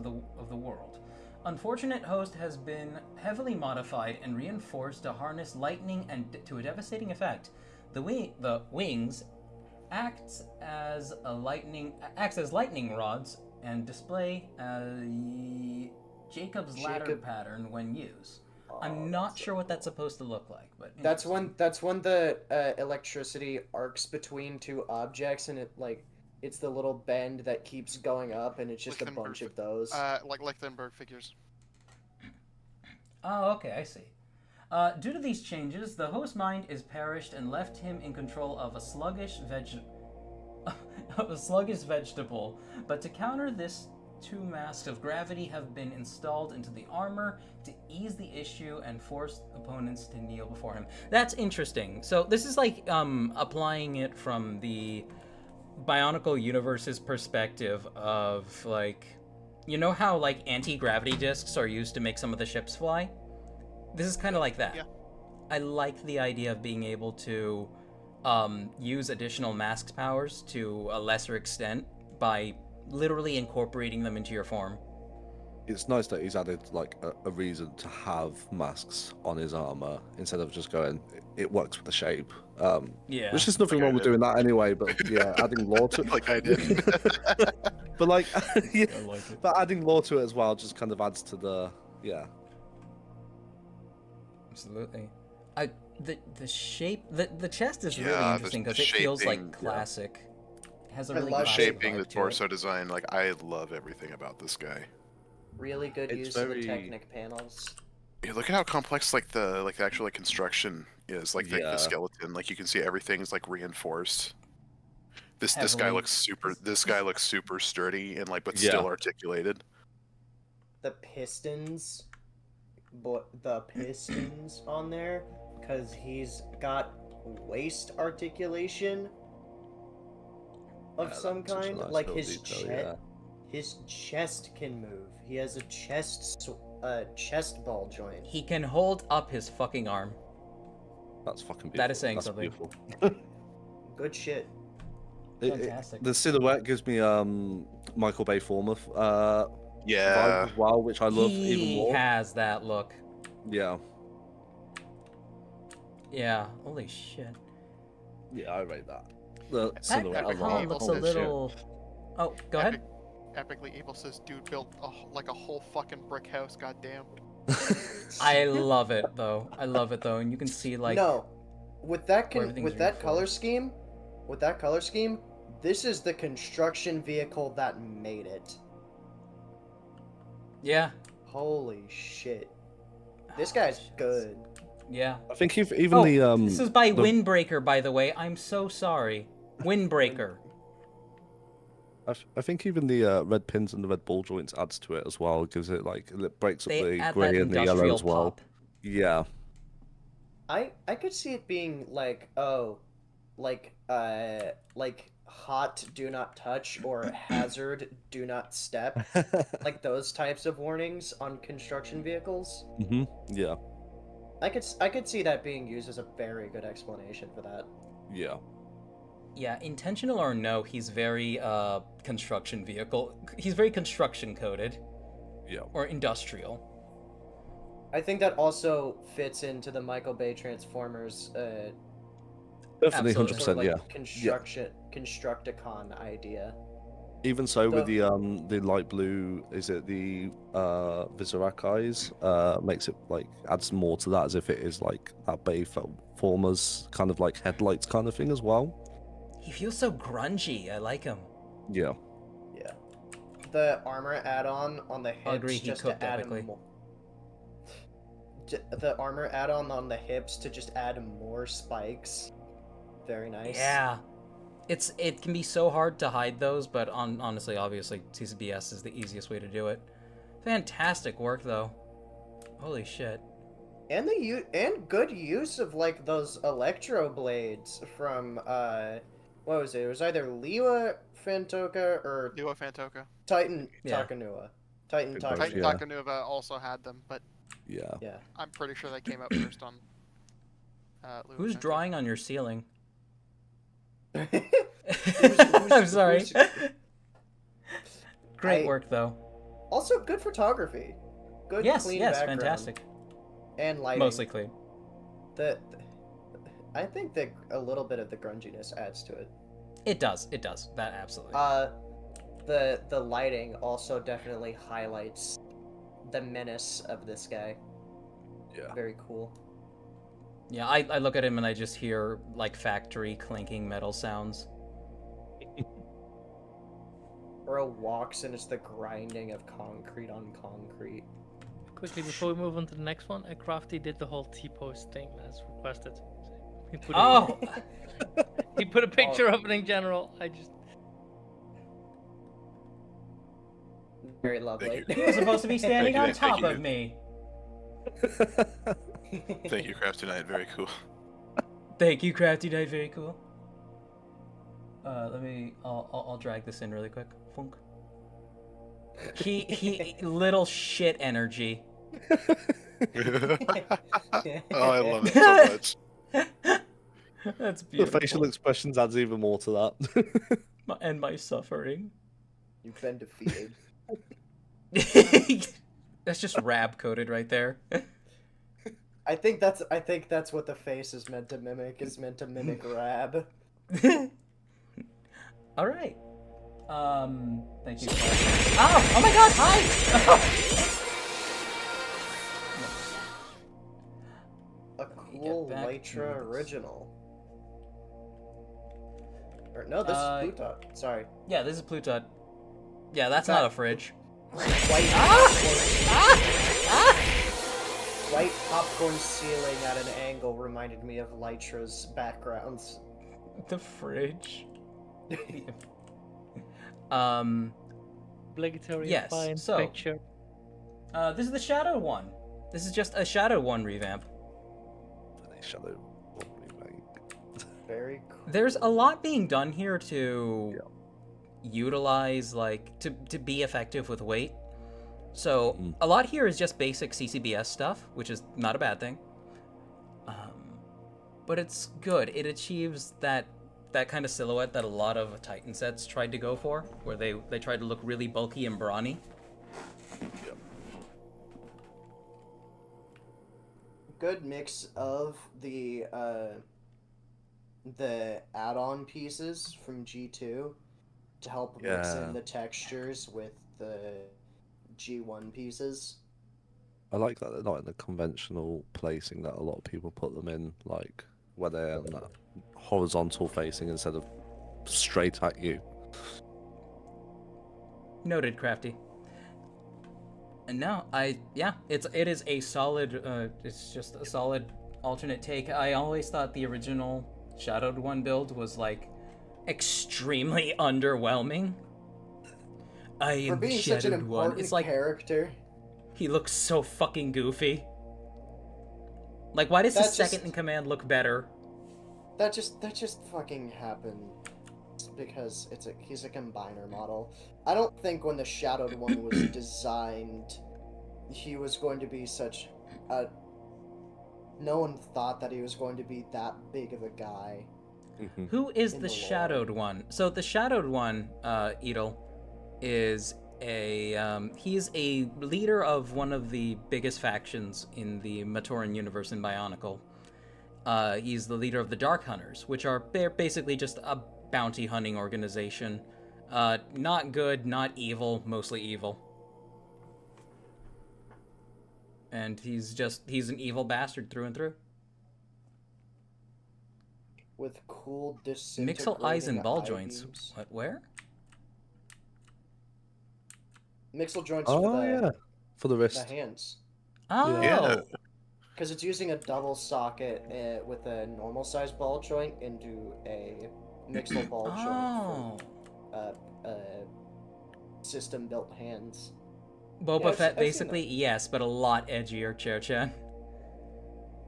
the world. Unfortunate host has been heavily modified and reinforced to harness lightning and to a devastating effect. The wings acts as lightning rods and display a Jacob's ladder pattern when used. I'm not sure what that's supposed to look like, but That's when the electricity arcs between two objects, and it's the little bend that keeps going up, and it's just a bunch of those. Like Lichtenberg figures. Oh, okay, I see. Due to these changes, the host mind is perished and left him in control of a sluggish vegetable. But to counter this, 2 masks of gravity have been installed into the armor to ease the issue and force opponents to kneel before him. That's interesting. So this is like applying it from the Bionicle Universe's perspective of, like, you know how like anti-gravity discs are used to make some of the ships fly? This is kind of like that. Yeah. I like the idea of being able to use additional masks powers to a lesser extent by literally incorporating them into your form. It's nice that he's added like a reason to have masks on his armor instead of just going, it works with the shape. Yeah. Which is nothing wrong with doing that anyway, but yeah, adding lore to it. Like I did. But like, yeah, I like it. but adding lore to it as well just kind of adds to the, yeah. Absolutely. The shape, the chest is really Yeah, the interesting because it feels like shaping, yeah. classic. It has a I really love The classic shaping, vibe the to it. torso design, like I love everything about this guy. Really good It's use of the very- Technic panels. Yeah, look at how complex like the actual like construction is. Like the Yeah. skeleton, like you can see everything's like reinforced. This guy Heavily. looks super sturdy and like but Yeah. still articulated. The pistons, the pistons on there, because he's got waist articulation of Yeah, some that's such a kind. nice Like little his detail, chest, his chest can move. He has a chest ball joint. He can hold up his fucking arm. That's fucking beautiful. That is saying That's something. Beautiful. Good shit. Fantastic. The silhouette gives me Michael Bay Former Yeah. vibe as well, which I love even He more. has that look. Yeah. Yeah. Holy shit. Yeah, I rate that. The That silhouette Epic Khan Evil looks a says shit. little. Oh, go ahead. Epically Evil says, dude built like a whole fucking brick house, goddamn. I love it though. I love it though, and you can see like. No, with that where everything's with that color reinforced. scheme, this is the construction vehicle that made it. Yeah. Holy shit. This guy's good. Yeah. I think even the This is by the- Windbreaker, by the way. I'm so sorry. Windbreaker. I think even the red pins and the red ball joints adds to it as well. Gives it like it breaks up They the add grey that and the yellow industrial as well. pop. Yeah. I could see it being like like hot do not touch or hazard do not step, like those types of warnings on construction vehicles. Yeah. I could see that being used as a very good explanation for that. Yeah. Yeah, intentional or no, he's very construction vehicle. He's very construction coded. Yeah. Or industrial. I think that also fits into the Michael Bay Transformers. Definitely, sort 100%. of like Yeah. Constructicon idea. Even so, with The- the light blue, is it the Vizirac eyes? Makes it like adds more to that, as if it is like that Bay Formers kind of like headlights kind of thing as well. He feels so grungy. I like him. Yeah. Yeah. The armor add-on on the hips agree, he just cooked to add epically. more. The armor add-on on the hips to just add more spikes. Very nice. Yeah. It can be so hard to hide those, but honestly, obviously, CCBS is the easiest way to do it. Fantastic work, though. Holy shit. And good use of like those electro blades from what was it? It was either Liwa Fantoka or Liwa Fantoka. Titan Yeah. Takanua. Titan Both, Titan Takanua. yeah. Takanuva also had them, but Yeah. Yeah. I'm pretty sure they came out first on. Liwa Who's Fantoka. drawing on your ceiling? Who's- I'm sorry. who's- Great I- work, though. Also, good photography. Good, Yes, clean yes, background. fantastic. And lighting. Mostly clean. I think that a little bit of the grunginess adds to it. It does. It does. That absolutely. The lighting also definitely highlights the menace of this guy. Yeah. Very cool. Yeah, I look at him and I just hear like factory clinking metal sounds. Bro walks and it's the grinding of concrete on concrete. Quickly before we move on to the next one, Crafty did the whole T-post thing as requested. He put Oh! he put a picture of it in general. I just Very lovely. He was supposed to be standing on Thank you, top thank of you. me. Thank you, Crafty Knight. Very cool. Thank you, Crafty Knight. Very cool. I'll drag this in really quick. Funk. He little shit energy. Oh, I love it so much. That's The beautiful. facial expressions adds even more to that. And my suffering. You've been defeated. That's just rab coded right there. I think that's what the face is meant to mimic. Is meant to mimic Rab. All right. Thank you. Oh my God! Hi. A cool back Lytra to this. original. Or no, this is Plutot. Sorry. Yeah, this is Plutot. Yeah, that's not a fridge. White white popcorn ceiling at an angle reminded me of Lytra's backgrounds. The fridge. obligatory Yes, fine so- picture. This is the Shadow one. This is just a Shadow one revamp. Shadow. Very cool. There's a lot being done here to utilize, like, to be effective with weight. So, a lot here is just basic CCBS stuff, which is not a bad thing. But it's good. It achieves that kind of silhouette that a lot of Titan sets tried to go for, where they tried to look really bulky and brawny. Good mix of the add-on pieces from G2 to help mix Yeah. in the textures with the G1 pieces. I like that they're not in the conventional placing that a lot of people put them in, like where they're on that horizontal facing instead of straight at you. Noted, Crafty. And now, it is a solid, it's just a solid alternate take. I always thought the original Shadowed One build was, like, extremely underwhelming. I For am the being such an Shadowed One. important It's like character. he looks so fucking goofy. Like, why does his That just- second in command look better? That just fucking happened because he's a combiner model. I don't think when the Shadowed One was designed, he was going to be such a. No one thought that he was going to be that big of a guy. Who is in the the lore. Shadowed One? So the Shadowed One, Edel, is he's a leader of one of the biggest factions in the Matoran universe in Bionicle. He's the leader of the Dark Hunters, which they're basically just a bounty hunting organization. Not good, not evil, mostly evil. And he's an evil bastard through and through. With cool disintegrating Mixel eyes and ball eye joints. beams. What, where? Mixel joints Oh for the, yeah, for the the wrist. hands. Oh! Yeah. Because it's using a double socket with a normal size ball joint into a Mixel ball Oh! joint for system built hands. Boba Yeah, I've Fett, seen basically, yes, but a lot edgier, Cher-chan.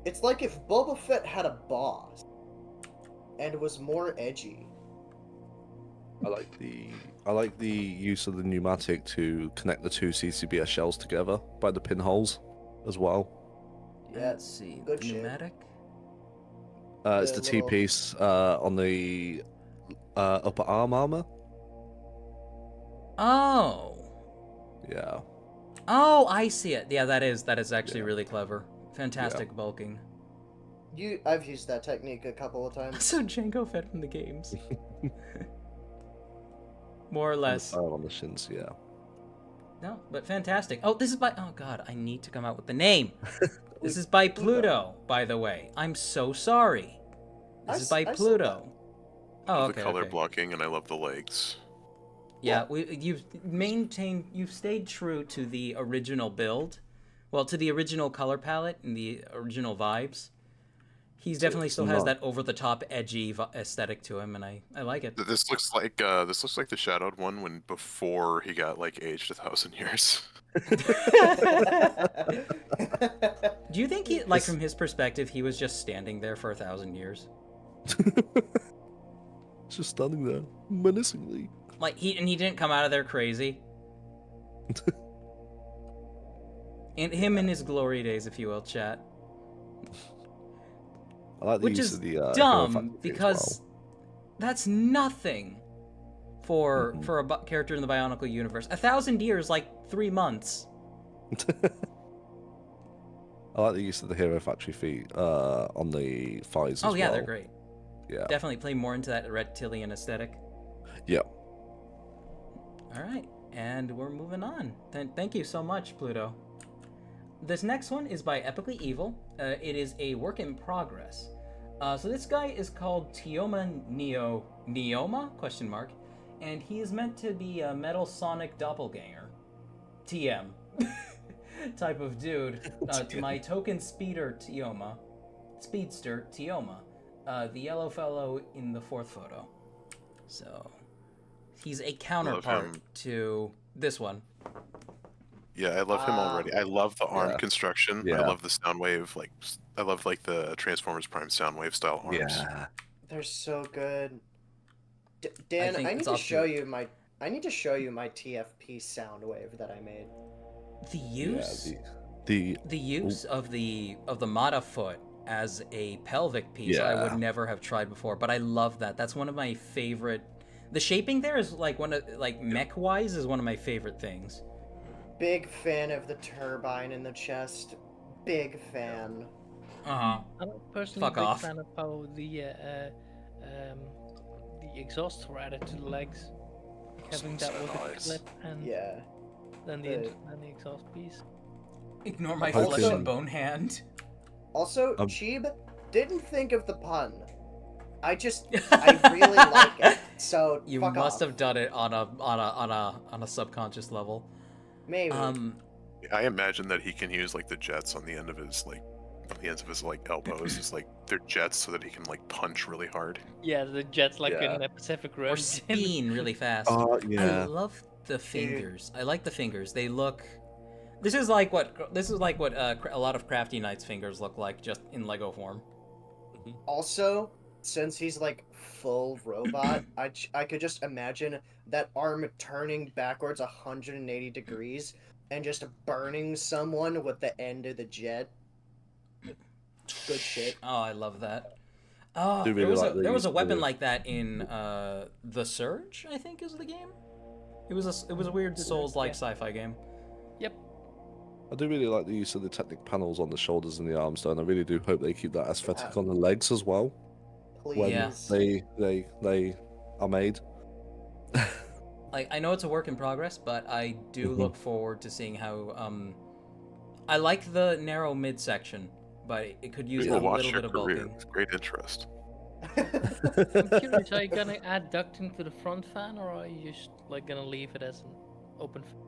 It's like if Boba Fett had a boss and was more edgy. I like the use of the pneumatic to connect the two CCBS shells together by the pinholes as well. Yeah, Let's see. good shit. Pneumatic? It's The the T little- piece on the upper arm armor. Oh! Yeah. Oh, I see it. Yeah, that is actually really clever. Fantastic bulking. I've used that technique a couple of times. So Jango Fett from the games. More or less. On the shins, yeah. No, but fantastic. Oh, this is by... Oh, God, I need to come out with the name. This is by Pluto, by the way. I'm so sorry. This is by I said Pluto. Oh, the okay, color okay. blocking, and I love the legs. Yeah, you've stayed true to the original build. Well, to the original color palette and the original vibes. He definitely still has that over-the-top, edgy aesthetic to him, and I like it. This looks like the Shadowed One when before he got like aged 1,000 years. Do you think like from his perspective, he was just standing there for 1,000 years? Just standing there menacingly. Like he didn't come out of there crazy. And him in his glory days, if you will, chat. I like the Which use is of the Hero dumb Factory as because that's nothing for a character in the Bionicle universe. 1,000 years, like 3 months. I like the use of the Hero Factory feet on the thighs as Oh yeah, well. they're great. Yeah. Definitely play more into that reptilian aesthetic. Yeah. All right, and we're moving on. Thank you so much, Pluto. This next one is by Epically Evil. It is a work in progress. So this guy is called Tioma Neoma ? And he is meant to be a Metal Sonic doppelganger, TM, type of dude. To my token speedster Tioma, the yellow fellow in the fourth photo. So he's a counterpart him. to this one. Yeah, I love him already. I love the arm Yeah. construction. Yeah. I love the Soundwave, I love the Transformers Prime Soundwave style arms. Yeah. They're so good. Dan, think I need it's to off show to- you my TFP Soundwave that I made. The use The the use of the Mata foot as a pelvic piece I would Yeah. never have tried before, but I love that. That's one of my favorite. The shaping there is like mech wise is one of my favorite things. Big fan of the turbine in the chest. Big fan. Uh-huh. I'm personally Fuck a big off. fan of how the exhausts were added to the legs, having that with the clip and Yeah. then The- the exhaust piece. Ignore my Also- flesh and bone hand. Also, Um, Cheeb didn't think of the pun. I really like it. So You fuck must off. have done it on a subconscious level. Maybe. I imagine that he can use like the jets on the end of his elbows as like they're jets so that he can like punch really hard. Yeah, the jets like Yeah. in the Pacific Rim. Or spin really fast. Oh, I yeah. love the fingers. I like the fingers. They look. This is like what a lot of Crafty Knight's fingers look like, just in Lego form. Also, since he's like full robot, I could just imagine that arm turning backwards 180 degrees and just burning someone with the end of the jet. Good shit. Oh, I love that. Oh, Do really like there was a these, weapon yeah. like that in The Surge, I think is the game. It was a weird Souls-like sci-fi game. Yep. I do really like the use of the Technic panels on the shoulders and the arms, though, and I really do hope they keep that aesthetic on the legs as well. When Please. they are made. Like, I know it's a work in progress, but I do Mhm. look forward to seeing how. I like the narrow midsection, but it could use a You'll watch little your bit of career bulking. with great interest. I'm curious, are you gonna add ducting to the front fan, or are you just like gonna leave it as an open fan?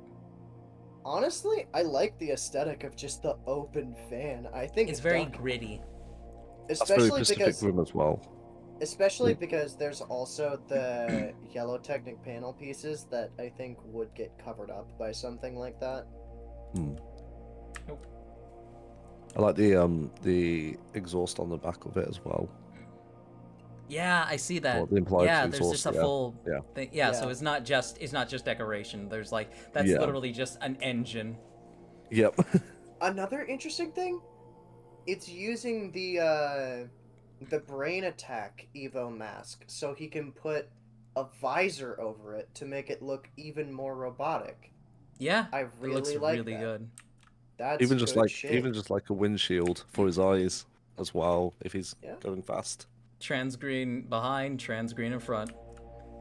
Honestly, I like the aesthetic of just the open fan. I think It's very duct- gritty. That's very especially Pacific because Rim as well. especially because there's also the yellow Technic panel pieces that I think would get covered up by something like that. I like the exhaust on the back of it as well. Yeah, I see that. Or the implied Yeah, there's exhaust, just a yeah. full Yeah. thing. Yeah, so Yeah. it's not just decoration. There's like that's Yeah. literally just an engine. Yep. Another interesting thing, it's using the brain attack Evo mask, so he can put a visor over it to make it look even more robotic. Yeah, I it really looks like really that. good. That's even just good like shit. even just like a windshield for his eyes as well, if he's Yeah. going fast. Trans green behind, trans green in front.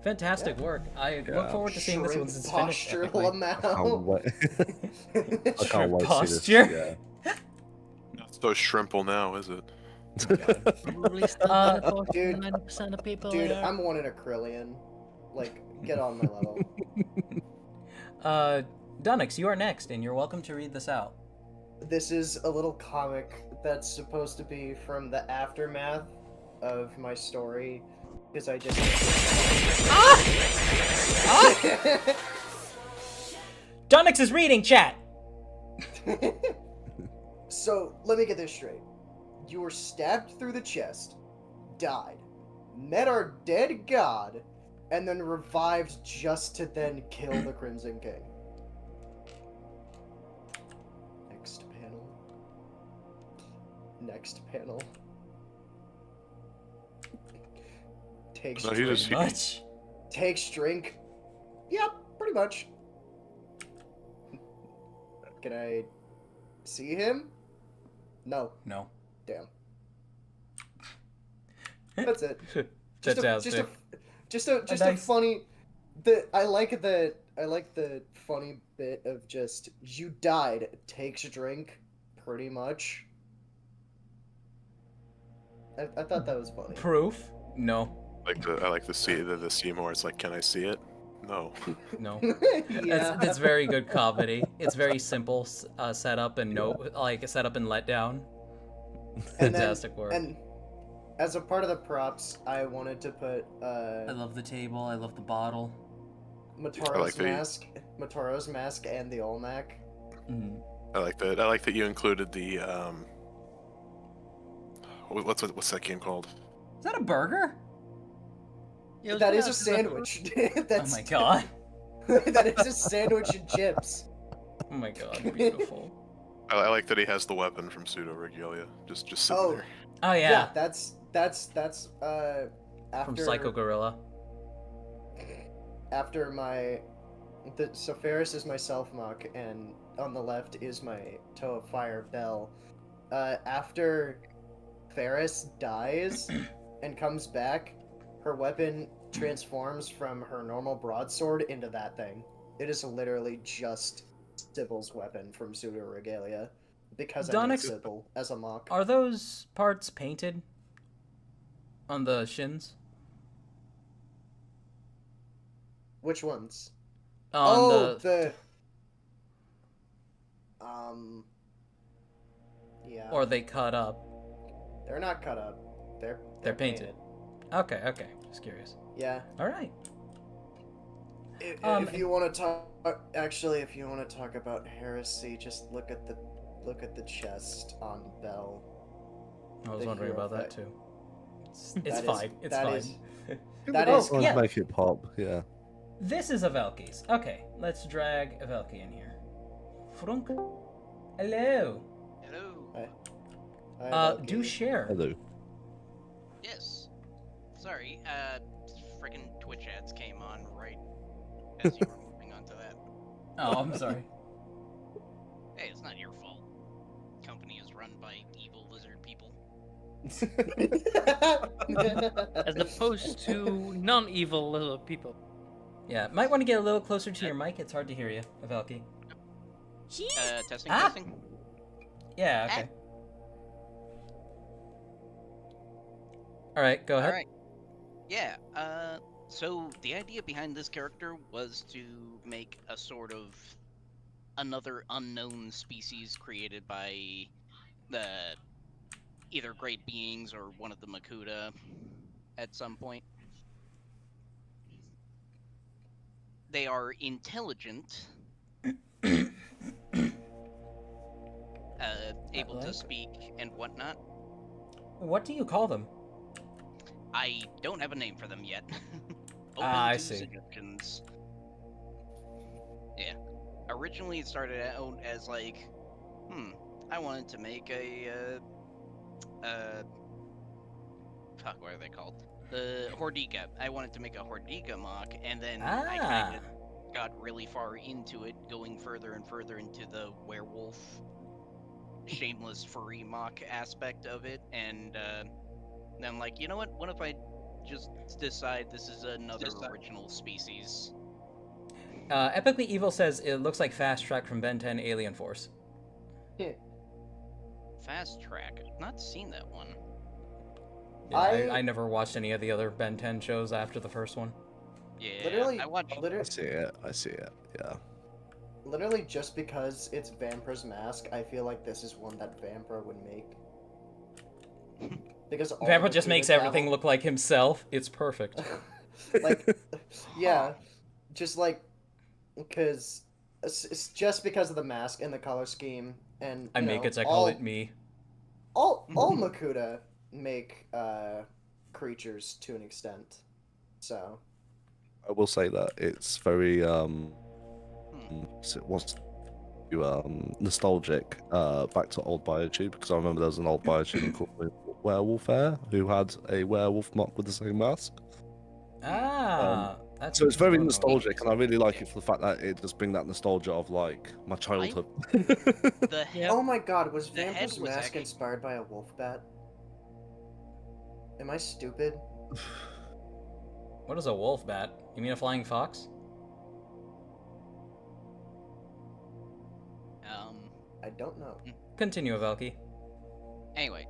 Fantastic work. I look Yeah. forward to seeing this once it's finished. Postural epically. amount. Can't wait. I can't wait to see Posture. this. Not so shrimple now, is it? Probably still Uh, gonna post dude, 90% of people Dude, there. I'm one in a Krillian. Like, get on my level. Dunix, you are next, and you're welcome to read this out. This is a little comic that's supposed to be from the aftermath of my story, because I just. Dunix is reading, chat! So, let me get this straight. You were stabbed through the chest, died, met our dead god, and then revived just to then kill the Crimson King. Next panel. Next panel. Takes No, he drink. just- Much. Takes drink. Yep, pretty much. Can I see him? No. No. Damn. That's it. Just a Fantastic. a funny. I like the funny bit of just you died, takes drink, pretty much. I thought that was funny. Proof? No. I like the scene where it's like, can I see it? No. No. Yeah. That's very good comedy. It's very simple setup and setup and letdown. And then- Fantastic work. And as a part of the props, I wanted to put I love the table. I love the bottle. Motoro's mask and the Olmec. Mm. I like that. I like that you included the what's that game called? Is that a burger? Yeah, I was That gonna is a ask about- sandwich. That's, Oh my god. that is a sandwich and chips. Oh my god. Beautiful. I like that he has the weapon from Pseudo Regalia just sitting Oh. there. Oh yeah. That's after From Psycho Gorilla. After so Ferris is my self mock, and on the left is my Toe of Fire Bell. After Ferris dies and comes back, her weapon transforms from her normal broadsword into that thing. It is literally just Sybil's weapon from Pseudo Regalia, because I made Donix- Sybil as a mock. Are those parts painted on the shins? Which ones? On Yeah. Or they cut up? They're not cut up. They're They're painted. Okay. Just curious. Yeah. All right. If you want to talk, actually, if you want to talk about heresy, just look at the chest on Bell. I was The wondering hero about that effect. too. It's That is- fine. It's that fine. is- that is yeah. Make it pop, yeah. This is Avelki's. Okay, let's drag Avelki in here. Frunk. Hello. Hello. Hi. Do share. Hello. Yes. Sorry, freaking Twitch ads came on right as you were moving on to that. Oh, I'm sorry. Hey, it's not your fault. Company is run by evil lizard people. As opposed to non-evil little people. Yeah, might want to get a little closer to your mic. It's hard to hear you, Avelki. Testing, Ah! testing. Yeah, okay. All right, go ahead. Alright. Yeah, so the idea behind this character was to make a sort of another unknown species created by the either great beings or one of the Makuta at some point. They are intelligent, able to speak and whatnot. What do you call them? I don't have a name for them yet. Open I to see. suggestions. Yeah. Originally it started out as like, I wanted to make a fuck, what are they called? The Hordika. I wanted to make a Hordika mock, and then I kind of got really far into it, going further and further into the werewolf, shameless furry mock aspect of it, and then I'm like, you know what if I just decide this is another original species? Epically Evil says it looks like Fast Track from Ben 10 Alien Force. Fast Track. I've not seen that one. Yeah, I never watched any of the other Ben 10 shows after the first one. Yeah, I watched. I see it. Yeah. Literally, just because it's Vampra's mask, I feel like this is one that Vampra would make. Because all Vampra the just makes Kuda everything travel- look like himself. It's perfect. like, yeah, just like, because it's just because of the mask and the color scheme, and I you make know, it, I call it me. All Makuta make creatures to an extent, so. I will say that it's very what's nostalgic back to old Biotube, because I remember there was an old Biotube called Werewolf Air who had a werewolf mock with the same mask. That's so it's very interesting. nostalgic, and I really like it for the fact that it does bring that nostalgia of like my childhood. Oh my god, was the head Vampra's was mask actually- inspired by a wolf bat? Am I stupid? What is a wolf bat? You mean a flying fox? I don't know. Continue, Avelki. Anyway,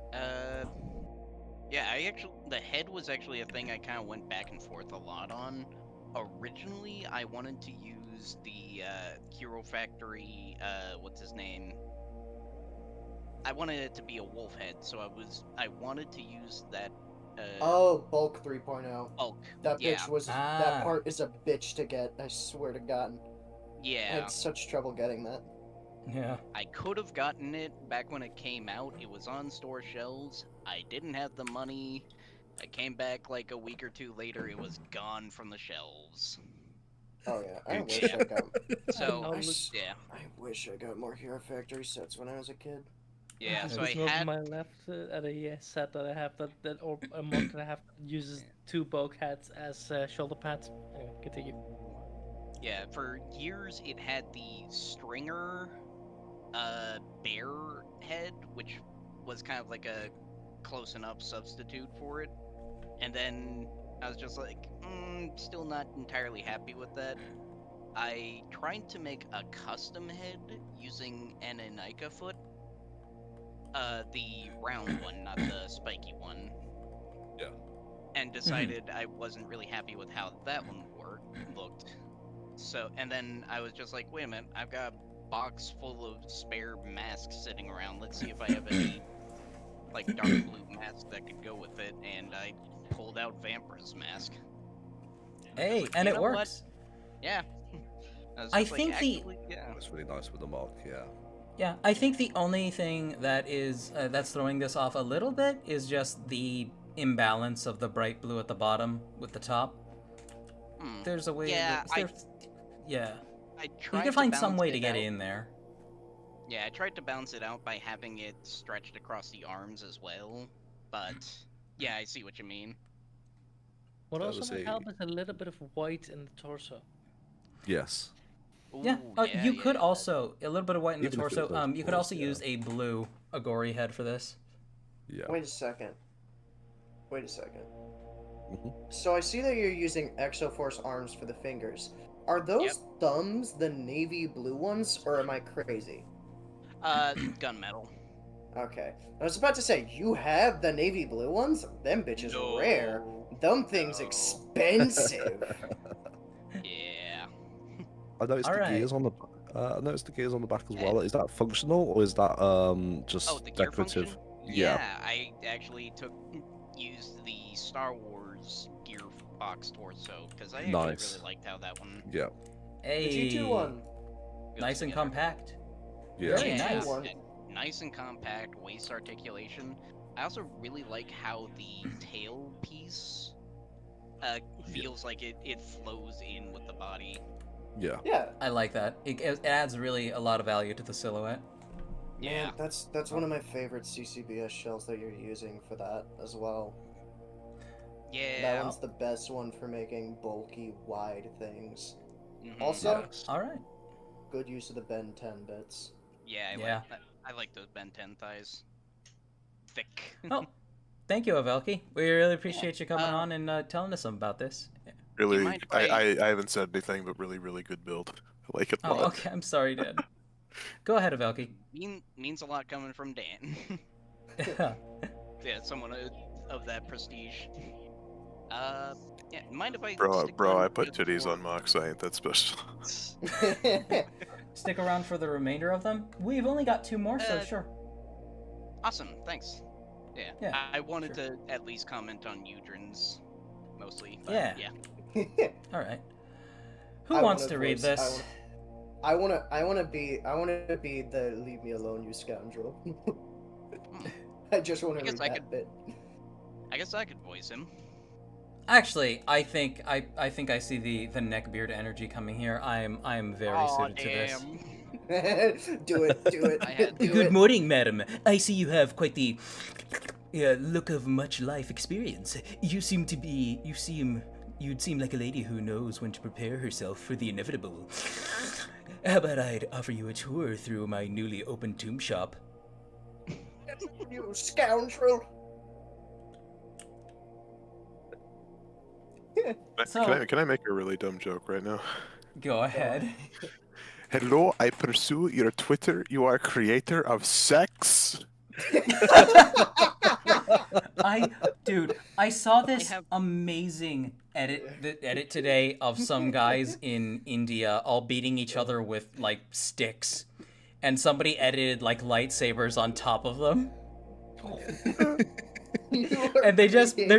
yeah, the head was actually a thing I kind of went back and forth a lot on. Originally, I wanted to use the Hero Factory, what's his name? I wanted it to be a wolf head, so I wanted to use that. Oh, Bulk 3.0. Bulk. That yeah. bitch was. That part is a bitch to get. I swear to God. I Yeah. had such trouble getting that. Yeah. I could have gotten it back when it came out. It was on store shelves. I didn't have the money. I came back like a week or two later. It was gone from the shelves. Oh yeah, I wish Yeah. I got. So yeah, I wish I got more Hero Factory sets when I was a kid. yeah. So There's I one had. on my left at a set that I have or a mod that I have that uses two bulk hats as shoulder pads. Anyway, continue. Yeah, for years it had the Stringer bear head, which was kind of like a close enough substitute for it. And then I was just like, still not entirely happy with that. I tried to make a custom head using an Anika foot. The round one, not the spiky one. Yeah. And decided I wasn't really happy with how that one looked. So, and then I was just like, wait a minute, I've got a box full of spare masks sitting around. Let's see if I have any, like, dark blue mask that could go with it. And I pulled out Vampra's mask. Hey, Like, and you it know works. Yeah. I was I just like, think actually, yeah. That's really nice with the mark. Yeah. Yeah, I think the only thing that is that's throwing this off a little bit is just the imbalance of the bright blue at the bottom with the top. There's a way. Yeah, yeah. I You tried can find to some balance way it to get out. in there. Yeah, I tried to balance it out by having it stretched across the arms as well, but yeah, I see what you mean. What That also was might a- help is a little bit of white in the torso. Yes. Yeah. You could also a little bit of white in the Even if it torso. was You could close, also use a blue Agori head for this. Yeah. Wait a second. Mhm. So I see that you're using Exoforce arms for the fingers. Are those thumbs the navy blue ones, or am I crazy? Gunmetal. Okay. I was about to say, you have the navy blue ones? Them bitches rare. Them things expensive. Yeah. I noticed the Alright. gears on the. I noticed the gears on the back as well. Is that functional or is that just Oh, the gear decorative? function? Yeah. I actually used the Star Wars gearbox torso because I actually Nice. really liked how that one. Yeah. Hey. The G2 one. goes Nice and together. compact. Yeah. Very nice. Nice and compact, waist articulation. I also really like how the tail piece feels like it flows in with the body. Yeah. Yeah. I like that. It adds really a lot of value to the silhouette. Man, that's one of my favorite CCBS shells that you're using for that as well. Yeah. That one's the best one for making bulky, wide things. Mhm. Also, All right. good use of the Ben 10 bits. Yeah, Yeah. I like those Ben 10 thighs. Thick. Oh, thank you, Avelki. We really appreciate you coming on and telling us about this. Really, mind if I haven't said anything, but really good build. I like it a Oh, lot. okay. I'm sorry, Dad. Go ahead, Avelki. Means a lot coming from Dan. Yeah, someone of that prestige. Yeah, mind if I Bro, stick bro, around I put for the titties more- on Mox. I ain't that special. Stick around for the remainder of them. We've only got 2 more, so sure. Awesome, thanks. Yeah, Yeah, I wanted to at least comment on Udrin's mostly. But Yeah. yeah. All right. Who I wants wanna to read voice- this? I wanna be the leave me alone, you scoundrel. I just wanna I guess read I that could- bit. I guess I could voice him. Actually, I think I see the neckbeard energy coming here. I am very suited to this. do it. I had do Good it. morning, madam. I see you have quite the look of much life experience. You'd seem like a lady who knows when to prepare herself for the inevitable. How about I'd offer you a tour through my newly opened tomb shop? You scoundrel. Can I make a really dumb joke right now? Go ahead. Hello, I pursue your Twitter. You are creator of sex. I saw this amazing edit today of some guys in India all beating each other with like sticks, and somebody edited like lightsabers on top of them. And they're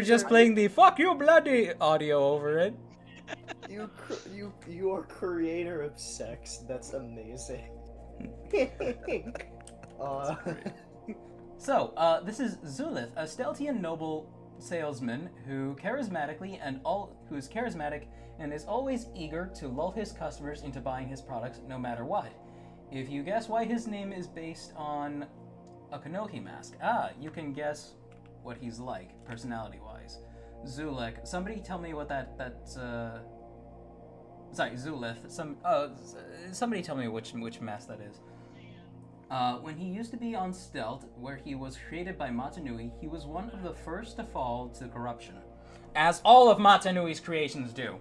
just playing the "fuck you bloody" audio over it. You are creator of sex. That's amazing. So, this is Zulith, a stealthy and noble salesman who is charismatic and is always eager to lull his customers into buying his products no matter what. If you guess why his name is based on a Kanohi mask, you can guess what he's like, personality-wise. Zulek, somebody tell me what sorry, Zulith. Somebody tell me which mask that is. When he used to be on Stealth, where he was created by Matanui, he was one of the first to fall to corruption. As all of Matanui's creations do.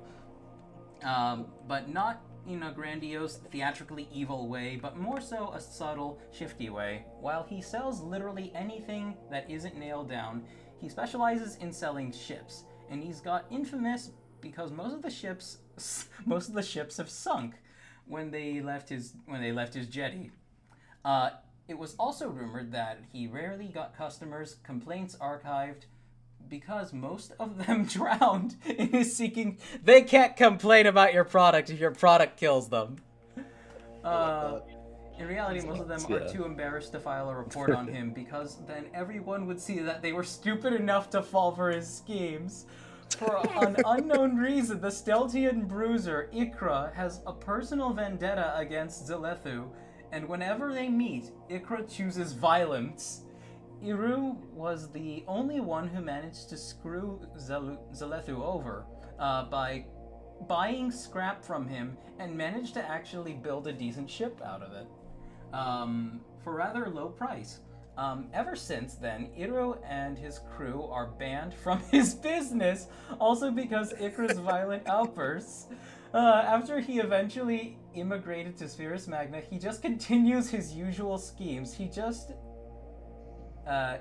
But not in a grandiose, theatrically evil way, but more so a subtle, shifty way. While he sells literally anything that isn't nailed down, he specializes in selling ships, and he's got infamous because most of the ships have sunk when they left his jetty. It was also rumored that he rarely got customers' complaints archived because most of them drowned in his seeking. They can't complain about your product if your product kills them. In reality, most of them are too embarrassed to file a report on him because then everyone would see that they were stupid enough to fall for his schemes. For an unknown reason, the Steltian bruiser, Ikra, has a personal vendetta against Zelethu, and whenever they meet, Ikra chooses violence. Iru was the only one who managed to screw Zelethu over by buying scrap from him and managed to actually build a decent ship out of it for rather low price. Ever since then, Iru and his crew are banned from his business, also because Ikra's violent outbursts. After he eventually immigrated to Spherus Magna, he just continues his usual schemes. He just has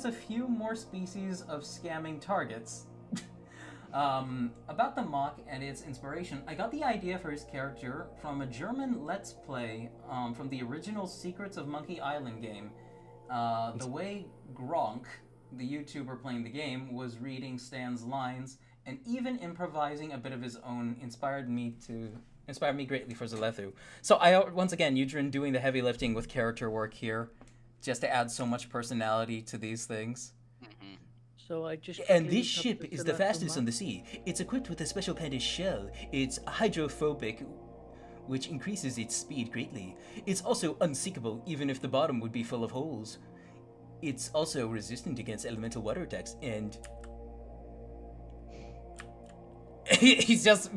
a few more species of scamming targets. About the mock and its inspiration, I got the idea for his character from a German Let's Play from the original Secrets of Monkey Island game. The way Gronk, the YouTuber playing the game, was reading Stan's lines and even improvising a bit of his own inspired me greatly for Zelethu. So once again, Eugene doing the heavy lifting with character work here, just to add so much personality to these things. So I just And this ship is the fastest on the sea. It's equipped with a special kind of shell. It's hydrophobic, which increases its speed greatly. It's also unsinkable, even if the bottom would be full of holes. It's also resistant against elemental water attacks, and he's just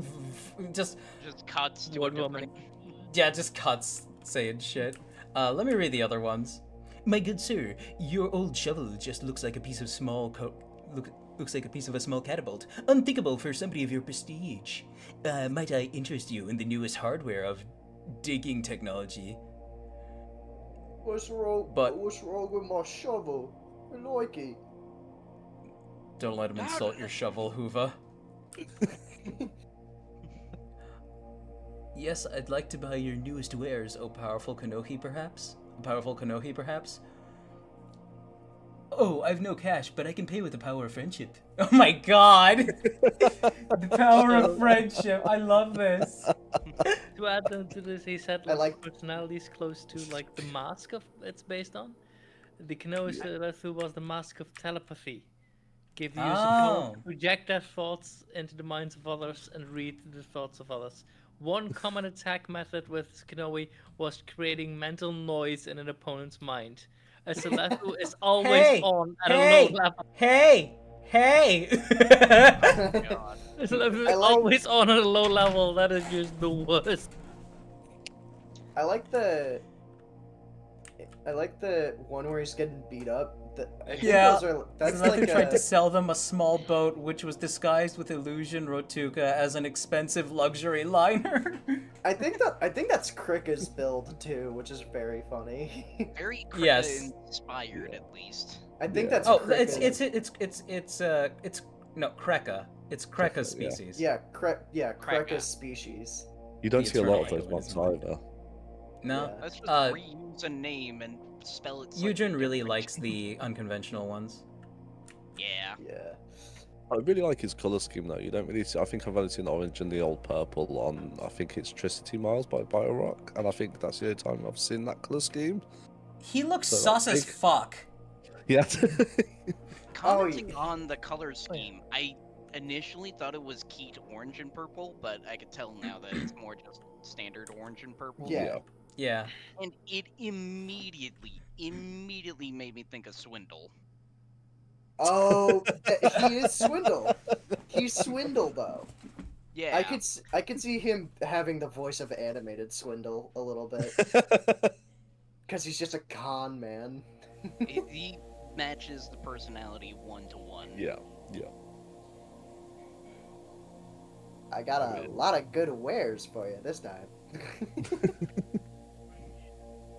cuts to One a different. yeah, just cuts saying shit. Let me read the other ones. My good sir, your old shovel just looks like a piece of looks like a piece of a small catapult. Unthinkable for somebody of your prestige. Might I interest you in the newest hardware of digging technology? What's wrong with my shovel? I like it. Don't let him insult your shovel, Hoover. Yes, I'd like to buy your newest wares, O powerful Konohi, perhaps? Oh, I've no cash, but I can pay with the power of friendship. Oh my god! The power of friendship. I love this. To add to this, he said like personalities close to like the mask of it's based on. The Konohi Zelethu was the mask of telepathy. Give the user power to project their thoughts into the minds of others and read the thoughts of others. One common attack method with Konohi was creating mental noise in an opponent's mind. A Zelethu is always on at a low level. Hey! A Zelethu is always on at a low level. That is just the worst. I like the one where he's getting beat up. Yeah, that's Zelethu like tried to sell them a small boat which was disguised with illusion Rotuka as an expensive luxury liner. I think that's Krika's build too, which is very funny. Very inspired, at least. I think that's no Kreka. It's Kreka's species. Yeah, Kreka's species. You don't see a lot of those ones either. No. Yeah. Let's just reuse a name and spell it. Eugene really likes the unconventional ones. Yeah. Yeah. I really like his colour scheme though. You don't really see. I think I've only seen orange and the old purple on. I think it's Tricity Miles by BioRock, and I think that's the only time I've seen that colour scheme. He looks sus as fuck. Yeah. Commenting on the color scheme, I initially thought it was keyed orange and purple, but I could tell now that it's more just standard orange and purple. Yeah. And it immediately made me think of Swindle. Oh, he is Swindle. He's Swindle though. Yeah. I could see him having the voice of animated Swindle a little bit. Because he's just a con man. He matches the personality 1-to-1. Yeah. I got a lot of good wares for you this time.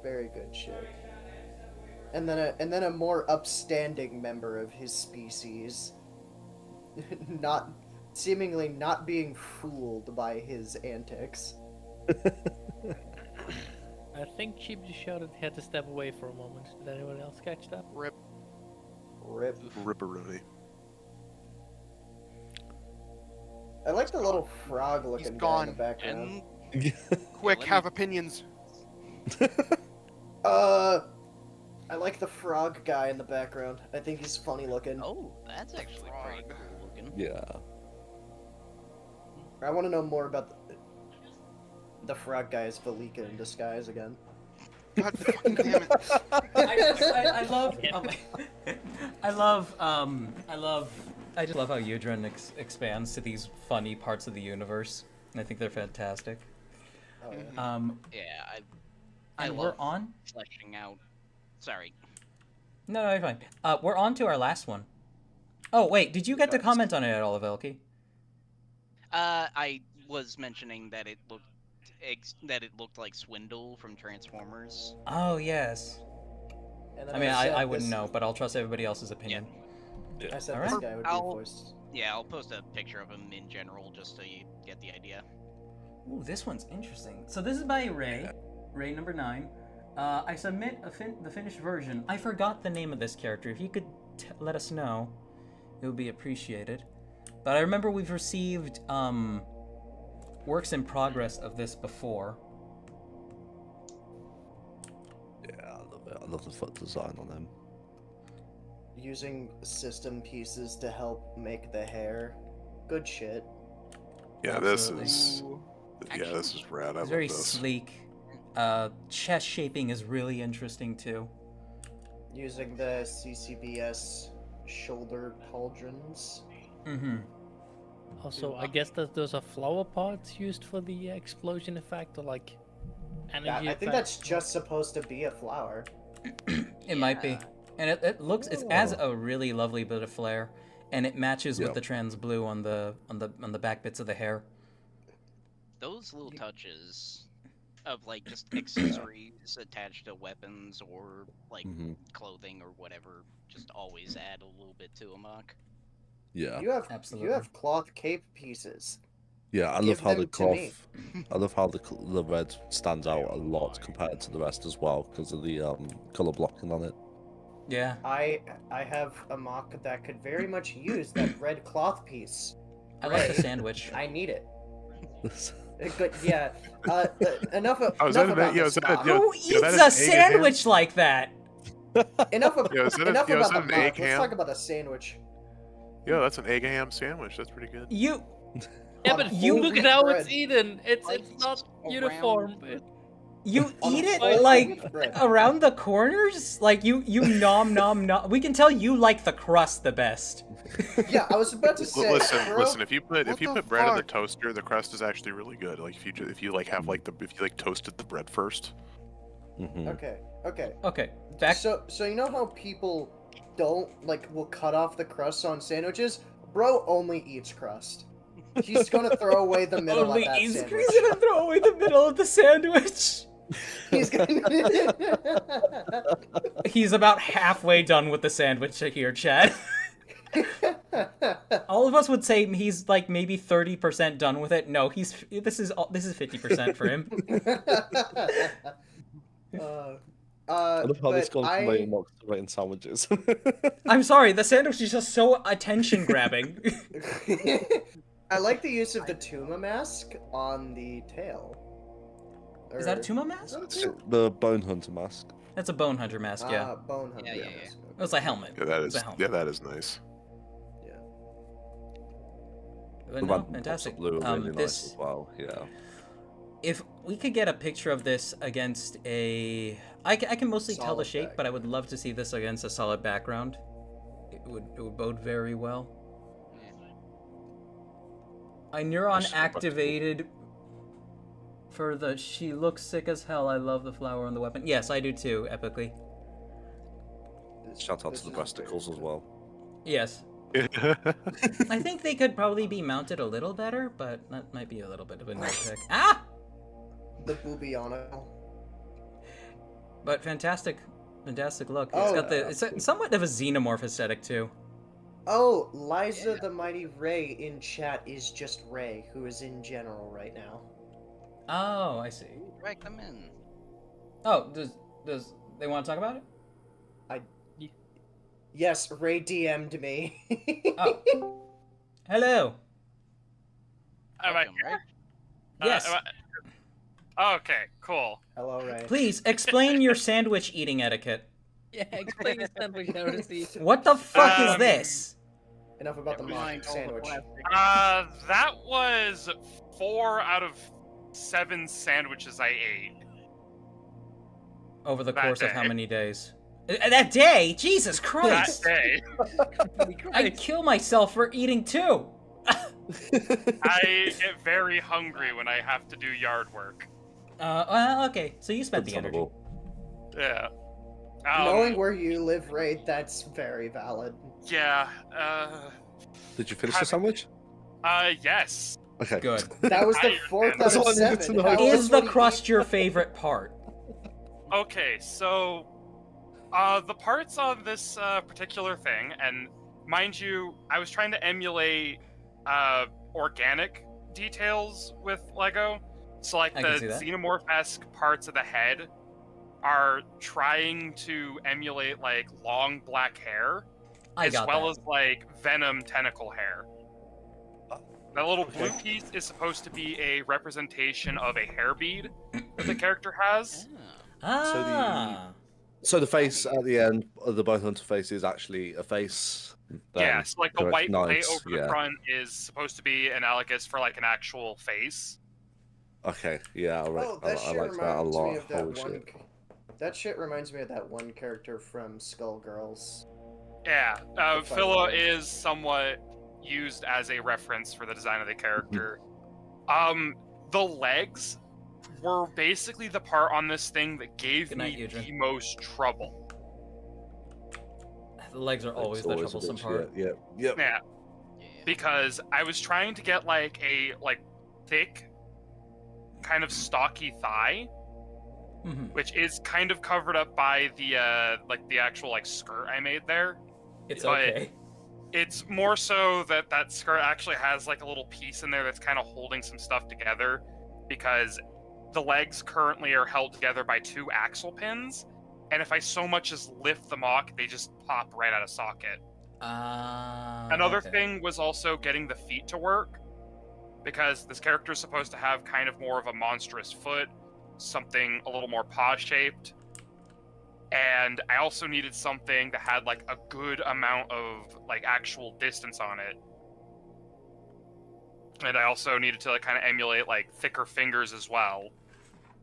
Very good shit. And then a more upstanding member of his species, seemingly not being fooled by his antics. I think Cheap just shouted he had to step away for a moment. Did anyone else catch that? Rip. Rip. Ripperoni. I like the little frog-looking He's guy in the gone. background. Quick, let have me- opinions. I like the frog guy in the background. I think he's funny looking. Oh, that's actually pretty cool looking. Yeah. I want to know more about the frog guy as Valika in disguise again. God fucking damn it. I love. I just love how Yudrin expands to these funny parts of the universe. And I think they're fantastic. Oh, yeah. Yeah, I And love we're on. fleshing out. Sorry. No, you're fine. We're on to our last one. Oh wait, did you get to comment on it at all, Velky? I was mentioning that it looked like Swindle from Transformers. Oh yes. And then I mean, said I wouldn't this- know, but I'll trust everybody else's opinion. I said Alright. this guy would be voiced. Yeah, I'll post a picture of him in general just so you get the idea. Ooh, this one's interesting. So this is by Ray, Ray number 9. I submit the finished version. I forgot the name of this character. If you could let us know, it would be appreciated. But I remember we've received works in progress of this before. Yeah, I love it. I love the foot design on him. Using system pieces to help make the hair. Good shit. Yeah, Absolutely. this is rad. I It's love very this. sleek. Chest shaping is really interesting too. Using the CCBS shoulder pauldrons. Mm-hmm. Also, I guess that those are flower pots used for the explosion effect, or like energy I effect. think that's just supposed to be a flower. It might be. And it looks it adds a really lovely bit of flair, and it matches with Yep. the trans blue on the back bits of the hair. Those little touches of like just accessories attached to weapons or like Mhm. clothing or whatever just always add a little bit to a mock. Yeah. You have Absolutely. you have cloth cape pieces. Yeah, I Give love how the them to me. cloth. I love how the red stands out a lot compared to the rest as well because of the color blocking on it. Yeah. I have a mock that could very much use that red cloth piece. I like the Ray, sandwich. I need it. Good, yeah. Enough of Oh, is enough that about yeah, the is that stock. yeah, Who yeah, that eats is a egg and ham? sandwich like that? Enough of Yeah, is that a- enough yeah, is about that the an egg mock. Let's ham? talk about the sandwich. Yeah, that's an egg and ham sandwich. That's pretty good. You Yeah, on but you you look at whole how wheat it's bread. eaten. It's not Around- uniform. you On eat it whole like wheat bread. around the corners? Like you nom nom nom. We can tell you like the crust the best. Yeah, I was about to say. bro, Listen. If you put what the bread in the fuck? toaster, the crust is actually really good. Like if you like have like if you like toasted the bread first. Mm-hmm. Okay, okay. Okay, back. So you know how people don't will cut off the crust on sandwiches? Bro only eats crust. He's gonna throw away the middle Only of that he's sandwich. gonna throw away the middle of the sandwich. He's gonna. He's about halfway done with the sandwich here, Chad. All of us would say he's like maybe 30% done with it. No, this is 50% for him. I love how this but goes from making mocks to making sandwiches. I'm sorry, the sandwich is just so attention grabbing. I like the use of the Tuma mask on the tail. Is that a Or- Tuma mask? is that a Tuma? The Bone Hunter mask. That's a bone hunter mask, yeah. Bone hunter Yeah. mask. It's a helmet. Yeah, that It's is a helmet. yeah, that is nice. But The no, random pops fantastic. of blue are really nice This, as well. Yeah. if we could get a picture of this against I can mostly tell the Solid shape, but I would love to see this against a solid background. It would bode very well. I neuron Just activated for the she looks sick as hell. I love the flower on the weapon. Yes, I do too, epically. Shout out to the breasticles as well. Yes. I think they could probably be mounted a little better, but that might be a little bit of a nitpick. Ah! The Boobiano. But fantastic look. It's Oh, got it's somewhat of a xenomorph aesthetic too. Oh, Liza the Mighty Ray in chat is just Ray, who is in general right now. Oh, I see. Drag them in. Oh, does they want to talk about it? Yes, Ray DM'd me. Oh. Hello. Am I Welcome, right? Yes. Okay, cool. Hello, Ray. Please explain your sandwich eating etiquette. Yeah, explain the sandwich heresy. What the fuck is Um, this? Enough about the mock sandwich. That was 4 out of 7 sandwiches I ate. Over the that course of how day. mget days? That day? Jesus Christ! That day. I'd kill myself for eating too. I get very hungry when I have to do yard work. Well, okay. So you spent the energy. Yeah. Knowing where you live, Ray, that's very valid. Yeah. Did you finish the sandwich? Yes. Okay. Good. That was the Tired, 4th man. out That's of all I needed to 7. know. How Is else the would he crust your favorite part? Okay, so the parts on this particular thing, and mind you, I was trying to emulate organic details with Lego. So like I the can see that. xenomorph-esque parts of the head are trying to emulate like long black hair, I as got well that. as like venom tentacle hair. That little blue piece is supposed to be a representation of a hair bead that the character has. Ah. So the face at the end of the Bone Hunter face is actually a face. Yeah, so like the correct, white plate nice, over the yeah. front is supposed to be analogous for like an actual face. Okay, yeah, I Oh, that I shit like that a reminds lot. me of that Holy one. shit. That shit reminds me of that one character from Skullgirls. Yeah, The Phila fighting is somewhat used as a reference for the design of the character. The legs were basically the part on this thing that gave Good night, me Eugene. the most trouble. The legs are always It's the a troublesome bitch, part. Yeah, yeah. Yeah, because I was trying to get like a thick, kind of stocky thigh, Mhm. which is kind of covered up by the the actual skirt I made there. It's But okay. it's more so that that skirt actually has like a little piece in there that's kind of holding some stuff together, because the legs currently are held together by 2 axle pins, and if I so much as lift them off, they just pop right out of socket. Another Okay. thing was also getting the feet to work, because this character is supposed to have kind of more of a monstrous foot, something a little more paw-shaped, and I also needed something that had like a good amount of like actual distance on it. And I also needed to like kind of emulate like thicker fingers as well,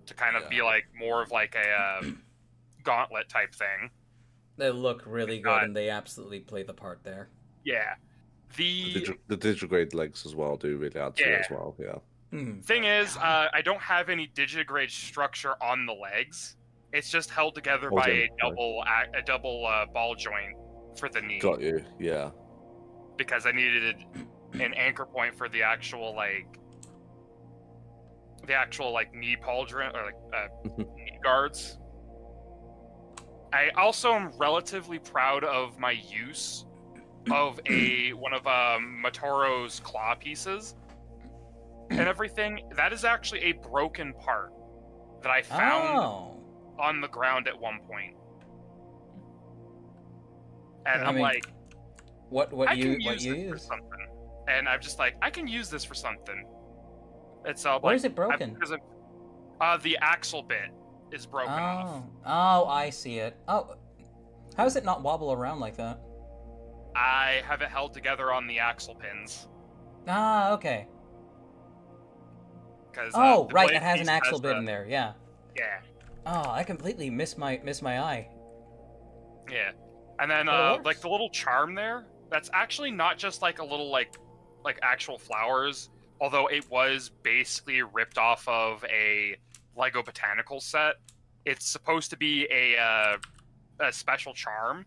to kind of be like more of like a gauntlet type thing. They look really good, God. and they absolutely play the part there. Yeah. The The digigrade legs as well do really add to it as Yeah. well. Yeah. thing is, I don't have any digigrade structure on the legs. It's just held together Oh, by yeah, a double ball joint for the knee, Got you. Yeah. because I needed an anchor point for the actual knee pauldron or knee guards. I also am relatively proud of my use of one of Matoro's claw pieces and everything. That is actually a broken part that I found on the ground at one point. And I I'm mean, like, what I you can use this for something. And I'm just like, I can use this for something. It's Where is it broken? Because the axle bit is broken off. Oh, I see it. Oh, how does it not wobble around like that? I have it held together on the axle pins. Ah, okay. Because Oh, right, it has an axle bit in there. Yeah. Yeah, Oh, I completely missed my eye. yeah. And then But it like the little charm there, that's actually not just like a little like actual flowers, although it was basically ripped off of a Lego botanical set. It's supposed to be a special charm.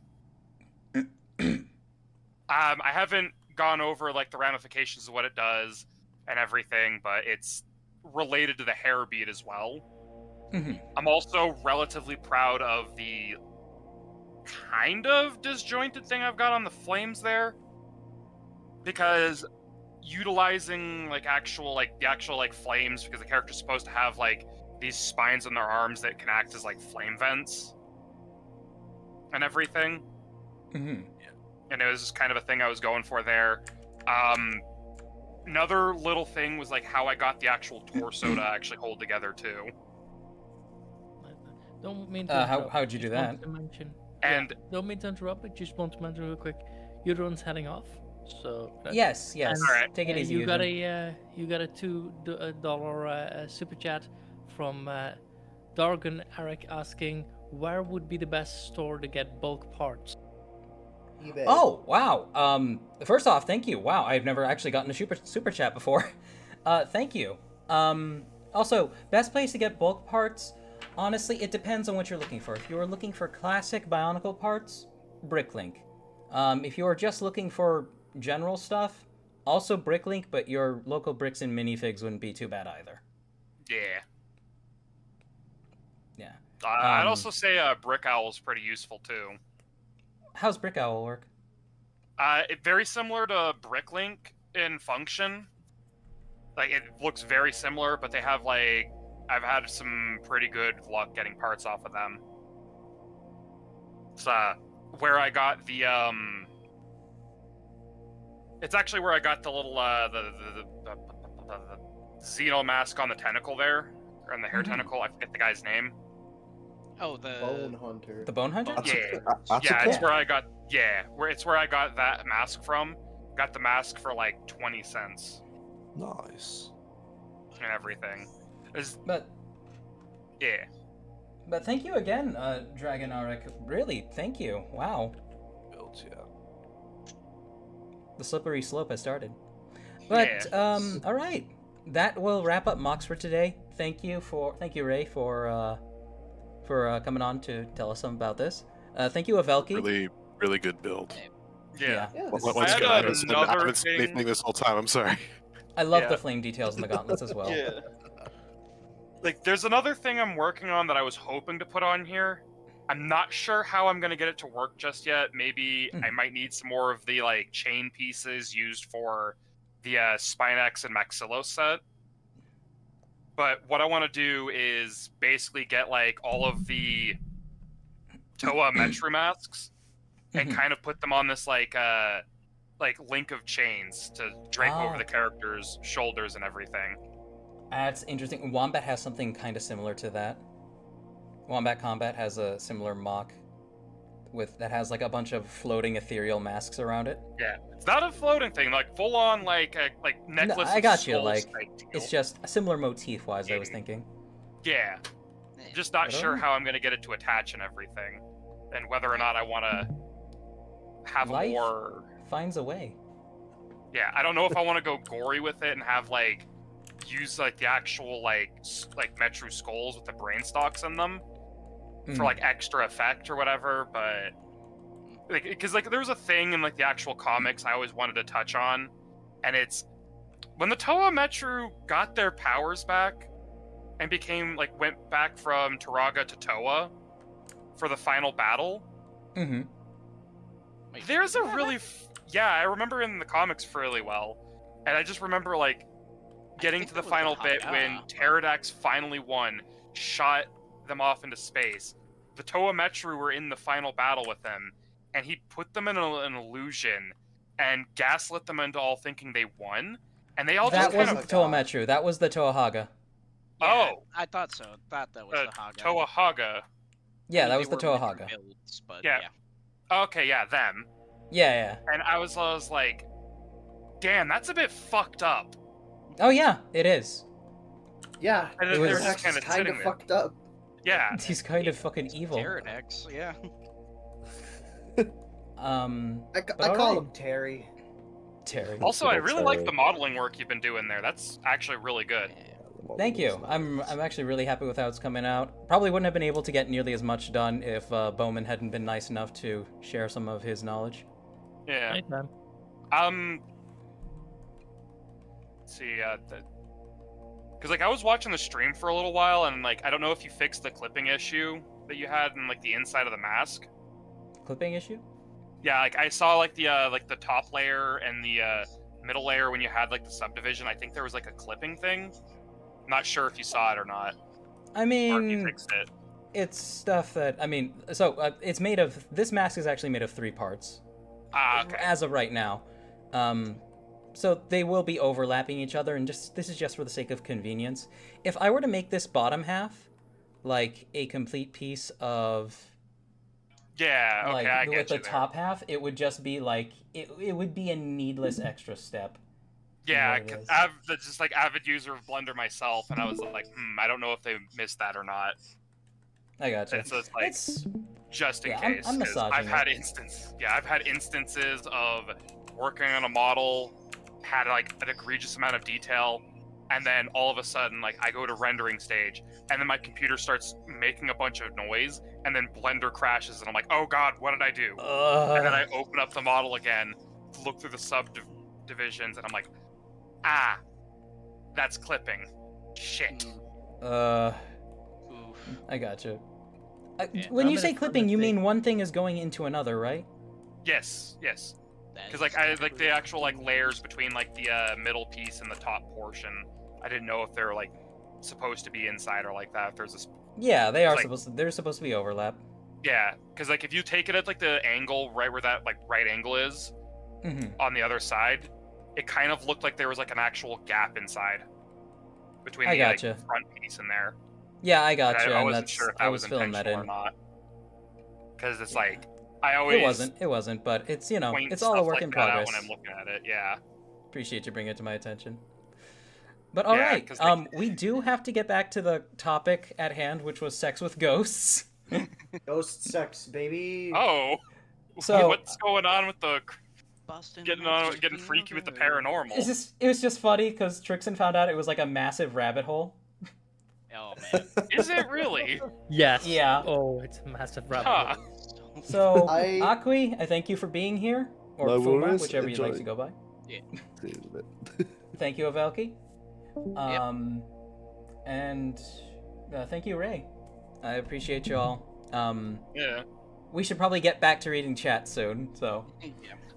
I haven't gone over like the ramifications of what it does and everything, but it's related to the hair bead as well. Mhm. I'm also relatively proud of the kind of disjointed thing I've got on the flames there, because utilizing the actual flames, because the character's supposed to have like these spines on their arms that can act as like flame vents and everything. Mm-hmm. And it was just kind of a thing I was going for there. Another little thing was like how I got the actual torso to actually hold together too. Don't mean to how'd you do just want that? to mention, And don't mean to interrupt, but just want to mention real quick. Udron's heading off, so Yes. and, Take it easy. You got Udron. you got a $2 super chat from Dargon Eric asking where would be the best store to get bulk parts. eBay. Oh, wow. First off, thank you. Wow, I've never actually gotten a super chat before. Thank you. Also, best place to get bulk parts, honestly, it depends on what you're looking for. If you're looking for classic Bionicle parts, Bricklink. If you're just looking for general stuff, also Bricklink, but your local Bricks and Minifigs wouldn't be too bad either. yeah. Yeah. I'd also say Brick Owl is pretty useful too. How's Brick Owl work? Very similar to Bricklink in function. Like, it looks very similar, but they have, like... I've had some pretty good luck getting parts off of them. It's, where I got the, It's actually where I got the little, the Xeno mask on the tentacle there. Or on the hair tentacle, I forget the guy's name. Oh, the... Bone Hunter. The Bone Hunter? Yeah, it's where I got... Yeah, it's where I got that mask from. Got the mask for, like, 20 cents. Nice. And everything. But yeah. But thank you again, Dragon Arik. Really, thank you. Wow. Built, yeah. The slippery slope has started. But all right, that will wrap up Mox for today. Thank you, Ray, for coming on to tell us something about this. Thank you, Avelki. Really good build. Yeah. Once again, I haven't seen anything this whole time. I'm sorry. I love the flame details in the gauntlets as well. Yeah. Like, there's another thing I'm working on that I was hoping to put on here. I'm not sure how I'm going to get it to work just yet. Maybe I might need some more of the, like, chain pieces used for the Spinex and Maxillos set. But what I want to do is basically get, like, all of the Toa Metru masks and kind of put them on this, like link of chains to drape over the characters' shoulders and everything. That's interesting. Wombat has something kind of similar to that. Wombat Combat has a similar mock that has like a bunch of floating ethereal masks around it. Yeah, it's not a floating thing, like full on like necklace. No, I got you. skulls Like type deal. it's just a similar motif wise. I was thinking. Yeah, just not But, sure how I'm gonna get it to attach and everything, and whether or not I want to have Life more. finds a way. Yeah, I don't know if I want to go gory with it and have like use like the actual like Metru skulls with the brain stalks in them for like extra effect or whatever, but like because like there was a thing in like the actual comics I always wanted to touch on, and it's when the Toa Metru got their powers back and became like went back from Turaga to Toa for the final battle. Mm-hmm. There's a really yeah, I remember in the comics really well, and I just remember like getting to the final bit when Pterodax finally won, shot them off into space. The Toa Metru were in the final battle with him, and he put them in an illusion and gaslit them into all thinking they won, and they all That just wasn't kind the of... Toa Metru. That was the Toa Haga. Oh, I thought so. Thought that was the Haga. Toa Haga. Yeah, I mean, that was they the were Toa later Haga. builds, but Yeah. Okay, yeah, them. Yeah. And I was like, damn, that's a bit fucked up. Oh yeah, it is. Yeah, And It they're was- just kind of kind of there. fucked up. Yeah. He's kind of fucking evil. Pterodax, yeah. I but call alright. him Terry. Terry. Also, I really like the modeling work you've been doing there. That's actually really good. Thank you. I'm actually really happy with how it's coming out. Probably wouldn't have been able to get nearly as much done if Bowman hadn't been nice enough to share some of his knowledge. Yeah. Anytime. Let's see, because like I was watching the stream for a little while, and like I don't know if you fixed the clipping issue that you had in like the inside of the mask. Clipping issue? Yeah, like I saw like the top layer and the middle layer when you had like the subdivision. I think there was like a clipping thing. I'm not sure if you saw it or not. I Or if you mean, fixed it. it's stuff that I mean. So it's made of. This mask is actually made of 3 parts. Okay. As of right now. So they will be overlapping each other, and this is just for the sake of convenience. If I were to make this bottom half like a complete piece of Yeah, okay, like I get with the you there. top half, it would just be like it would be a needless extra step. Yeah, what it 'cause is. I'm just like avid user of Blender myself, and I was like, I don't know if they missed that or not. I gotcha. And so it's like, just in yeah, I'm case. massaging 'cause I've had it. I've had instances of working on a model, had like an egregious amount of detail, and then all of a sudden, like I go to rendering stage, and then my computer starts making a bunch of noise, and then Blender crashes, and I'm like, oh god, what did I do? And then I open up the model again, look through the subdivisions, and I'm like, that's clipping. Shit. I gotcha. Yeah, When I'm you in say a clipping, you mean one thing is going into another, right? Yes. Because like I like the actual like layers between like the middle piece and the top portion. I didn't know if they were like supposed to be inside or like that. If there's this. Yeah, they are like, supposed to. They're supposed to be overlap. Yeah, because like if you take it at like the angle right where that like right angle is Mhm. on the other side, it kind of looked like there was like an actual gap inside between I the gotcha. like, front piece in there. Yeah, I And gotcha. I and wasn't that's, sure if I that was was filling that intentional in. or not. Because it's like I always It wasn't, but it's point it's all a stuff work like in that out progress. when I'm looking at it. Yeah. Appreciate you bringing it to my attention. But all Yeah, right, 'cause, like- we do have to get back to the topic at hand, which was sex with ghosts. Ghost sex, baby. Oh. So- what's going on with the getting freaky with the paranormal? It was just funny because Trixon found out it was like a massive rabbit hole. Oh man. Is it really? Yes. Yeah. Oh, it's a massive rabbit Huh. hole. So, I- Akwi, I thank you for being here, or No Fuma, worries, whichever you'd like enjoy. to go by. Yeah. Thank you, Avelki. And thank you, Ray. I appreciate you all. Yeah. We should probably get back to reading chat soon. So.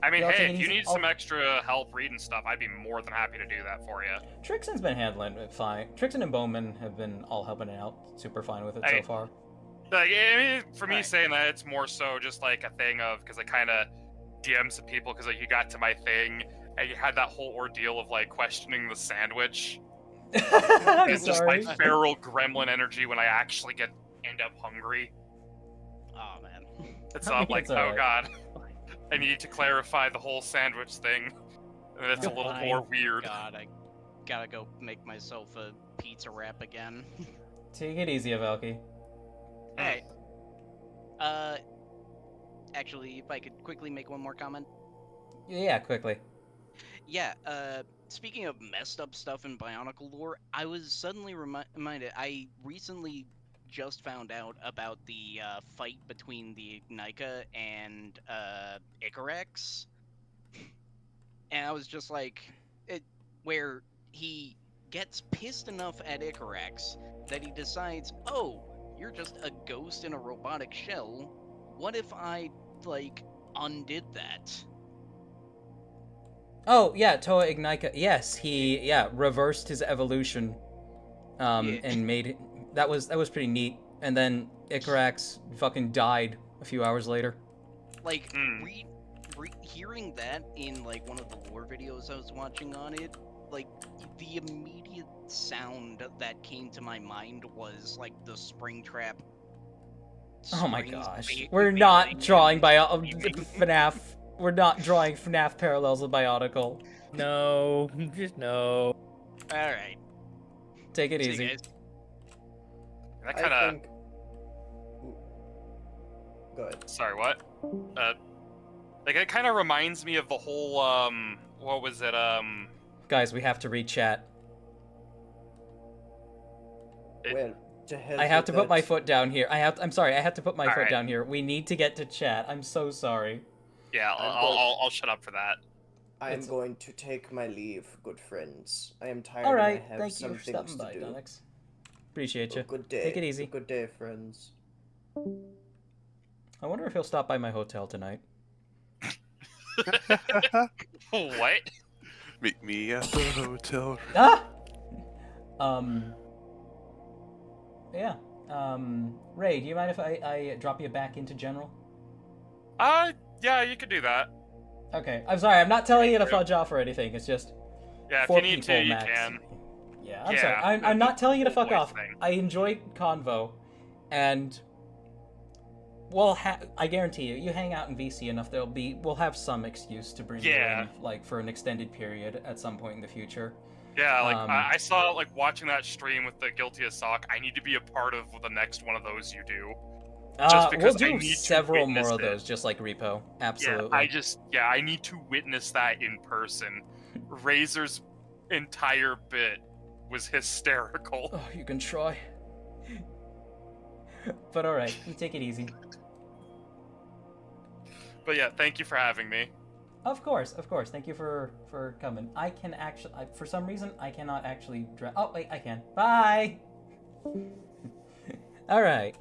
I mean, Y'all hey, take it if you easy. need some extra help reading stuff, I'd be more than happy to do that for you. Trixon's been handling it fine. Trixon and Bowman have been all helping it out super fine with it so far. Like, I mean, for me saying that, it's more so just like a thing of because I kind of DM some people because like you got to my thing and you had that whole ordeal of like questioning the sandwich. It's just sorry. like feral gremlin energy when I actually end up hungry. Oh man. It's I mean, like, it's oh alright. god, I need to clarify the whole sandwich thing. And it's a little more weird. God, I gotta go make myself a pizza wrap again. Take it easy, Avelki. Hey. Actually, if I could quickly make one more comment. Yeah, quickly. Yeah, speaking of messed up stuff in Bionicle lore, I was suddenly reminded, I recently just found out about the fight between the Ignika and Ikarex. And I was just like, where he gets pissed enough at Ikarex that he decides, oh, you're just a ghost in a robotic shell. What if I, like, undid that? Oh yeah, Toa Ignika. Yes, he reversed his evolution, and made it. That was pretty neat. And then Ikarex fucking died a few hours later. Like, hearing that in, like, one of the lore videos I was watching on it, like, the immediate sound that came to my mind was, like, the Springtrap. Oh my springs gosh, ba- we're bailing not him. drawing FNAF. We're not drawing FNAF parallels with Bionicle. No, just no. Alright. Take it See you easy. guys. That I kind of. think. Go ahead. Sorry, what? Like it kind of reminds me of the whole what was it Guys, we have to read chat. Well, to hell I have with to put my that. foot down here. I'm sorry. I have to put my foot Alright. down here. We need to get to chat. I'm so sorry. Yeah, I'll shut up for that. I am It's- going to take my leave, good friends. I am tired All right. and I have Thank some you for things stopping by, to do. Donix. Appreciate you. Good day. Take it easy. Good day, friends. I wonder if he'll stop by my hotel tonight. What? Meet me at the hotel. Ah! Yeah. Ray, do you mind if I drop you back into general? Yeah, you could do that. Okay. I'm sorry. I'm not telling you to fudge off or anything. It's just Yeah, if 4 you need people to, you max. can. Yeah, I'm sorry. I'm not telling you to fuck off. I enjoy Convo, and I guarantee you hang out in VC enough, we'll have some excuse to bring you in, like, for an extended period at some point in the future. Yeah, like I saw, like, watching that stream with the Guilty as Sock. I need to be a part of the next one of those you do. Just because we'll I do need several to more of witness those, just like Repo. Absolutely. Yeah, I need to witness that in person. Razor's entire bit was hysterical. Oh, you can try. But alright, you take it easy. But yeah, thank you for having me. Of course. Thank you for coming. I can actually, for some reason, I cannot actually. Oh wait, I can. Bye. All right,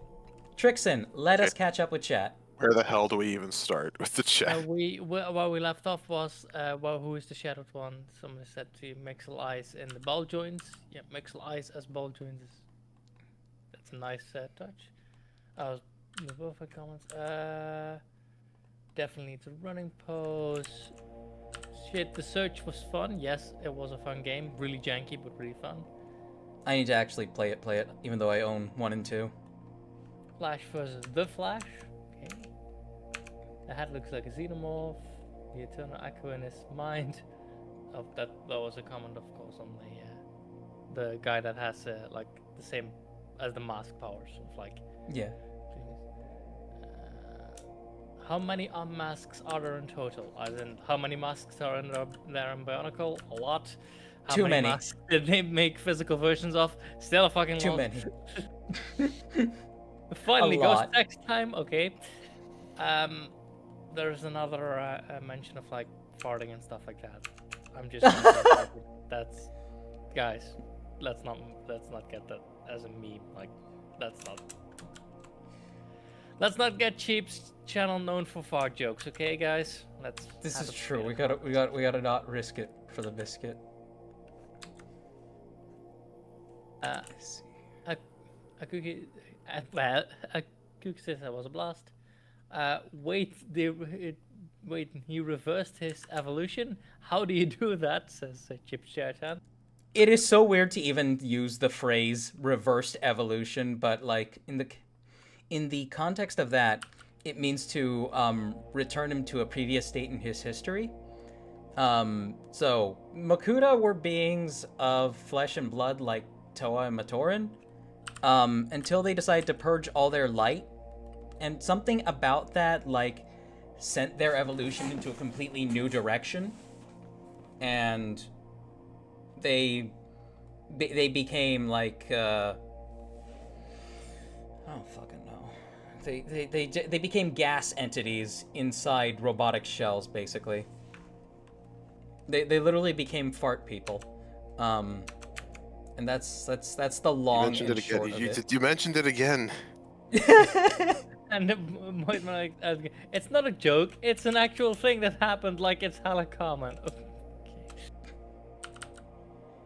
Trixon, let us catch up with chat. Where the hell do we even start with the chat? Where we left off was, who is the shadowed one? Someone said to Mixel Eyes in the ball joints. Yeah, Mixel Eyes as ball joints. That's a nice touch. Both my comments. Definitely needs a running pose. Shit, the search was fun. Yes, it was a fun game. Really janky, but really fun. I need to actually play it, even though I own 1 and 2. Flash versus the Flash. Okay. The hat looks like a xenomorph. The eternal echo in his mind. Oh, that was a comment, of course, on the guy that has like the same as the mask powers of like. Yeah. How many masks are there in total? As in, how many masks are there in Bionicle? A lot. How Too many many. masks did they make physical versions of? Still a fucking Too lot. many. Finally, A Ghost lot. next time. Okay. There's another mention of like farting and stuff like that. I'm just. That's, guys. Let's not get that as a meme. Like, let's not get Cheap's channel known for fart jokes, okay, guys? This have is a true. bit We of- gotta not risk it for the biscuit. A cookie says that was a blast. Wait, he reversed his evolution? How do you do that? Says Chip Sheraton. It is so weird to even use the phrase reversed evolution, but like in the context of that, it means to return him to a previous state in his history. So Makuta were beings of flesh and blood like Toa and Matoran, until they decided to purge all their light, and something about that like sent their evolution into a completely new direction, and they became like I don't fucking know. They became gas entities inside robotic shells, basically. They literally became fart people, and that's the long You mentioned and it again. short of it. You mentioned it again. And it's not a joke. It's an actual thing that happened. Like, it's hella common. Okay.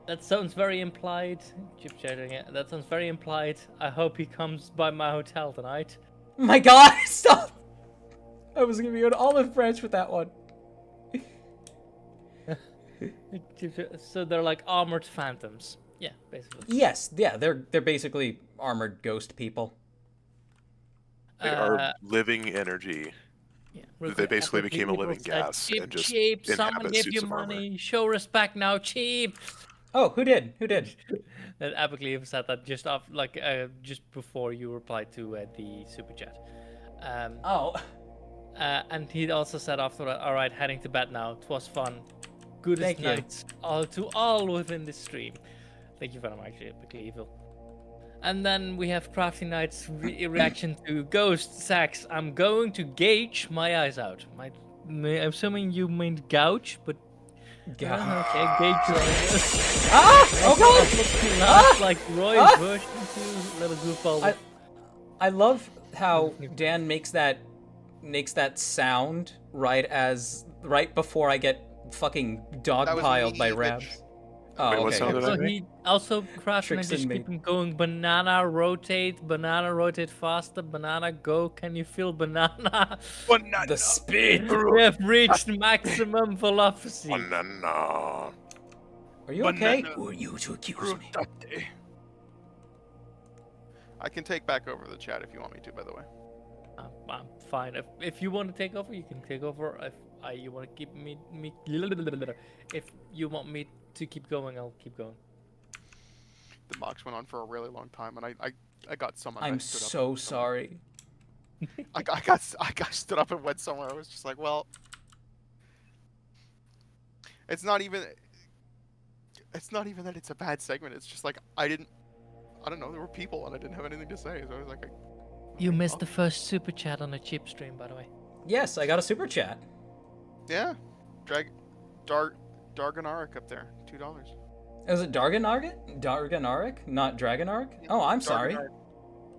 That sounds very implied. Chip chatting it. That sounds very implied. I hope he comes by my hotel tonight. My God! Stop! I was gonna be an olive branch with that one. So they're like armored phantoms. Yeah, basically. Yes, yeah, they're basically armored ghost people. They are living energy. Yeah, They basically became a living People said, gas Cheap, and just cheap. Someone inhabit give suits you of armor. money. Show respect now, cheap. Oh, who did? Who did? That Abacleve said that just just before you replied to the super chat. And he also said after that, all right, heading to bed now. It was fun. Good Thank you. night to all within the stream. Thank you very much, Abacleve. And then we have Crafty Knight's reaction to Ghost Sax. I'm going to gauge my eyes out. I'm assuming you mean gouge, but okay, gauge your eyes. Oh God! Like Roy's version to little goofball. I love how Dan makes that sound right before I get fucking dogpiled by Rabs. Oh, Wait, what okay. sound did I So make? he also crafting Tricks just in me. keep him going. Banana rotate faster. Banana go. Can you feel banana? The speed. We have reached maximum velocity. Banana. Are you okay? Banana. Who are you to accuse me? I can take back over the chat if you want me to, by the way. I'm fine. If you want to take over, you can take over. If you want to keep me, if you want me to keep going, I'll keep going. The mocks went on for a really long time, and I got summoned. I'm I stood up. so sorry. I got stood up and went somewhere. I was just like, well, it's not even that it's a bad segment. It's just like I don't know. There were people, and I didn't have anything to say, so I was like, You missed the first super chat on a cheap stream, by the way. Yes, I got a super chat. yeah, Darganaric up there, $2. Is it Darganaric? Not Dragonarch? Oh, I'm sorry. Darganaric.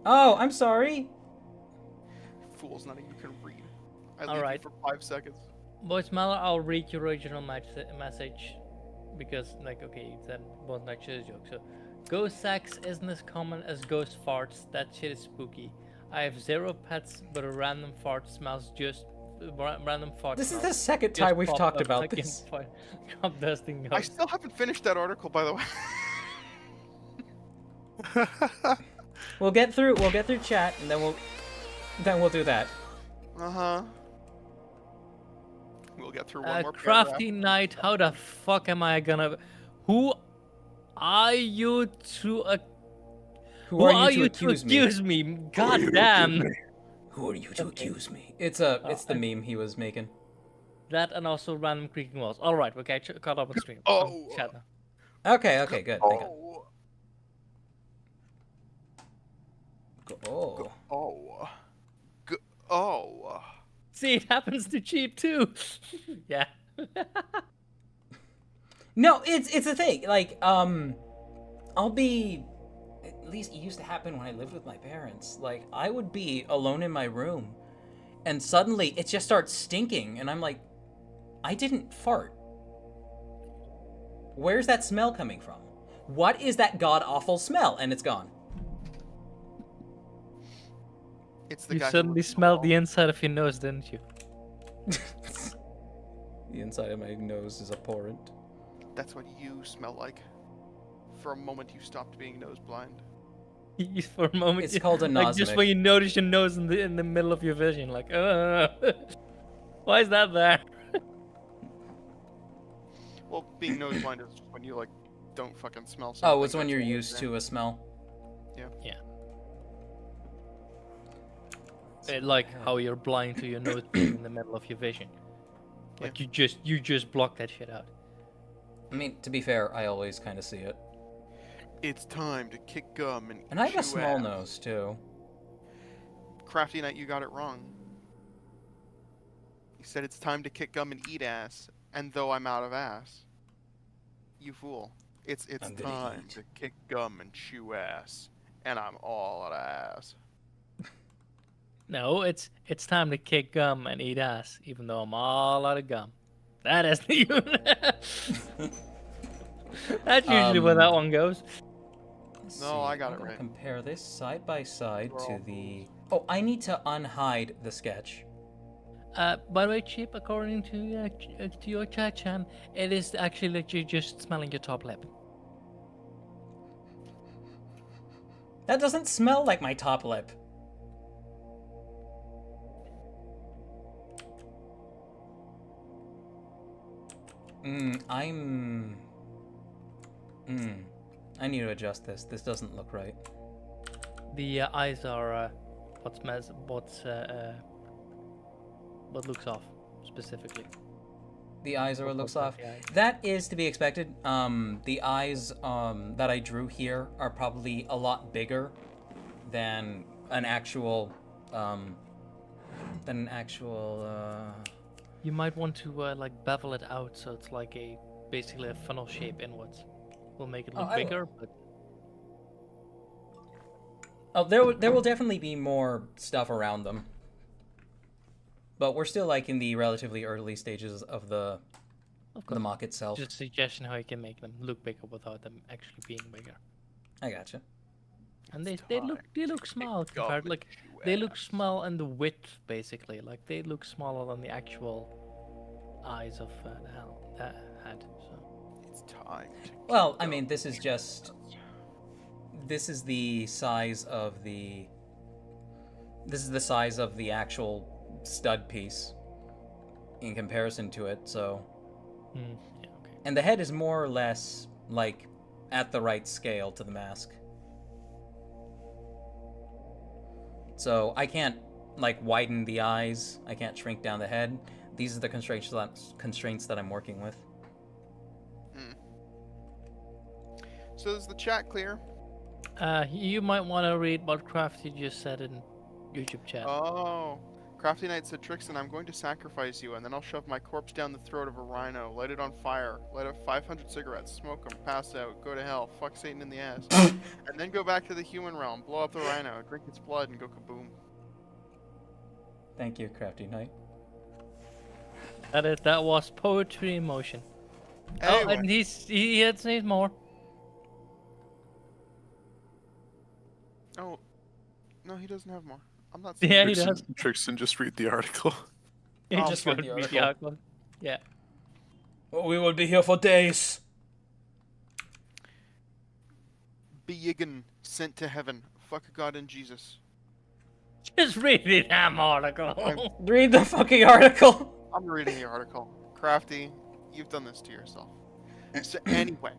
Oh, I'm sorry. Fools, none of you can read. I All leave right. you for 5 seconds. Voicemail, I'll read your original message because, like, okay, that wasn't actually a joke. So, ghost sex isn't as common as ghost farts. That shit is spooky. I have 0 pets, but a random fart smells just. Random fart. This is smells the second just time we've popped talked up about like in this. Crop dusting. I still haven't finished that article, by the way. We'll get through chat and then we'll do that. Uh-huh. We'll get through one more paragraph. Crafty Knight, how the fuck am I gonna? Who are you to? Who are you to accuse me? accuse me? God damn. Who are you to accuse me? It's the meme he was making. That and also random creaking walls. All right, okay, caught up on stream. Oh. Chat now. Okay, good. Thank God. Oh. Oh. See, it happens to cheap too. Yeah. No, it's a thing. Like, I'll be. At least it used to happen when I lived with my parents. Like, I would be alone in my room, and suddenly it just starts stinking, and I'm like, I didn't fart. Where's that smell coming from? What is that god awful smell? And it's gone. It's the You guy who suddenly lives in the smelled wall. the inside of your nose, didn't you? The inside of my nose is abhorrent. That's what you smell like. For a moment, you stopped being nose blind. For a moment, It's called a like just nosemic. when you notice your nose in the middle of your vision, like, why is that there? Well, being nose blind is just when you like don't fucking smell something. Oh, it's when that's you're always used there. to a smell. Yeah. Like how you're blind to your nose being in the middle of your vision. Like you just block that shit out. I mean, to be fair, I always kind of see it. It's time to kick gum and And I have a chew small ass. nose, too. Crafty Knight, you got it wrong. You said it's time to kick gum and eat ass, and though I'm out of ass. You fool. It's I'm gonna time eat. to kick gum and chew ass, and I'm all out of ass. No, it's time to kick gum and eat ass, even though I'm all out of gum. That is the That's usually where that one goes. Let's No, see, I got I'm it gonna right. Compare this side by side We're to all the. Oh, I need to unhide the sketch. By the way, Chip, according to your chat, Chan, it is actually like you're just smelling your top lip. That doesn't smell like my top lip. I need to adjust this. This doesn't look right. The eyes are what looks off specifically. The eyes are what looks off. the eyes. That is to be expected. The eyes that I drew here are probably a lot bigger than an actual You might want to like bevel it out so it's like basically a funnel shape inwards. Will make it look I will. bigger, but Oh, there will definitely be more stuff around them. But we're still like in the relatively early stages of the Of The mock itself. Just a suggestion how you can make them look bigger without them actually being bigger. I gotcha. And they look small compared, like they look small in the width basically, like they look smaller than the actual eyes of the head. So It's time. Well, I mean, this is the size of the. This is the size of the actual stud piece in comparison to it, so. yeah, okay. And the head is more or less like at the right scale to the mask. So I can't like widen the eyes. I can't shrink down the head. These are the constraints that I'm working with. So is the chat clear? You might want to read what Crafty just said in YouTube chat. Oh. Crafty Knight said, Trixton, I'm going to sacrifice you, and then I'll shove my corpse down the throat of a rhino, light it on fire, light up 500 cigarettes, smoke them, pass out, go to hell, fuck Satan in the ass, and then go back to the human realm, blow up the rhino, drink its blood, and go kaboom. Thank you, Crafty Knight. That was poetry in motion. Anyway. Oh, and he had to say more. Oh. No, he doesn't have more. I'm not saying Yeah, he does. Trixton, just read the article. He I'll just read read the the article. article. Yeah. Oh, we will be here for days. Be Yigan, sent to heaven. Fuck God and Jesus. Just read the damn article. Read the fucking article. I'm reading the article. Crafty, you've done this to yourself. So anyway,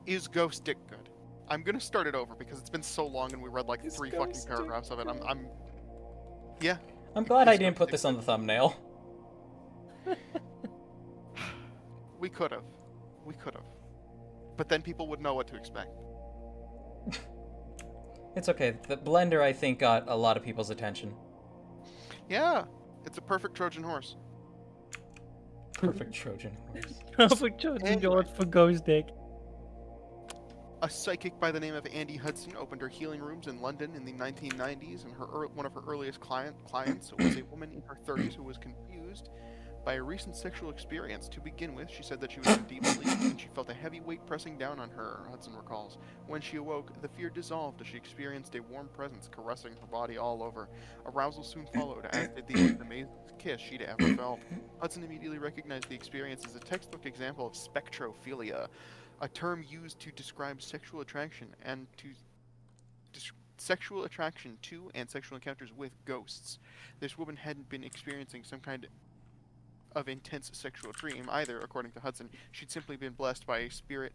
is Ghost Dick good? I'm gonna start it over because it's been so long and we read like 3 fucking paragraphs of it. Yeah. I'm glad I didn't put this on the thumbnail. We could have. But then people would know what to expect. It's okay. The blender, I think, got a lot of people's attention. Yeah. It's a perfect Trojan horse. Perfect Trojan horse. Perfect Trojan horse for Ghost Dick. A psychic by the name of Andy Hudson opened her healing rooms in London in the 1990s, and one of her earliest clients was a woman in her 30s who was confused by a recent sexual experience. To begin with, she said that she was in deep sleep and she felt a heavy weight pressing down on her, Hudson recalls. When she awoke, the fear dissolved as she experienced a warm presence caressing her body all over. Arousal soon followed, as did the most amazing kiss she'd ever felt. Hudson immediately recognized the experience as a textbook example of spectrophilia, a term used to describe sexual attraction and sexual attraction to and sexual encounters with ghosts. This woman hadn't been experiencing some kind of intense sexual dream either, according to Hudson. She'd simply been blessed by a spirit.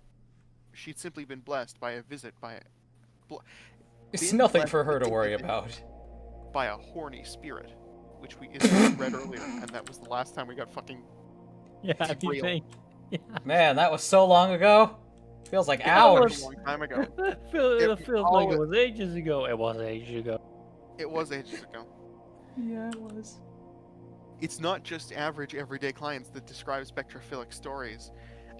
She'd simply been blessed by a visit by It's nothing for her to worry about. By a horny spirit, which we read earlier, and that was the last time we got fucking Yeah, Yeah. Man, that was so long ago. Feels like It hours. was a long time ago. It feels like it was ages ago. It was ages ago. It was ages ago. Yeah, it was. It's not just average everyday clients that describe spectrophilic stories.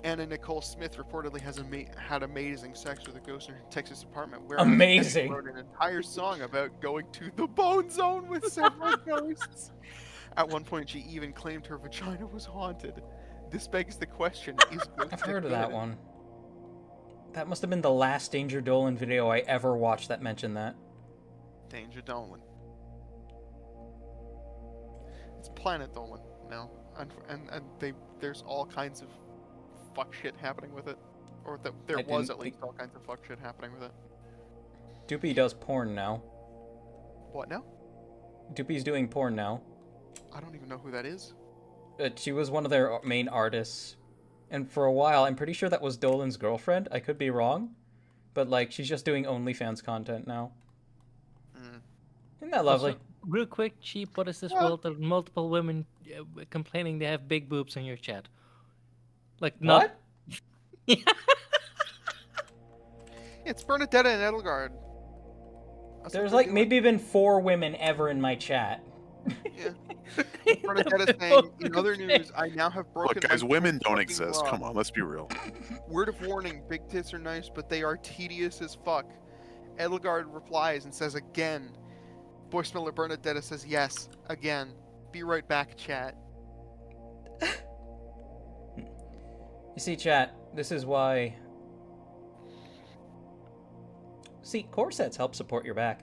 Anna Nicole Smith reportedly has had amazing sex with a ghost in her Texas apartment. Where Amazing. She wrote an entire song about going to the bone zone with several ghosts. At one point, she even claimed her vagina was haunted. This begs the question: is Ghost I've Dick heard of that good? one. That must have been the last Danger Dolan video I ever watched that mentioned that. Danger Dolan. It's Planet Dolan now, and there's all kinds of fuck shit happening with it, or there I was didn't at least all kinds of fuck shit happening with it. Doopy does porn now. What now? Doopy's doing porn now. I don't even know who that is. She was one of their main artists. And for a while, I'm pretty sure that was Dolan's girlfriend. I could be wrong. But, like, she's just doing OnlyFans content now. Isn't that lovely? Also, real quick, Cheap, what is this world of multiple women complaining they have big boobs in your chat? Like, not... What? It's Bernadetta and Edelgard. There's, like, maybe been 4 women ever in my chat. Yeah. Bernadetta saying, in other news, I now have broken Look, guys, my women don't fucking exist. rod. Come on, let's be real. Word of warning, big tits are nice, but they are tedious as fuck. Edelgard replies and says again. Voicemail Bernadetta says yes, again. Be right back, chat. You see, chat, this is why... See, core sets help support your back.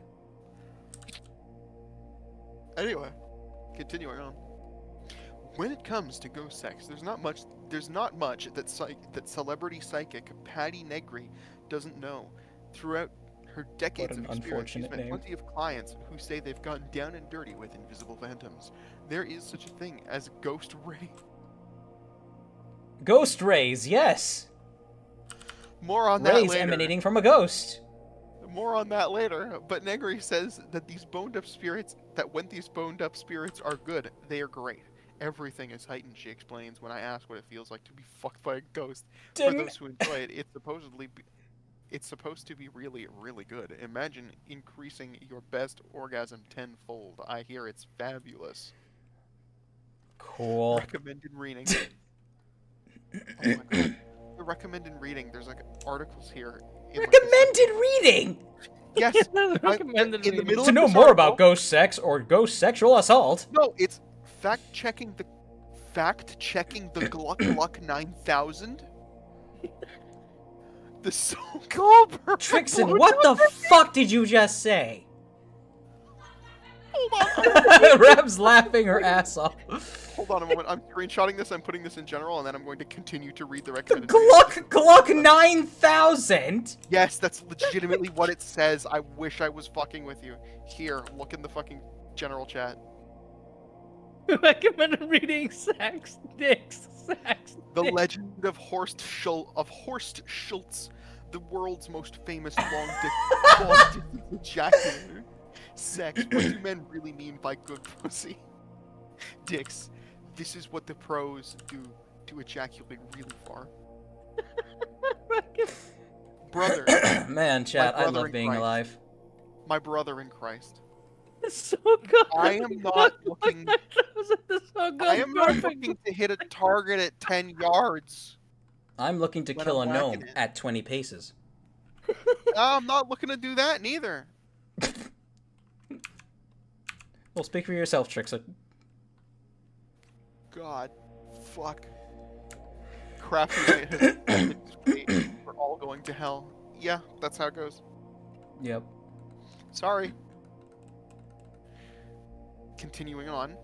Anyway, continuing on. When it comes to ghost sex, there's not much that celebrity psychic Patty Negri doesn't know. Throughout her decades an of experience, she's unfortunate met name. plenty of clients who say they've gotten down and dirty with invisible phantoms. There is such a thing as ghost ray. Ghost rays, yes! More on that Rays later. emanating from a ghost. More on that later, but Negri says that these boned up spirits, when these boned up spirits are good, they are great. Everything is heightened, she explains when I ask what it feels like to be fucked by a ghost. For Ding. those who enjoy it, it's supposed to be really, really good. Imagine increasing your best orgasm tenfold. I hear it's fabulous. Cool. Recommended reading. Oh my god. The recommended reading, there's like articles here. Recommended reading! Yes, recommended in the middle To of know this more article- about ghost sex or ghost sexual assault. No, it's fact-checking the Gluck Gluck 9000. The so-called perfect Trixon, blowjob what the technique? fuck did you just say? Hold on. Reb's laughing her ass off. Hold on a moment. I'm screenshotting this. I'm putting this in general, and then I'm going to continue to read the recommended. Gluck 9000? Yes, that's legitimately what it says. I wish I was fucking with you. Here, look in the fucking general chat. Recommended reading sex, dicks, sex. The dicks. legend of Horst Schultz, the world's most famous long distance ejaculator. Sex. What do men really mean by good pussy? Dicks. This is what the pros do to ejaculate really far. Brother. Man, chat, my I brother love in being Christ. alive. My brother in Christ. So good. I am not looking. So good. I am not Perfect. looking to hit a target at 10 yards. I'm looking to When kill a I'm whacking gnome it. at 20 paces. I'm not looking to do that neither. Well, speak for yourself, Trixon. God. Fuck. Crappy night has We're all going to hell. Yeah, that's how it goes. Yep. Sorry. Continuing on.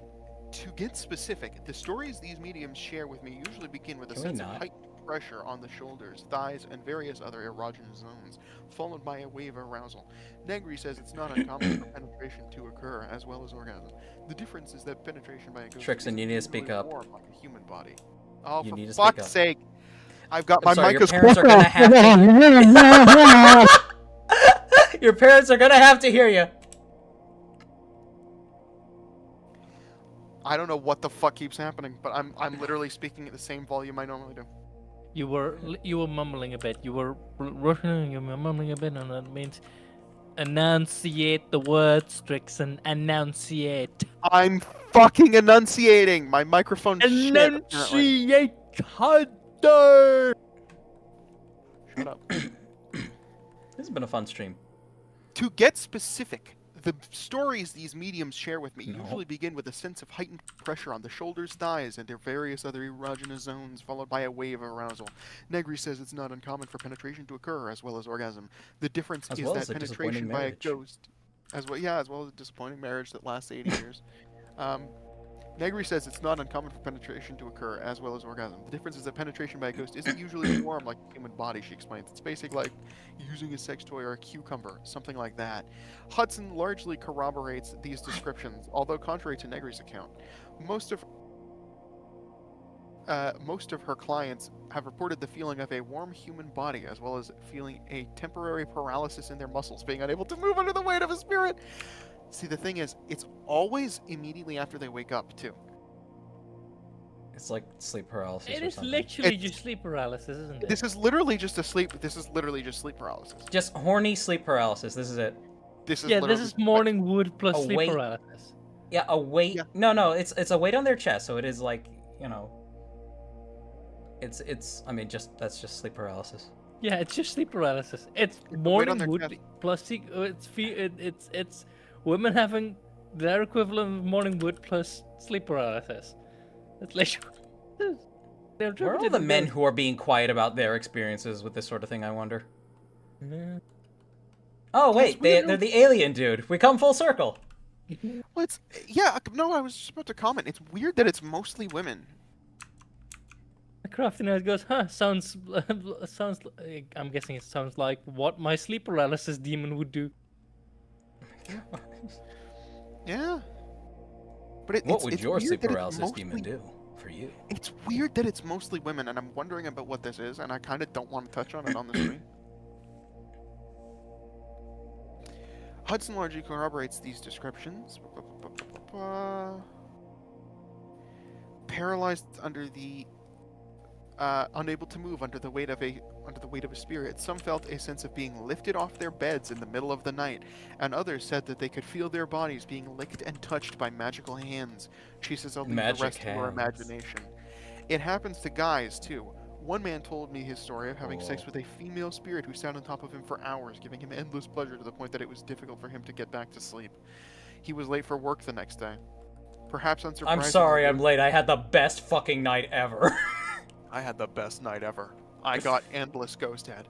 To get specific, the stories these mediums share with me usually begin with a Can we sense of not? heightened pressure on the shoulders, thighs, and various other erogenous zones, followed by a wave of arousal. Negri says it's not uncommon for penetration to occur, as well as orgasm. The difference is that penetration by a ghost Trixon, you need to isn't speak usually up. warm like a human body. Oh, You for need to speak fuck's up. sake! I've got I'm my sorry, mic your is parents are gonna have to... Your parents are gonna have to hear you. I don't know what the fuck keeps happening, but I'm literally speaking at the same volume I normally do. You were mumbling a bit. You were rushing. You were mumbling a bit, and that means enunciate the words, Trixon. Enunciate. I'm fucking enunciating. My microphone. Shit, apparently. Enunciate, Hunter. Shut up. This has been a fun stream. To get specific, the stories these mediums share with me No. usually begin with a sense of heightened pressure on the shoulders, thighs, and their various other erogenous zones, followed by a wave of arousal. Negri says it's not uncommon for penetration to occur, as well as orgasm. The difference As is well that as a penetration disappointing by a marriage. ghost, as well as a disappointing marriage that lasts 80 years. Negri says it's not uncommon for penetration to occur, as well as orgasm. The difference is that penetration by a ghost isn't usually warm like a human body, she explains. It's basically like using a sex toy or a cucumber, something like that. Hudson largely corroborates these descriptions, although contrary to Negri's account. Most of her clients have reported the feeling of a warm human body, as well as feeling a temporary paralysis in their muscles, being unable to move under the weight of a spirit. See, the thing is, it's always immediately after they wake up, too. It's like sleep paralysis It or is something. literally just sleep paralysis, isn't it? This is literally just sleep paralysis. Just horny sleep paralysis. This is it. This is Yeah, literally this is just- morning wood plus A sleep weight- paralysis. Yeah, a weight. Yeah. No, it's a weight on their chest, so it is like, you know. It's. I mean, that's just sleep paralysis. Yeah, it's just sleep paralysis. It's weight on morning their wood chest. plus it's women having their equivalent of morning wood plus sleep paralysis. It's like They're Where are all the men who are being quiet about their experiences with this sort of thing, I wonder? Yeah. Oh, wait, they're the alien dude. We come full circle. Well, it's yeah. No, I was just about to comment. It's weird that it's mostly women. Crafty Knight goes, huh, sounds, I'm guessing it sounds like what my sleep paralysis demon would do. Yeah. But What would it's your weird sleep that it's paralysis demon mostly- do for you? It's weird that it's mostly women, and I'm wondering about what this is, and I kind of don't want to touch on it on the stream. Hudson largely corroborates these descriptions. Paralyzed under the unable to move under the weight of a spirit. Some felt a sense of being lifted off their beds in the middle of the night, and others said that they could feel their bodies being licked and touched by magical hands. She says, "I'll leave Magic the rest to your hands. imagination." It happens to guys too. One man told me his story of having sex with a female spirit who sat on top of him for hours, giving him endless pleasure to the point that it was difficult for him to get back to sleep. He was late for work the next day. Perhaps unsurprisingly. I'm sorry I'm late. I had the best fucking night ever. I had the best night ever. I got endless ghost head.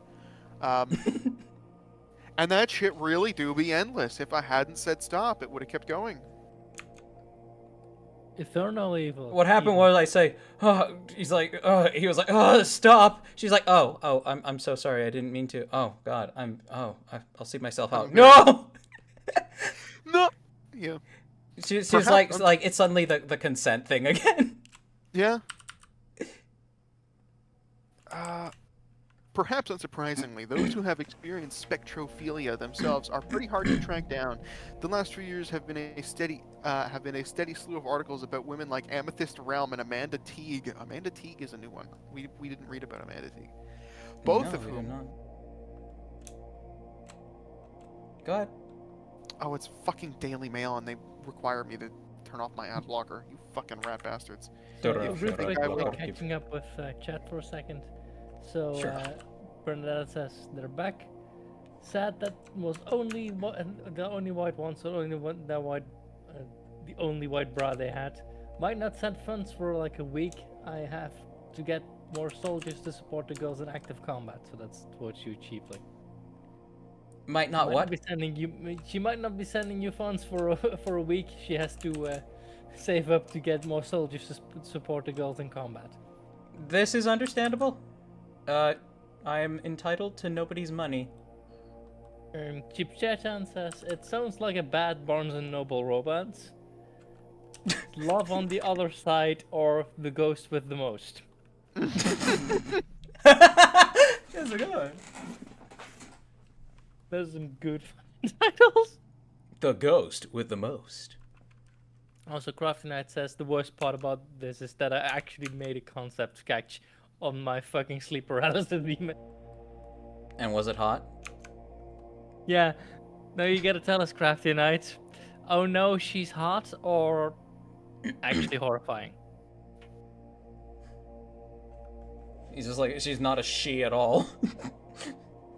And that shit really do be endless. If I hadn't said stop, it would have kept going. Eternal evil. What happened was I say, oh, he was like, oh, stop. She's like, oh, I'm so sorry. I didn't mean to. Oh, God, I'll see myself out. No! No! Yeah. She's Perhaps- like, it's suddenly the consent thing again. Yeah. Perhaps unsurprisingly, those who have experienced spectrophilia themselves are pretty hard to track down. The last few years have been a steady slew of articles about women like Amethyst Realm and Amanda Teague. Amanda Teague is a new one. We didn't read about Amanda Teague. Both No, of we did whom. not. Go ahead. Oh, it's fucking Daily Mail, and they require me to turn off my ad blocker. You fucking rat bastards. Real If you quick, think I we're will- catching up with chat for a second. So, Sure. Bernadette says they're back. Sad that was only the only white one, so only one that white, the only white bra they had. Might not send funds for like a week. I have to get more soldiers to support the girls in active combat, so that's what you cheaply. Might not what? Be sending you. She might not be sending you funds for for a week. She has to save up to get more soldiers to support the girls in combat. This is understandable. I am entitled to nobody's money. Chip Chachan says, it sounds like a bad Barnes & Noble romance. Love on the other side or the ghost with the most. That's a good one. Those are some good titles. The ghost with the most. Also, Crafty Knight says the worst part about this is that I actually made a concept sketch on my fucking sleep paralysis demon. And was it hot? Yeah. Now you gotta tell us, Crafty Knight. Oh no, she's hot or actually horrifying? He's just like, she's not a she at all.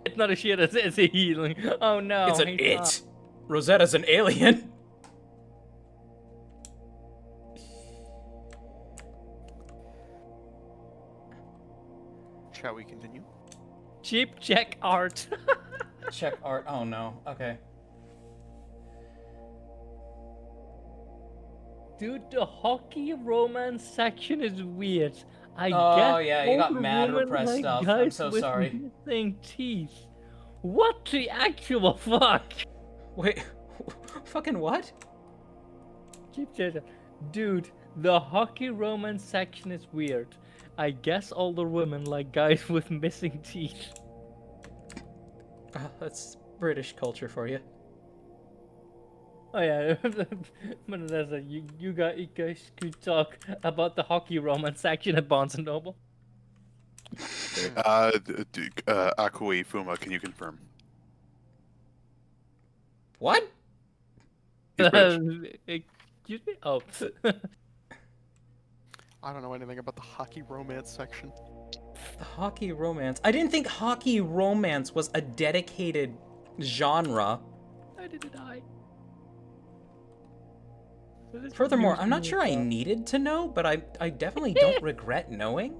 It's not a shit, it's a healing. Oh no. It's an he's it. hot. Rosetta's an alien. Shall we continue? Cheap check art. Check art. Oh no. Okay. Dude, the hockey romance section is weird. I Oh, guess yeah, you got older mad women repressed like stuff. I'm guys so with sorry. missing teeth. What the actual fuck? Wait, fucking what? Keep checking. Dude, the hockey romance section is weird. I guess older women like guys with missing teeth. That's British culture for you. Oh yeah, but that's a, you guys could talk about the hockey romance section at Barnes & Noble. Akui Fuma, can you confirm? What? Excuse me? Oh. I don't know anything about the hockey romance section. The hockey romance. I didn't think hockey romance was a dedicated genre. I didn't die. Furthermore, I'm not sure I needed to know, but I definitely don't regret knowing.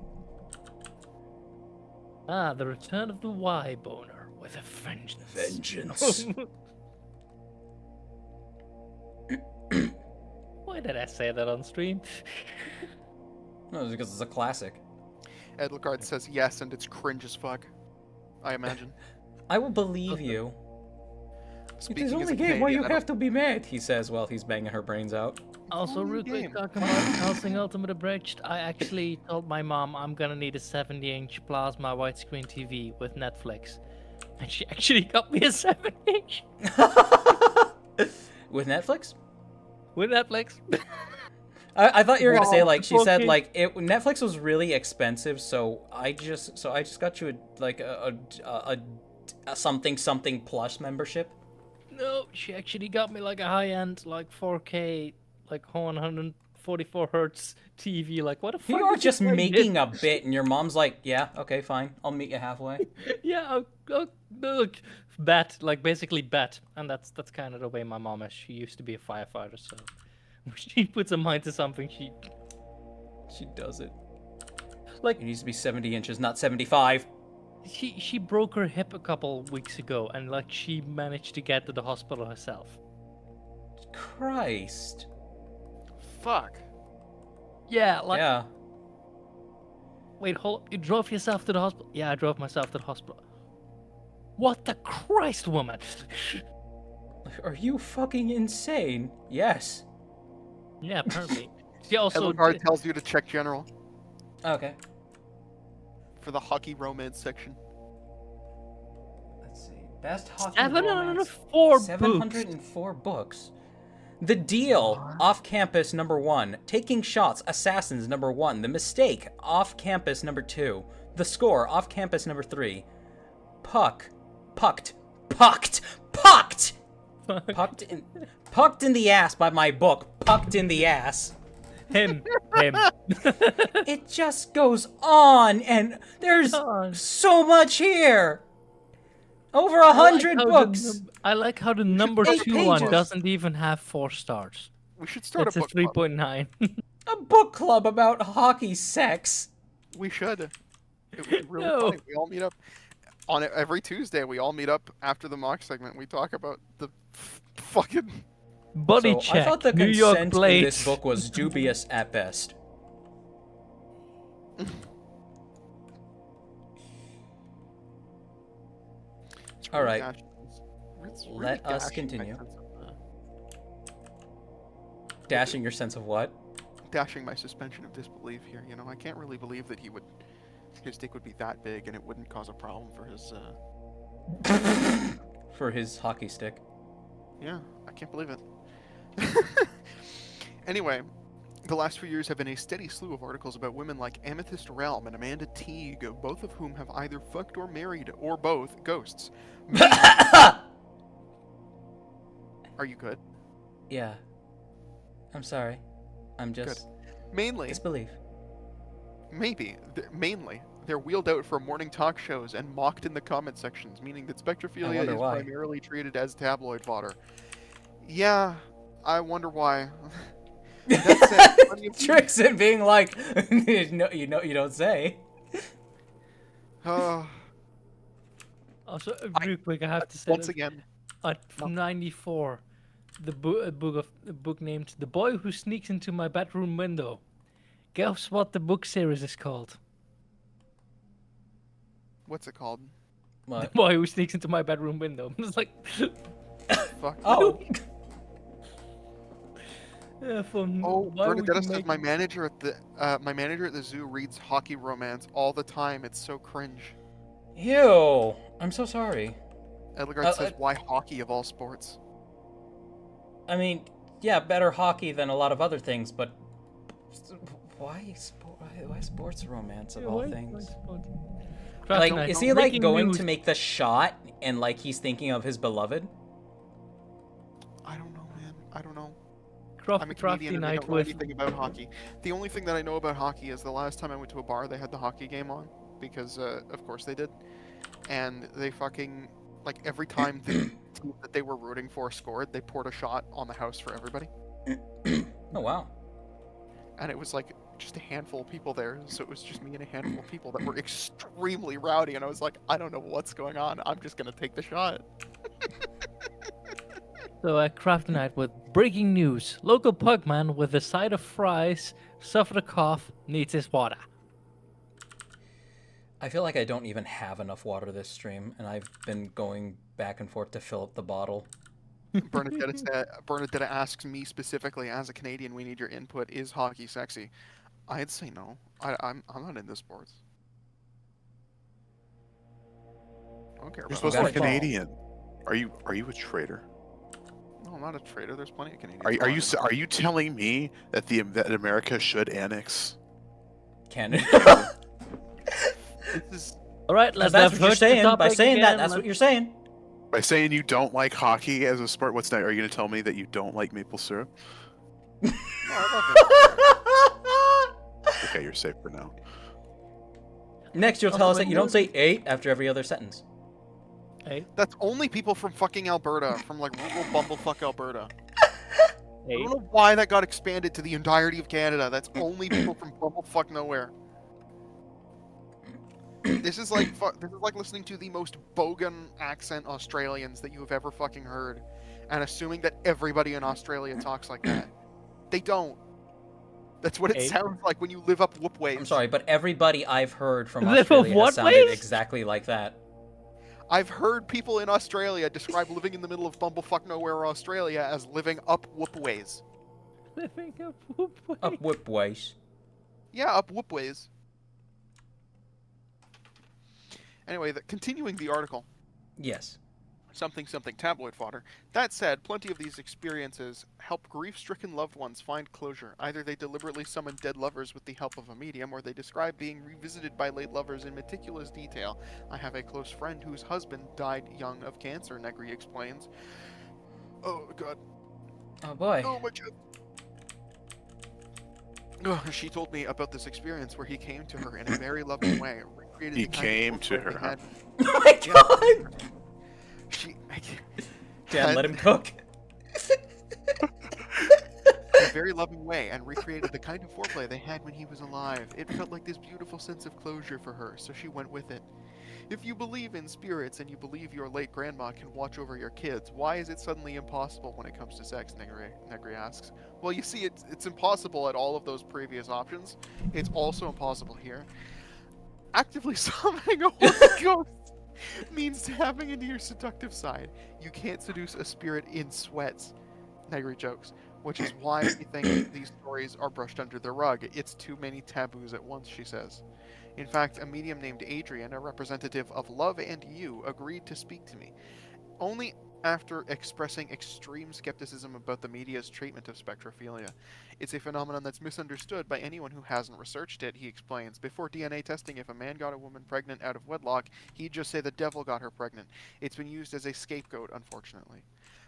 Ah, the return of the Y-boner with a vengeance. Vengeance. Why did I say that on stream? No, it's because it's a classic. Edlegard says yes, and it's cringe as fuck. I imagine. I will believe you. It Speaking is as only a a game where Canadian, you I don't- have to be mad, he says while he's banging her brains out. Also, only real a quick, game. talking about Helsing Ultimate Abridged, I actually told my mom I'm gonna need a 70-inch plasma widescreen TV with Netflix. And she actually got me a 7-inch With Netflix? with Netflix. I thought you were gonna say Wow, like she said okay. like Netflix was really expensive, so I just got you a something plus membership. No, she actually got me like a high-end, like 4K, like 144 hertz TV. Like, what the fuck? You are is just this like making this? a bit, and your mom's like, "Yeah, okay, fine, I'll meet you halfway." Yeah, look, bet, like basically bet, and that's kind of the way my mom is. She used to be a firefighter, so when she puts her mind to something, she does it. Like, it needs to be 70 inches, not 75. She broke her hip a couple weeks ago, and like she managed to get to the hospital herself. Christ. Fuck. Yeah, like. Yeah. Wait, hold. You drove yourself to the hospital? Yeah, I drove myself to the hospital. What the Christ, woman? Are you fucking insane? Yes. Yeah, apparently. She also. Edlegard tells you to check general Okay. for the hockey romance section. Let's see. Best hockey 704 books. 704 books. The Deal, Off Campus #1. Taking Shots, Assassins #1. The Mistake, Off Campus #2. The Score, Off Campus #3. Pucked in the ass by my book. Pucked in the ass. Him. It just goes on, and there's so much here. Over 100 books. I like how the number 8 2 one pages. doesn't even have 4 stars. We should start It's a a book club. 3.9. A book club about hockey sex. We should. It would be really No. funny. We all meet up on every Tuesday. We all meet up after the mock segment. We talk about the fucking Body So, check. I thought the New York consent in Blades. this book was dubious at best. All right. Let us continue. Dashing your sense of what? Dashing my suspension of disbelief here. You know, I can't really believe that his dick would be that big and it wouldn't cause a problem for his. For his hockey stick. Yeah, I can't believe it. Anyway, the last few years have been a steady slew of articles about women like Amethyst Realm and Amanda Teague, both of whom have either fucked or married, or both, ghosts. Are you good? Yeah. I'm sorry. I'm just Good. Mainly, disbelief. mainly, they're wheeled out for morning talk shows and mocked in the comment sections, meaning that Spectrophilia wonder is why. primarily treated as tabloid fodder. Yeah, I wonder why. That said, plenty of- Trixon being like, no, you don't say. Also, real quick, I have to say once that again, from '94, the book named "The Boy Who Sneaks Into My Bedroom Window." Guess what the book series is called? what's it called? The Boy Who Sneaks Into My Bedroom Window. It's like, Fuck. Oh. yeah, from Oh, why would you Bernadetta says make- my manager at the zoo reads hockey romance all the time. It's so cringe. Ew. I'm so sorry. Edlegard says, "Why hockey of all sports?" I mean, yeah, better hockey than a lot of other things, but why sports romance of Yeah, all why things? sports? Like, Trust me, is he like breaking going news. to make the shot and like he's thinking of his beloved? I don't know, man. I don't know. Crafty, I'm a Canadian and I night don't know with anything about hockey. The only thing that I know about hockey is the last time I went to a bar, they had the hockey game on because, of course, they did, and they fucking like every time the team that they were rooting for scored, they poured a shot on the house for everybody, Oh wow. and it was like just a handful of people there, so it was just me and a handful of people that were extremely rowdy, and I was like, I don't know what's going on. I'm just gonna take the shot. So Crafty Knight with breaking news. Local pugman with a side of fries suffered a cough, needs his water. I feel like I don't even have enough water this stream, and I've been going back and forth to fill up the bottle. Bernadetta asks me specifically, as a Canadian, we need your input. Is hockey sexy? I'd say no. I'm not into sports. I don't care You're about supposed to be that. Canadian. Are you a traitor? No, I'm not a traitor. There's plenty of Canadians. Are you telling me that that America should annex Canada? All right, let's that's what you're diverge the saying. By topic saying again, that, that's what let's- you're saying. By saying you don't like hockey as a sport, what's that? Are you going to tell me that you don't like maple syrup? Okay, you're safe for now. Next, you'll tell us that you don't say 8 after every other sentence. 8. That's only people from fucking Alberta, from like rural bumblefuck Alberta. I don't know why that got expanded to the entirety of Canada. That's only people from bumblefuck nowhere. This is like listening to the most bogan accent Australians that you have ever fucking heard, and assuming that everybody in Australia talks like that. They don't. That's what it 8. sounds like when you live up whoop ways. I'm sorry, but everybody I've heard from Live up Australia what has sounded ways? exactly like that. I've heard people in Australia describe living in the middle of bumblefuck nowhere Australia as living up whoop ways. Living up whoop ways. Up whip ways. Yeah, up whoop ways. Anyway, continuing the article. Yes. Something tabloid fodder. That said, plenty of these experiences help grief-stricken loved ones find closure. Either they deliberately summon dead lovers with the help of a medium, or they describe being revisited by late lovers in meticulous detail. I have a close friend whose husband died young of cancer, Negri explains. Oh, God. Oh, boy. Oh, my chest. Oh, she told me about this experience where he came to her in a very loving way. Recreated He the kind of came to foreplay they her, huh? had. Oh my God! She... Dan, let him cook. in a very loving way, and recreated the kind of foreplay they had when he was alive. It felt like this beautiful sense of closure for her, so she went with it. If you believe in spirits and you believe your late grandma can watch over your kids, why is it suddenly impossible when it comes to sex? Negri asks. Well, you see, it's impossible at all of those previous options. It's also impossible here. Actively summoning a horse ghost means tapping into your seductive side. You can't seduce a spirit in sweats, Negri jokes, which is why we think these stories are brushed under the rug. It's too many taboos at once, she says. In fact, a medium named Adrian, a representative of Love and You, agreed to speak to me. Only after expressing extreme skepticism about the media's treatment of spectrophilia. It's a phenomenon that's misunderstood by anyone who hasn't researched it, he explains. Before DNA testing, if a man got a woman pregnant out of wedlock, he'd just say the devil got her pregnant. It's been used as a scapegoat, unfortunately.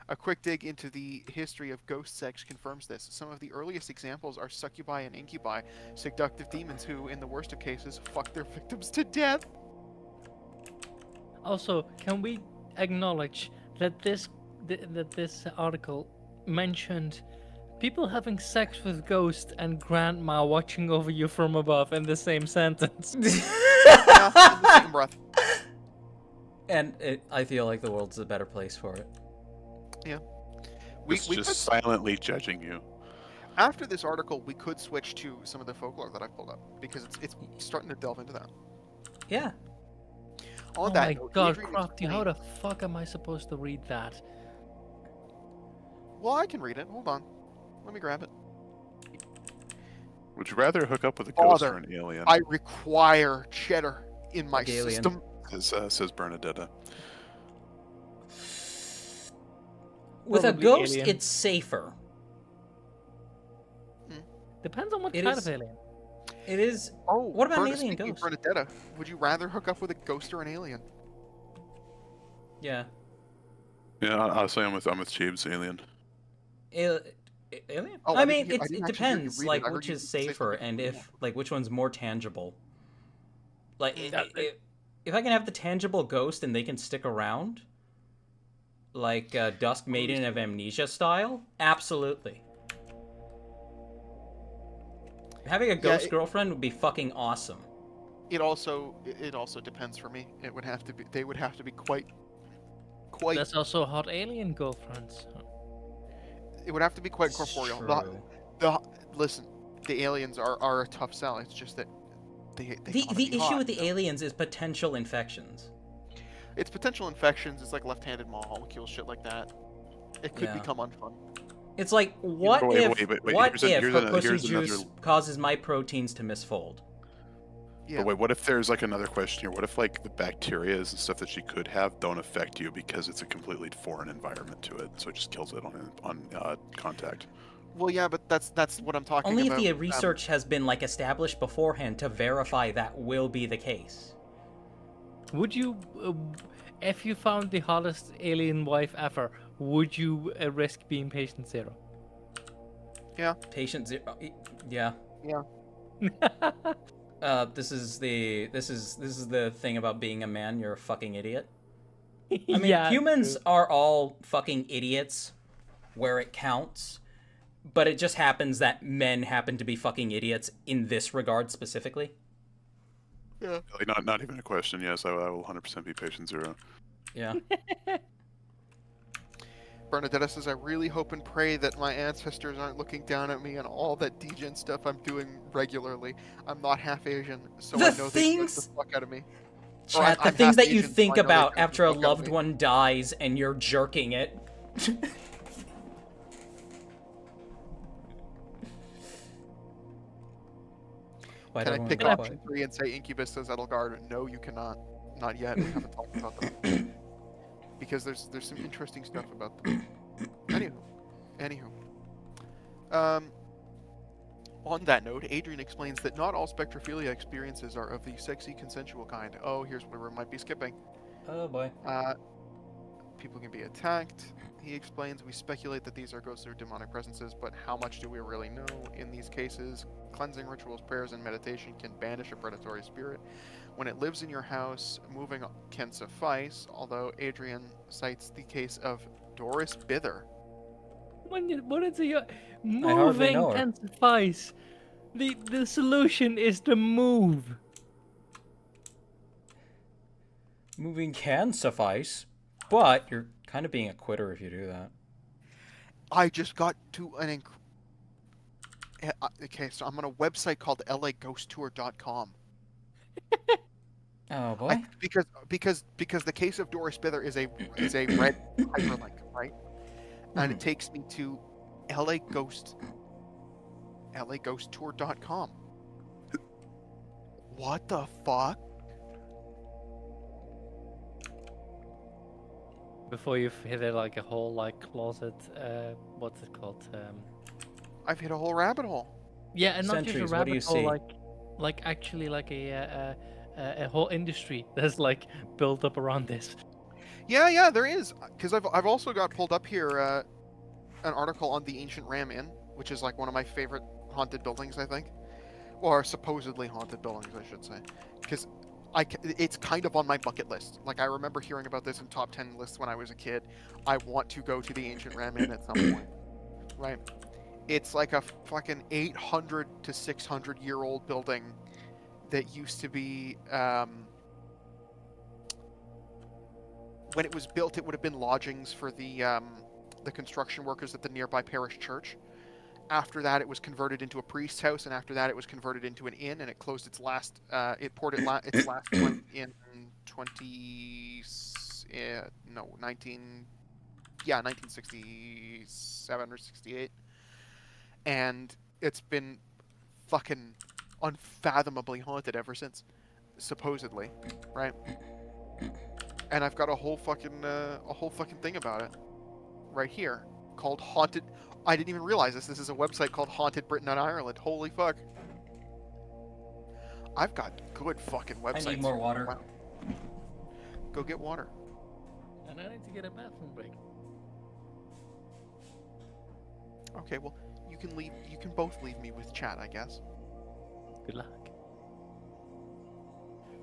A quick dig into the history of ghost sex confirms this. Some of the earliest examples are succubi and incubi, seductive demons who, in the worst of cases, fuck their victims to death. Also, can we acknowledge that this article mentioned people having sex with ghosts and grandma watching over you from above in the same sentence? Yeah, in the same breath. And I feel like the world's a better place for it. Yeah. It's just silently judging you. After this article, we could switch to some of the folklore that I pulled up, because it's starting to delve into that. Yeah. Oh On that my note, God, Adrian Crafty, how explained- the fuck am I supposed to read that? Well, I can read it. Hold on. Let me grab it. Would you rather hook up with a ghost Father, or an alien? I require cheddar in my Alien. system. Says Bernadetta. With a Probably ghost, alien. it's safer. Depends on what It kind is- of alien. It is. Oh, What about an Berna, alien speaking of ghost? Bernadetta, would you rather hook up with a ghost or an alien? Yeah. Yeah, honestly, I'm with Cheebs, alien. Alien? Oh, I I mean, didn't hear- I it didn't actually hear you depends, read it. like, I heard which you is say safer, something and more. if, like, which one's more tangible. Like, if I can have the tangible ghost and they can stick around, like Dusk Maiden of Amnesia style, absolutely. Having a ghost it- girlfriend would be fucking awesome. It also depends for me. It would have to be. They would have to be quite. There's also hot alien girlfriends. It would have to be quite corporeal. Listen, the aliens are a tough sell. It's just that they The gotta be issue hot, with the you know? aliens is potential infections. It's potential infections. It's like left-handed molecules, shit like that. It could Yeah. become unfun. It's like, what Wait, if wait, what here's if her another- pussy here's juice another- causes my proteins to misfold? But wait, what if there's like another question here? What if like the bacteria and stuff that she could have don't affect you because it's a completely foreign environment to it, so it just kills it on contact? Well, yeah, but that's what I'm talking Only about. if the research has been like established beforehand to verify that will be the case. Would you, if you found the hottest alien wife ever, would you risk being patient zero? Yeah. Patient zero. Yeah. Yeah. This is the thing about being a man. You're a fucking idiot. I mean, Yeah, humans are all fucking idiots where it counts, but it just happens that men happen to be fucking idiots in this regard specifically. Yeah. Like, not even a question. Yes, I will 100% be patient zero. Yeah. Bernadetta says, I really hope and pray that my ancestors aren't looking down at me and all that degen stuff I'm doing regularly. I'm not half Asian, so I know they judge the fuck out of me. Or Chat, the I'm things half that you Asian, so think I know they about judge the after a fuck out of loved me. one dies and you're jerking it. Why Can I don't pick we go option 3 and say Incubus says Edelgard? No, you cannot. Not yet. We haven't talked about them. Because there's some interesting stuff about them. Anywho. On that note, Adrian explains that not all spectrophilia experiences are of the sexy, consensual kind. Oh, here's where we might be skipping. Oh boy. People can be attacked. He explains, we speculate that these are ghosts or demonic presences, but how much do we really know? In these cases, cleansing rituals, prayers, and meditation can banish a predatory spirit. When it lives in your house, moving can suffice, although Adrian cites the case of Doris Bither. What is it? hardly Moving know her. can suffice. The solution is to move. Moving can suffice, but you're kind of being a quitter if you do that. I just got to an okay, so I'm on a website called laghosttour.com. Oh boy. Because the case of Doris Bither is a red hyperlink, right? And it takes me to laghosttour.com. What the fuck? Before you've hit it like a whole like closet, what's it called? I've hit a whole rabbit hole. Yeah, and not Sentries, just a what do you rabbit hole, see? like actually like a whole industry that's like built up around this. Yeah, there is. Because I've also got pulled up here an article on the Ancient Ram Inn, which is like one of my favorite haunted buildings, I think, or supposedly haunted buildings, I should say. Because it's kind of on my bucket list. Like I remember hearing about this in top 10 lists when I was a kid. I want to go to the Ancient Ram Inn at some point, right? It's like a fucking 800 to 600 year old building that used to be. When it was built, it would have been lodgings for the construction workers at the nearby parish church. After that, it was converted into a priest's house, and after that, it was converted into an inn, and it closed its last. It poured its last one in 1967 or 68, and it's been fucking unfathomably haunted ever since, supposedly, right? And I've got a whole fucking thing about it right here called Haunted. I didn't even realize this. This is a website called Haunted Britain and Ireland. Holy fuck! I've got good fucking websites. I need more water. Wow. Go get water. And I need to get a bathroom break. Okay, well, you can leave. You can both leave me with chat, I guess. Good luck.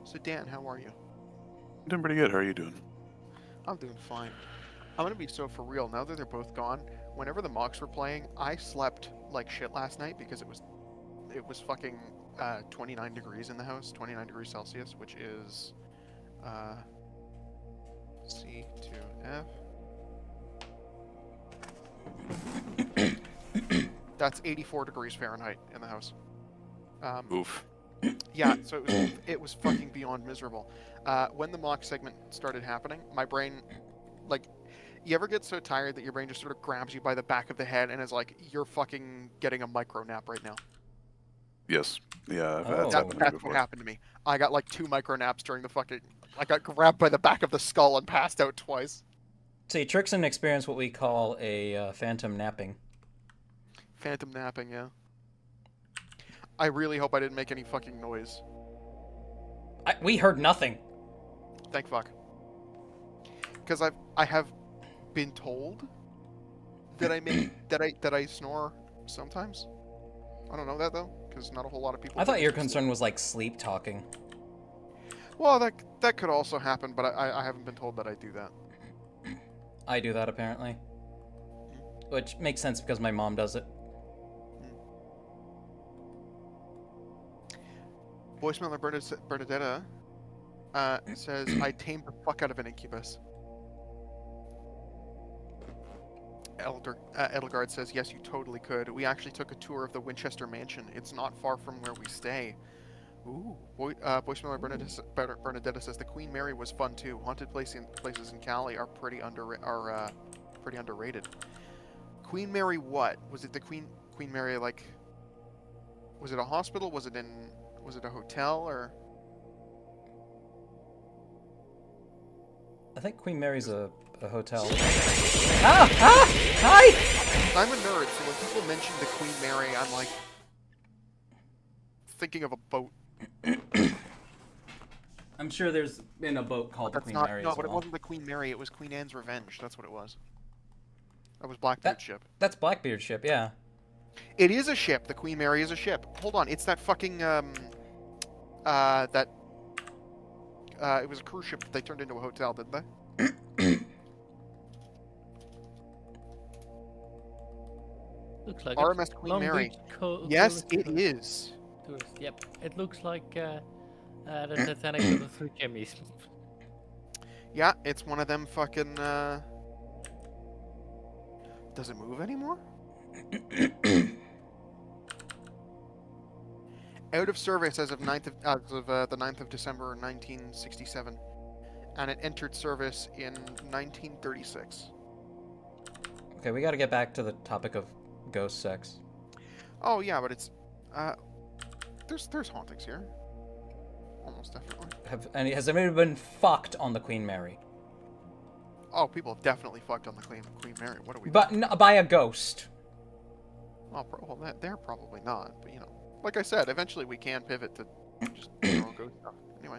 So Dan, how are you? I'm doing pretty good. How are you doing? I'm doing fine. I'm gonna be so for real. Now that they're both gone, whenever the mocks were playing, I slept like shit last night because it was it was fucking 29 degrees in the house, 29 degrees Celsius, which is C to F. That's 84 degrees Fahrenheit in the house. Oof. Yeah, so it was fucking beyond miserable. When the mock segment started happening, my brain, like, you ever get so tired that your brain just sort of grabs you by the back of the head and is like, you're fucking getting a micro nap right now. Yes. Yeah, I've had Oh. that happen to me That's before. what happened to me. I got like 2 micro naps during the fucking. I got grabbed by the back of the skull and passed out twice. See, Trixon experienced what we call a phantom napping. Phantom napping, yeah. I really hope I didn't make any fucking noise. We heard nothing. Thank fuck. Because I have been told that I snore sometimes. I don't know that though, because not a whole lot of people. I thought do. your concern was like sleep talking. Well, that could also happen, but I haven't been told that I do that. I do that apparently, which makes sense because my mom does it. Voicemail of Bernadetta says, I tamed the fuck out of an incubus. Edelgard says, yes, you totally could. We actually took a tour of the Winchester Mansion. It's not far from where we stay. Ooh. Voicemail of Bernadetta says, the Queen Mary was fun too. Haunted places in Cali are pretty underrated. Queen Mary what? Was it the Queen Mary, like... Was it a hospital? Was it a hotel, or... I think Queen Mary's a hotel. Hi! I'm a nerd, so when people mention the Queen Mary, I'm like... thinking of a boat. I'm sure there's been a boat called the That's Queen not, Mary no, as but it well. wasn't the Queen Mary, it was Queen Anne's Revenge. That's what it was. That was Blackbeard's ship. That's Blackbeard's ship, yeah. It is a ship. The Queen Mary is a ship. Hold on, it's that fucking, it was a cruise ship that they turned into a hotel, didn't they? Looks like RMS it. Queen Long Mary. Beach Yes, tourist- it is. tourist, Yep, it looks like the Titanic with the 3 chimneys. Yeah, it's one of them fucking, Does it move anymore? Out of service as of the 9th of December 1967, and it entered service in 1936. Okay, we gotta get back to the topic of ghost sex. Oh yeah, but it's there's hauntings here. Almost definitely. Has anybody been fucked on the Queen Mary? Oh, people have definitely fucked on the Queen Mary. What are we? But by a ghost. Well, they're probably not. But you know, like I said, eventually we can pivot to just general ghost stuff. Anyway,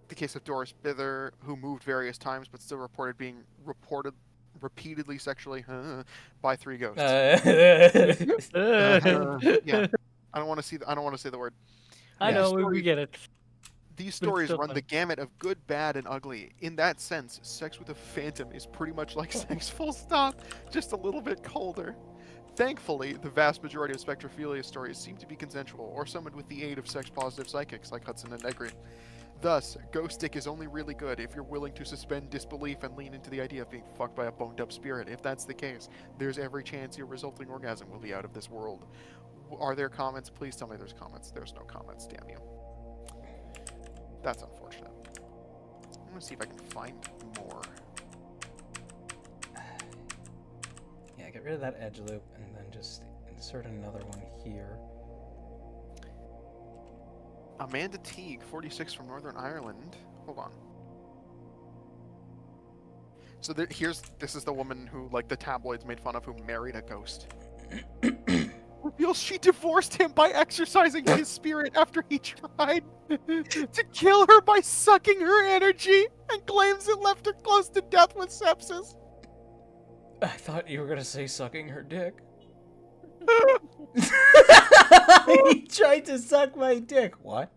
the case of Doris Bither, who moved various times but still being repeatedly sexually by 3 ghosts. Yeah, I don't want to say the word. I know, we get it. These But it's stories still run fun. the gamut of good, bad, and ugly. In that sense, sex with a phantom is pretty much like sex full stop, just a little bit colder. Thankfully, the vast majority of spectrophilia stories seem to be consensual, or summoned with the aid of sex-positive psychics like Hudson and Negri. Thus, Ghost Stick is only really good if you're willing to suspend disbelief and lean into the idea of being fucked by a boned-up spirit. If that's the case, there's every chance your resulting orgasm will be out of this world. Are there comments? Please tell me there's comments. There's no comments, damn you. That's unfortunate. I'm gonna see if I can find more. Yeah, get rid of that edge loop and then just insert another one here. Amanda Teague, 46 from Northern Ireland. Hold on. So this is the woman who, like, the tabloids made fun of, who married a ghost. Reveals she divorced him by exorcising his spirit after he tried to kill her by sucking her energy, and claims it left her close to death with sepsis. I thought you were gonna say sucking her dick. He tried to suck my dick. What?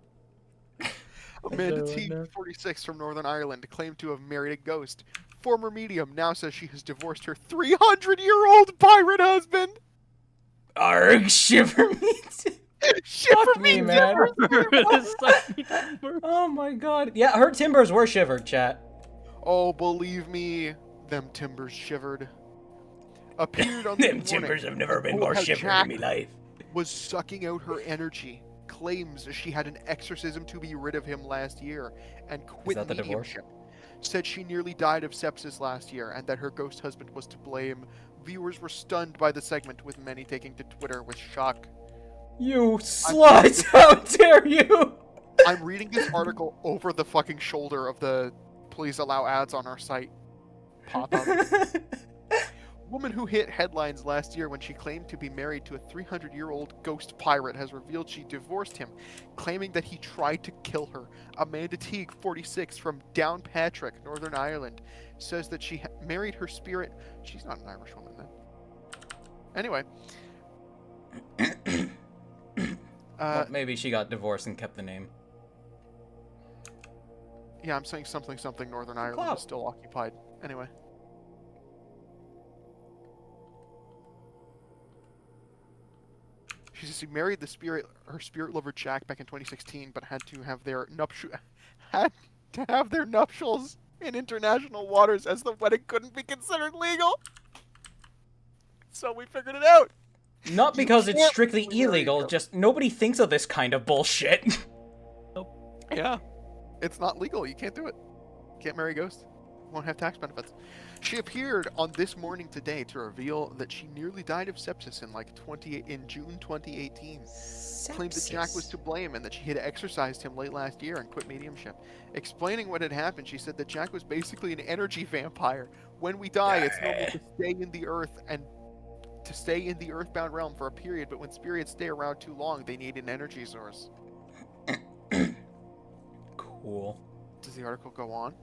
Amanda Teague, 46 from Northern Ireland, claimed to have married a ghost. Former medium now says she has divorced her 300-year-old pirate husband. Arg, shiver me. Fuck me, man. Oh my god. Yeah, her timbers were shivered, chat. Oh, believe me, them timbers shivered. Appeared on Them the timbers have never been told more how shivered Jack in me life. Was sucking out her energy. Claims she had an exorcism to be rid of him last year and quit that the divorce? mediumship. Said she nearly died of sepsis last year and that her ghost husband was to blame. Viewers were stunned by the segment, with many taking to Twitter with shock. You slut! How dare you! I'm reading this article over the fucking shoulder of the "please allow ads on our site" pop-up. Woman who hit headlines last year when she claimed to be married to a 300-year-old ghost pirate has revealed she divorced him, claiming that he tried to kill her. Amanda Teague, 46, from Downpatrick, Northern Ireland, says that she married her spirit. She's not an Irish woman, then. Anyway. Well, maybe she got divorced and kept the name. Yeah, I'm saying something Northern Ireland is still occupied. Anyway. She says she married her spirit lover Jack back in 2016, but had to have their nuptials in international waters as the wedding couldn't be considered legal. So we figured it out. Not because it's strictly illegal, just nobody thinks of this kind of bullshit. Yeah. It's not legal. You can't do it. Can't marry a ghost. Won't have tax benefits. She appeared on This Morning Today to reveal that she nearly died of sepsis in June 2018. Claimed that Jack was to blame and that she had exorcised him late last year and quit mediumship. Explaining what had happened, she said that Jack was basically an energy vampire. When we die, it's normal to stay in the earth and to stay in the earthbound realm for a period, but when spirits stay around too long, they need an energy source. Cool. Does the article go on?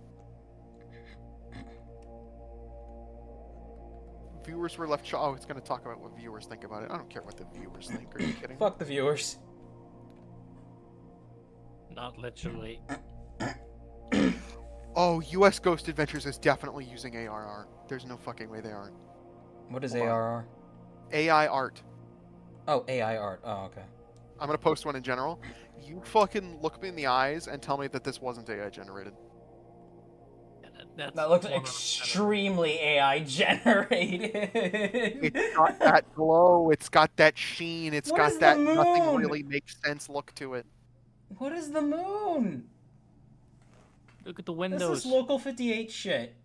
Viewers were left oh, it's going to talk about what viewers think about it. I don't care what the viewers think. Are you kidding? Fuck the viewers. Not literally. Oh, US Ghost Adventures is definitely using ARR. There's no fucking way they aren't. What is ARR? AI art. Oh, AI art. Oh, okay. I'm going to post one in general. You fucking look me in the eyes and tell me that this wasn't AI generated. That looks extremely AI generated. It's got that glow. It's got that sheen. It's What got is that the nothing moon? really makes sense look to it. What is the moon? Look at the This windows. is Local 58 shit.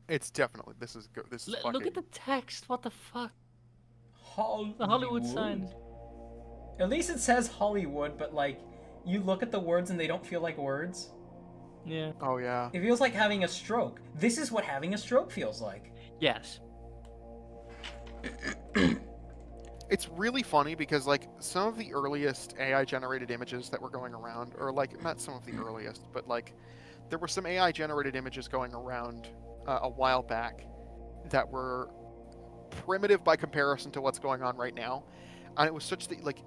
It's definitely this is fucking. Look at the text. What the fuck? Hollywood. The Hollywood signs. At least it says Hollywood, but like, you look at the words and they don't feel like words. Yeah. Oh yeah. It feels like having a stroke. This is what having a stroke feels like. Yes. It's really funny because like some of the earliest AI generated images that were going around, or like not some of the earliest, but like there were some AI generated images going around a while back that were primitive by comparison to what's going on right now, and it was such that like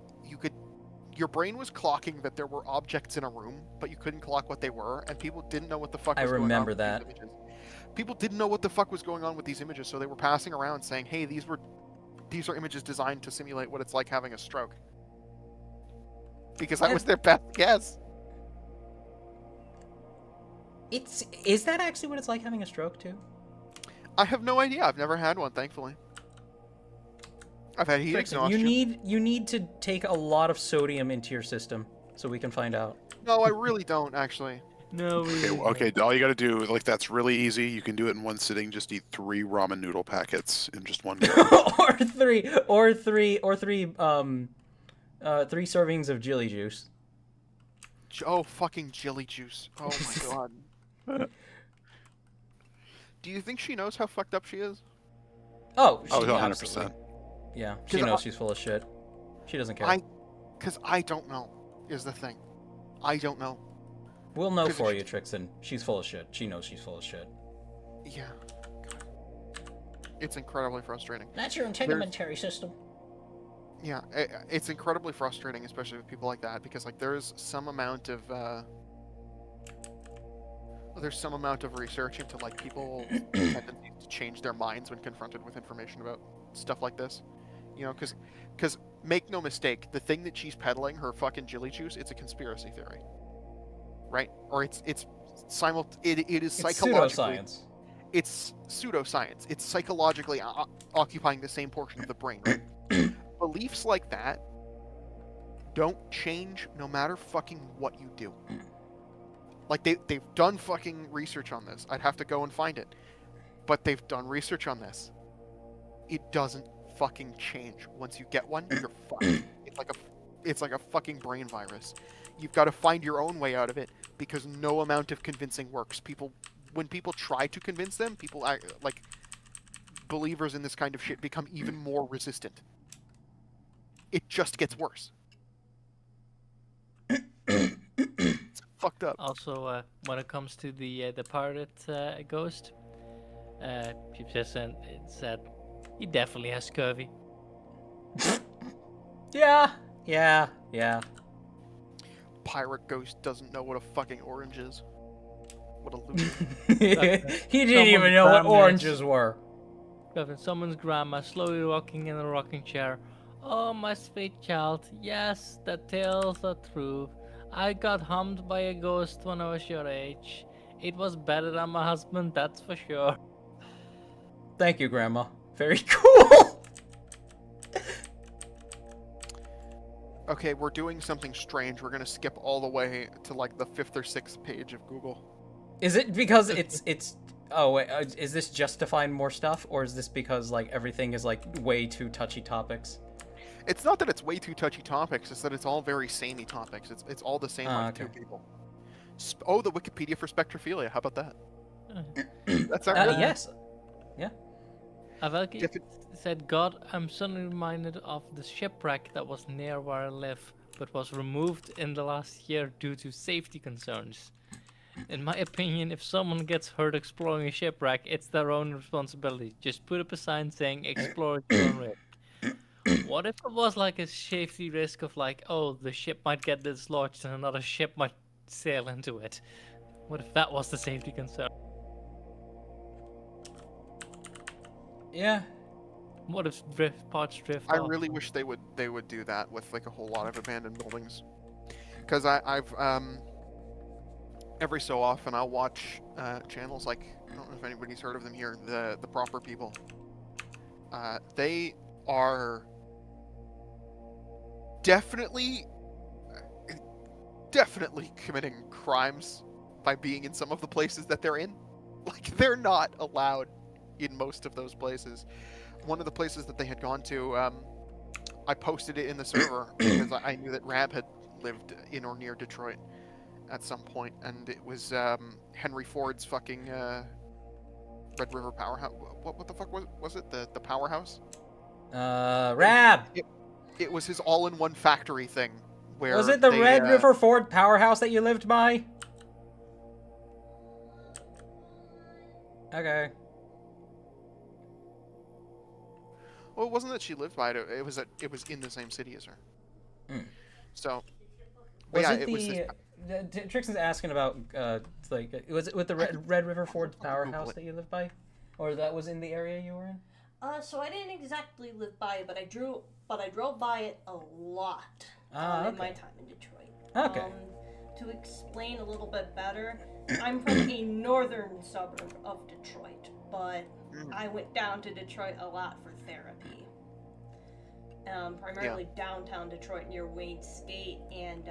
your brain was clocking that there were objects in a room, but you couldn't clock what they were, and people didn't know what the fuck was going on. I remember with that. these images. People didn't know what the fuck was going on with these images, so they were passing around saying, "Hey, these are images designed to simulate what it's like having a stroke." Because that was their best guess. Is that actually what it's like having a stroke too? I have no idea. I've never had one, thankfully. I've had heat exhaustion. You need to take a lot of sodium into your system so we can find out. No, I really don't actually. No. Okay, all you gotta do, like, that's really easy. You can do it in one sitting. Just eat 3 ramen noodle packets in just one go. or three servings of jelly juice. Oh, fucking jelly juice. Oh my god. Do you think she knows how fucked up she is? Oh, Oh, 100%. absolutely. Yeah, she 'Cause knows she's full of shit. She doesn't care. Because I don't know, is the thing. I don't know. We'll know 'Cause for you, Trixon. She's full of shit. She knows she's full of shit. Yeah. It's incredibly frustrating. That's your integumentary system. Yeah, it's incredibly frustrating, especially with people like that, because like there's some amount of research into like people's tendencies to change their minds when confronted with information about stuff like this. You know, because make no mistake, the thing that she's peddling, her fucking Jilly Juice, it's a conspiracy theory, right? Or it is psychologically. Pseudoscience. It's pseudoscience. It's psychologically occupying the same portion of the brain. Right? Beliefs like that don't change no matter fucking what you do. Like they've done fucking research on this. I'd have to go and find it, but they've done research on this. It doesn't fucking change. Once you get one, you're fucked. It's like a fucking brain virus. You've got to find your own way out of it because no amount of convincing works. When people try to convince them, people like believers in this kind of shit become even more resistant. It just gets worse. It's fucked up. Also, when it comes to the pirate ghost, people just said he definitely has scurvy. Yeah. Pirate ghost doesn't know what a fucking orange is. What a loser. He didn't even know what oranges were. Someone's grandma slowly rocking in a rocking chair. Oh, my sweet child, yes, the tales are true. I got hummed by a ghost when I was your age. It was better than my husband, that's for sure. Thank you, Grandma. Very cool. Okay, we're doing something strange. We're gonna skip all the way to like the 5th or 6th page of Google. Is it because it's? Oh, wait, is this just to find more stuff, or is this because like everything is like way too touchy topics? It's not that it's way too touchy topics. It's that it's all very samey topics. It's all the same like okay. 2 people. Oh, the Wikipedia for spectrophilia. How about that? That's our yes. Yeah. Avelki said, God, I'm suddenly reminded of the shipwreck that was near where I live, but was removed in the last year due to safety concerns. In my opinion, if someone gets hurt exploring a shipwreck, it's their own responsibility. Just put up a sign saying, explore at your own risk. What if it was like a safety risk of like, oh, the ship might get dislodged and another ship might sail into it? What if that was the safety concern? Yeah. What if parts drift I off? really wish they would do that with like a whole lot of abandoned buildings. Because I've every so often I'll watch channels like, I don't know if anybody's heard of them here, the Proper People. They are definitely committing crimes by being in some of the places that they're in. Like, they're not allowed in most of those places. One of the places that they had gone to, I posted it in the server because I knew that Rab had lived in or near Detroit at some point, and it was Henry Ford's fucking Red River Powerhouse. What the fuck was it? The powerhouse? Rab! It was his all-in-one factory thing. Where was it the they, Red River Ford powerhouse that you lived by? Okay. Well, it wasn't that she lived by it. It was that it was in the same city as her. Mm. So, Was yeah, it was the Trixon's asking about like was it with the Red River Ford powerhouse that you lived by, or that was in the area you were in? So I didn't exactly live by it, but I drove by it a lot in my time in Detroit. Okay. To explain a little bit better, I'm from a northern suburb of Detroit, but I went down to Detroit a lot for therapy. Primarily downtown Detroit near Wayne State and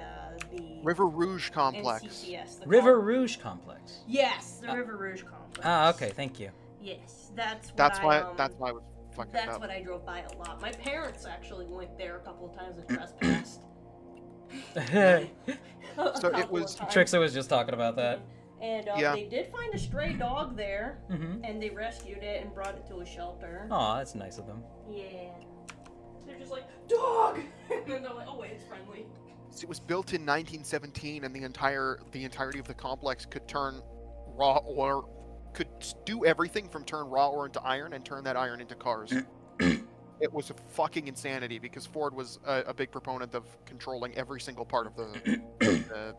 the River Rouge Complex. NCCS, River Rouge Complex. Yes, the River Rouge Complex. Okay, thank you. Yes, that's why I was fucking That's up. what I drove by a lot. My parents actually went there a couple of times and trespassed. So it was. Trixie was just talking about that. And they did find a stray dog there, and they rescued it and brought it to a shelter. Oh, that's nice of them. Yeah. They're just like, dog! And then they're like, oh wait, it's friendly. It was built in 1917, and the entirety of the complex could turn raw ore, could do everything from turn raw ore into iron and turn that iron into cars. It was a fucking insanity because Ford was a big proponent of controlling every single part of the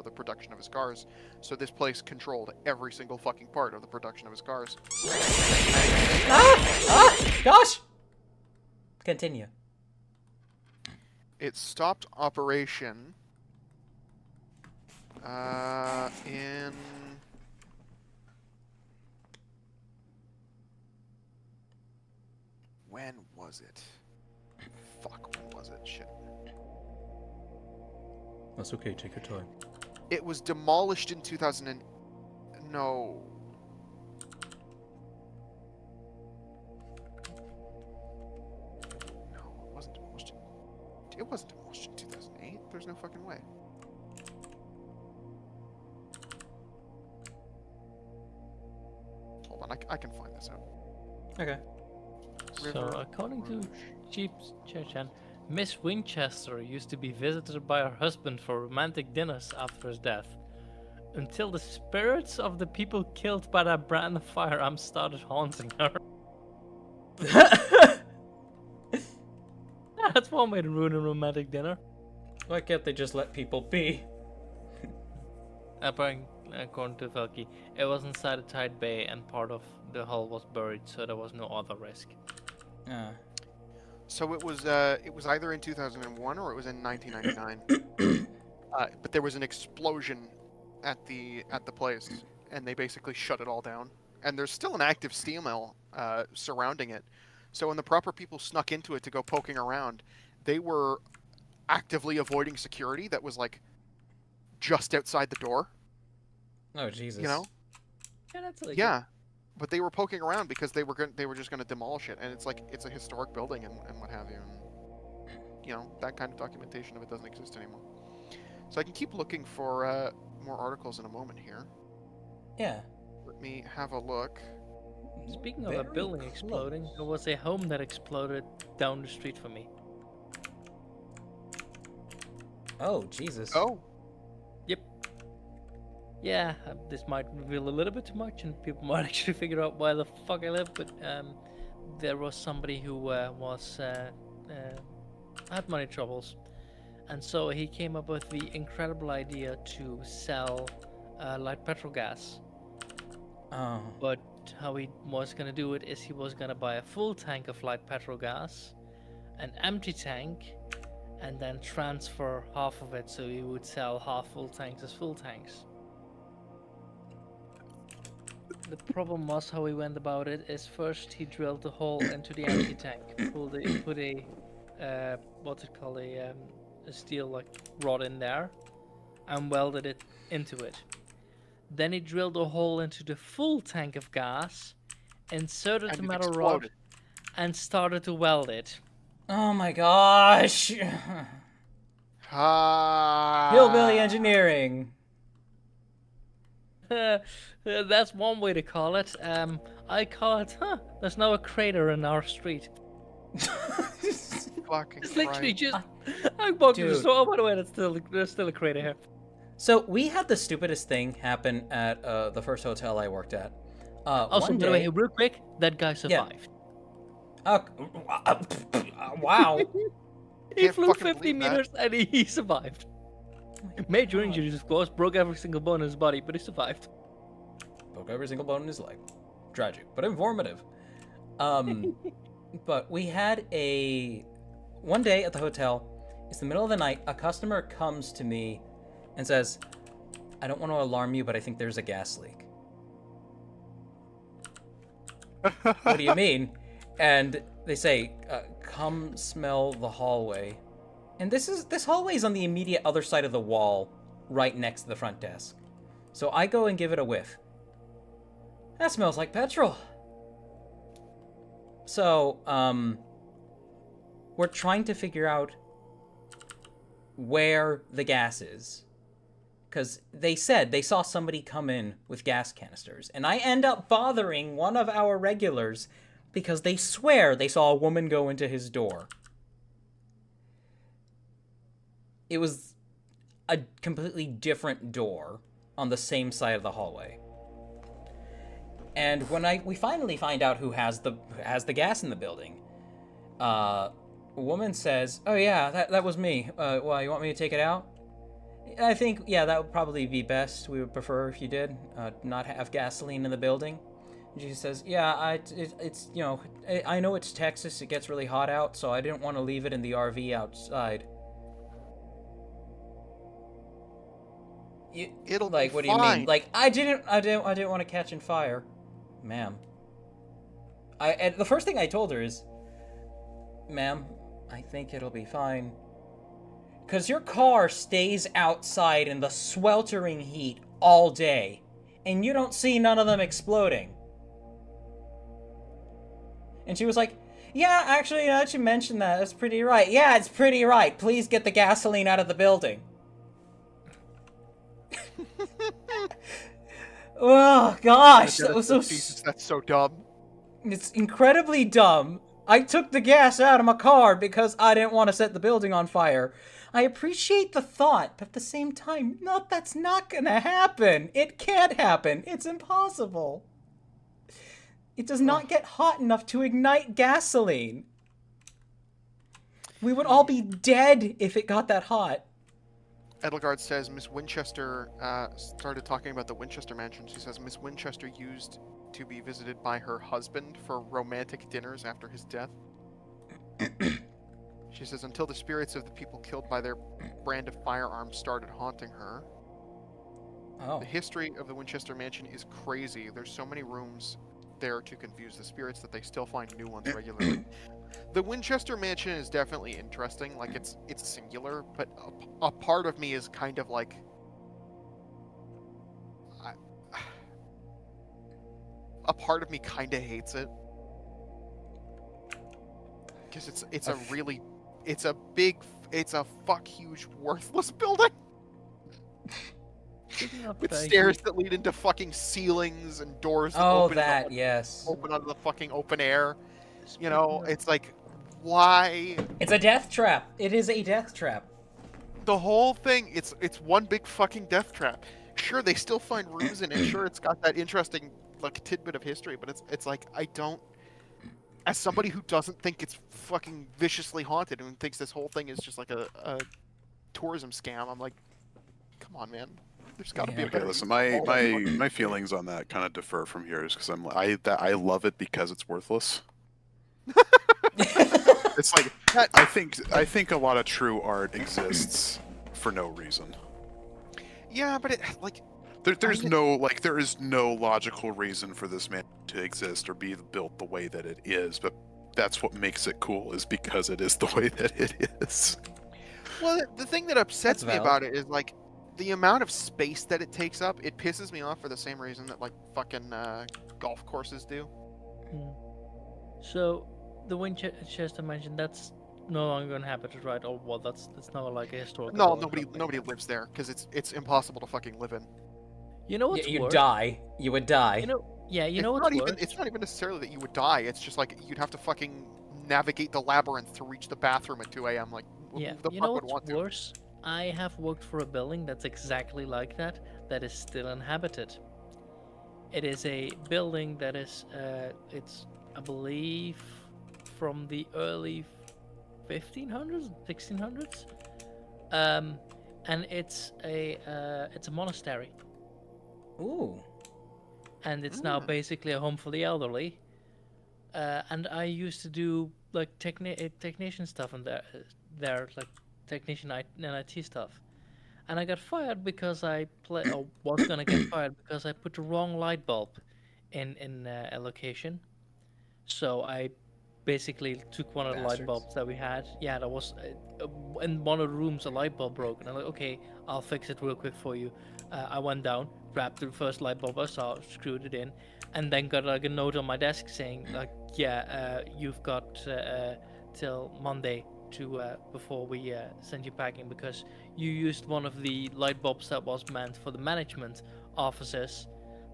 the production of his cars. So this place controlled every single fucking part of the production of his cars. Gosh! Continue. It stopped operation in when was it? Fuck, when was it? Shit. That's okay. Take your time. It was demolished in 2000 and no. No, it wasn't demolished. It wasn't demolished in 2008. There's no fucking way. Hold on, I can find this out. Okay. So, River according to Rouge. Chief Chechan, Miss Winchester used to be visited by her husband for romantic dinners after his death, until the spirits of the people killed by that brand of firearms started haunting her. That's one way to ruin a romantic dinner. Why can't they just let people be? According to Felky, it was inside a tight bay and part of the hull was buried, so there was no other risk. So it was either in 2001 or it was in 1999. But there was an explosion at the place, and they basically shut it all down. And there's still an active steel mill surrounding it. So when the proper people snuck into it to go poking around, they were actively avoiding security that was like just outside the door. Oh Jesus! You know? Yeah, that's like Yeah, but they were poking around because they were just going to demolish it, and it's like it's a historic building and what have you, and you know that kind of documentation of it doesn't exist anymore. So I can keep looking for more articles in a moment here. Yeah. Let me have a look. Speaking of a building exploding, there was a home that exploded down the street from me. Oh Jesus! Oh. Yep. Yeah, this might reveal a little bit too much, and people might actually figure out why the fuck I live. But there was somebody who had money troubles, and so he came up with the incredible idea to sell light petrol gas. Oh. But how he was gonna do it is he was gonna buy a full tank of light petrol gas, an empty tank, and then transfer half of it, so he would sell half full tanks as full tanks. The problem was how he went about it is first he drilled a hole into the empty tank, put a what's it called, a steel like rod in there, and welded it into it. Then he drilled a hole into the full tank of gas, inserted And the it metal rod, exploded. and started to weld it. Oh my gosh! Hillbilly engineering. That's one way to call it. I call it, there's now a crater in our street. Fucking It's literally Christ. just, I walked through the Dude. store, oh, by the way, there's still a crater here. So we had the stupidest thing happen at the first hotel I worked at. Also, one by the way, day, real quick, that guy survived. wow. He Can't flew fucking 50 believe that. meters and he survived. Major injuries, of course, broke every single bone in his body, but he survived. Broke every single bone in his leg. Tragic, but informative. But we had one day at the hotel, it's the middle of the night, a customer comes to me and says, I don't want to alarm you, but I think there's a gas leak. What do you mean? And they say, come smell the hallway. And this hallway is on the immediate other side of the wall, right next to the front desk. So I go and give it a whiff. That smells like petrol. So, we're trying to figure out where the gas is. Because they said they saw somebody come in with gas canisters. And I end up bothering one of our regulars because they swear they saw a woman go into his door. It was a completely different door on the same side of the hallway. And when we finally find out who has the gas in the building, a woman says, "Oh yeah, that was me. Well, you want me to take it out?" I think, yeah, that would probably be best. We would prefer if you did not have gasoline in the building. And she says, yeah, it's you know, I know it's Texas, it gets really hot out, so I didn't want to leave it in the RV outside. It'll like, be what do you mean? fine. Like, I didn't want to catch in fire, ma'am. And the first thing I told her is, ma'am, I think it'll be fine. Because your car stays outside in the sweltering heat all day, and you don't see none of them exploding. And she was like, yeah, actually, now that you mentioned that, that's pretty right. Yeah, it's pretty right. Please get the gasoline out of the building. Oh, gosh, that was so... Jesus, that's so dumb. It's incredibly dumb. I took the gas out of my car because I didn't want to set the building on fire. I appreciate the thought, but at the same time, no, that's not gonna happen. It can't happen. It's impossible. It does not get hot enough to ignite gasoline. We would all be dead if it got that hot. Edelgard says Miss Winchester started talking about the Winchester mansion. She says Miss Winchester used to be visited by her husband for romantic dinners after his death. She says until the spirits of the people killed by their brand of firearms started haunting her. Oh. The history of the Winchester mansion is crazy. There's so many rooms there to confuse the spirits that they still find new ones regularly. The Winchester mansion is definitely interesting. Like, it's singular, but a part of me is kind of like... a part of me kind of hates it. Because it's a really... It's a big... It's a fuck huge worthless building! With stairs that lead into fucking ceilings and doors that open open onto the fucking open air. You know, it's like, why? It's a death trap. It is a death trap. The whole thing, it's one big fucking death trap. Sure, they still find rooms in it. Sure, it's got that interesting like tidbit of history, but it's like I don't. As somebody who doesn't think it's fucking viciously haunted and thinks this whole thing is just like a tourism scam, I'm like, come on, man. There's got to be a better. Listen, my feelings on that kind of differ from yours because I love it because it's worthless. It's like I think a lot of true art exists for no reason. Yeah, but it like there is no logical reason for this man to exist or be built the way that it is, but that's what makes it cool is because it is the way that it is. Well, the thing that upsets me about it is like the amount of space that it takes up. It pisses me off for the same reason that like fucking golf courses do. So the Winchester mansion, that's no longer gonna happen, right? Or what? That's not like a historical. No, nobody lives there because it's impossible to fucking live in. You know what's you'd worse? die. You would die. You know, yeah. You it's know what's not worse? even. It's not even necessarily that you would die. It's just like you'd have to fucking navigate the labyrinth to reach the bathroom at 2 a.m. Like, Yeah. who the You fuck know would what's want to? worse? I have worked for a building that's exactly like that. That is still inhabited. It is a building that is. It's I believe from the early 1500s, 1600s. And it's a monastery. Ooh. And it's now basically a home for the elderly. And I used to do like technician stuff in there like technician and IT stuff. And I got fired because or was gonna get fired because I put the wrong light bulb in a location. So I basically took one of the light bulbs that we had. Yeah, that was in one of the rooms a light bulb broke, and I'm like, okay, I'll fix it real quick for you. I went down, grabbed the first light bulb I saw, screwed it in, and then got like a note on my desk saying like, yeah, you've got till Monday to before we send you packing because you used one of the light bulbs that was meant for the management offices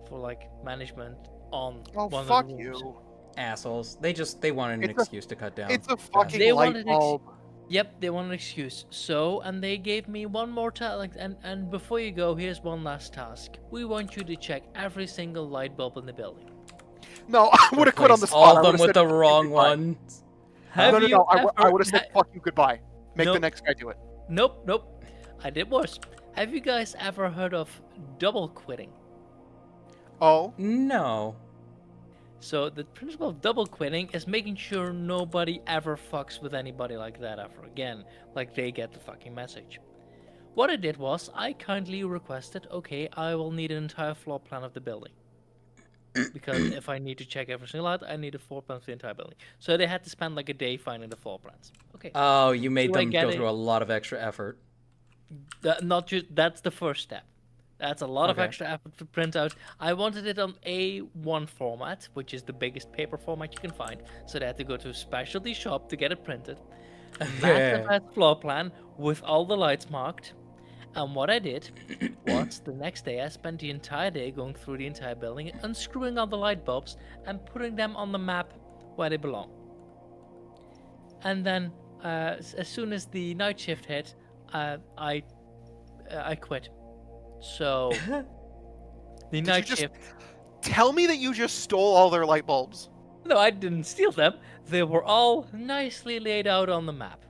for like management on one fuck of the rooms. you. Assholes. They wanted an excuse to cut down. It's a fucking They light wanted bulb. Yep, they want an excuse. So, and they gave me one more task. And before you go, here's one last task. We want you to check every single light bulb in the building. No, I would have quit on the Replace spot. all of them with the wrong ones. No. I would have said fuck you, goodbye. Make the Nope. next guy do it. Nope. I did worse. Have you guys ever heard of double quitting? Oh? No. So the principle of double quitting is making sure nobody ever fucks with anybody like that ever again. Like they get the fucking message. What I did was I kindly requested, okay, I will need an entire floor plan of the building. Because if I need to check every single out, I need a floor plan of the entire building. So they had to spend like a day finding the floor plans. Okay. Oh, you made Do I them get go it? through a lot of extra effort. Not just that's the first step. That's a lot of Okay. extra effort to print out. I wanted it on A1 format, which is the biggest paper format you can find. So they had to go to a specialty shop to get it printed. Massive ass floor plan with all the lights marked. And what I did was the next day I spent the entire day going through the entire building, unscrewing all the light bulbs and putting them on the map where they belong. And then as soon as the night shift hit, I quit. So the night just shift. Tell me that you just stole all their light bulbs. No, I didn't steal them. They were all nicely laid out on the map.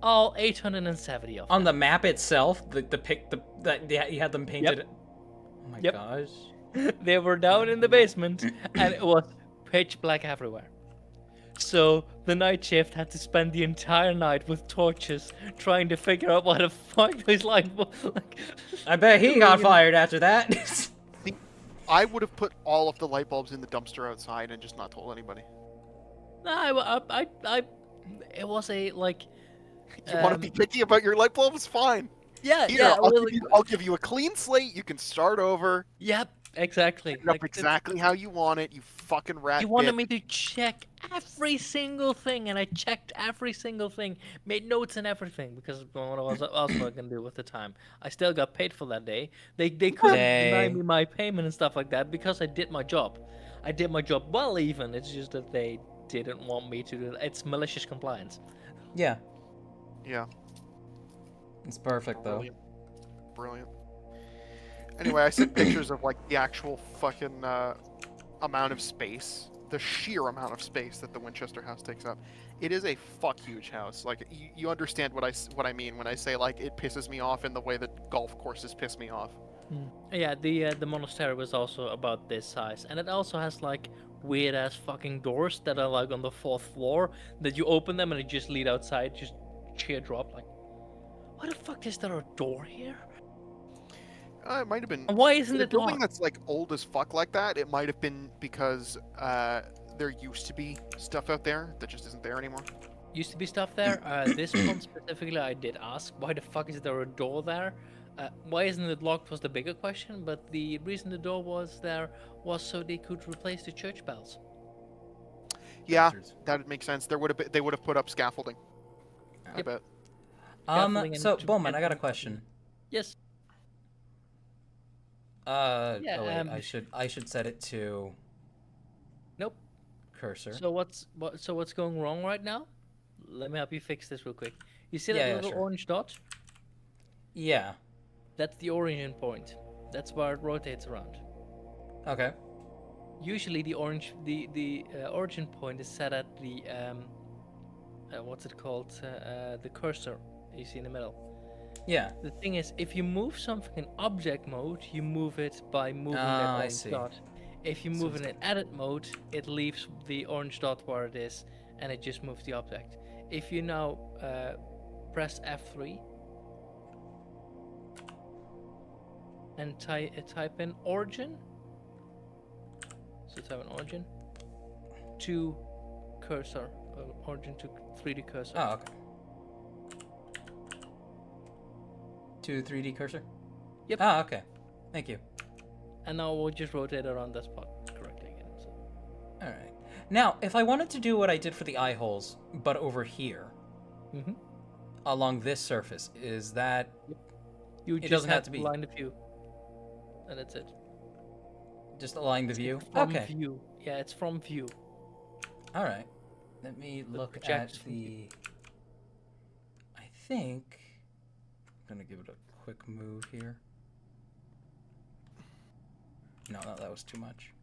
All 870 of them. On the map itself, you had them painted. Yep. Oh my Yep. gosh. They were down in the basement, and it was pitch black everywhere. So the night shift had to spend the entire night with torches trying to figure out what the fuck these light bulbs. Like, I bet he got fired after that. I would have put all of the light bulbs in the dumpster outside and just not told anybody. no, it was a like. You want to be picky about your light bulbs? Fine. Yeah, Here, yeah. I'll give you a clean slate. You can start over. Yep, exactly. Set it up exactly how you want it. You fucking rat. You wanted bitch. me to check every single thing, and I checked every single thing, made notes and everything, because what else was I gonna do with the time? I still got paid for that day. They couldn't deny Dang. me my payment and stuff like that because I did my job. I did my job well, even. It's just that they didn't want me to do it. It's malicious compliance. Yeah, Yeah. it's perfect though. Brilliant. Brilliant. Anyway, I sent pictures of like the actual fucking amount of space, the sheer amount of space that the Winchester house takes up. It is a fuck huge house. Like you understand what I mean when I say like it pisses me off in the way that golf courses piss me off. Yeah, the monastery was also about this size, and it also has like weird ass fucking doors that are like on the 4th floor that you open them and it just lead outside, just sheer drop. Like, why the fuck is there a door here? It might have been. And why isn't for a it building locked? that's like old as fuck like that? It might have been because there used to be stuff out there that just isn't there anymore. Used to be stuff there. This one specifically, I did ask, why the fuck is there a door there? Why isn't it locked was the bigger question, but the reason the door was there was so they could replace the church bells. Yeah, that would make sense. They would have put up scaffolding. I Yep. bet. Scaffolding and So to Bowman, I get got a them- question. Yes. Yeah, oh wait, I should set it to. Nope. Cursor. So what's going wrong right now? Let me help you fix this real quick. You see that Yeah, little sure. orange dot? Yeah. That's the origin point. That's where it rotates around. Okay. Usually the origin point is set at the what's it called? The cursor you see in the middle. Yeah. The thing is, if you move something in object mode, you move it by moving that Ah, I orange see. dot. If you So move it it's in edit mode, it leaves the orange dot where it is, and it just moves the object. If you now press F3 and type in origin, so type in origin to cursor, origin to 3D cursor. Oh, okay. To 3D cursor? Yep. Ah, okay. Thank you. And now we'll just rotate around that spot correctly again. So. Alright. Now, if I wanted to do what I did for the eye holes, but over here, Mhm. along this surface, is that... You it just doesn't have have to be... line of view, and that's it. Just align the view? From Okay. view. Yeah, it's from view. Alright. Let me look at projects from the... I think... I'm gonna give it a quick move here. No, that was too much.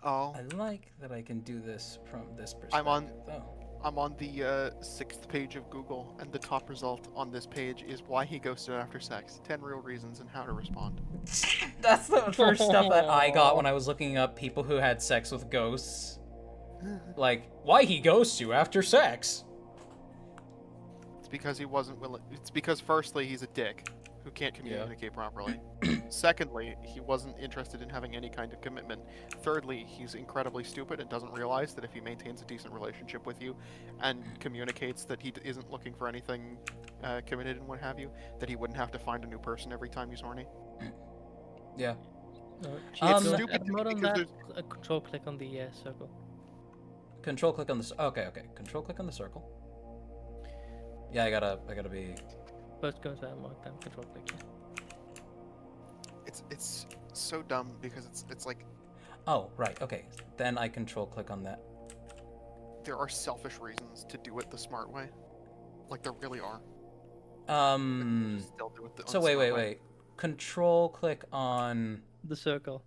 Oh. I like that I can do this from this perspective. I'm on. though. I'm on the 6th page of Google, and the top result on this page is why he ghosted after sex. 10 real reasons and how to respond. That's the first stuff that I got when I was looking up people who had sex with ghosts. Like, why he ghosts you after sex? It's because he wasn't willing. It's because, firstly, he's a dick who can't communicate properly. Secondly, he wasn't interested in having any kind of commitment. Thirdly, he's incredibly stupid and doesn't realize that if he maintains a decent relationship with you and communicates that he isn't looking for anything committed and what have you, that he wouldn't have to find a new person every time he's horny. Yeah. It's stupid to me More on because that, there's... control click on the circle. Control click on the okay. Control click on the circle. Yeah, I gotta be. First goes that mark, then control click. It's so dumb because it's like Oh, right. Okay. Then I control click on that. there are selfish reasons to do it the smart way. Like there really are. Still do it the So unsmart way. wait. Control click on the circle.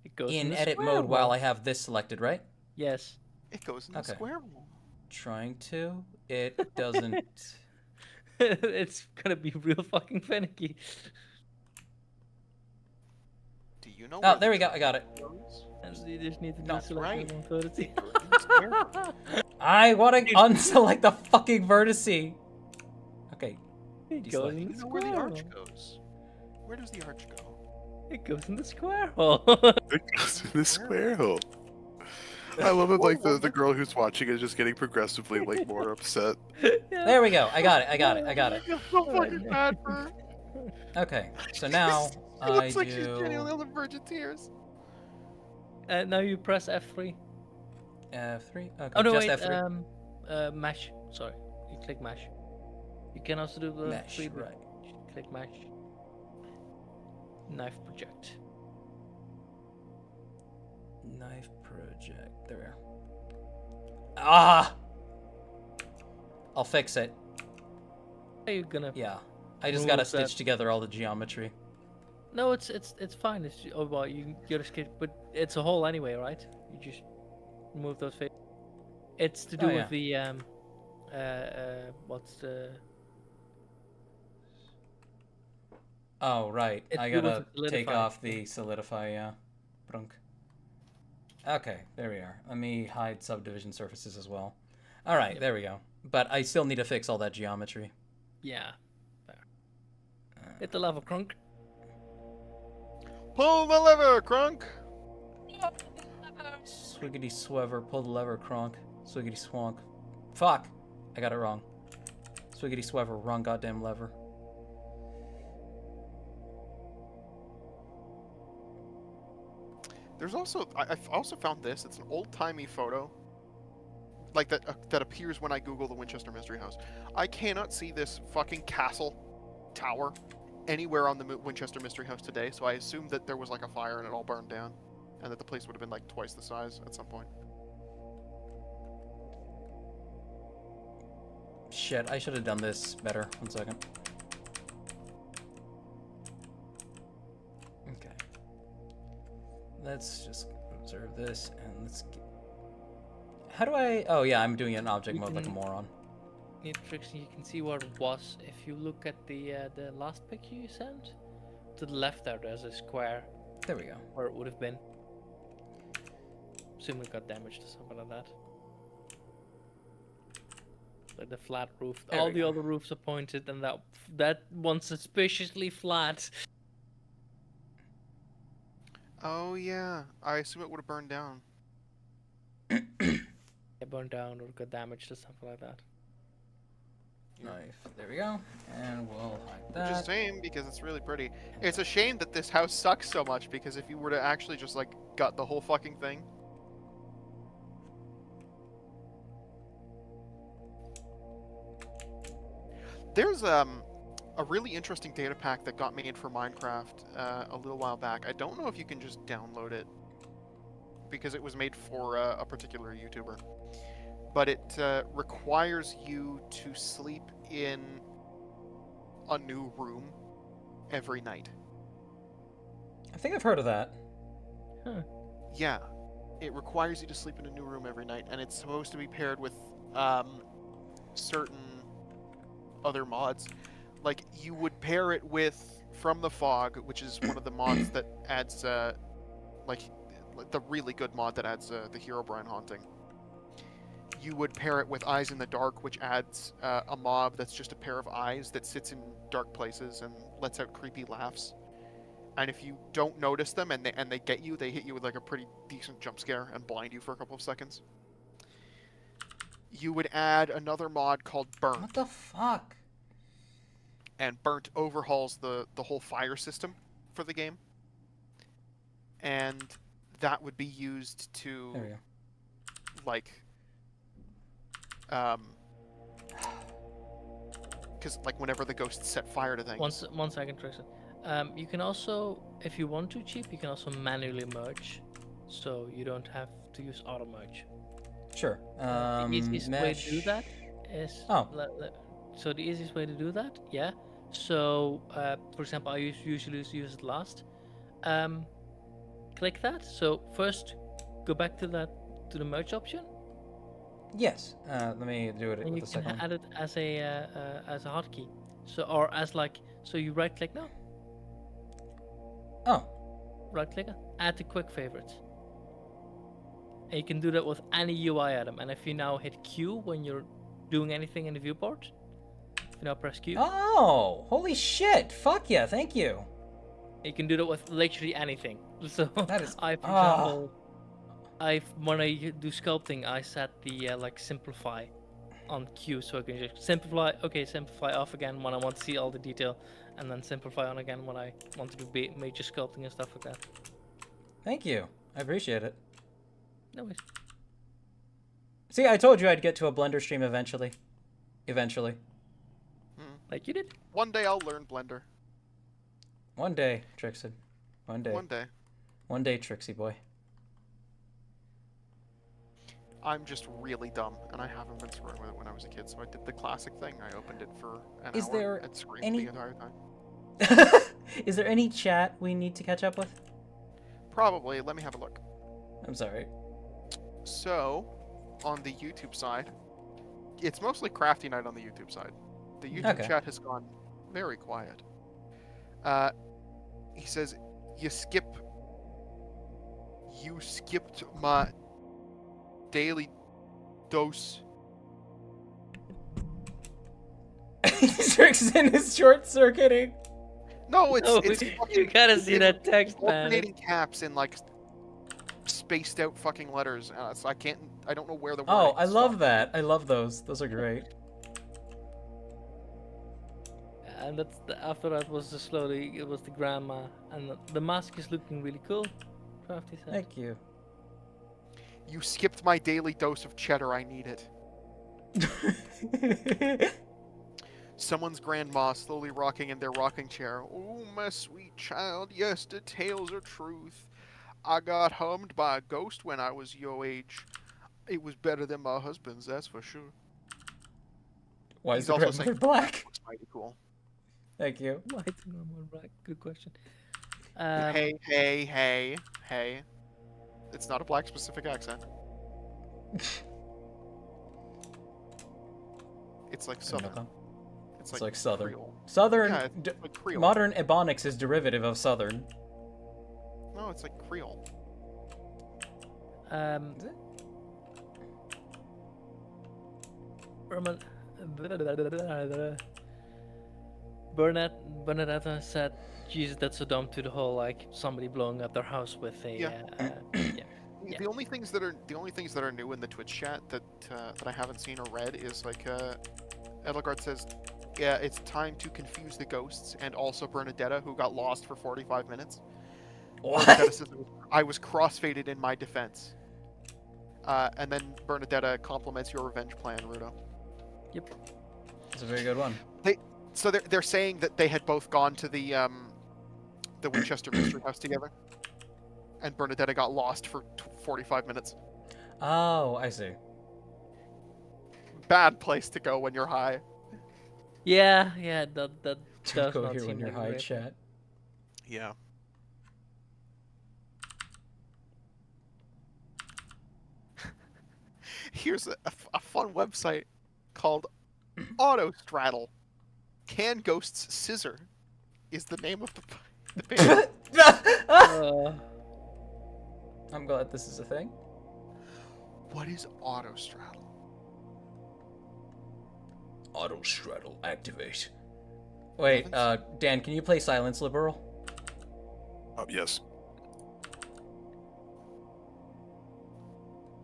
It goes in the edit square mode while hole. I have this selected, right? Yes. It goes in the Okay. square hole. Trying to. It doesn't. It's gonna be real fucking finicky. Do you know? Oh, there we go. I got it. And you just need to That's deselect right. the 130. I want to unselect the fucking vertice. Okay. It Deselect. goes in You the know where the square arch hole. goes. Where does the arch go? It goes in the square hole. It goes in the square hole. I love it. Like the girl who's watching is just getting progressively like more upset. There we go. I got it. I feel so fucking bad for her. Okay. So now She I looks like she's do genuinely on the verge of tears. Now you press F3. F3. Okay. Oh no, just wait. F3. Mash. Sorry, you click mash. You can also do the Mesh, 3D. right. Click mash. Knife project. Knife project. There we are. Ah! I'll fix it. Are you gonna? Yeah. I just gotta remove that? stitch together all the geometry. No, it's fine. It's well, you gotta skip, but it's a hole anyway, right? You just remove those faces. It's to do Oh, with the what's the? Oh, right. It's I to do with gotta the take solidify. off the solidify, yeah. Brunk. Okay, there we are. Let me hide subdivision surfaces as well. Alright, Yep. there we go. But I still need to fix all that geometry. Yeah. There. Hit the level, Crunk. Pull the lever, Crunk. Swiggity swever, pull the lever, Kronk. Swiggity swonk. Fuck! I got it wrong. Swiggity swever, wrong goddamn lever. There's also I've also found this. It's an old-timey photo, like that appears when I Google the Winchester Mystery House. I cannot see this fucking castle tower anywhere on the Winchester Mystery House today. So I assumed that there was like a fire and it all burned down, and that the place would have been like twice the size at some point. Shit, I should have done this better. 1 second. Okay. Let's just observe this and let's get... How do I... Oh yeah, I'm doing it in object You mode like a can- moron. Need tricks, and you can see where it was. If you look at the last picture you sent, to the left there's a square There we go. where it would have been. Assume it got damaged or something like that. Like the flat roof. There All we the go. other roofs are pointed, and that one's suspiciously flat. Oh yeah, I assume it would have burned down. It burned down or got damaged or something like that. Knife. There we go. And we'll hide Which is a that. shame because it's really pretty. It's a shame that this house sucks so much because if you were to actually just like gut the whole fucking thing. There's a really interesting data pack that got made for Minecraft a little while back. I don't know if you can just download it because it was made for a particular YouTuber. But it requires you to sleep in a new room every night. I think I've heard of that. Huh. Yeah. it requires you to sleep in a new room every night, and it's supposed to be paired with certain other mods. Like, you would pair it with From the Fog, which is one of the mods that adds, like, the really good mod that adds the Herobrine haunting. You would pair it with Eyes in the Dark, which adds a mob that's just a pair of eyes that sits in dark places and lets out creepy laughs. And if you don't notice them and they get you, they hit you with like a pretty decent jump scare and blind you for a couple of seconds. You would add another mod called Burnt. What the fuck? And Burnt overhauls the whole fire system for the game. And that would be used to, There we go. like, because like whenever the ghosts set fire to things. One second, Tristan. You can also, if you want to cheap, you can also manually merge, so you don't have to use auto merge. Sure. The easiest way to do Mesh. that is Oh. So the easiest way to do that, yeah. So for example, I usually use it last. Click that. So first, go back to the merge option, Yes. Let me do it and with you the can second one. add it as a hotkey. So or as like so you right click now. Oh. Right click it, add to quick favorites. And you can do that with any UI item. And if you now hit Q when you're doing anything in the viewport, if you now press Q, Oh, holy shit! Fuck yeah, thank you. you can do that with literally anything. So That is- I, for Ah. example, when I do sculpting, I set the like simplify on Q, so I can just simplify. Okay, simplify off again when I want to see all the detail, and then simplify on again when I want to do major sculpting and stuff like that. Thank you. I appreciate it. No worries. See, I told you I'd get to a Blender stream eventually. Eventually. Like you did. One day I'll learn Blender. One day, Trixie. One day. One day. One day, Trixie boy. I'm just really dumb, and I haven't been screwing with it when I was a kid, so I did the classic thing. I opened it for an Is hour there and screamed any- the entire time. Is there any chat we need to catch up with? Probably. Let me have a look. I'm sorry. So, on the YouTube side, it's mostly Crafty Night on the YouTube side. The YouTube Okay. chat has gone very quiet. He says, you skipped my daily dose. Trixon is short-circuiting. No, it's No, it's you fucking- gotta see that text, man. alternating caps in like spaced out fucking letters. So I don't know where the Oh, wording I love stops. that. I love those. Those are great. And after that was it was the grandma, and the mask is looking really cool. Crafty said. Thank you. You skipped my daily dose of cheddar. I need it. Someone's grandma slowly rocking in their rocking chair. Oh, my sweet child, yes, the tales are truth. I got hummed by a ghost when I was your age. It was better than my husband's, that's for sure. Why He's is the also grandmother saying black? looks mighty cool. Thank you. Why is the grandma black? Good question. Hey. It's not a black specific accent. It's like southern. It's like Southern. Creole. Southern. Yeah, it's like Creole. Modern Ebonics is derivative of Southern. No, it's like Creole. Bernadetta said, "Jesus, that's so dumb." To the whole like somebody blowing up their house with a Yeah. Yeah. The only things that are new in the Twitch chat that I haven't seen or read is like Edelgard says, yeah, it's time to confuse the ghosts, and also Bernadetta, who got lost for 45 minutes. What? Bernadetta says, I was crossfaded in my defense. And then Bernadetta compliments your revenge plan, Rudo. Yep. It's a very good one. So they're saying that they had both gone to the Winchester Mystery House together, and Bernadetta got lost for 45 minutes. Oh, I see. Bad place to go when you're high. Yeah, that Don't does go not here seem when you're like a high, great chat. Yeah. here's a fun website called AutoStraddle. Can Ghosts Scissor is the name of the page. I'm glad this is a thing. What is AutoStraddle? AutoStraddle activate. Wait, Dan, can you play Silence Liberal? Yes.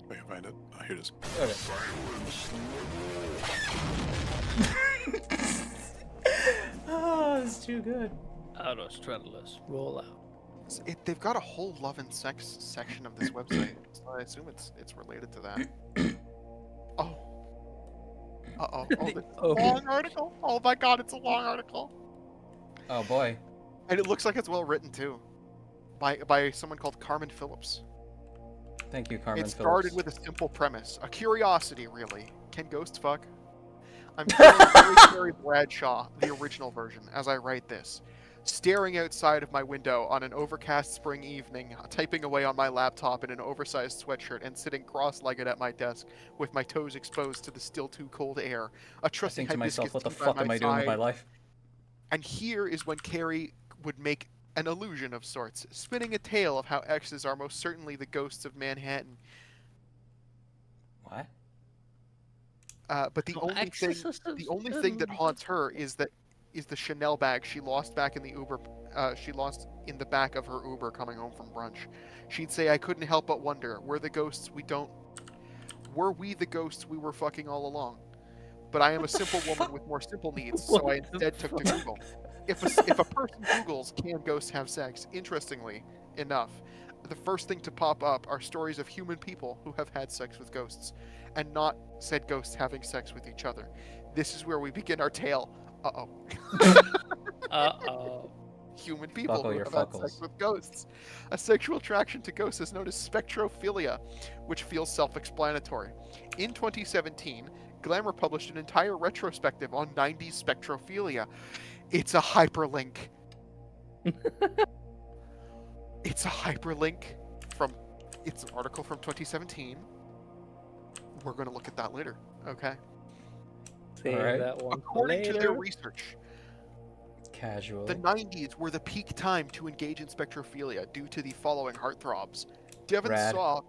I can find it. Oh, here it is. Okay. Oh, it's too good. AutoStraddlers, roll out. They've got a whole love and sex section of this website, so I assume it's related to that. Oh. Uh-oh. Oh, this is a long article. Oh my god, it's a long article. Oh boy. And it looks like it's well written too. By someone called Carmen Phillips. Thank you, Carmen It Phillips. started with a simple premise. A curiosity, really. Can ghosts fuck? I'm feeling Terry Bradshaw, the original version, as I write this. Staring outside of my window on an overcast spring evening, typing away on my laptop in an oversized sweatshirt and sitting cross-legged at my desk with my toes exposed to the still too cold air. A I trusty think to myself, what the hibiscus tea fuck by am my I doing with my side. life? And here is when Carrie would make an illusion of sorts, spinning a tale of how exes are most certainly the ghosts of Manhattan. What? But the only thing that haunts her is the Chanel bag she lost back in the Uber. She lost in the back of her Uber coming home from brunch. She'd say, "I couldn't help but wonder, were we the ghosts we were fucking all along? But I am a simple woman with more simple needs, so I instead took to Google. If a person Googles, can ghosts have sex? Interestingly enough, the first thing to pop up are stories of human people who have had sex with ghosts, and not said ghosts having sex with each other. This is where we begin our tale. Uh-oh. Uh-oh. Human people Buckle who your have had sex fuckles. with ghosts. A sexual attraction to ghosts is known as spectrophilia, which feels self-explanatory. In 2017, Glamour published an entire retrospective on 90s spectrophilia. It's a hyperlink. It's a hyperlink from... It's an article from 2017. We're going to look at that later, okay? Save Alright. that one for According to their later. research, Casually. the 90s were the peak time to engage in spectrophilia due to the following heartthrobs. Devon Rad. Saw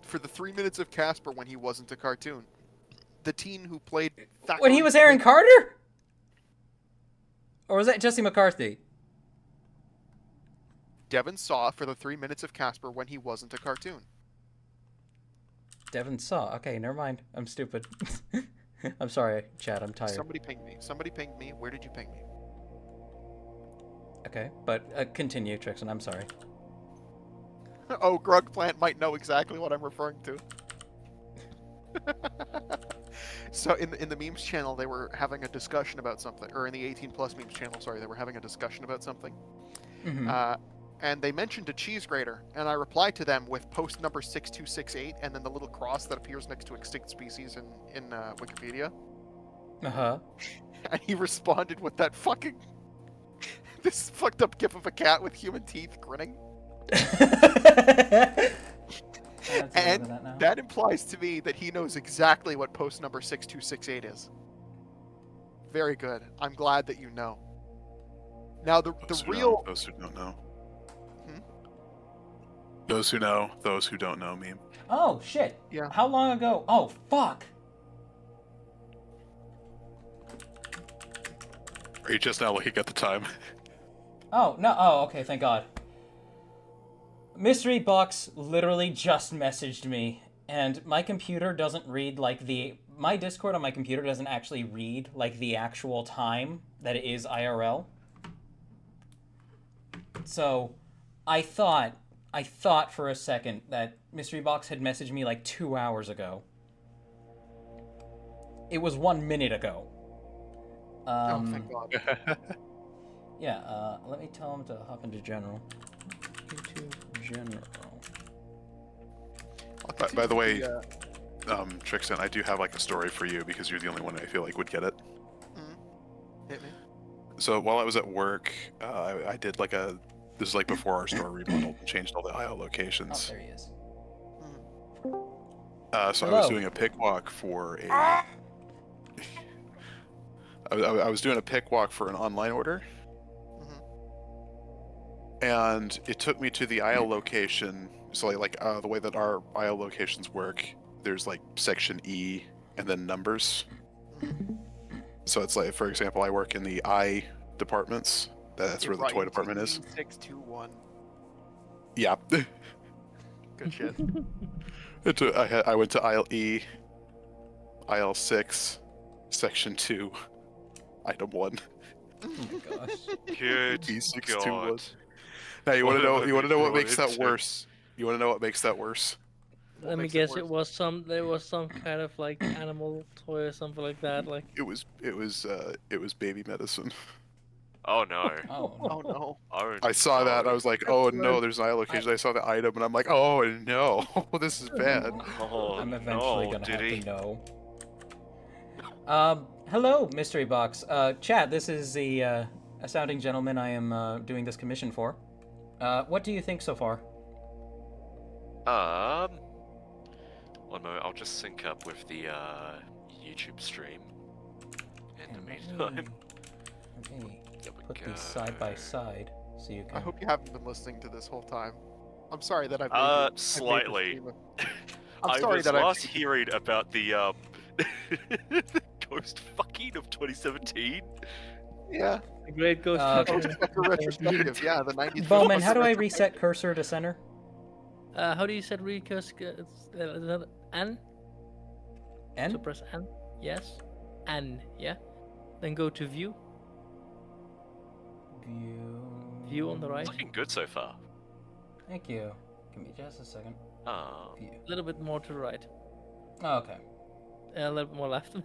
for the 3 minutes of Casper when he wasn't a cartoon. The teen who played When he was Aaron Carter? Or was that Jesse McCarthy? Devon Saw for the 3 minutes of Casper when he wasn't a cartoon. Devon Saw. Okay, never mind. I'm stupid. I'm sorry, Chad. I'm tired. Somebody pinged me. Somebody pinged me. Where did you ping me? Okay, but continue, Trixon. I'm sorry. Oh, Grug Plant might know exactly what I'm referring to. So in the memes channel, they were having a discussion about something, or in the 18 plus memes channel, sorry, they were having a discussion about something. Mhm. And they mentioned a cheese grater, and I replied to them with post number 6268, and then the little cross that appears next to extinct species in Wikipedia. Uh-huh. And he responded with that fucking this fucked up gif of a cat with human teeth grinning. And that implies to me that he knows exactly what post number 6268 is. Very good. I'm glad that you know. Now the real Those who don't know. Hmm? Those who know, those who don't know meme. Oh, shit. Yeah. How long ago? Oh, fuck. Are you just now looking at the time? Oh, no. Oh, okay, thank God. Mystery Box literally just messaged me, and my computer doesn't read like the... My Discord on my computer doesn't actually read like the actual time that it is IRL. So, I thought for a second that Mystery Box had messaged me like 2 hours ago. It was 1 minute ago. oh, thank God. Yeah, let me tell him to hop into general. YouTube general. By the way, Trixon, I do have like a story for you because you're the only one I feel like would get it. Hit me. So while I was at work, I did like a... This is like before our store remodeled and changed all the IO locations. Oh, there he is. So I was Hello. doing a pick walk for a. I was doing a pick walk for an online order, and it took me to the aisle location. So like the way that our aisle locations work, there's like section E and then numbers. So it's like, for example, I work in the I departments. That's where the toy department is. 621. Yeah. Good shit. I went to aisle E, aisle 6, section 2, item 1. Oh my gosh. Good E621. God. Now you want to know? What You want to know have what we makes grown that into? worse? You want to know what makes that worse? Let me guess. It was there was some kind of like animal toy or something like that. Like It was baby medicine. Oh no. Oh Oh no. Oh, I saw that. no. I was like, oh no, there's an aisle location. I saw the item, and I'm like, oh no, this is bad. Oh, I'm eventually no, gonna did have he? to know. Hello, Mystery Box. Chat, this is the astounding gentleman I am doing this commission for. What do you think so far? One moment, I'll just sync up with the YouTube stream. In the meantime, Okay, there we put go. these side by side so you can. I hope you haven't been listening to this whole time. I'm sorry that I've made you- I've made this Slightly. stream a- I'm I sorry was that last hearing about the the ghost fucking of 2017. Yeah. the Great Ghost. Ghost Fucker retrospective. Yeah, the 90s. Bowman, how do I reset cursor to center? How do you set recurse? N. N? So press N. Yes. N. Yeah. Then go to view. View on the right. Looking good so far. Thank you. Give me just a second. Oh. View. A little bit more to the right. Oh, okay. A little bit more left.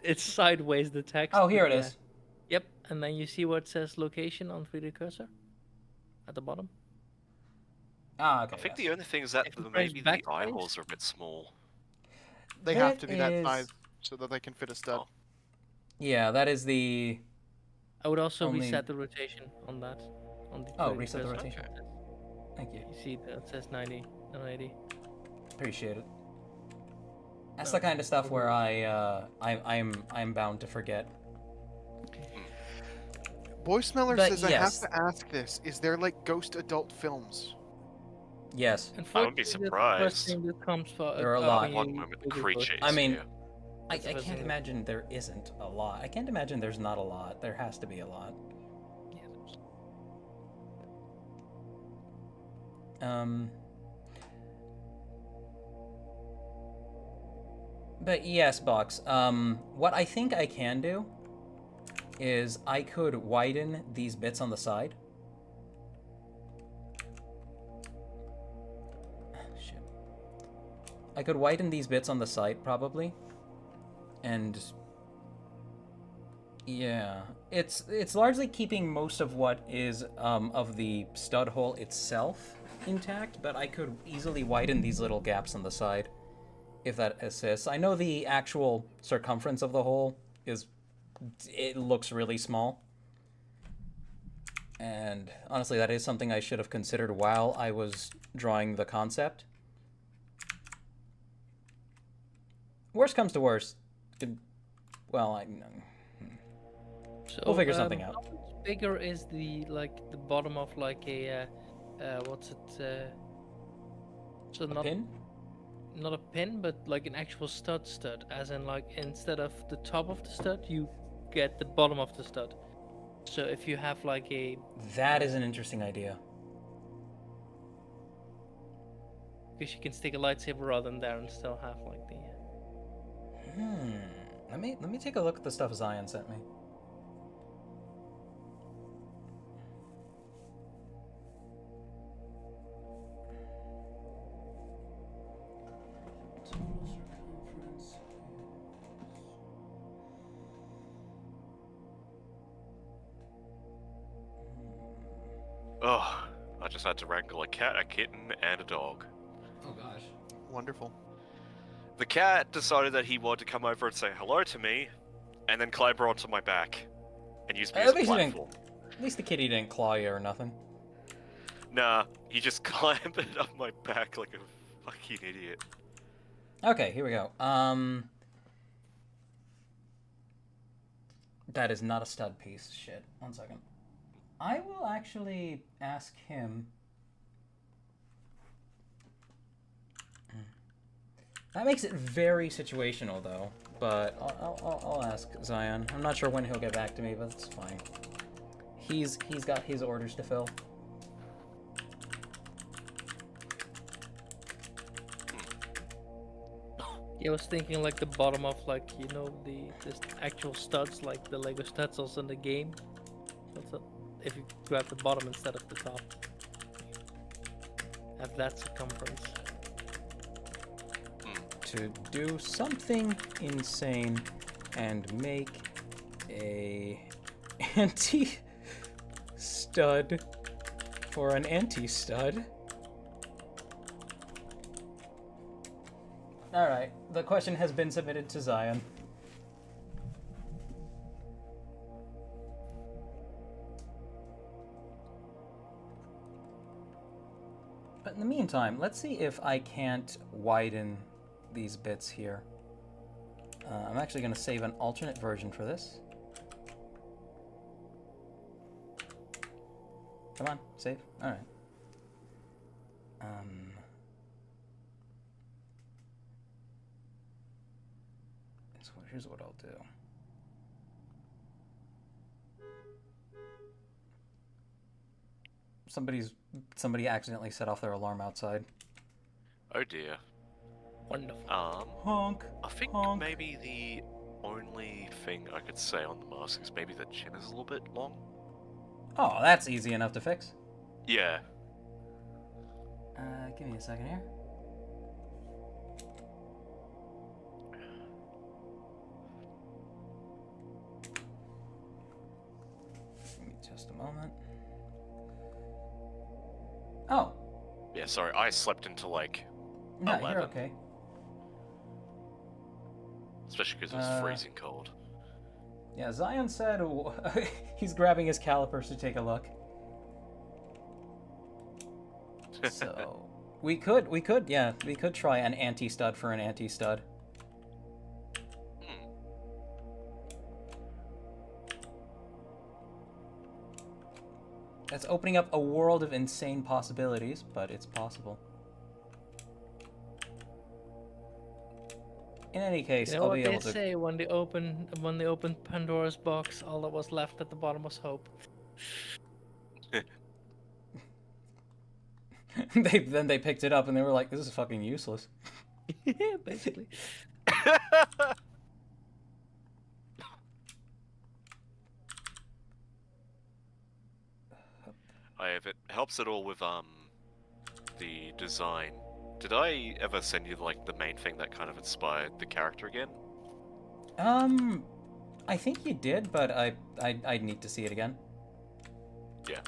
It's sideways the text. Oh, here but it yeah. is. Yep, and then you see where it says location on 3D cursor at the bottom. Ah, okay. I think the only thing is that If you maybe press the eye holes are a bit small. They That have to be that is- size so that they can fit a stud. Yeah, that is the. I would also Only- reset the rotation on that. On the Oh, 3D reset the cursor. rotation. Thank you. You see that it says 90 and 80. Appreciate it. That's the kind of stuff where I'm bound to forget. Boy Smeller But says yes. I have to ask this: is there like ghost adult films? Yes. I wouldn't be Unfortunately, that's the surprised. first thing that comes for, There are a lot. when One you moment, the Google creature it. I is mean, here. I That's the first can't thing. imagine there isn't a lot. I can't imagine there's not a lot. There has to be a lot. But yes, Box. What I think I can do is I could widen these bits on the side. Shit. I could widen these bits on the side, probably. And yeah, it's largely keeping most of what is of the stud hole itself intact, but I could easily widen these little gaps on the side if that assists. I know the actual circumference of the hole it looks really small. And honestly, that is something I should have considered while I was drawing the concept. Worst comes to worst, well, So, we'll figure something out. How much bigger is the bottom of like a what's it? So not pin? Not a pin, but like an actual stud, as in like instead of the top of the stud, you get the bottom of the stud. So if you have like a That is an interesting idea. because you can stick a lightsaber rod in there and still have like the. Let me take a look at the stuff Zion sent me. Oh, I just had to wrangle a cat, a kitten, and a dog. Oh gosh. Wonderful. The cat decided that he wanted to come over and say hello to me, and then climb onto my back and use me as At a least, platform. at least the kitty didn't claw you or nothing. Nah, You just climb it up my back like a fucking idiot. Okay, here we go. That is not a stud piece. Shit. 1 second. I will actually ask him. That makes it very situational, though. But I'll ask Zion. I'm not sure when he'll get back to me, but it's fine. He's got his orders to fill. Yeah, I was thinking like the bottom of like the actual studs, like the Lego studs also in the game. Also, if you grab the bottom instead of the top, have that circumference. To do something insane and make a anti-stud for an anti-stud. Alright, the question has been submitted to Zion. But in the meantime, let's see if I can't widen these bits here. I'm actually going to save an alternate version for this. Come on, save. Alright. So here's what I'll do. Somebody accidentally set off their alarm outside. Oh dear. Wonderful. Honk. I think honk. maybe the only thing I could say on the mask is maybe the chin is a little bit long. Oh, that's easy enough to fix. Yeah. Give me a second here. Give me just a moment. Oh. Yeah, sorry, I slept into like No, 11. you're okay. Especially because it was freezing cold. Yeah, Zion said he's grabbing his calipers to take a look. So we could try an anti-stud for an anti-stud. That's opening up a world of insane possibilities, but it's possible. In any case, You know I'll what be they able to. say when they opened Pandora's box, all that was left at the bottom was hope. Then they picked it up and they were like, "This is fucking useless." Yeah, basically. If it helps at all with the design, did I ever send you like the main thing that kind of inspired the character again? I think you did, but I'd need to see it again. Yeah,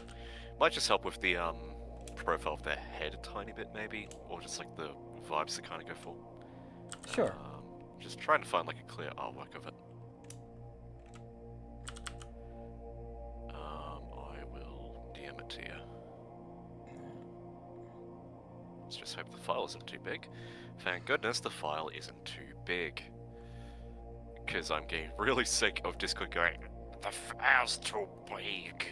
might just help with the profile of their head a tiny bit maybe, or just like the vibes that kind of go for. Sure. Just trying to find like a clear artwork of it. I will DM it to you. Let's just hope the file isn't too big. Thank goodness the file isn't too big. Because I'm getting really sick of Discord going, the file's too big.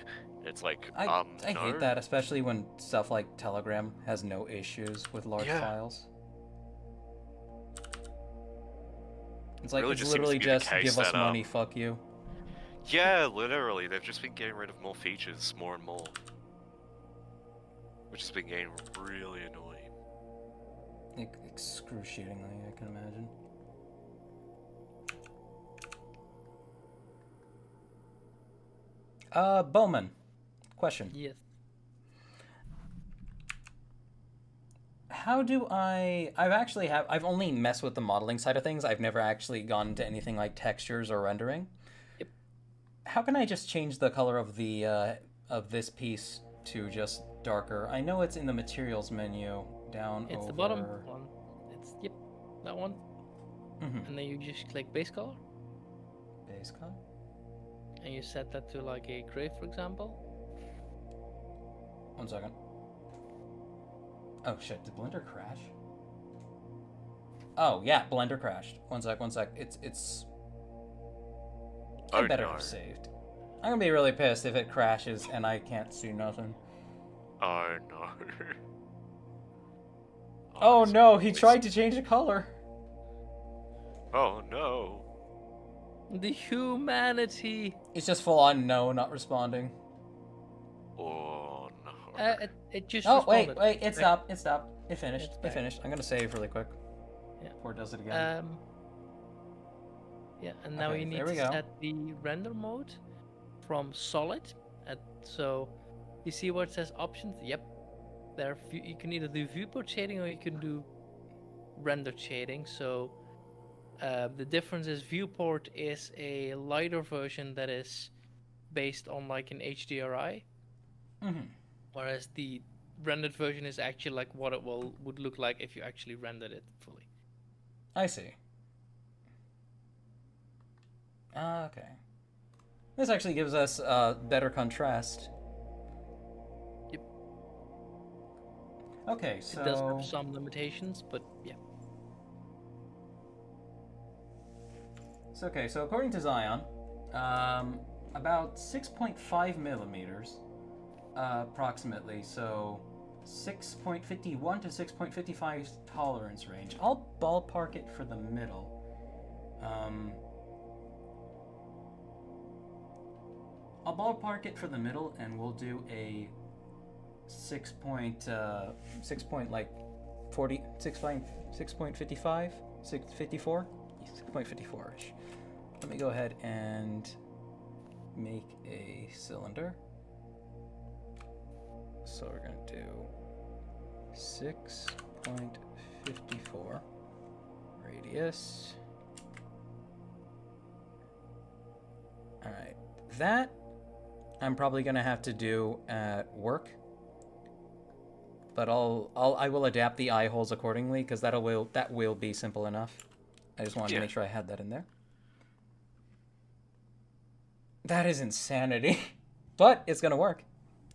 It's like, I no. hate that, especially when stuff like Telegram has no issues with large files. It's like, Really it's just seems to literally be the just case give us that, money, fuck you. Yeah, literally, they've just been getting rid of more features, more and more. Which has been getting really annoying. Excruciatingly, I can imagine. Bowman, question. Yes. How do I've only messed with the modeling side of things. I've never actually gone into anything like textures or rendering. Yep. How can I just change the color of the of this piece to just darker? I know it's in the materials menu down It's over... the bottom one. It's that one. Mhm. And then you just click base color. Base color. And you set that to like a gray, for example. 1 second. Oh shit, did Blender crash? Oh yeah, Blender crashed. One sec. It's I Oh, better no. have saved. I'm gonna be really pissed if it crashes and I can't see nothing. Oh no. Oh no, he tried to change the color. Oh no. The humanity. It's just full on no, not responding. Oh no. It just. Oh wait, responded. it stopped. It finished. It's It back. finished. I'm gonna save really quick. Yeah. Before it does it again. Yeah, and now Okay, you need there we to go. set the render mode from solid. So you see where it says options? Yep. There, you can either do viewport shading or you can do render shading. So the difference is viewport is a lighter version that is based on like an HDRI, whereas the rendered version is actually like what it would look like if you actually rendered it fully. I see. Okay. This actually gives us better contrast. Yep. Okay, It does so have some limitations, but yeah. So according to Zion, about 6.5 millimeters, approximately. So 6.51 to 6.55 tolerance range. I'll ballpark it for the middle. I'll ballpark it for the middle, and we'll do a 6.54, 6.54-ish. Let me go ahead and make a cylinder. So we're gonna do 6.54 radius. All right, that I'm probably gonna have to do at work, but I will adapt the eye holes accordingly because that will be simple enough. I just wanted to make sure I had that in there. That is insanity, but it's gonna work.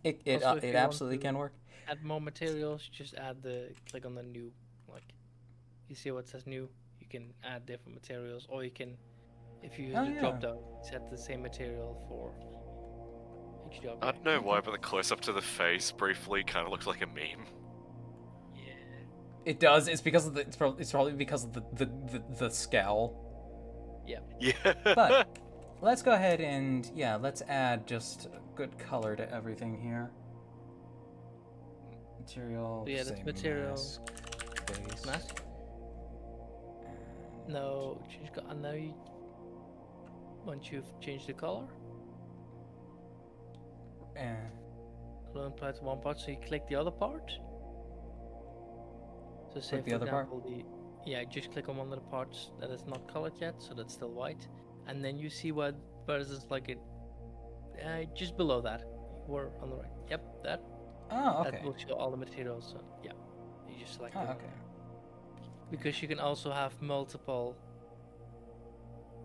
It Also, if you want absolutely to can work. Add more materials, just click on the new, like, you see what says new, you can add different materials, or you can, if you use the drop down, set the same material for each job. I don't know why, but the close up to the face briefly kind of looks like a meme. It does. It's because of the. It's probably because of the scowl. Yeah. Yeah. But let's go ahead and let's add just a good color to everything here. Material. So yeah, that's say material. base. Mask. No, change color. And now once you've changed the color, it'll apply to one part. So you click the other part. So say Click the for other part? example, just click on one of the parts that is not colored yet, so that's still white, and then you see where it's like it, just below that, we're on the right. Yep, that. Oh, okay. That will show all the materials. So yeah, you just select Oh, it. okay. Because you can also have multiple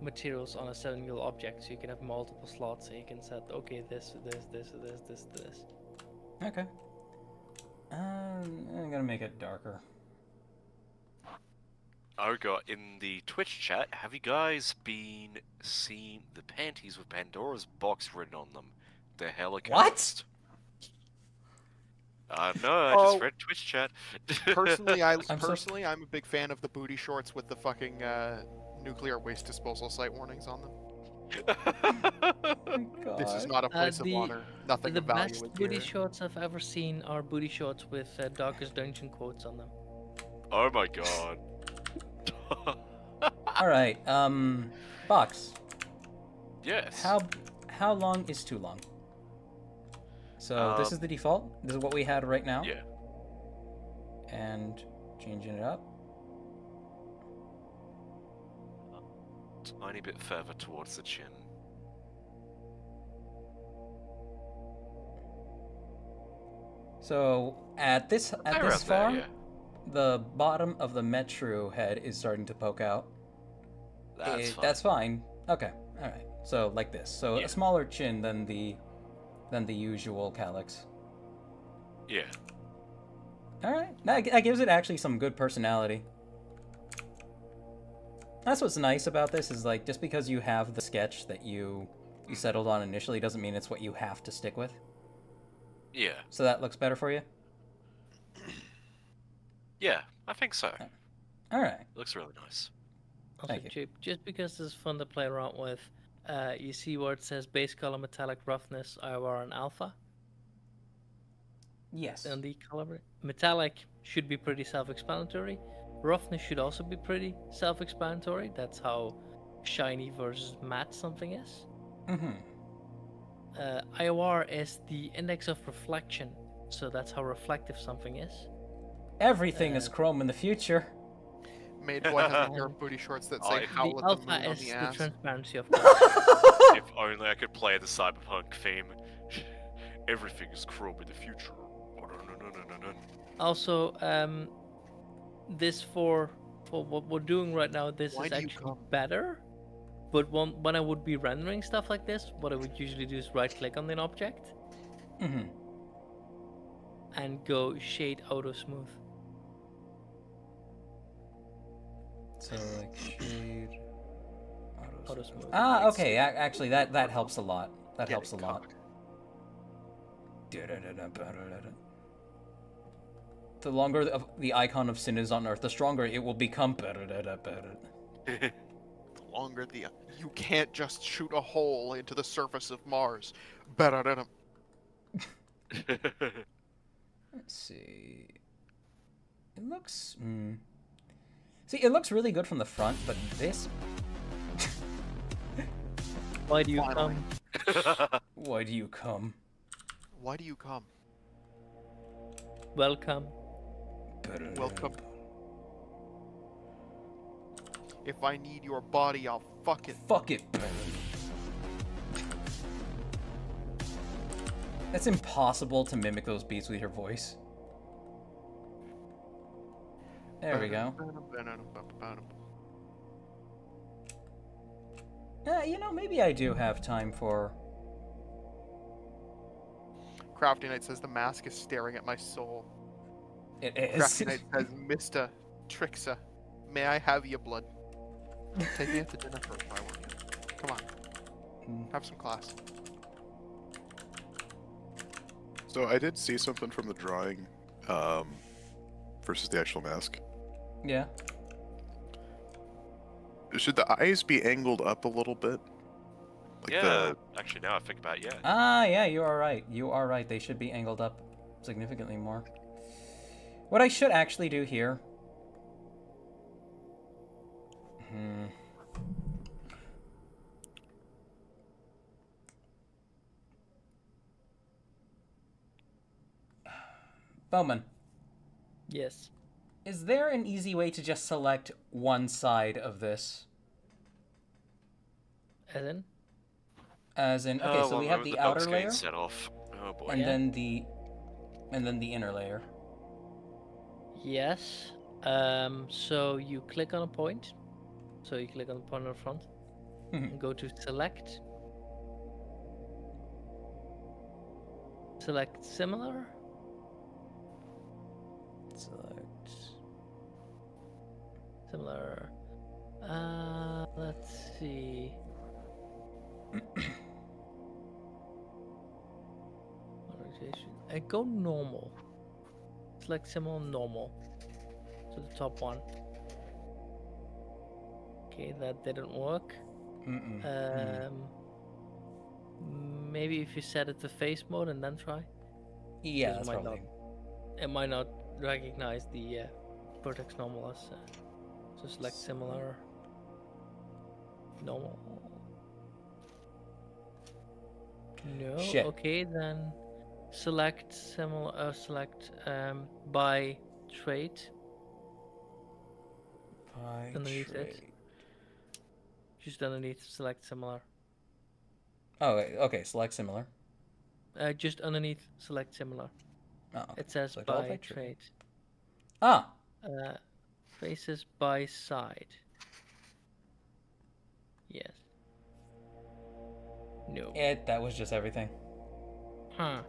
materials on a single object, so you can have multiple slots. So you can set this. Okay. I'm gonna make it darker. Oh god, in the Twitch chat, have you guys been seeing the panties with Pandora's box written on them? The Helicards. What? No, I just read Twitch chat. Personally, I'm a big fan of the booty shorts with the fucking nuclear waste disposal site warnings on them. This is not a place of honor. Nothing The of value best is booty here. shorts I've ever seen are booty shorts with Darkest Dungeon quotes on them. Oh my god. All right. Box. Yes. How long is too long? So this is the default. This is what we had right now. Yeah. And changing it up. Tiny bit further towards the chin. So at this Around far, there, yeah. the bottom of the Metru head is starting to poke out. That's fine. Okay. All right. So like this. So a smaller chin than the usual calyx. Yeah. All right, that gives it actually some good personality. That's what's nice about this is like just because you have the sketch that you settled on initially doesn't mean it's what you have to stick with. Yeah. So that looks better for you? Yeah, I think so. All right. Looks really nice. Also, Chip, just because it's fun to play around with, you see where it says base color, metallic, roughness, IOR, and alpha? Yes. And the color metallic should be pretty self-explanatory. Roughness should also be pretty self-explanatory. That's how shiny versus matte something is. Mm-hmm. IOR is the index of reflection, so that's how reflective something is. Everything is chrome in the future. Made boy has a pair of booty shorts that say The "Howl at the alpha moon" on is the the ass. transparency of If only I could play the cyberpunk theme. Everything is chrome in the future. Also, this for what we're doing right now, this Why is do you actually better. But when I would be rendering stuff like this, what I would usually do is right-click on an object Mm-hmm. and go Shade Auto Smooth. So like shade. Auto Smooth. Ah, okay. Actually, that helps a lot. That Get helps it, a lot. The longer the icon of sin is on Earth, the stronger it will become. The longer the you can't just shoot a hole into the surface of Mars. Ba-da-da-dum. Let's see. It looks. See, it looks really good from the front, but this. Why do you Finally. come? Why do you come? Why do you come? Welcome. Welcome. If I need your body, I'll fuck it. Fuck it. It's impossible to mimic those beats with your voice. There we go. You know, maybe I do have time for. Crafty Knight says the mask is staring at my soul. It is. Crafty Knight says, Mr. Trixa, may I have your blood? Take me out to dinner first, I want you. Come on. Have some class. So I did see something from the drawing, versus the actual mask. Yeah. Should the eyes be angled up a little bit? Like Yeah, actually, now I think about it, yeah. Ah, yeah, you are right. You are right. They should be angled up significantly more. What I should actually do here. Bowman. Yes. Is there an easy way to just select one side of this? As in? As in, okay, so we have the outer layer, set off. Oh boy. and then the inner layer. Yes. So you click on a point. So you click on the point on the front. And go to select. Select similar. Select similar. Let's see. Rotation. Go normal. Select similar normal. So the top one. Okay, that didn't work. Maybe if you set it to face mode and then try. Yeah, 'Cause that's it might probably. It might not recognize the vertex normal as. So select similar. Normal. No. Shit. Okay, then select similar. Select by trait. By Underneath it. trait. Just underneath, select similar. Oh, wait, okay. Select similar. Just underneath, select similar. Oh, okay. It says Select all by by trait. Ah. Faces by side. Yes. No. That was just everything. Huh.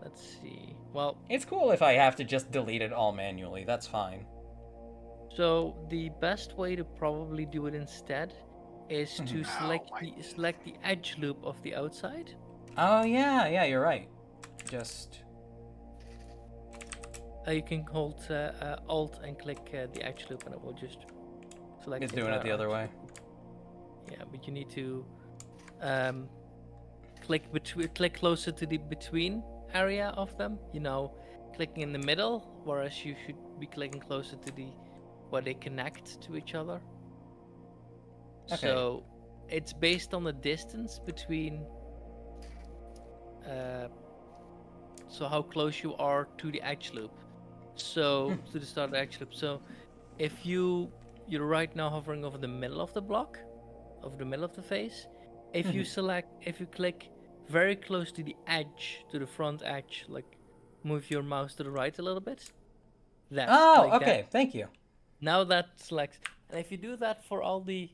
Let's see. Well, It's cool if I have to just delete it all manually. That's fine. so the best way to probably do it instead is to select the edge loop of the outside. Oh yeah, you're right. Just You can hold Alt and click the edge loop, and it will just select. it's doing it the other way. Yeah, but you need to click closer to the between area of them. You know, clicking in the middle, whereas you should be clicking closer to the where they connect to each other. Okay. So it's based on the distance between. So how close you are to the edge loop. So to the start of the edge loop. So if you're right now hovering over the middle of the block, over the middle of the face. If you click very close to the edge, to the front edge, like move your mouse to the right a little bit. That. Oh, like okay. that. Thank you. Now that selects, and if you do that for all the.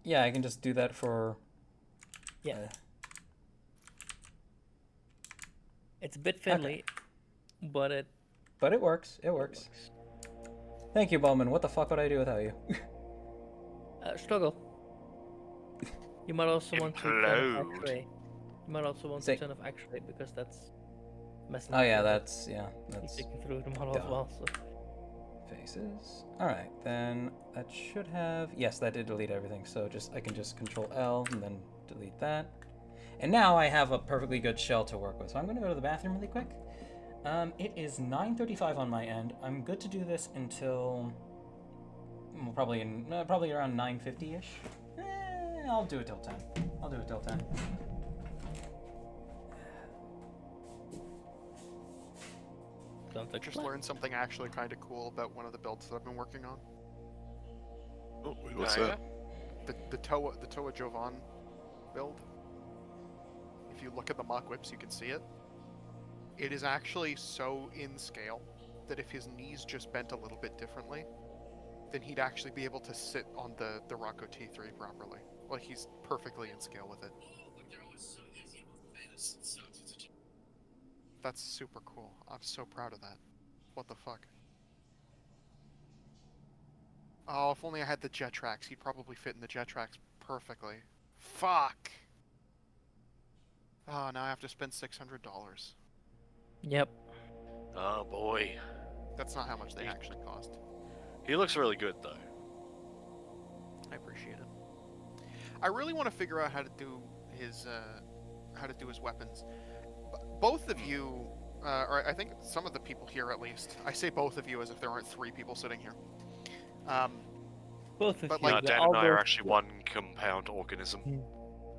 Yeah, I can just do that for. Yeah. It's a bit fiddly, but it works. It works. Thank you, Bowman. What the fuck would I do without you? Struggle. You might also want to turn Implode. off X-ray. You might also want to turn off X-ray because that's messing. Oh up yeah, your- that's taking through the model as dumb. well. So. Faces. All right, then that should have. Yes, that did delete everything. So I can just Control L and then delete that. And now I have a perfectly good shell to work with. So I'm going to go to the bathroom really quick. It is 9:35 on my end. I'm good to do this until probably around 9:50ish. I'll do it till 10. I'll do it till 10. Just learned something actually kind of cool about one of the builds that I've been working on. Oh, what's Oh, that? The Toa Jovan build. If you look at the mock whips, you can see it. It is actually so in scale that if his knees just bent a little bit differently, then he'd actually be able to sit on the Rocco T3 properly. Like, he's perfectly in scale with it. That's super cool. I'm so proud of that. What the fuck? Oh, if only I had the jet tracks. He'd probably fit in the jet tracks perfectly. Fuck! Oh, now I have to spend $600. Yep. Oh boy. That's not how much they actually cost. He looks really good though. I appreciate it. I really want to figure out how to do his weapons. Both of you, or I think some of the people here at least. I say both of you as if there aren't three people sitting here. Both of but you. like, Dan and I are actually one compound organism.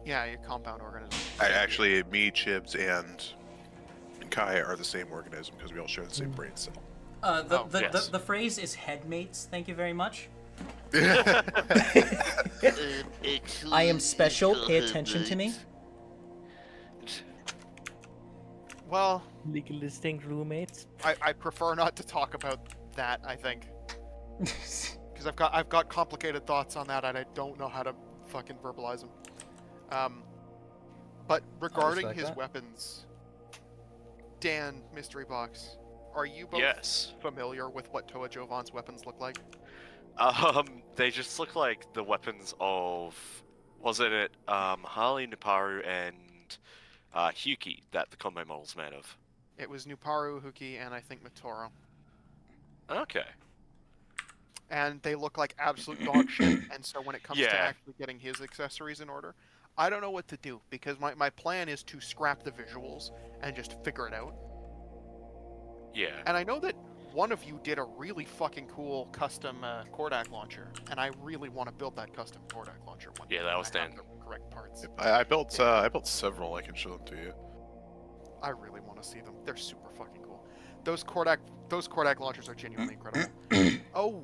Yeah, your compound organism. Actually, me, Chibs, and Kai are the same organism because we all share the same brain cell. The phrase is headmates. Thank you very much. I am special. Pay attention to me. Well, Legal distinct roommates. I prefer not to talk about that. I think because I've got complicated thoughts on that and I don't know how to fucking verbalize them. But regarding respect his that. weapons, Dan, Mystery Box, are you both familiar with what Toa Jovan's weapons look like? They just look like the weapons of, wasn't it, Harley, Nuparu, and Hyuki that the combo model's made of. It was Nuparu, Huki, and I think Mitoro. Okay. And they look like absolute dog shit, and so when it comes to Yeah. actually getting his accessories in order, I don't know what to do, because my plan is to scrap the visuals and just figure it out. Yeah. And I know that one of you did a really fucking cool custom Kordak launcher, and I really want to build that custom Kordak launcher one day Yeah, that when was I have Dan. the correct parts. I built several. I can show them to you. I really want to see them. They're super fucking cool. Those Kordak launchers are genuinely incredible. Oh,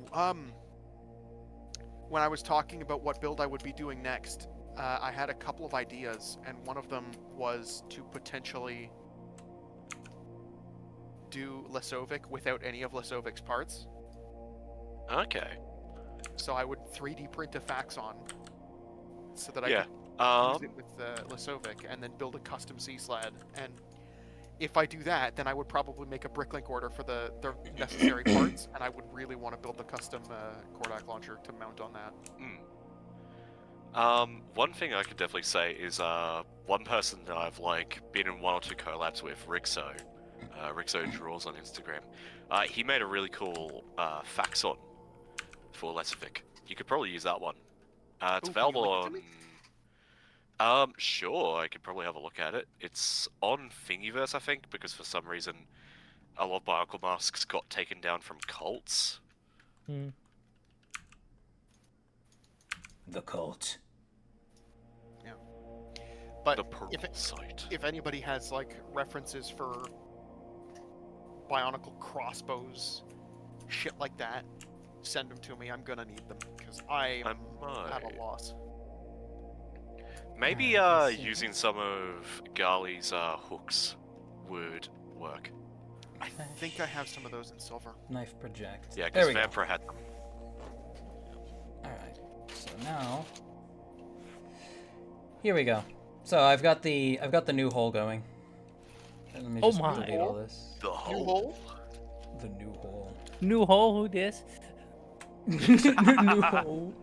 when I was talking about what build I would be doing next, I had a couple of ideas, and one of them was to potentially do Lesovic without any of Lesovic's parts. Okay. So I would 3D print a Faxon so that I Yeah. could use it with Lesovic and then build a custom C-Sled. And if I do that, then I would probably make a Bricklink order for the necessary parts, and I would really want to build the custom Kordak launcher to mount on that. One thing I could definitely say is one person that I've like been in 1 or 2 collabs with, Rixo. Rixo Draws on Instagram. He made a really cool Faxon for Lesific. You could probably use that one. It's available on. Sure, I could probably have a look at it. It's on Thingiverse, I think, because for some reason a lot of Bionicle masks got taken down from cults. The cult. Yeah. But The Pearl site. if anybody has like references for Bionicle crossbows, shit like that, send them to me. I'm gonna need them because I am at a loss. Maybe using some of Garly's hooks would work. I think I have some of those in silver. Knife project. Yeah, There because we go. Vampire had them. Alright. So now here we go. So I've got the new hole going. Let me Oh just my. delete all this. The New hole? The new hole. New hole, who this? New hole.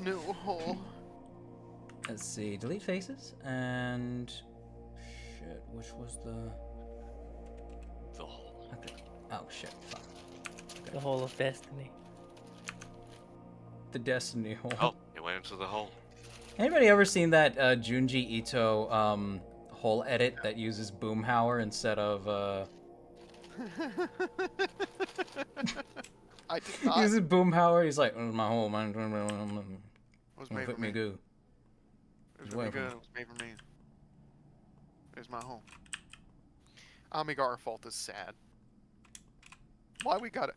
New hole. Let's see. Delete faces and shit. Which was the hole? Oh shit. Fuck. The hole of destiny. The destiny hole. Oh, it went into the hole. Anybody ever seen that Junji Ito hole edit that uses Boomhauer instead of I did not. uses Boomhauer? He's like, my hole, man. It was made for me. Goo. It was really good. It was made for me. There's my home. Amigar fault is sad. Why we gotta...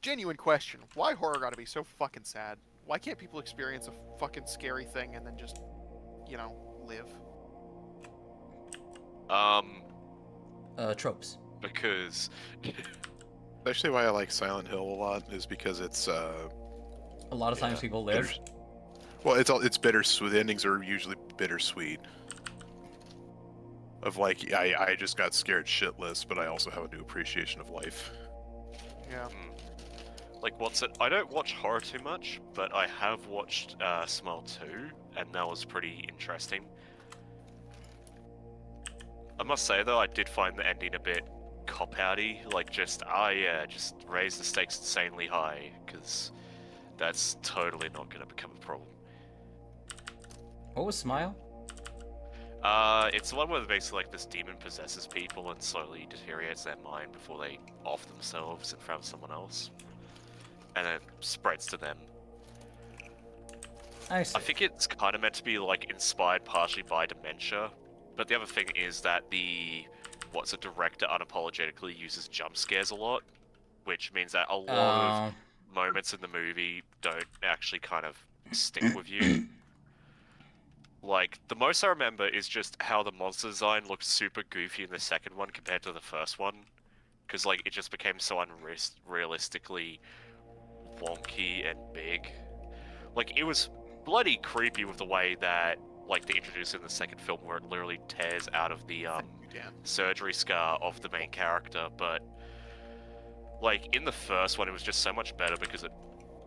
Genuine question. Why horror gotta be so fucking sad? Why can't people experience a fucking scary thing and then just, you know, live? Tropes. Because... Actually, why I like Silent Hill a lot is because it's a lot of times people live. Well, it's bittersweet. The endings are usually bittersweet. Of like, I just got scared shitless, but I also have a new appreciation of life. Yeah. Like, what's it? I don't watch horror too much, but I have watched Smile 2, and that was pretty interesting. I must say, though, I did find the ending a bit cop-outy. Like, just raise the stakes insanely high, because that's totally not going to become a problem. What was Smile? It's the one where basically like this demon possesses people and slowly deteriorates their mind before they off themselves in front of someone else, and it spreads to them. I see. I think it's kind of meant to be like inspired partially by dementia, but the other thing is that the director unapologetically uses jump scares a lot, which means that a lot of moments in the movie don't actually kind of stick with you. Like, the most I remember is just how the monster design looked super goofy in the second one compared to the first one. Because, like, it just became so unrealistically wonky and big. Like, it was bloody creepy with the way that, like, they introduced it in the second film where it literally tears out of the, surgery scar of the main character. But, like, in the first one, it was just so much better because it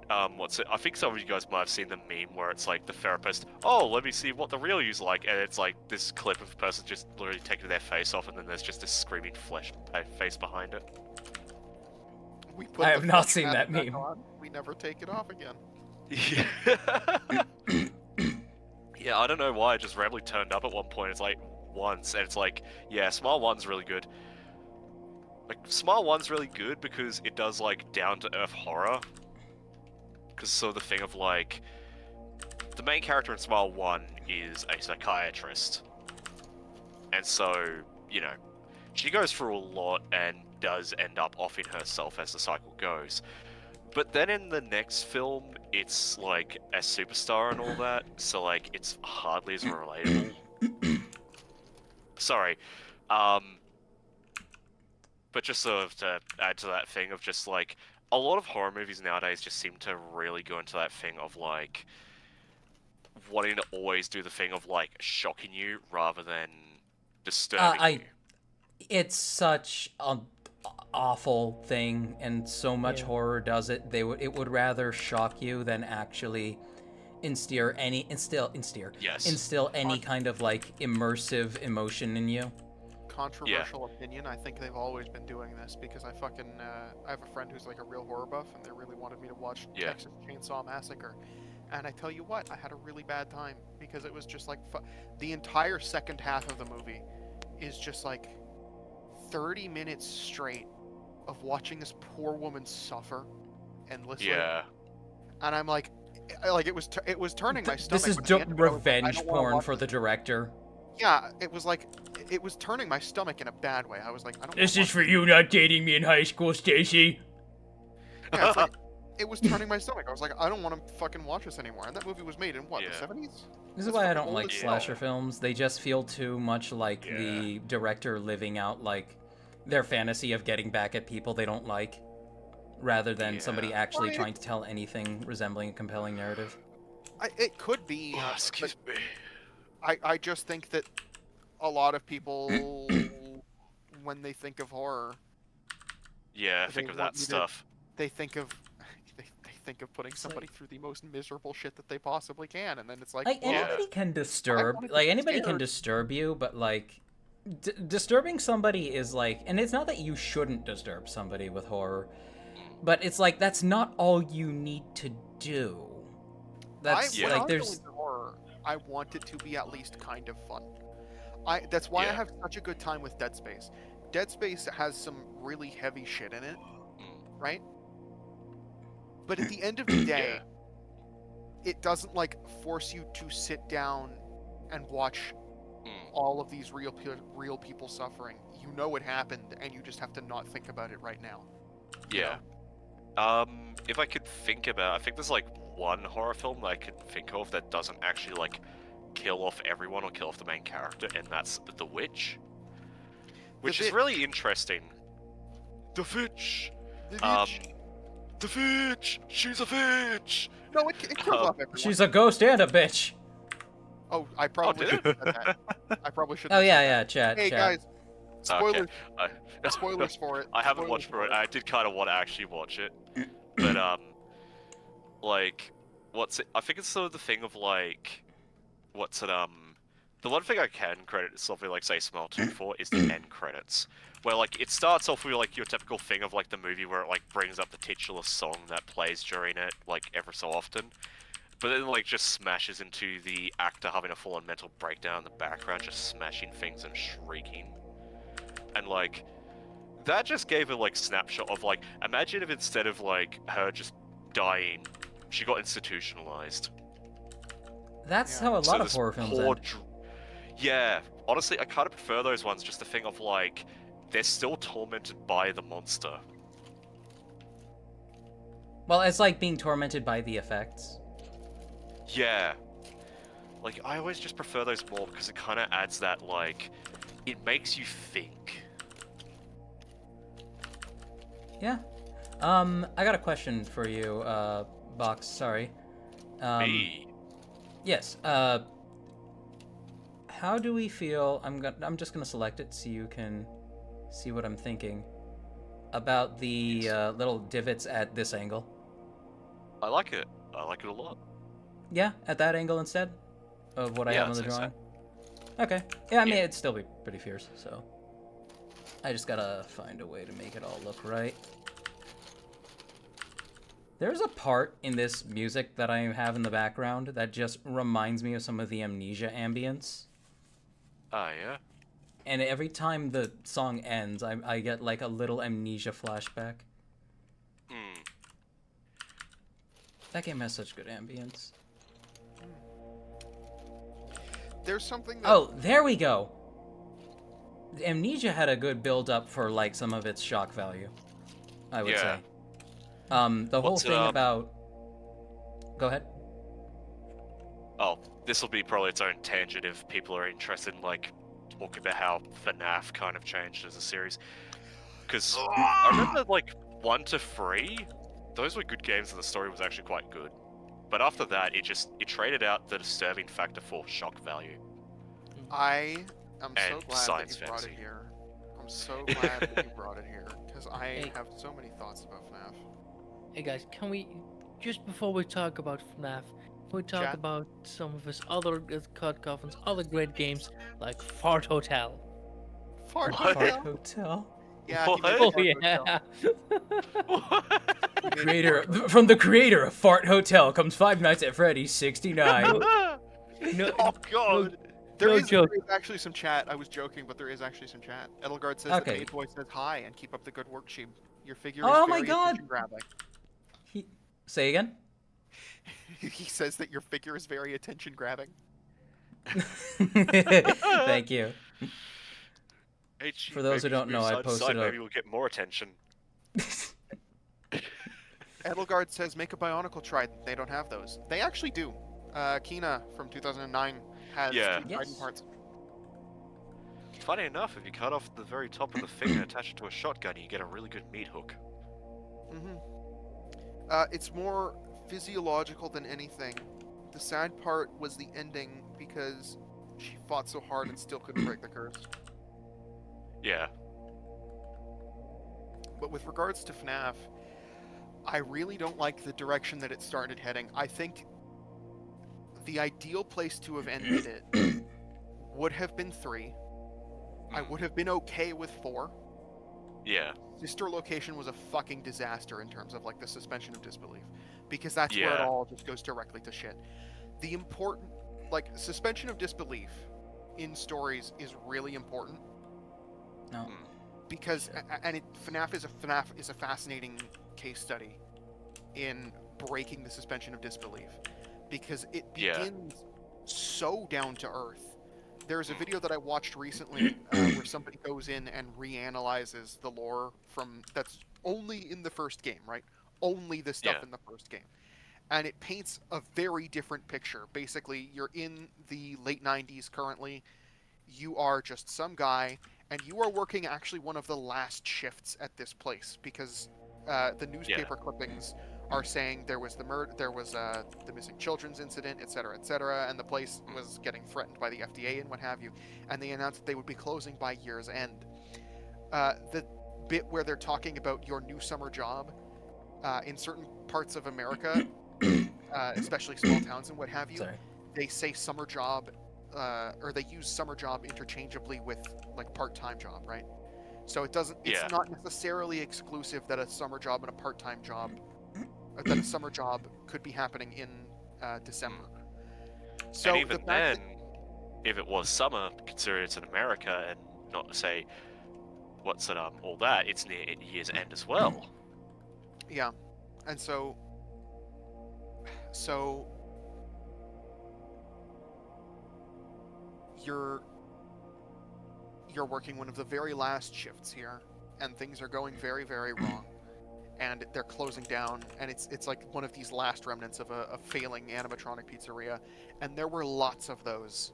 I think some of you guys might have seen the meme where it's like the therapist, oh, let me see what the real you's like, and it's like this clip of a person just literally taking their face off, and then there's just this screaming flesh face behind it. I have not seen that meme. We never take it off again. Yeah, I don't know why it just randomly turned up at one point. It's like once, and it's like, yeah, Smile 1's really good. Like, Smile 1's really good because it does like down-to-earth horror. Because so the thing of like, the main character in Smile 1 is a psychiatrist. And so, you know, she goes through a lot and does end up offing herself as the cycle goes. But then in the next film, it's like a superstar and all that, so like, it's hardly as relatable. Sorry. But just sort of to add to that thing of just like, a lot of horror movies nowadays just seem to really go into that thing of like wanting to always do the thing of like shocking you rather than disturbing you. it's such an awful thing, and so much Yeah. horror does it. It would rather shock you than actually instill any kind of like immersive emotion in you. Controversial opinion. I think they've always been doing this because I have a friend who's like a real horror buff, and they really wanted me to watch Texas Chainsaw Massacre. And I tell you what, I had a really bad time because it was just like the entire second half of the movie is just like 30 minutes straight of watching this poor woman suffer endlessly. Yeah. And I'm like it was turning my stomach. This is but at the end of it, I was like, I revenge don't wanna porn watch for the director. Yeah, it was turning my stomach in a bad way. I was like, I don't. This is for you not dating me in high school, Stacy. Yeah, it's like, it was turning my stomach. I was like, I don't want to fucking watch this anymore. And that movie was made in what, the 70s? This is why I don't like slasher films. They just feel too much like the director living out like their fantasy of getting back at people they don't like, rather than somebody actually trying to tell anything resembling a compelling narrative. It could be. Excuse me. I just think that a lot of people, when they think of horror, think of that stuff. They think of putting somebody through the most miserable shit that they possibly can, and then it's like anybody can disturb you, but like disturbing somebody is like, and it's not that you shouldn't disturb somebody with horror, but it's like that's not all you need to do. That's like there's horror. I want it to be at least kind of fun. That's why I have such a good time with Dead Space. Dead Space has some really heavy shit in it, right? But at the end of the day, it doesn't like force you to sit down and watch all of these real people suffering. You know it happened, and you just have to not think about it right now. Yeah. If I could think about, I think there's like one horror film that I could think of that doesn't actually like kill off everyone or kill off the main character, and that's The Witch, which is really interesting. The Witch. The Witch. She's a witch. No, it kills off everyone. She's a ghost and a bitch. Oh, I probably should have said that. I probably should. Oh yeah, chat. Hey guys, spoilers. Okay. Spoilers for it. I haven't watched it. I did kind of want to actually watch it, but like, I think it's sort of the thing of like, the one thing I can credit something like say Smell 2 for is the end credits, where like it starts off with like your typical thing of like the movie where it like brings up the titular song that plays during it like ever so often, but then like just smashes into the actor having a full-on mental breakdown in the background, just smashing things and shrieking, and like that just gave a like snapshot of like, imagine if instead of like her just dying, she got institutionalized. That's how a lot of horror films end. Yeah, honestly, I kind of prefer those ones. Just the thing of like, they're still tormented by the monster. Well, it's like being tormented by the effects. Yeah, like I always just prefer those more because it kind of adds that like, it makes you think. Yeah. I got a question for you, Box. Sorry. Me. Yes. How do we feel? I'm just gonna select it so you can see what I'm thinking about the little divots at this angle. I like it. I like it a lot. Yeah, at that angle instead of what I have on the drawing. Okay. Yeah, I mean it'd still be pretty fierce. So I just gotta find a way to make it all look right. There's a part in this music that I have in the background that just reminds me of some of the Amnesia ambience. Ah, yeah? And every time the song ends, I get like a little Amnesia flashback. That game has such good ambience. There's something that... Oh, there we go! Amnesia had a good build-up for like some of its shock value, I would say. The whole thing about... Go ahead. Oh, this will be probably its own tangent if people are interested in, like, talking about how FNAF kind of changed as a series. Because I remember, like, 1 to 3, those were good games and the story was actually quite good. But after that, it traded out the disturbing factor for shock value. I am so And glad science that you brought fantasy. it here. I'm I'm so glad that you brought it here because I Hey. have so many thoughts about FNAF. Hey guys, can we just before we talk about FNAF, can we talk Chat? about some of his other COD Coffins, other great games like Fart Hotel? Fart Fart Hotel? Hotel. Yeah, he made Oh Fart yeah. Hotel. Creator from the creator of Fart Hotel comes Five Nights at Freddy's 69. No, Oh god. There No is joke. actually some chat. I was joking, but there is actually some chat. Edelgard says that Okay. Made Boy says hi and keep up the good work, Sheeb. Your figure Oh is my very God. attention-grabbing. Say again. He says that your figure is very attention-grabbing. Thank you. Hey, Chief, For those who maybe don't know, move I side to side, posted a- Maybe we'll get more attention. Edelgard says make a Bionicle Trident. They don't have those. They actually do. Kina from 2009 has Yeah. two Trident parts. Funny enough, if you cut off the very top of the finger and attach it to a shotgun, you get a really good meat hook. It's more physiological than anything. The sad part was the ending because she fought so hard and still couldn't break the curse. Yeah. But with regards to FNAF, I really don't like the direction that it started heading. I think the ideal place to have ended it would have been 3. I would have been okay with 4. Yeah. Sister Location was a fucking disaster in terms of like the suspension of disbelief, because that's where it Yeah. all just goes directly to shit. The important, like, suspension of disbelief in stories is really important No. because FNAF is a fascinating case study in breaking the suspension of disbelief because it Yeah. begins so down to earth. There's a video that I watched recently where somebody goes in and reanalyzes the lore from that's only in the first game, right? Only the stuff Yeah. in the first game. And it paints a very different picture. Basically, you're in the late 90s currently. You are just some guy, and you are working actually one of the last shifts at this place because the newspaper clippings are saying there was the murder, there was the missing children's incident, etc., and the place was getting threatened by the FDA and what have you, and they announced that they would be closing by year's end. The bit where they're talking about your new summer job in certain parts of America, especially small towns and what have you, they say summer job, or they use summer job interchangeably with like part-time job, right? So it doesn't. It's Yeah. not necessarily exclusive that a summer job and a part-time job, that a summer job could be happening in December. So and even the fact then, that- if it was summer, consider it's in America and not say, what's it, all that, it's near year's end as well. Yeah, and so you're working one of the very last shifts here, and things are going very, very wrong, and they're closing down, and it's like one of these last remnants of a failing animatronic pizzeria, and there were lots of those.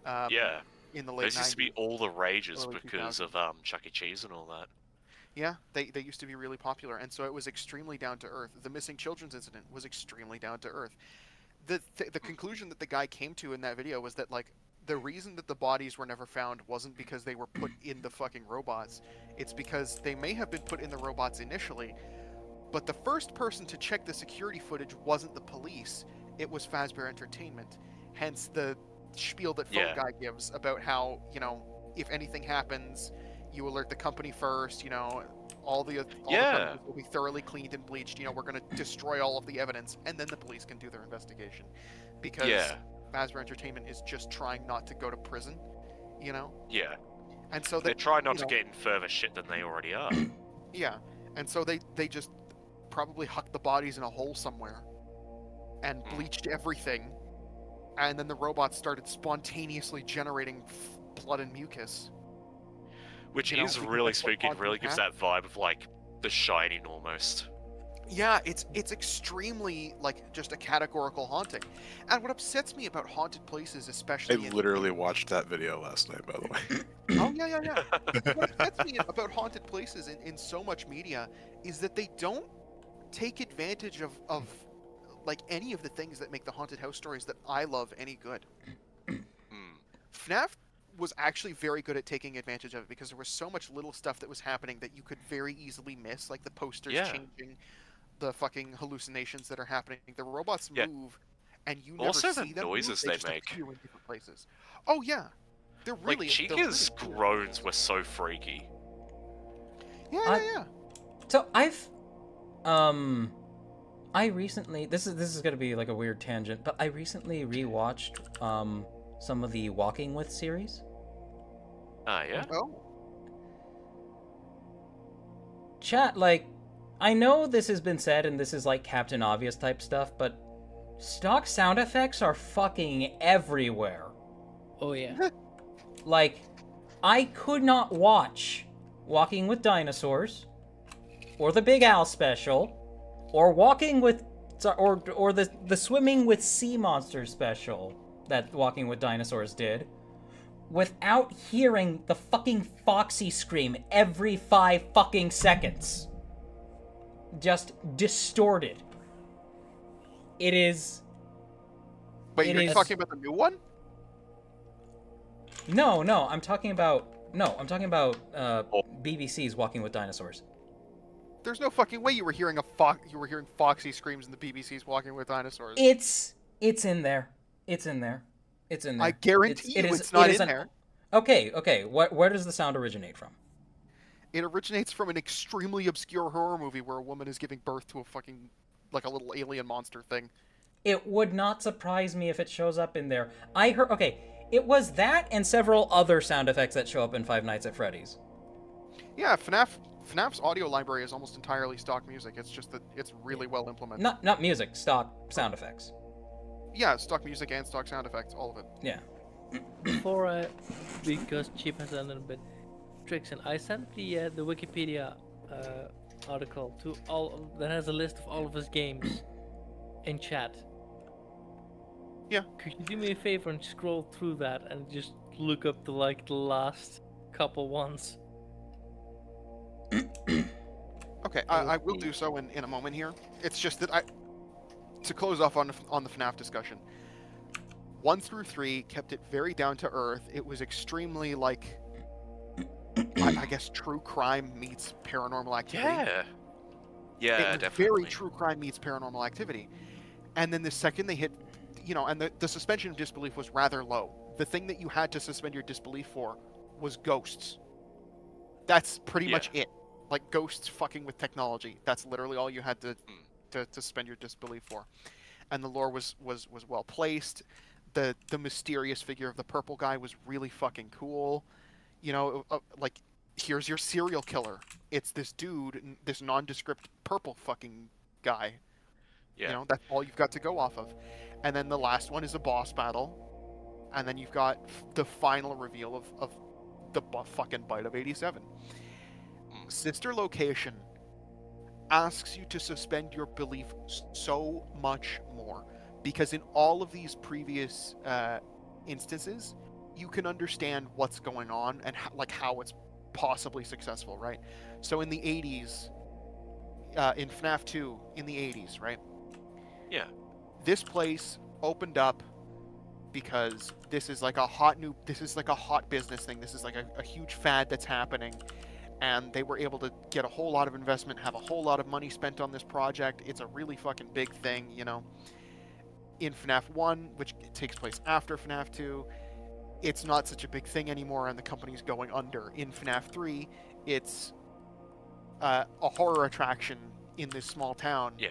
Yeah. In the late Those used to be 90s, all the rages early because 2000s. of Chuck E. Cheese and all that. Yeah, they used to be really popular, and so it was extremely down to earth. The missing children's incident was extremely down to earth. The conclusion that the guy came to in that video was that like the reason that the bodies were never found wasn't because they were put in the fucking robots. It's because they may have been put in the robots initially, but the first person to check the security footage wasn't the police. It was Fazbear Entertainment. Hence the spiel that Phone Yeah. Guy gives about how, you know, if anything happens, you alert the company first, you know, all the Yeah. premises will be thoroughly cleaned and bleached, you know, we're going to destroy all of the evidence, and then the police can do their investigation. Because Yeah. Fazbear Entertainment is just trying not to go to prison, you know? Yeah. And so They try not you to know, get in further shit than they already are. Yeah, and so they just probably hucked the bodies in a hole somewhere and bleached everything, and then the robots started spontaneously generating blood and mucus. Which You know, is because really that's what spooky and caused really the gives attack. that vibe of like The Shining almost. Yeah, it's extremely like just a categorical haunting. And what upsets me about haunted places, I especially in literally watched that video last night, by the way. Oh yeah. What upsets me about haunted places in so much media is that they don't take advantage of like any of the things that make the haunted house stories that I love any good. FNAF was actually very good at taking advantage of it because there was so much little stuff that was happening that you could very easily miss, like the posters Yeah. changing, the fucking hallucinations that are happening. The robots Yeah. move, and you never Also the see them noises move, they just make. appear in different places. Oh yeah, they're Like really Chica's groans were so freaky. Yeah. So I recently this is gonna be like a weird tangent, but I recently rewatched some of the Walking With series. Yeah. Oh. Chat, like, I know this has been said and this is like Captain Obvious type stuff, but stock sound effects are fucking everywhere. Oh yeah. Like, I could not watch Walking with Dinosaurs, or the Big Al special, or Walking with, or the Swimming with Sea Monsters special that Walking with Dinosaurs did, without hearing the fucking Foxy scream every 5 fucking seconds. Just distorted. It is. Wait, it you're is- talking about the new one? No, I'm talking about BBC's Walking with Dinosaurs. There's no fucking way you were hearing hearing Foxy screams in the BBC's Walking with Dinosaurs. It's in there. It's in there. I guarantee it's not in there. Okay. Where does the sound originate from? It originates from an extremely obscure horror movie where a woman is giving birth to a fucking, like a little alien monster thing. It would not surprise me if it shows up in there. I heard. Okay, it was that and several other sound effects that show up in Five Nights at Freddy's. Yeah, FNAF's audio library is almost entirely stock music. It's just that it's really well implemented. Not music, stock sound effects. Yeah, stock music and stock sound effects, all of it. Yeah. Before because Chip has a little bit tricks, and I sent the Wikipedia article to all that has a list of all of his games in chat. Yeah. Could you do me a favor and scroll through that and just look up the last couple ones? Okay, I will do so in a moment here. It's just that to close off on the FNAF discussion, 1 through 3 kept it very down to earth. It was extremely like, I guess, true crime meets paranormal activity. Yeah, It was definitely. very true crime meets paranormal activity. And then the second they hit, and the suspension of disbelief was rather low. The thing that you had to suspend your disbelief for was ghosts. That's pretty much it. Like ghosts fucking with technology. That's literally all you had to suspend your disbelief for. And the lore was well placed. The mysterious figure of the purple guy was really fucking cool. Like, here's your serial killer. It's this dude, this nondescript purple fucking guy. Yeah. That's all you've got to go off of. And then the last one is a boss battle. And then you've got the final reveal of the fucking Bite of 87. Sister Location asks you to suspend your belief so much more. Because in all of these previous instances, you can understand what's going on and how it's possibly successful, right? So in the 80s, in FNAF 2, in the 80s, right? Yeah. This place opened up because this is like a hot business thing. This is like a huge fad that's happening. And they were able to get a whole lot of investment, have a whole lot of money spent on this project. It's a really fucking big thing, In FNAF 1, which takes place after FNAF 2, it's not such a big thing anymore and the company's going under. In FNAF 3, it's a horror attraction in this small town. Yeah.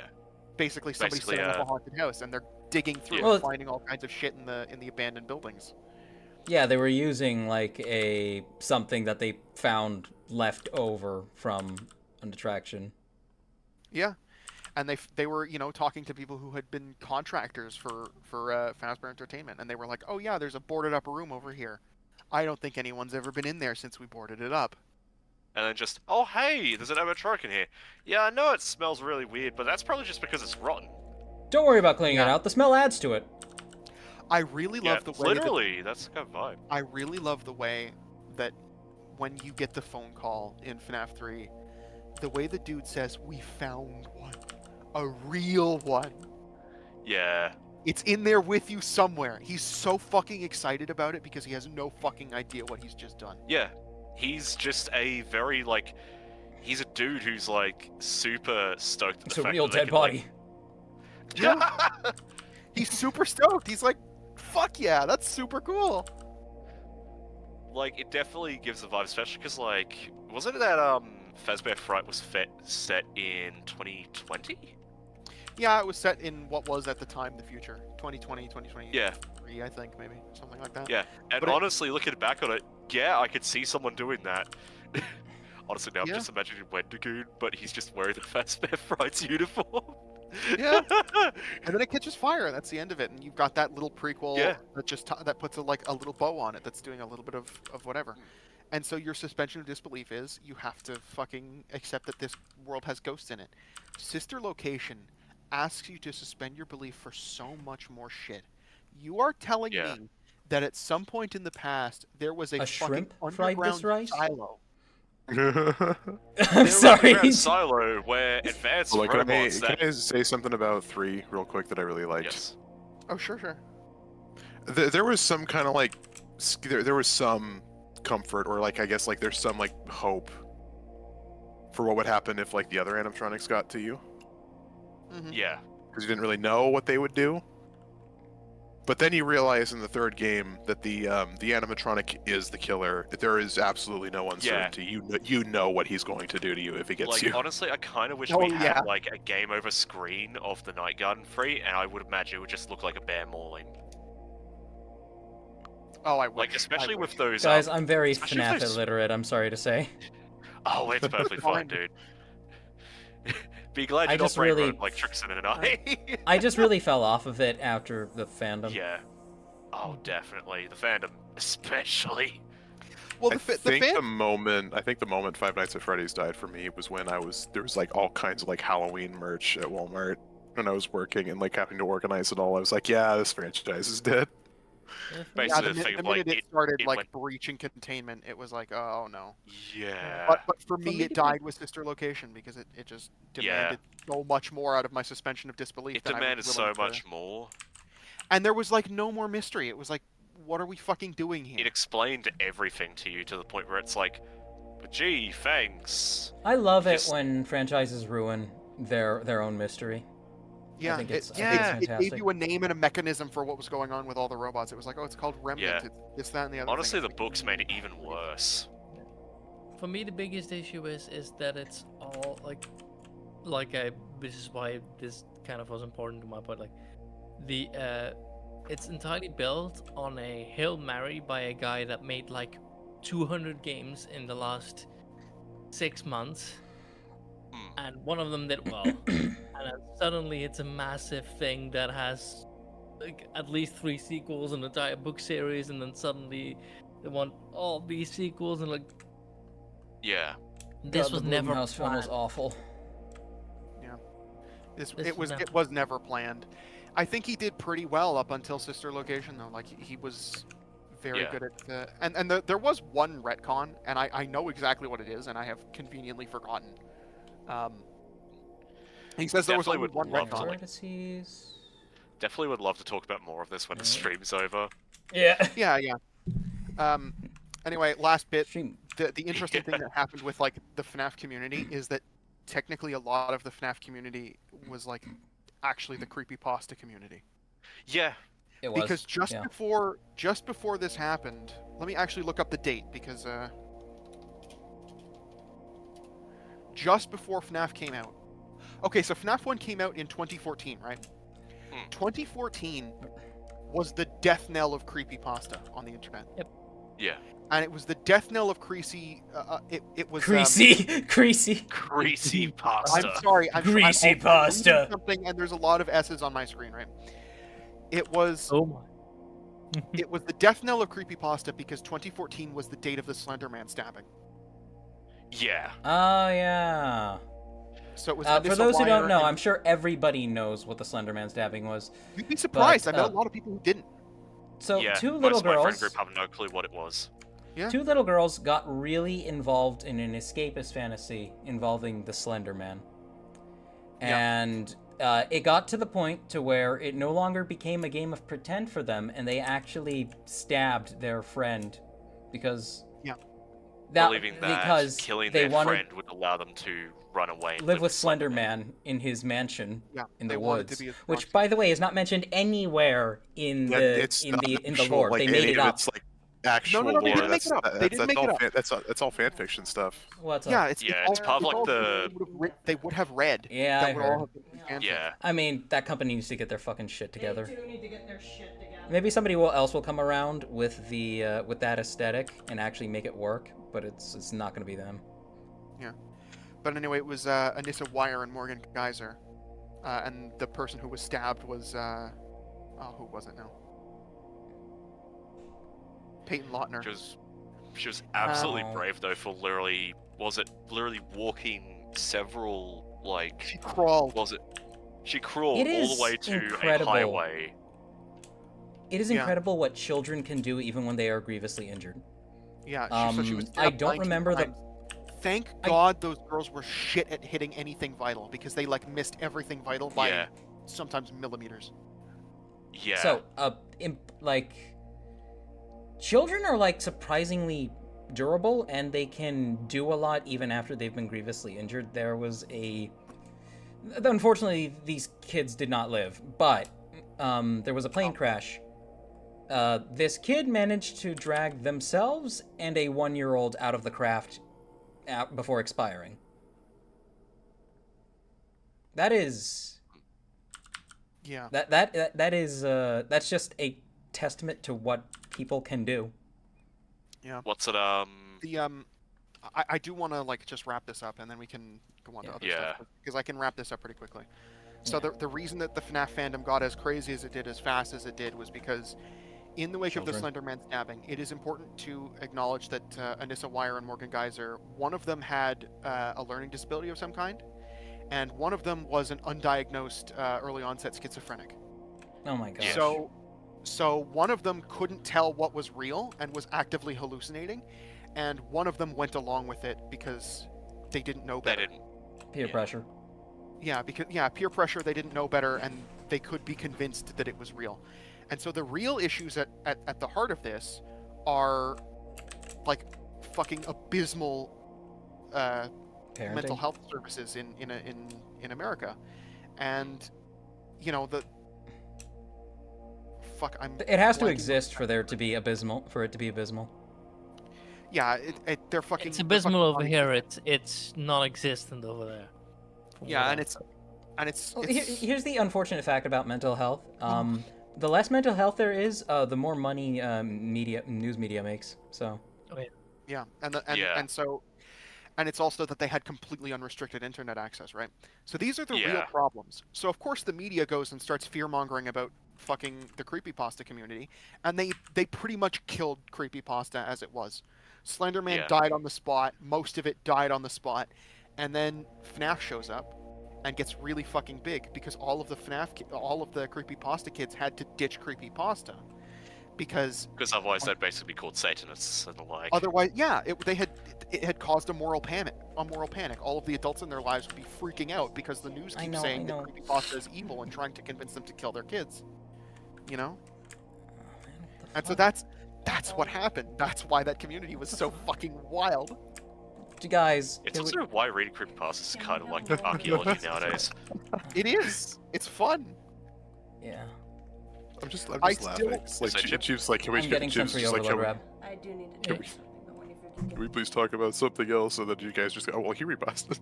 Basically somebody's setting up a haunted house and they're digging through Well, and finding all kinds of shit in the abandoned buildings. Yeah, they were using like something that they found left over from an attraction. Yeah. And they were, talking to people who had been contractors for Fazbear Entertainment, and they were like, "Oh yeah, there's a boarded up room over here. I don't think anyone's ever been in there since we boarded it up." And then just, oh hey, there's an animatronic in here. Yeah, I know it smells really weird, but that's probably just because it's rotten. Don't worry about cleaning it out. The smell adds to it. I really love the way literally, that's the kind of vibe. I really love the way that when you get the phone call in FNAF 3, the way the dude says, "We found one. A real one." Yeah. It's in there with you somewhere. He's so fucking excited about it because he has no fucking idea what he's just done. Yeah, he's just a very like, he's a dude who's like super stoked. At It's the a fact real that they dead can, like- body. Yeah. He's super stoked. He's like, fuck yeah, that's super cool. Like, it definitely gives a vibe, especially because like, wasn't it that Fazbear Fright was set in 2020? Yeah, it was set in what was at the time the future. 2020, 2023, Yeah. I think, maybe. Something like that. Yeah, and But it- honestly, looking back on it, yeah, I could see someone doing that. Honestly, now Yeah. I'm just imagining Wendigoon, but he's just wearing the Fazbear Fright's uniform. Yeah. And then it catches fire, and that's the end of it. And you've got that little prequel Yeah. that just that puts a little bow on it that's doing a little bit of whatever. And so your suspension of disbelief is you have to fucking accept that this world has ghosts in it. Sister Location asks you to suspend your belief for so much more shit. You are telling Yeah. me that at some point in the past there was a A fucking shrimp fried underground this rice? silo. I'm There was sorry. a silo where advanced Well, like, robots can that... I say something about 3 real quick that I really liked? Yes. Oh, sure. There was some kind of like there was some comfort, or like I guess like there's some like hope for what would happen if like the other animatronics got to you, Yeah. because you didn't really know what they would do. But then you realize in the third game that the animatronic is the killer. That there is absolutely no uncertainty. You know what he's going to do to you if he gets Like, you. honestly, I kind of wish Oh, we yeah. had, like, a game over screen of the Night Garden free, and I would imagine it would just look like a bear mauling. Oh, I wish. Like, especially I with wish. those... Guys, I'm very especially with FNAF those- illiterate, I'm sorry to say. Oh, it's perfectly fine, dude. Be glad I you're not just brain really- rot like Trixon and I. I just really fell off of it after the fandom. Yeah. Oh, definitely. The fandom, especially. Well, I think the moment Five Nights at Freddy's died for me was when there was like all kinds of like Halloween merch at Walmart when I was working and like having to organize it all. I was like, yeah, this franchise is dead. Basically, the the thing minute of, like, it started it like went- breaching containment, it was like, oh no. Yeah. But for me, me, it died with Sister Location because it just demanded so much more out of my suspension of disbelief. It than I was demanded so willing to- much more. And there was like no more mystery. It was like, what are we fucking doing here? It explained everything to you to the point where it's like, gee, thanks. I love it Just- when franchises ruin their own mystery. Yeah, I think it's it fantastic. gave you a name and a mechanism for what was going on with all the robots. It was like, oh, it's called Remnant. Yeah. It's this, that, and the other. Honestly, thing. the books made it even worse. For me, the biggest issue is that it's all like this is why this kind of was important to my point. Like, the it's entirely built on a Hail Mary by a guy that made like 200 games in the last 6 months, and one of them did well, and then suddenly it's a massive thing that has like at least 3 sequels, an entire book series, and then suddenly they want all these sequels, and like Yeah. this God, was the never Blumhouse film was planned. awful. Yeah, This it was was never planned. I think he did pretty well up until Sister Location, though. Like he was very Yeah. good at there was one retcon, and I know exactly what it is, and I have conveniently forgotten. He says there was Definitely only would one love to, retcon. like, definitely would love to talk about more of this when the stream's over. Yeah. Yeah. Anyway, last bit. The interesting thing that happened with like the FNAF community is that technically a lot of the FNAF community was like actually the creepypasta community. Yeah. It was. Because just yeah. before this happened, let me actually look up the date because just before FNAF came out. Okay, so FNAF 1 came out in 2014, right? 2014 was the death knell of creepypasta on the internet. Yep. Yeah. And it was the death knell of Creasy. It was Creasy, creasy, greasy pasta. I'm sorry. Greasy I'm pasta. reading something, and there's a lot of S's on my screen, right? It was. Oh my. It was the death knell of creepypasta because 2014 was the date of the Slender Man stabbing. Yeah. Oh yeah. So it was. For Anissa those who don't Weier know, and- I'm sure everybody knows what the Slender Man stabbing was. You'd be surprised. But, I met a lot of people who didn't. So Yeah, two most little of my friend girls. group have no clue what it was. Yeah. Two little girls got really involved in an escapist fantasy involving the Slender Man. Yeah. And it got to the point to where it no longer became a game of pretend for them, and they actually stabbed their friend because Believing that because killing they their wanted friend would allow them to run away and live with Slender Man in his mansion in they the wanted to woods, be as which, by the way, is not mentioned anywhere in the lore. Like, they made any it of up. It's like actual No, they lore. didn't make it up. They didn't make it up. That's all fan fiction stuff. What's Yeah, up? it's it's part of like the. they would have read. Yeah, that I would heard. all have been fan fiction. Yeah. I mean, that company needs to get their fucking shit together. They do need to get their shit together. Maybe somebody else will come around with the with that aesthetic and actually make it work, but it's not going to be them. Yeah. But anyway, it was Anissa Wire and Morgan Geyser. And the person who was stabbed was, who was it now? Peyton Lautner. She was absolutely Oh. brave though for literally walking several like She crawled. She crawled It all is the way to incredible. a highway. It is incredible what children can do even when they are grievously injured. Yeah, she was I stabbed don't 19 remember times. Thank God those girls were shit at hitting anything vital because they like missed everything vital by sometimes millimeters. Yeah. So, like, children are like surprisingly durable, and they can do a lot even after they've been grievously injured. Unfortunately, these kids did not live, but there was a plane crash. This kid managed to drag themselves and a 1-year-old out of the craft before expiring. That is. Yeah. That's just a testament to what people can do. Yeah. What's it I do want to like just wrap this up and then we can go on to other stuff because I can wrap this up pretty quickly. So the reason that the FNAF fandom got as crazy as it did, as fast as it did, was because in the wake of the Slender Man stabbing, it is important to acknowledge that Anissa Wire and Morgan Geyser, one of them had a learning disability of some kind, and one of them was an undiagnosed early onset schizophrenic. Oh my gosh. So one of them couldn't tell what was real and was actively hallucinating, and one of them went along with it because they didn't know better. Peer pressure. Yeah, because peer pressure. They didn't know better, and they could be convinced that it was real. And so the real issues at the heart of this are like fucking abysmal mental health services in America, and it has to exist for there to be abysmal. For it to be abysmal. Yeah, they're fucking. It's abysmal over here. It's non-existent over there. Yeah, and it's. Well, here's the unfortunate fact about mental health. The less mental health there is, the more money news media makes. So. Okay. Yeah, and it's also that they had completely unrestricted internet access, right? So these are the real problems. So of course the media goes and starts fear-mongering about fucking the creepypasta community, and they pretty much killed creepypasta as it was. Slenderman died on the spot. Most of it died on the spot, and then FNAF shows up and gets really fucking big because all of the creepypasta kids had to ditch creepypasta because otherwise they'd basically be called Satanists and the like. Otherwise, it had caused a moral panic. All of the adults in their lives would be freaking out because the news keeps saying that creepypasta is evil and trying to convince them to kill their kids. You know? And so that's what happened. That's why that community was so fucking wild. You guys, it's also why reading creepypastas is kind of like archaeology nowadays. It is. It's fun. Yeah. I'm just laughing. Chief's like, can we? I'm getting Chief's sensory just like, overload, Rab. I do need to do something, but when you Can we please talk about something else? And then you guys just go, oh, well, he rebusted.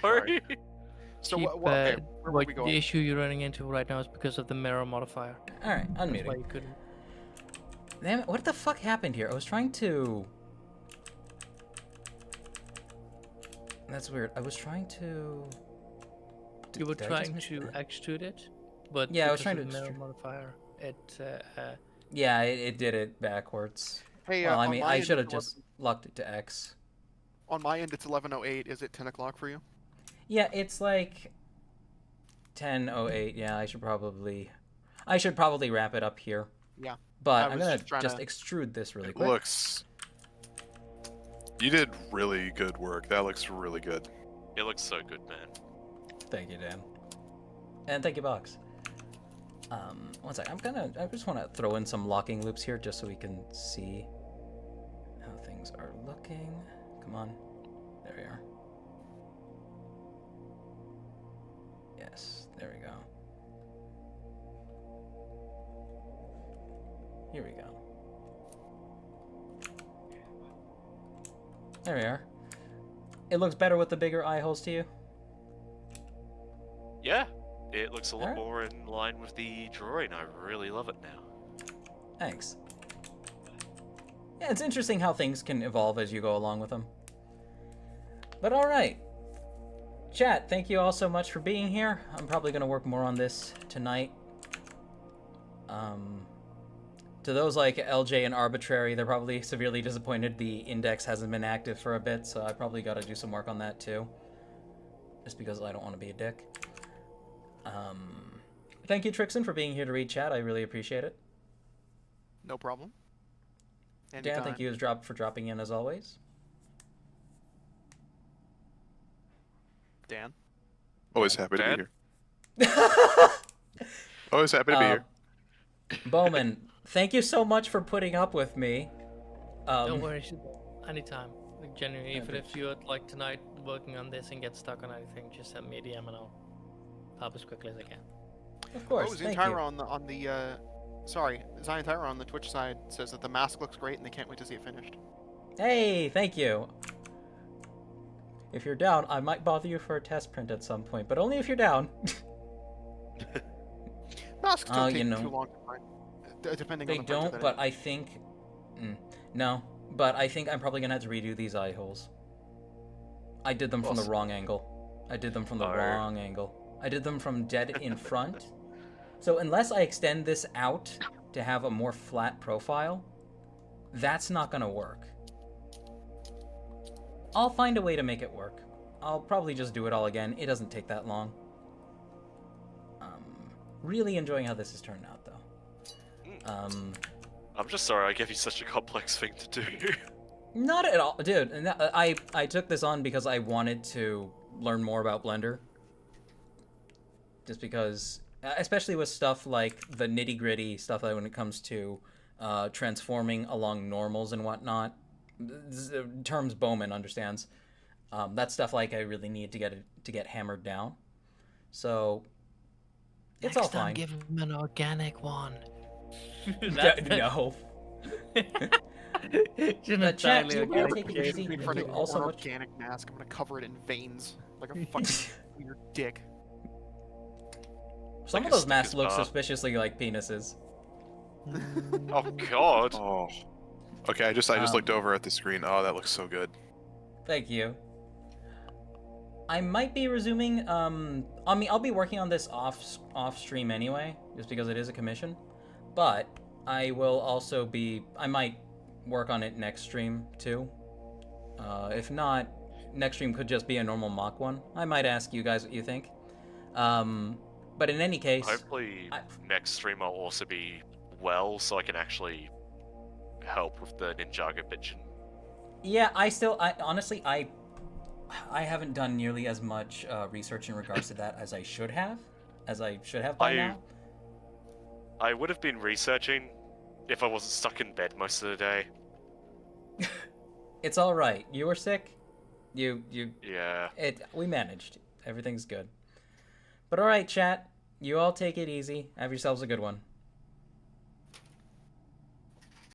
Sorry. So the going? issue you're running into right now is because of the mirror modifier. All right, That's unmuting. why you couldn't. Damn it, what the fuck happened here? I was trying to. That's weird. I was trying to. You were did I just trying miss to that? extrude it, but Yeah, I was because trying of to the mirror extrude. modifier. Yeah, it did it backwards. Hey, well, I on mean, my I end, should have it's just locked it to X. On my end, it's 11:08. Is it 10 o'clock for you? Yeah, it's like 10:08. Yeah, I should probably wrap it up here. Yeah. But I I'm was gonna just trying just to- extrude this really It quick. looks. You did really good work. That looks really good. It looks so good, man. Thank you, Dan. And thank you, Box. One sec. I just want to throw in some locking loops here just so we can see how things are looking. Come on. There we are. Yes, there we go. Here we go. There we are. It looks better with the bigger eye holes to you? Yeah, it looks a lot Alright. more in line with the drawing. I really love it now. Thanks. Yeah, it's interesting how things can evolve as you go along with them. But alright. Chat, thank you all so much for being here. I'm probably going to work more on this tonight. To those like LJ and Arbitrary, they're probably severely disappointed the index hasn't been active for a bit, so I probably got to do some work on that too. Just because I don't want to be a dick. Thank you, Trixon, for being here to read chat. I really appreciate it. No problem. Dan, Anytime. thank you for dropping in as always. Dan. Always happy to be here. Always happy to be here. Bowman, thank you so much for putting up with me. Don't worry, anytime. Like, genuinely, if you're like tonight working on this and get stuck on anything, just send me a DM and I'll help as quickly as I can. Of course. Thank you. Zion Tyra on the Twitch side says that the mask looks great and they can't wait to see it finished. Hey, thank you. If you're down, I might bother you for a test print at some point, but only if you're down. Masks don't take you know, too long to find, depending they on the printer don't, that but it I think... no, but I think I'm probably going to have to redo these eye holes. I did them from the wrong angle. I did them from the wrong angle. I did them from dead in front. So unless I extend this out to have a more flat profile, that's not going to work. I'll find a way to make it work. I'll probably just do it all again. It doesn't take that long. Really enjoying how this has turned out, though. I'm just sorry I gave you such a complex thing to do. Not at all, dude. And I took this on because I wanted to learn more about Blender. Just because, especially with stuff like the nitty-gritty stuff, like when it comes to transforming along normals and whatnot, terms Bowman understands. That stuff like I really need to get hammered down. So it's all fine. Give him an organic one. No. Chat, you wanna take it easy? for an You also much- organic mask. I'm gonna cover it in veins like a fucking weird dick. Some of those masks look suspiciously like penises. Oh god. Oh. Okay, I just looked over at the screen. Oh, that looks so good. Thank you. I might be resuming. I mean, I'll be working on this off stream anyway, just because it is a commission. But I will also be. I might work on it next stream too. If not, next stream could just be a normal mock one. I might ask you guys what you think. But in any case, Hopefully next stream I'll also be well, so I can actually help with the Ninjago bitchin'. yeah, I honestly, I haven't done nearly as much research in regards to that as I should have by now. I would have been researching if I wasn't stuck in bed most of the day. It's all right. You were sick. You. Yeah. We managed. Everything's good. But all right, chat. You all take it easy. Have yourselves a good one.